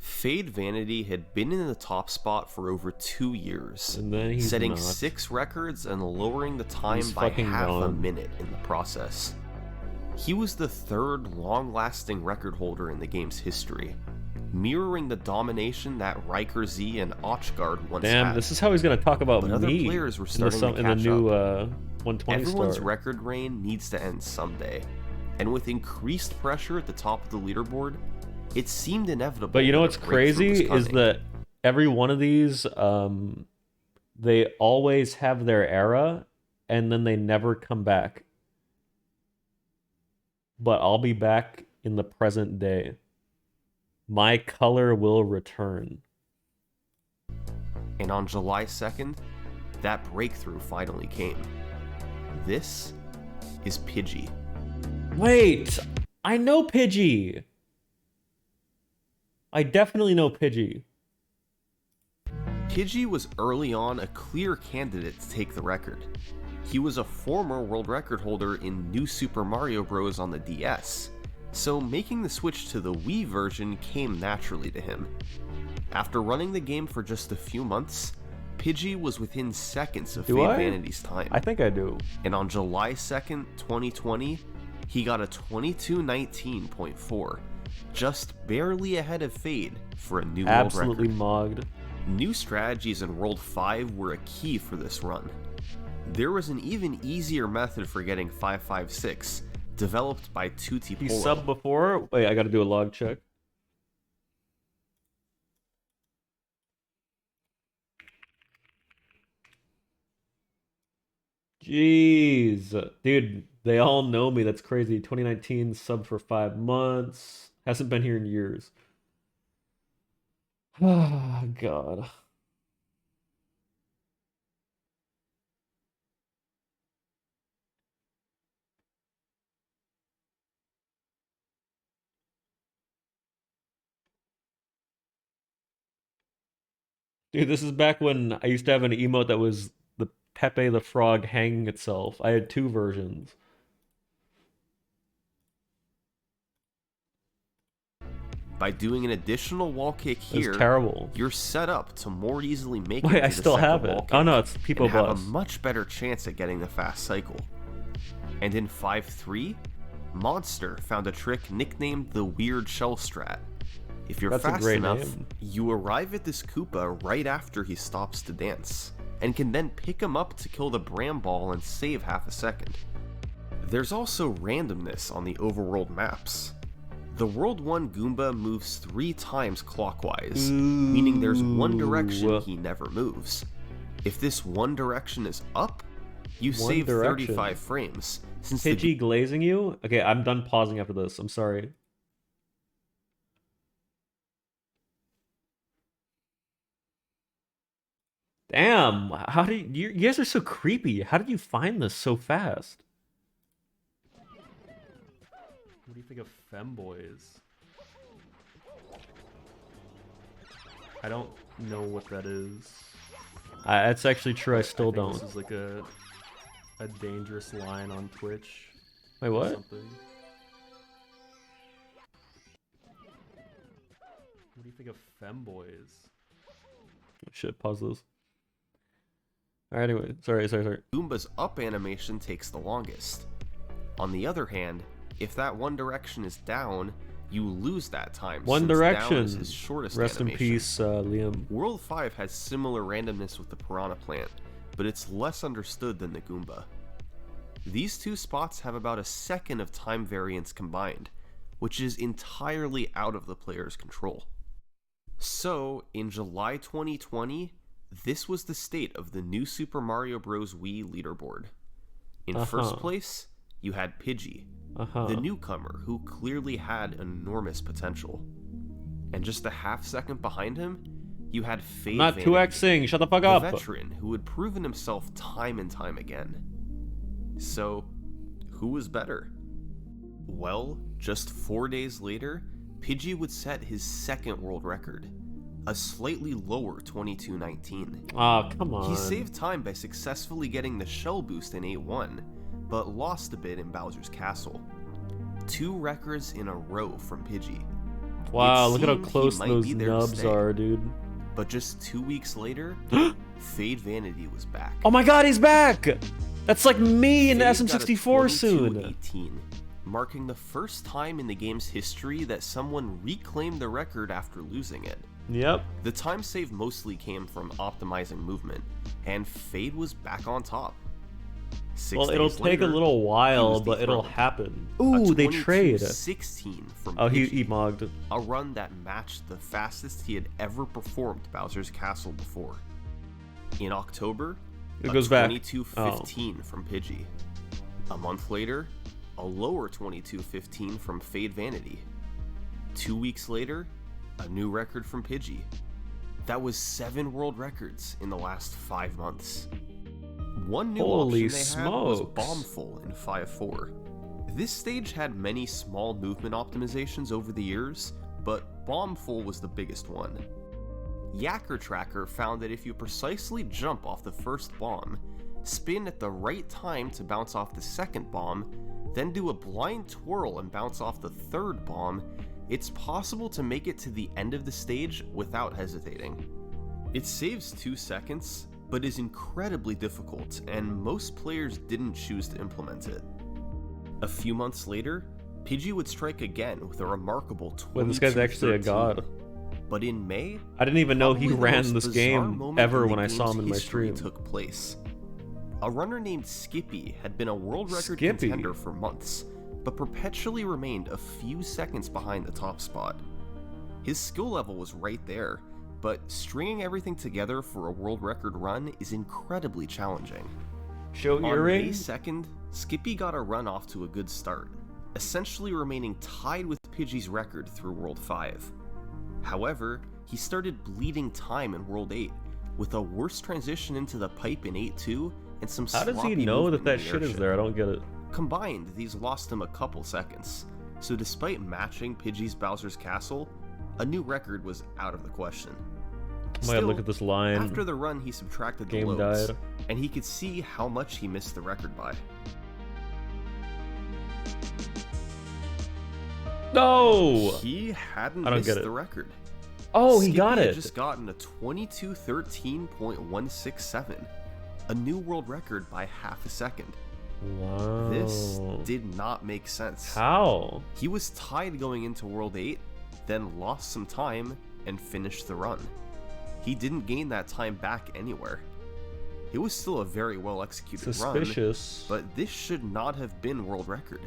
Fade Vanity had been in the top spot for over 2 years, And then he's setting not. 6 records and lowering the time He's by fucking half a gone. minute in the process. He was the third long-lasting record holder in the game's history, mirroring the domination that Riker Z and Ochgard once Damn, had. this is how he's gonna talk about But other me players were in the, starting to in the catch new up. 120 Everyone's star. record reign needs to end someday, and with increased pressure at the top of the leaderboard, it seemed inevitable. But you know that what's a breakthrough crazy was is coming. that every one of these, they always have their era, and then they never come back. But I'll be back in the present day. My color will return. And on July 2nd, that breakthrough finally came. This is Pidgey. Wait, I know Pidgey. I definitely know Pidgey. Pidgey was early on a clear candidate to take the record. He was a former world record holder in New Super Mario Bros. On the DS, so making the switch to the Wii version came naturally to him. After running the game for just a few months, Pidgey was within seconds of Do Fade I? Vanity's time. I think I do. And on July 2nd, 2020, he got a 22:19.4, just barely ahead of Fade for a new Absolutely world record. mogged. New strategies in World 5 were a key for this run. There was an even easier method for getting 556, developed by Tutti He Polo. subbed before? Wait, I gotta do a log check. Jeez. Dude, they all know me. That's crazy. 2019 sub for 5 months. Hasn't been here in years. Oh, God. Dude, this is back when I used to have an emote that was the Pepe the Frog hanging itself. I had 2 versions. By doing an additional wall kick It was here, terrible. you're set up to more easily make Wait, it I to the still second have it. wall Oh kick no, it's People and have a Bus. much better chance at getting the fast cycle. And in 5-3, Monster found a trick nicknamed the Weird Shell Strat. If you're That's a fast great enough, name. you arrive at this Koopa right after he stops to dance, and can then pick him up to kill the Bram Ball and save half a second. There's also randomness on the overworld maps. The World 1 Goomba moves 3 times clockwise, meaning there's one direction Ooh. he never moves. If this one direction is up, you One save direction. 35 frames. Since the Pidgey glazing you? Okay, I'm done pausing after this. I'm sorry. Damn, how did you guys are so creepy. How did you find this so fast? What do you think of femboys? I don't know what that is. That's actually true. I still think don't. This is like a a dangerous line on Twitch. Wait, or what? something. What do you think of femboys? Shit, pause those. Alright, anyway, sorry. Goomba's up animation takes the longest. On the other hand, if that One Direction is down, you lose that time. One since down Direction. is his shortest Rest animation. in peace, Liam. World 5 has similar randomness with the Piranha Plant, but it's less understood than the Goomba. These two spots have about a second of time variance combined, which is entirely out of the player's control. So, in July 2020, this was the state of the new Super Mario Bros. Wii leaderboard. In first place, you had Pidgey, the newcomer who clearly had enormous potential. And just a half second behind him, you had Fade Not Vanity, 2xing, shut the fuck the up! veteran who had proven himself time and time again. So, who was better? Well, just 4 days later, Pidgey would set his second world record, a slightly lower 22:19. Aw, come on. He saved time by successfully getting the shell boost in 8-1, but lost a bit in Bowser's Castle. 2 records in a row from Pidgey. Wow, It look at how seemed he close might those be there to nubs stay. are, dude. But just 2 weeks later, Fade Vanity was back. Oh my god, he's back! That's like me in Fade SM64 got a soon. 22:18, marking the first time in the game's history that someone reclaimed the record after losing it. Yep. The time save mostly came from optimizing movement, and Fade was back on top. 6 Well, it'll days take later, a little he while, was but it'll dethroned. happen. A Ooh, they trade. 22:16 from Oh, he Pidgey, mogged. a run that matched the fastest he had ever performed Bowser's Castle before. In October, It a goes back. 22:15 from Pidgey. A month later, a lower 22:15 from Fade Vanity. 2 weeks later, a new record from Pidgey. That was 7 world records in the last 5 months. One new Holy option they had was smokes. Bombful in 5-4. This stage had many small movement optimizations over the years, but Bombful was the biggest one. Yacker Tracker found that if you precisely jump off the first bomb, spin at the right time to bounce off the second bomb, then do a blind twirl and bounce off the third bomb, it's possible to make it to the end of the stage without hesitating. It saves 2 seconds, but is incredibly difficult, and most players didn't choose to implement it. A few months later, Pidgey would strike again with a remarkable 22:13. Wait, this guy's actually a god. But in May, I didn't even know he probably the ran most this bizarre game moment ever in the when I saw game's him in my history stream. took place. A runner named Skippy had been a world record Skippy. contender for months, but perpetually remained a few seconds behind the top spot. His skill level was right there, but stringing everything together for a world record run is incredibly challenging. Show On May earring? 2nd, Skippy got a run off to a good start, essentially remaining tied with Pidgey's record through World 5. However, he started bleeding time in World 8, with a worse transition into the pipe in 8-2 and some How does he sloppy know movement that in that the shit is airship. there? I don't get it. Combined, these lost him a couple seconds, so despite matching Pidgey's Bowser's Castle, a new record was out of the question. Oh my god, look at this line. After the run, he subtracted Game the loads, died. and he could see how much he missed the record by. No! He hadn't I don't missed get it. the record. Oh, he Skippy got had it. just gotten a 22:13.167, a new world record by half a second. Wow. This did not make sense. How? He was tied going into World 8, then lost some time and finished the run. He didn't gain that time back anywhere. It was still a very well executed Suspicious. run, but this should not have been world record.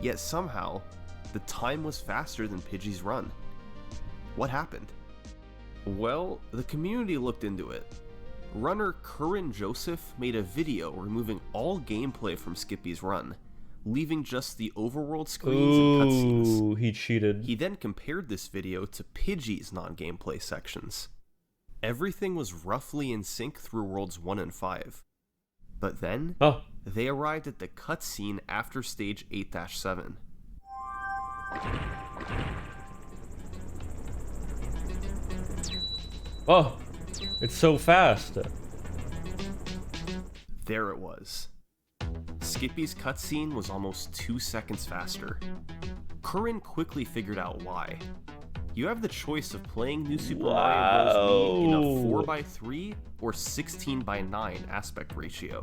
Yet somehow, the time was faster than Pidgey's run. What happened? Well, the community looked into it. Runner Curran Joseph made a video removing all gameplay from Skippy's run, leaving just the overworld screens and cutscenes. Ooh, he cheated. He then compared this video to Pidgey's non-gameplay sections. Everything was roughly in sync through Worlds 1 and 5. But then, they arrived at the cutscene after stage 8-7. Oh, it's so fast. There it was. Skippy's cutscene was almost 2 seconds faster. Curran quickly figured out why. You have the choice of playing New Super Mario Bros. Wii in a 4:3 or 16:9 aspect ratio.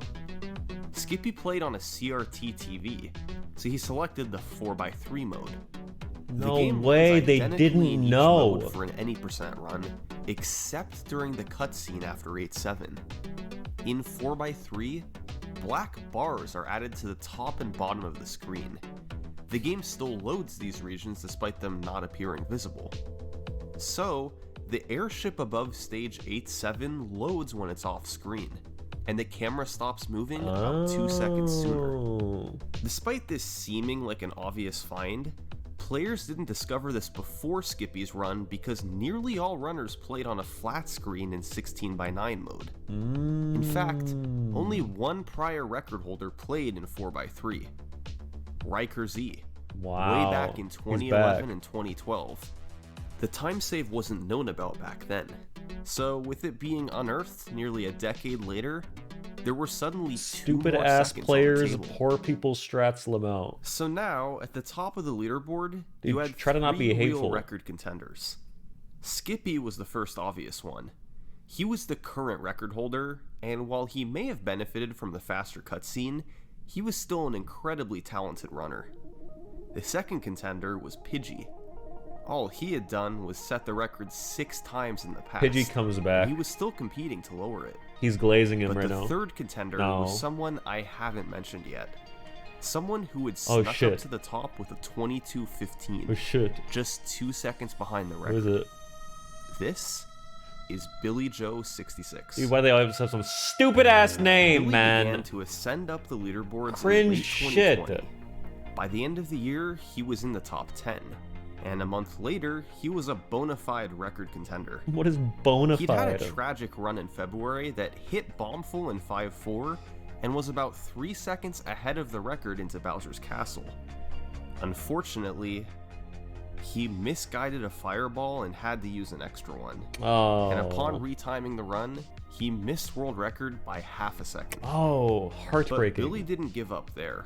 Skippy played on a CRT TV, so he selected the 4:3 mode. No way, they didn't know. For an any percent run, except during the cutscene after 8-7. In 4:3, black bars are added to the top and bottom of the screen. The game still loads these regions despite them not appearing visible. So, the airship above stage 8-7 loads when it's off screen, and the camera stops moving about 2 seconds sooner. Despite this seeming like an obvious find, players didn't discover this before Skippy's run because nearly all runners played on a flat screen in 16:9 mode. In fact, only one prior record holder played in 4:3. Riker Z, way back in 2011 and 2012. The time save wasn't known about back then, so with it being unearthed nearly a decade later, there were suddenly stupid ass players, poor people's strats Lamau. So now, at the top of the leaderboard, Dude, you had try to not be three hateful. real record contenders. Skippy was the first obvious one. He was the current record holder, and while he may have benefited from the faster cutscene, he was still an incredibly talented runner. The second contender was Pidgey. All he had done was set the record 6 times in the past. Pidgey comes back. He was still competing to lower it. He's glazing him right now. But the third contender was someone I haven't mentioned yet. Someone who had Oh, snuck shit. up to the top with a 22:15. Oh shit. Just 2 seconds behind the Who record. is it? This is Billy Joe 66. Dude, why they always have some stupid ass name, Billy man? began to ascend up the leaderboards Cringe in late shit. 2020. By the end of the year, he was in the top 10. And a month later, he was a bona fide record contender. What is bona He'd had fide? a tragic run in February that hit Bombful in 5-4 and was about 3 seconds ahead of the record into Bowser's Castle. Unfortunately, he misguided a fireball and had to use an extra one. Oh. And upon retiming the run, he missed world record by half a second. Oh, heartbreaking. But Billy didn't give up there.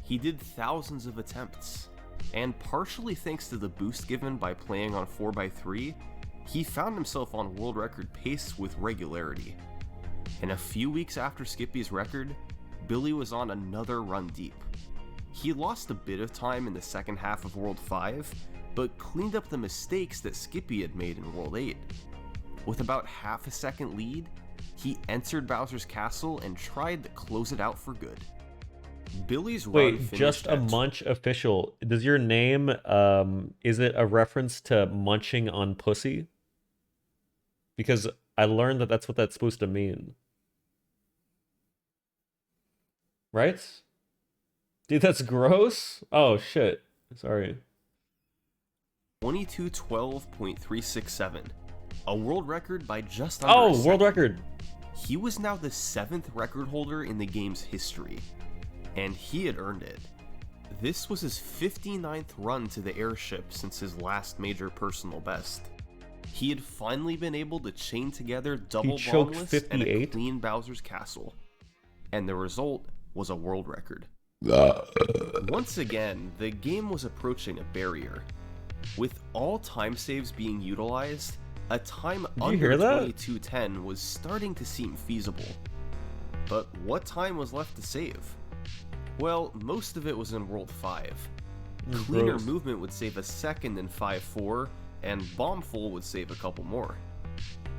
He did thousands of attempts. And partially thanks to the boost given by playing on 4:3, he found himself on world record pace with regularity. And a few weeks after Skippy's record, Billy was on another run deep. He lost a bit of time in the second half of World 5, but cleaned up the mistakes that Skippy had made in World 8. With about half a second lead, he entered Bowser's Castle and tried to close it out for good. Billy's run Wait, finished just a at munch official. Does your name, is it a reference to munching on pussy? Because I learned that that's what that's supposed to mean. Right? Dude, that's gross. Oh, shit. Sorry. 22:12.367, a world record by just under a Oh, second. world record. He was now the 7th record holder in the game's history, and he had earned it. This was his 59th run to the airship since his last major personal best. He had finally been able to chain together double choked bombless and a 58? clean Bowser's Castle, and the result was a world record. Once again, the game was approaching a barrier. With all time saves being utilized, a time you under hear that? 22:10 was starting to seem feasible. But what time was left to save? Well, most of it was in World 5. Cleaner Gross. movement would save a second in 5-4, and Bombful would save a couple more.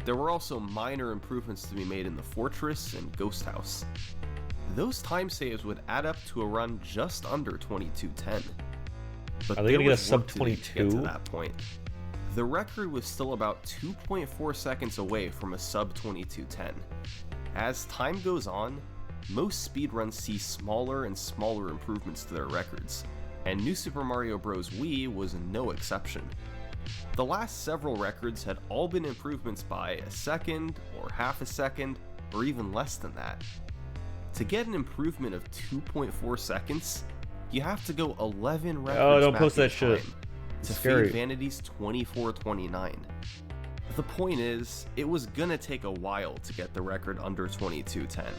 There were also minor improvements to be made in the Fortress and Ghost House. Those time saves would add up to a run just under 22:10. But Are they gonna there get a was work sub to do to get 22? to that point. The record was still about 2.4 seconds away from a sub 22:10. As time goes on, most speedruns see smaller and smaller improvements to their records, and New Super Mario Bros. Wii was no exception. The last several records had all been improvements by a second, or half a second, or even less than that. To get an improvement of 2.4 seconds, you have to go 11 records Oh, don't back post in that shit. time It's to scary. Fade Vanity's 24:29. The point is, it was gonna take a while to get the record under 22:10.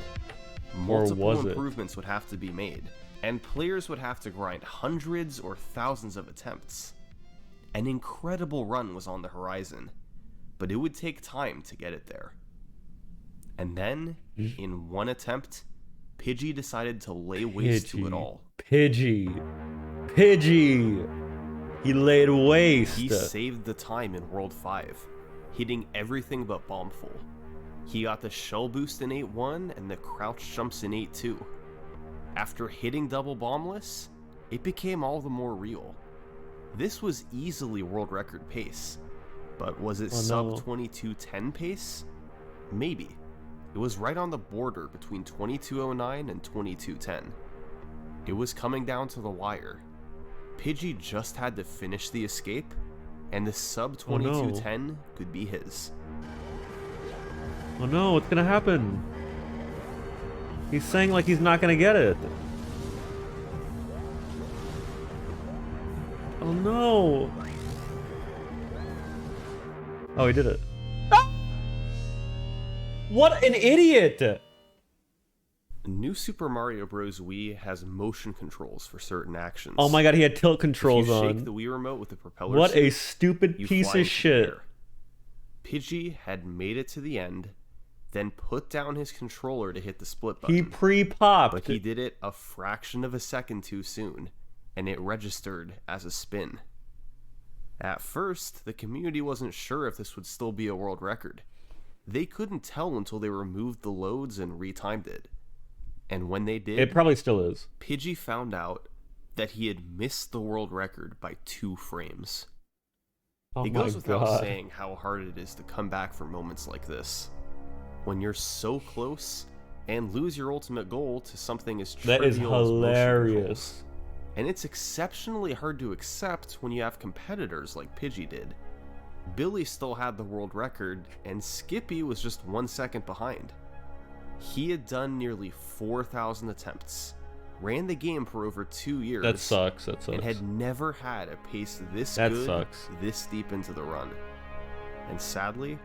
Multiple was it? improvements would have to be made, and players would have to grind hundreds or thousands of attempts. An incredible run was on the horizon, but it would take time to get it there. And then, in one attempt, Pidgey decided to lay waste to it all. Pidgey. He laid waste. He saved the time in World 5, hitting everything but Bombful. He got the Shell Boost in 8-1 and the Crouch Jumps in 8-2. After hitting double bombless, it became all the more real. This was easily world record pace, but was it sub 2210 pace? Maybe. It was right on the border between 2209 and 2210. It was coming down to the wire. Pidgey just had to finish the escape, and the sub 2210 could be his. Oh no, what's gonna happen? He's saying like he's not gonna get it. Oh no. Oh, he did it. Ah! What an idiot! New Super Mario Bros. Wii has motion controls for certain actions. Oh my god, he had tilt controls if you on. shake the Wii remote with the propeller What a stick, stupid you piece fly of into the shit. air. Pidgey had made it to the end, then put down his controller to hit the split button. He pre-popped. But he did it a fraction of a second too soon, and it registered as a spin. At first, the community wasn't sure if this would still be a world record. They couldn't tell until they removed the loads and retimed it. And when they did, It probably still is. Pidgey found out that he had missed the world record by 2 frames. Oh It my goes without god. saying how hard it is to come back from moments like this. When you're so close and lose your ultimate goal to something as trivial That is as motion controls. hilarious. And it's exceptionally hard to accept when you have competitors like Pidgey did. Billy still had the world record, and Skippy was just 1 second behind. He had done nearly 4,000 attempts, ran the game for over 2 years. That sucks. That sucks. And had never had a pace this That good, sucks. this deep into the run. And sadly,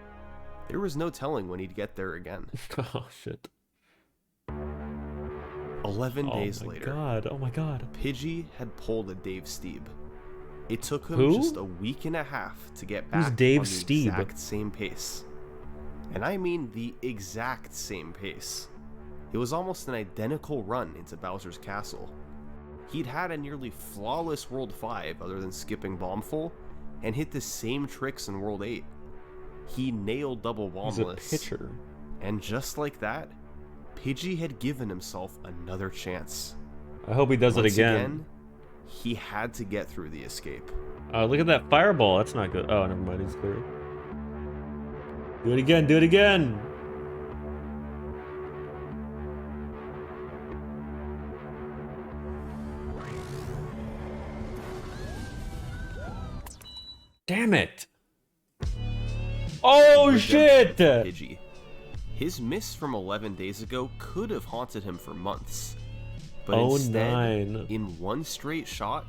there was no telling when he'd get there again. Oh shit. 11 days later, Oh my god. Pidgey had pulled a Dave Steeb. It took him Who? just a week and a half to get Who's back Dave on the Steeb? exact same pace. And I mean the exact same pace. It was almost an identical run into Bowser's Castle. He'd had a nearly flawless World 5 other than skipping Bombful, and hit the same tricks in World 8. He nailed double He's a bombless. pitcher. And just like that, Pidgey had given himself another chance. I hope he does Once it again. He had to get through the escape. Look at that fireball. That's not good. Oh, never mind. He's clear. Do it again. Do it again. Damn it. Oh, shit. Pidgey. His miss from 11 days ago could have haunted him for months. But instead, 9. in one straight shot,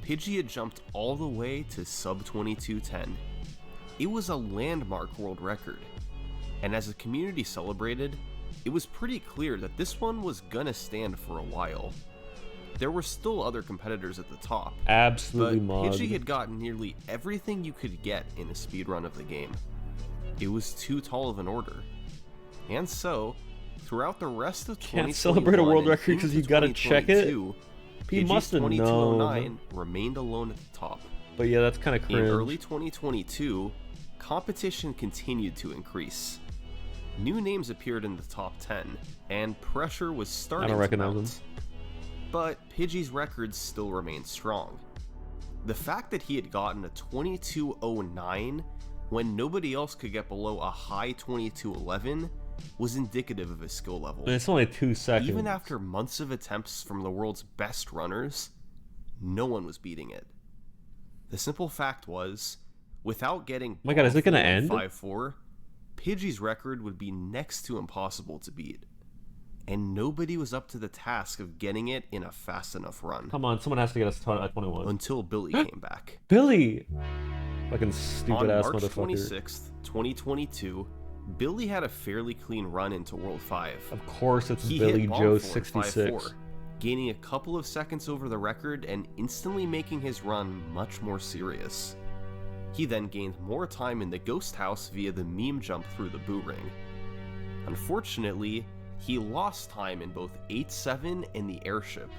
Pidgey had jumped all the way to sub 2210. It was a landmark world record. And as the community celebrated, it was pretty clear that this one was gonna stand for a while. There were still other competitors at the top, Absolutely but mod. Pidgey had gotten nearly everything you could get in a speedrun of the game. It was too tall of an order. And so, throughout the rest of 2021 Can't celebrate a world and record 'cause you into gotta check it? 2022, He Pidgey's must have 2209 known. remained alone at the top. But yeah, that's kind of In cringe. early 2022, competition continued to increase. New names appeared in the top 10, and pressure was starting to recognize mount. But Pidgey's records still remained strong. The fact that he had gotten a 2209 when nobody else could get below a high 2211 was indicative of his skill level. And it's only 2 seconds. Even after months of attempts from the world's best runners, no one was beating it. The simple fact was, without getting my god, is it gonna end? 5-4, Pidgey's record would be next to impossible to beat. And nobody was up to the task of getting it in a fast enough run. Come on, someone has to get us at 21. Until Billy came back. Billy! Fucking stupid On ass March motherfucker. 26th, 2022, Billy had a fairly clean run into World 5. Of course, it's He Billy hit Bomb Joe 4 in 66. 5-4, gaining a couple of seconds over the record and instantly making his run much more serious. He then gained more time in the Ghost House via the meme jump through the boot ring. Unfortunately, he lost time in both 8-7 and the airship,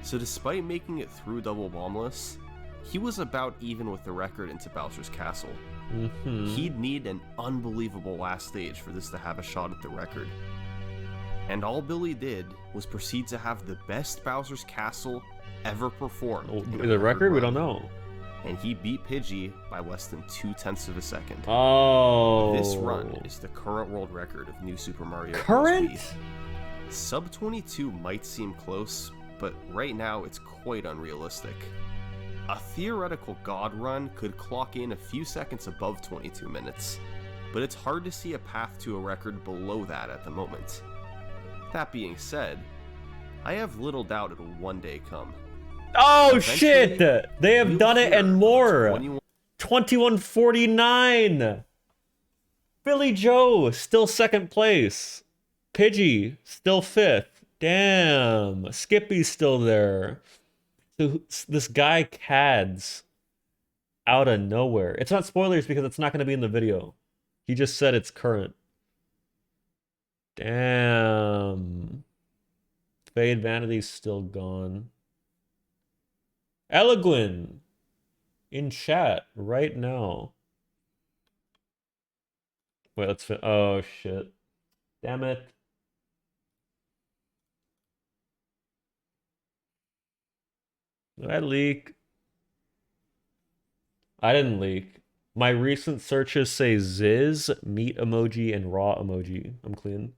so despite making it through double bombless, he was about even with the record into Bowser's Castle. He'd need an unbelievable last stage for this to have a shot at the record. And all Billy did was proceed to have the best Bowser's Castle ever performed. The record? We don't know. And he beat Pidgey by less than 0.2 of a second. Oh. This run is the current world record of New Super Mario Bros. Current? Wii. Sub 22 might seem close, but right now it's quite unrealistic. A theoretical God run could clock in a few seconds above 22 minutes, but it's hard to see a path to a record below that at the moment. That being said, I have little doubt it'll one day come. Oh Eventually, shit! They have done it and more! 2149! Billy Joe, still second place. Pidgey, still fifth. Damn. Skippy's still there. So this guy Cads out of nowhere. It's not spoilers because it's not going to be in the video. He just said it's current. Damn. Fade Vanity's still gone. Elegwin in chat right now. Wait, let's fit. Oh shit. Damn it. Did I leak? I didn't leak. My recent searches say Ziz, meat emoji, and raw emoji. I'm clean.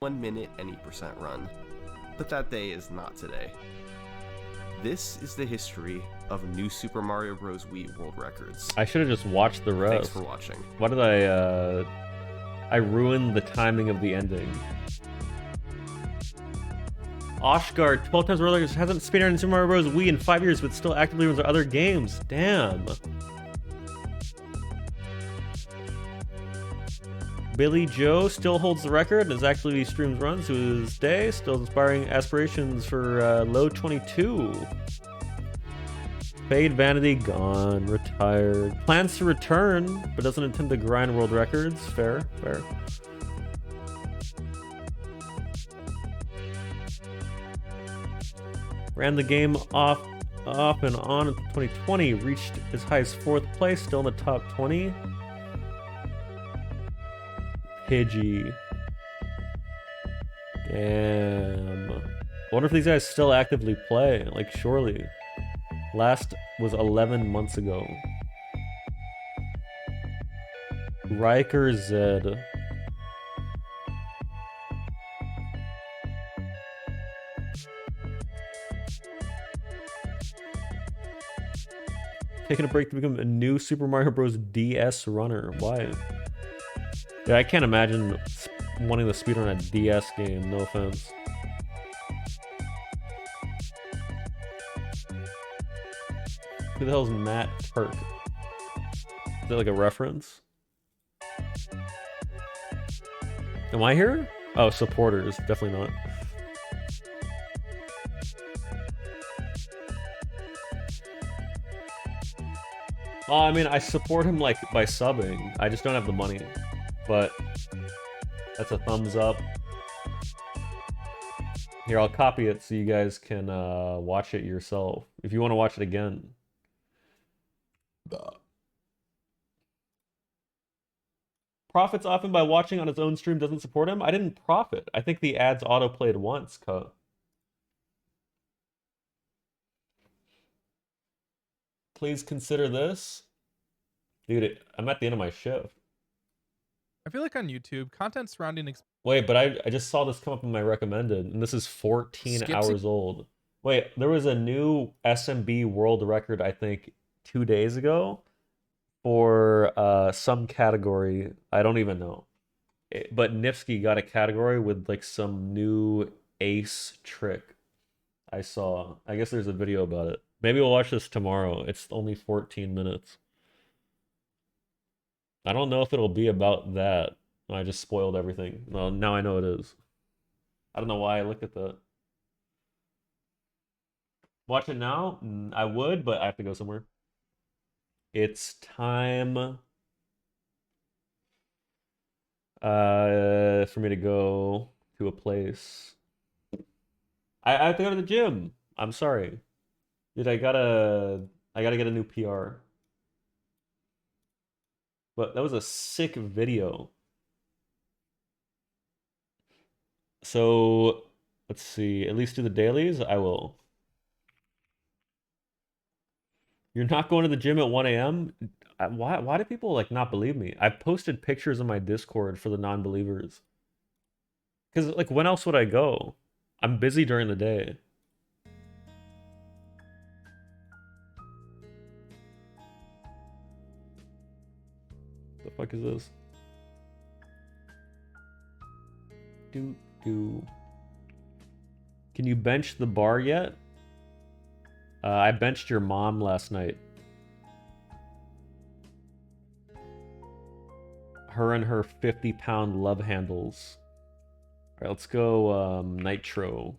1 minute any percent run. But that day is not today. This is the history of New Super Mario Bros. Wii World Records. I should have just watched the rest. Thanks for watching. Why did I ruined the timing of the ending. Oshgard, 12 times earlier, hasn't speedrun in Super Mario Bros. Wii in 5 years, but still actively runs other games. Damn. Billy Joe still holds the record and is actively streams runs to this day, still inspiring aspirations for low 22. Fade Vanity gone, retired. Plans to return, but doesn't intend to grind world records. Fair, fair. Ran the game off and on in 2020, reached as high as 4th place, still in the top 20. Pidgey. Damn. I wonder if these guys still actively play. Like, surely. Last was 11 months ago. Riker Zed. Taking a break to become a new Super Mario Bros. DS runner. Why? Yeah, I can't imagine wanting to speedrun a DS game, no offense. Who the hell is Matt Perk? Is that like a reference? Am I here? Oh, supporters. Definitely not. Oh, I mean, I support him like by subbing. I just don't have the money. But that's a thumbs up. Here, I'll copy it so you guys can watch it yourself. If you want to watch it again. Profits often by watching on his own stream doesn't support him. I didn't profit. I think the ads auto-played once, Please consider this. Dude, I'm at the end of my shift. I feel like on YouTube, content surrounding... Wait, but I just saw this come up in my recommended, and this is 14 hours old. Wait, there was a new SMB world record, I think, 2 days ago for some category. I don't even know. But Nifsky got a category with like some new ace trick I saw. I guess there's a video about it. Maybe we'll watch this tomorrow. It's only 14 minutes. I don't know if it'll be about that. I just spoiled everything. Well, now I know it is. I don't know why I looked at that. Watch it now? I would, but I have to go somewhere. It's time for me to go to a place. I have to go to the gym. I'm sorry. Dude, I gotta get a new PR. But that was a sick video. So let's see. At least do the dailies? I will. You're not going to the gym at 1 a.m.? Why do people like not believe me? I've posted pictures in my Discord for the non-believers. Because like when else would I go? I'm busy during the day. The fuck is this? Do. Can you bench the bar yet? I benched your mom last night. Her and her 50-pound love handles. Alright, let's go Nitro.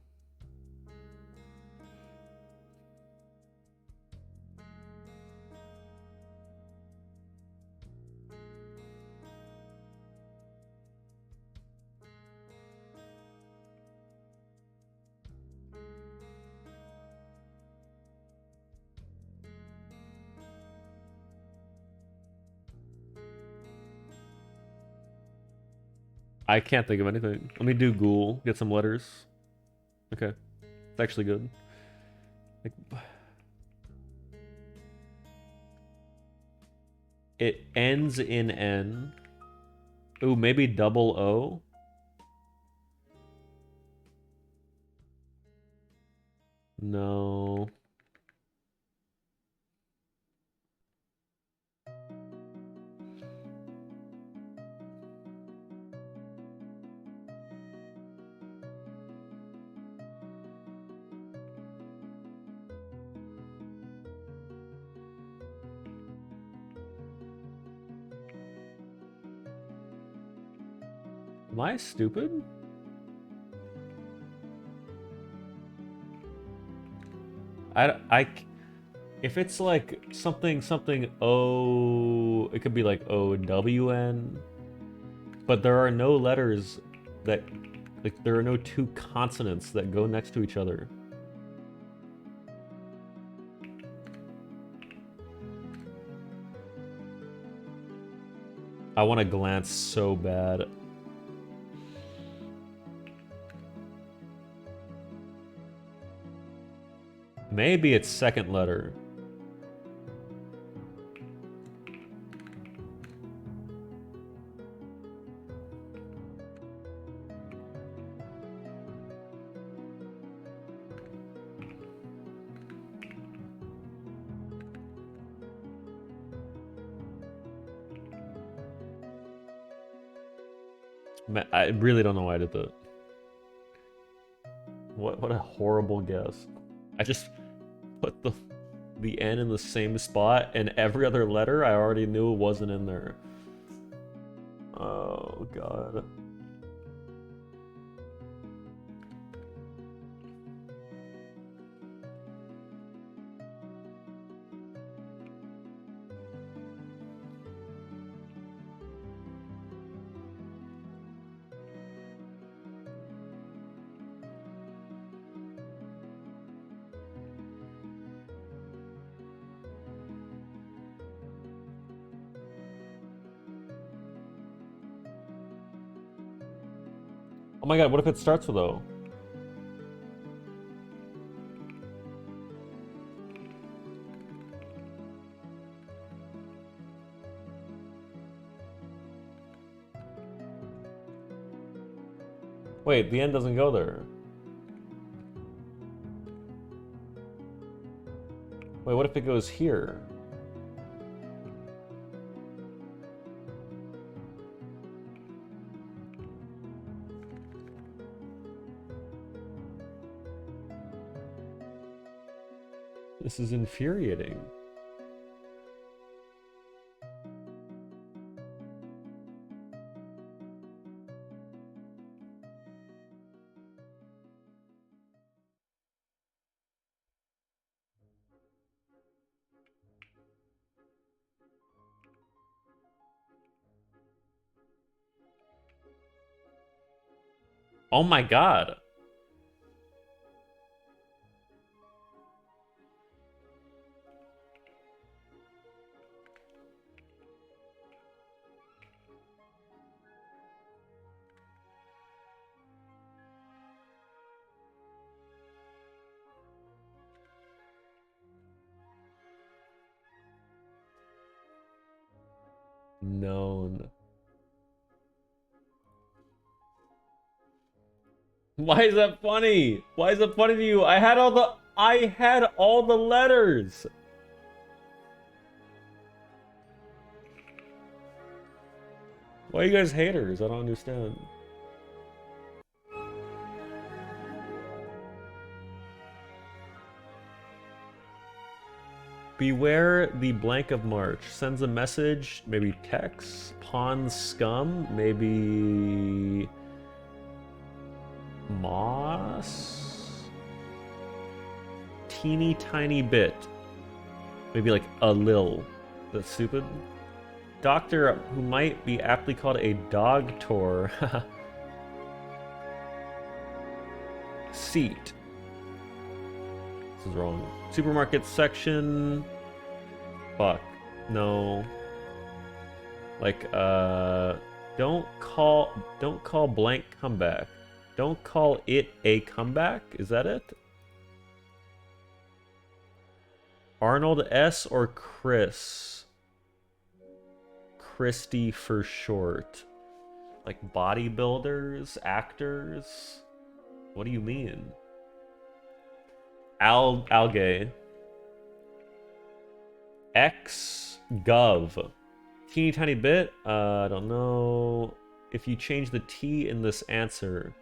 I can't think of anything. Let me do Ghoul. Get some letters. Okay. It's actually good. Like, it ends in N. Ooh, maybe double O. No. Am I stupid? If it's like something O, it could be like OWN, but there are no letters that, like, there are no two consonants that go next to each other. I want to glance so bad. Maybe it's second letter. Man, I really don't know why I did that. What a horrible guess. I just put the N in the same spot, and every other letter I already knew wasn't in there. Oh god. Oh my god, what if it starts with O? Wait, the N doesn't go there. Wait, what if it goes here? This is infuriating. Oh my god. Known. Why is that funny? Why is it funny to you? I had all the letters. Why are you guys haters? I don't understand. Beware the blank of March. Sends a message, maybe text. Pawn scum, maybe moss. Teeny tiny bit. Maybe like a lil. That's stupid. Doctor who might be aptly called a dog tour. Seat. This is wrong. Supermarket section. Fuck. No. Like, don't call blank comeback. Don't call it a comeback? Is that it? Arnold S. or Chris? Christy for short. Like bodybuilders, actors? What do you mean? Algae. X gov. Teeny tiny bit? I don't know. If you change the T in this answer.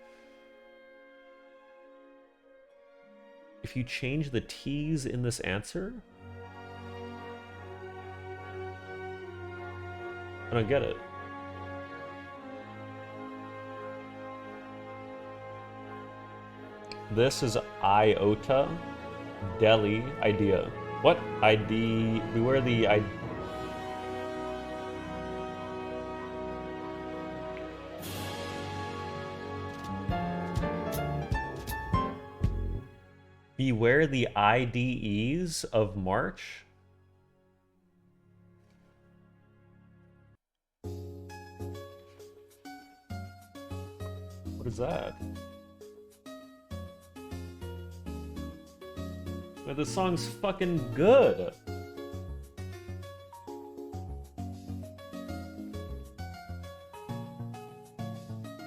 If you change the T's in this answer? I don't get it. This is iota. Delhi idea. What ID? Beware the ID. Beware the IDEs of March. What is that? But the song's fucking good.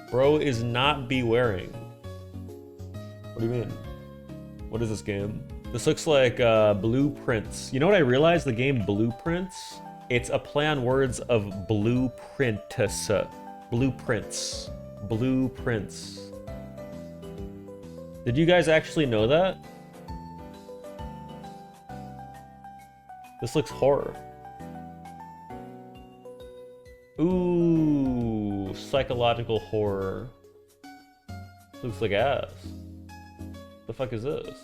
Bro is not bewaring. What do you mean? What is this game? This looks like Blueprints. You know what I realized? The game Blueprints? It's a play on words of blueprints. Blueprints. Blueprints. Did you guys actually know that? This looks horror. Ooh, psychological horror. This looks like ass. The fuck is this?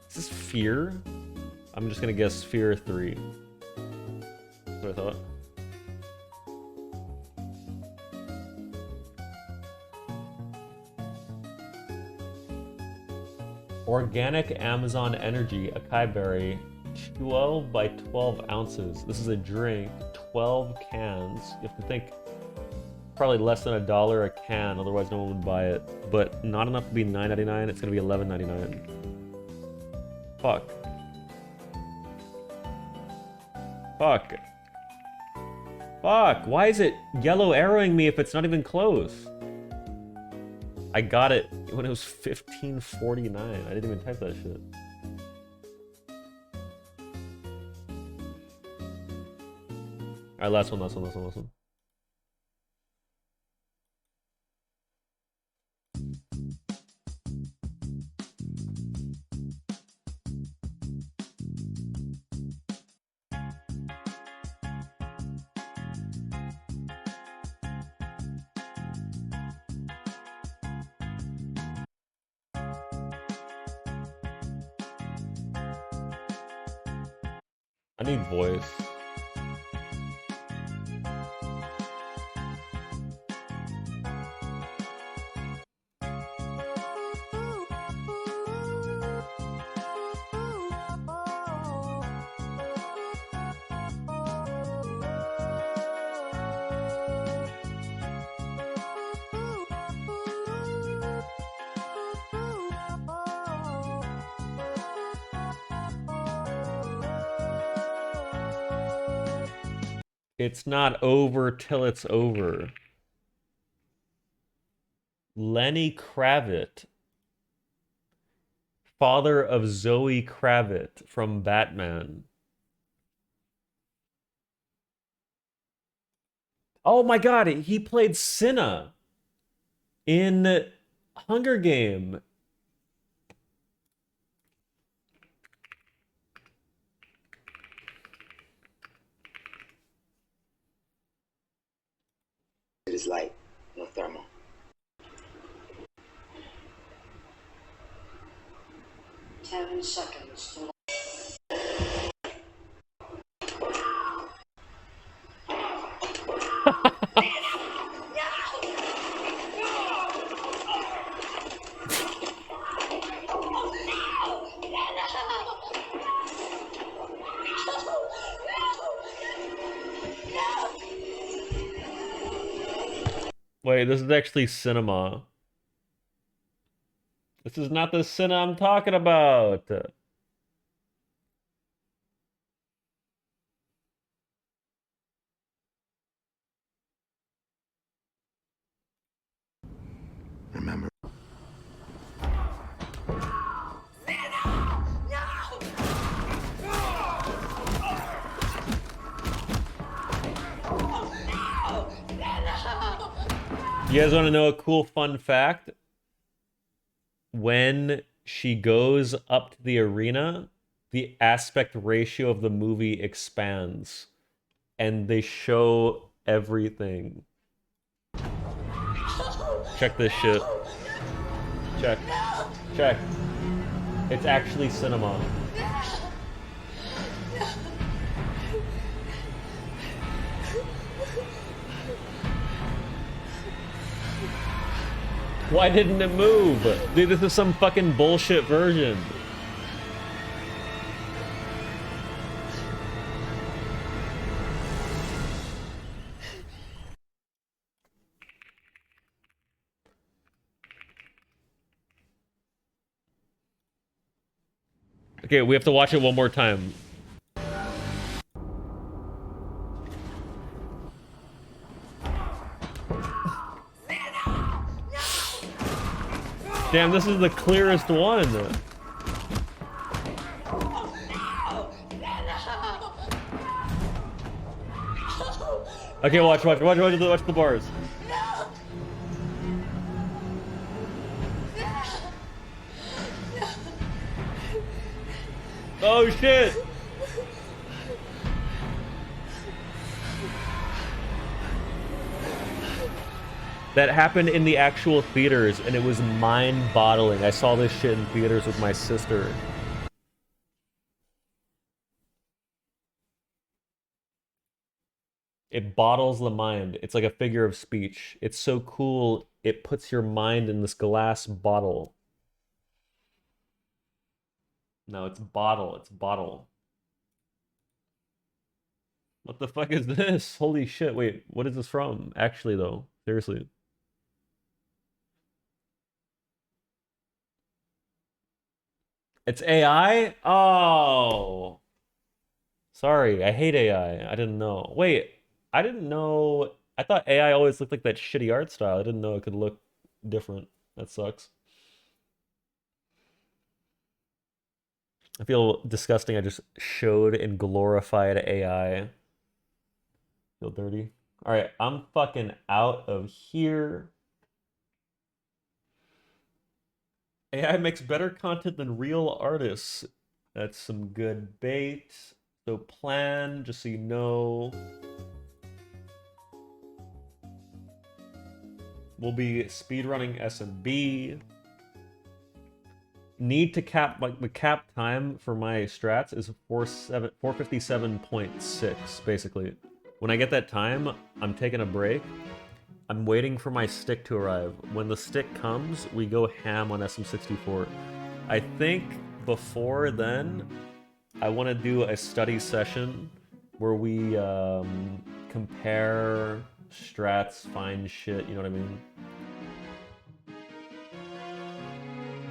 Is this Fear? I'm just gonna guess Fear 3. That's what I thought. Organic Amazon Energy, acai berry, 12 by 12 ounces. This is a drink, 12 cans. You have to think probably less than $1 a can, otherwise no one would buy it. But not enough to be $9.99, it's gonna be $11.99. Fuck. Fuck. Fuck, why is it yellow arrowing me if it's not even close? I got it when it was $15.49. I didn't even type that shit. Alright, last one. I need voice. It's not over till it's over. Lenny Kravitz, father of Zoe Kravitz from Batman. Oh my god, he played Cinna in Hunger Game. It is light, no thermal. Ten seconds to Wait, this is actually cinema. This is not the cinema I'm talking about. remember. You guys want to know a cool fun fact? When she goes up to the arena, the aspect ratio of the movie expands and they show everything. Check this shit. Check. Check. It's actually cinema. Why didn't it move? Dude, this is some fucking bullshit version. Okay, we have to watch it one more time. Damn, this is the clearest one. Okay, watch the bars. Oh shit! That happened in the actual theaters, and it was mind-boggling. I saw this shit in theaters with my sister. It bottles the mind. It's like a figure of speech. It's so cool, it puts your mind in this glass bottle. No, it's bottle. It's bottle. What the fuck is this? Holy shit. Wait, what is this from? Actually, though. Seriously. It's AI? Oh. Sorry, I hate AI. I didn't know. Wait, I didn't know. I thought AI always looked like that shitty art style. I didn't know it could look different. That sucks. I feel disgusting. I just showed and glorified AI. Feel dirty. All right, I'm fucking out of here. AI makes better content than real artists. That's some good bait. So plan, just so you know. We'll be speedrunning SMB. Need to cap, like the cap time for my strats is 457.6, basically. When I get that time, I'm taking a break. I'm waiting for my stick to arrive. When the stick comes, we go ham on SM64. I think before then, I want to do a study session where we compare strats, find shit, you know what I mean?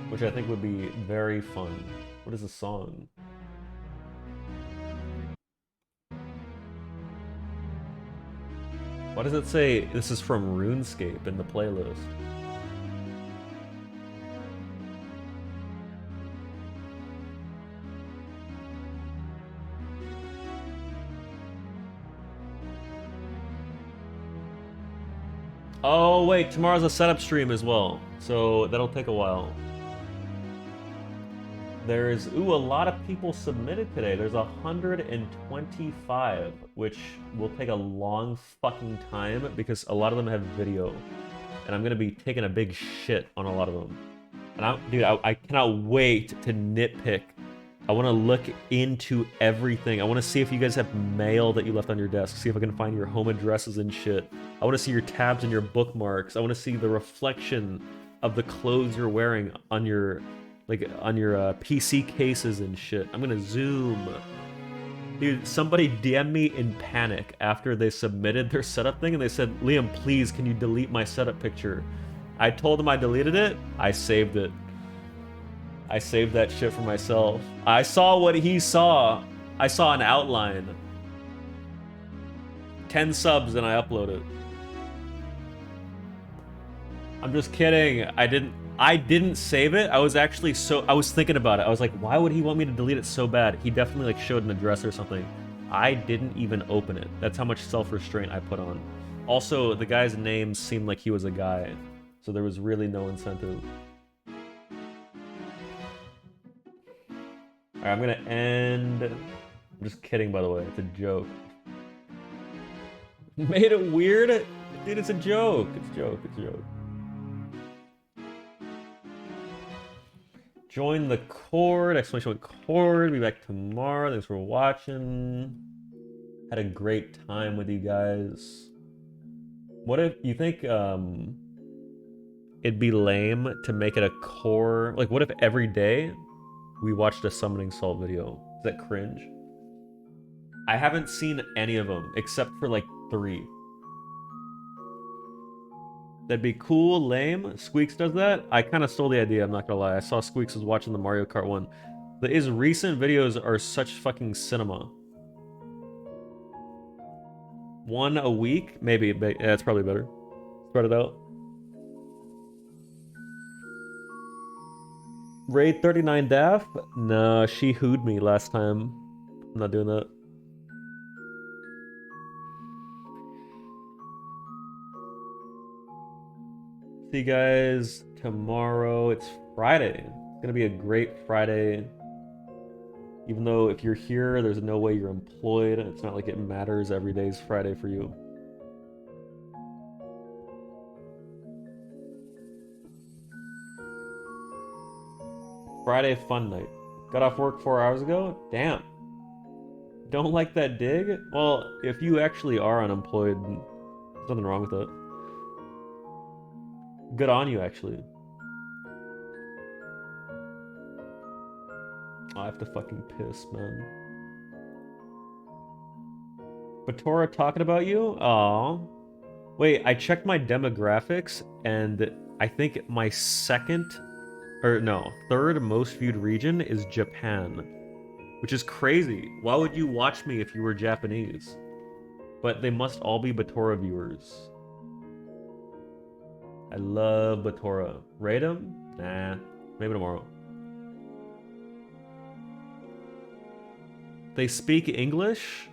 Which I think would be very fun. What is the song? Why does it say this is from RuneScape in the playlist? Oh wait, tomorrow's a setup stream as well, so that'll take a while. There's, a lot of people submitted today. There's 125, which will take a long fucking time because a lot of them have video. And I'm gonna be taking a big shit on a lot of them. And I cannot wait to nitpick. I wanna look into everything. I wanna see if you guys have mail that you left on your desk. See if I can find your home addresses and shit. I wanna see your tabs and your bookmarks. I wanna see the reflection of the clothes you're wearing on your PC cases and shit. I'm gonna zoom. Dude, somebody DM'd me in panic after they submitted their setup thing and they said, Liam, please, can you delete my setup picture? I told them I deleted it. I saved it. I saved that shit for myself. I saw what he saw. I saw an outline. 10 subs and I upload it. I'm just kidding. I didn't save it. I was thinking about it. I was like, why would he want me to delete it so bad? He definitely like showed an address or something. I didn't even open it. That's how much self-restraint I put on. Also, the guy's name seemed like he was a guy, so there was really no incentive. Alright, I'm gonna end. I'm just kidding, by the way. It's a joke. Made it weird? Dude, it's a joke. It's a joke. It's a joke. Join the Cord, exclamation point Cord. Be back tomorrow. Thanks for watching. Had a great time with you guys. What if you think it'd be lame to make it a core? Like, what if every day we watched a Summoning Salt video? Is that cringe? I haven't seen any of them except for like 3. That'd be cool, lame. Squeaks does that. I kind of stole the idea, I'm not gonna lie. I saw Squeaks was watching the Mario Kart one. His recent videos are such fucking cinema. 1 a week? Maybe, yeah, that's probably better. Spread it out. Raid 39 Daff? No, she hooed me last time. I'm not doing that. See you guys tomorrow. It's Friday. It's gonna be a great Friday. Even though if you're here, there's no way you're employed. It's not like it matters. Every day's Friday for you. Friday fun night. Got off work 4 hours ago? Damn. Don't like that dig? Well, if you actually are unemployed, there's nothing wrong with it. Good on you, actually. I have to fucking piss, man. Batora talking about you? Aw. Wait, I checked my demographics, and I think my third most viewed region is Japan. Which is crazy. Why would you watch me if you were Japanese? But they must all be Batora viewers. I love Batora. Rate him? Nah. Maybe tomorrow. They speak English?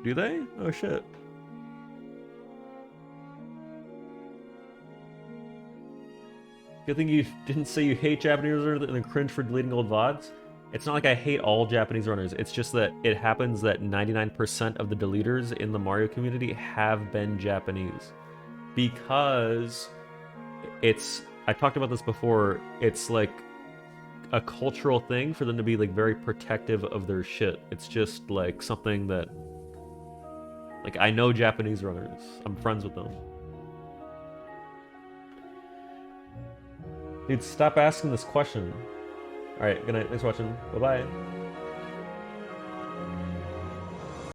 Do they? Oh shit. Good thing you didn't say you hate Japanese runners and then cringe for deleting old VODs. It's not like I hate all Japanese runners. It's just that it happens that 99% of the deleters in the Mario community have been Japanese. Because I talked about this before, it's like a cultural thing for them to be like very protective of their shit. It's just like something that, like, I know Japanese runners. I'm friends with them. Dude, stop asking this question. Alright, good night. Thanks for watching. Bye-bye.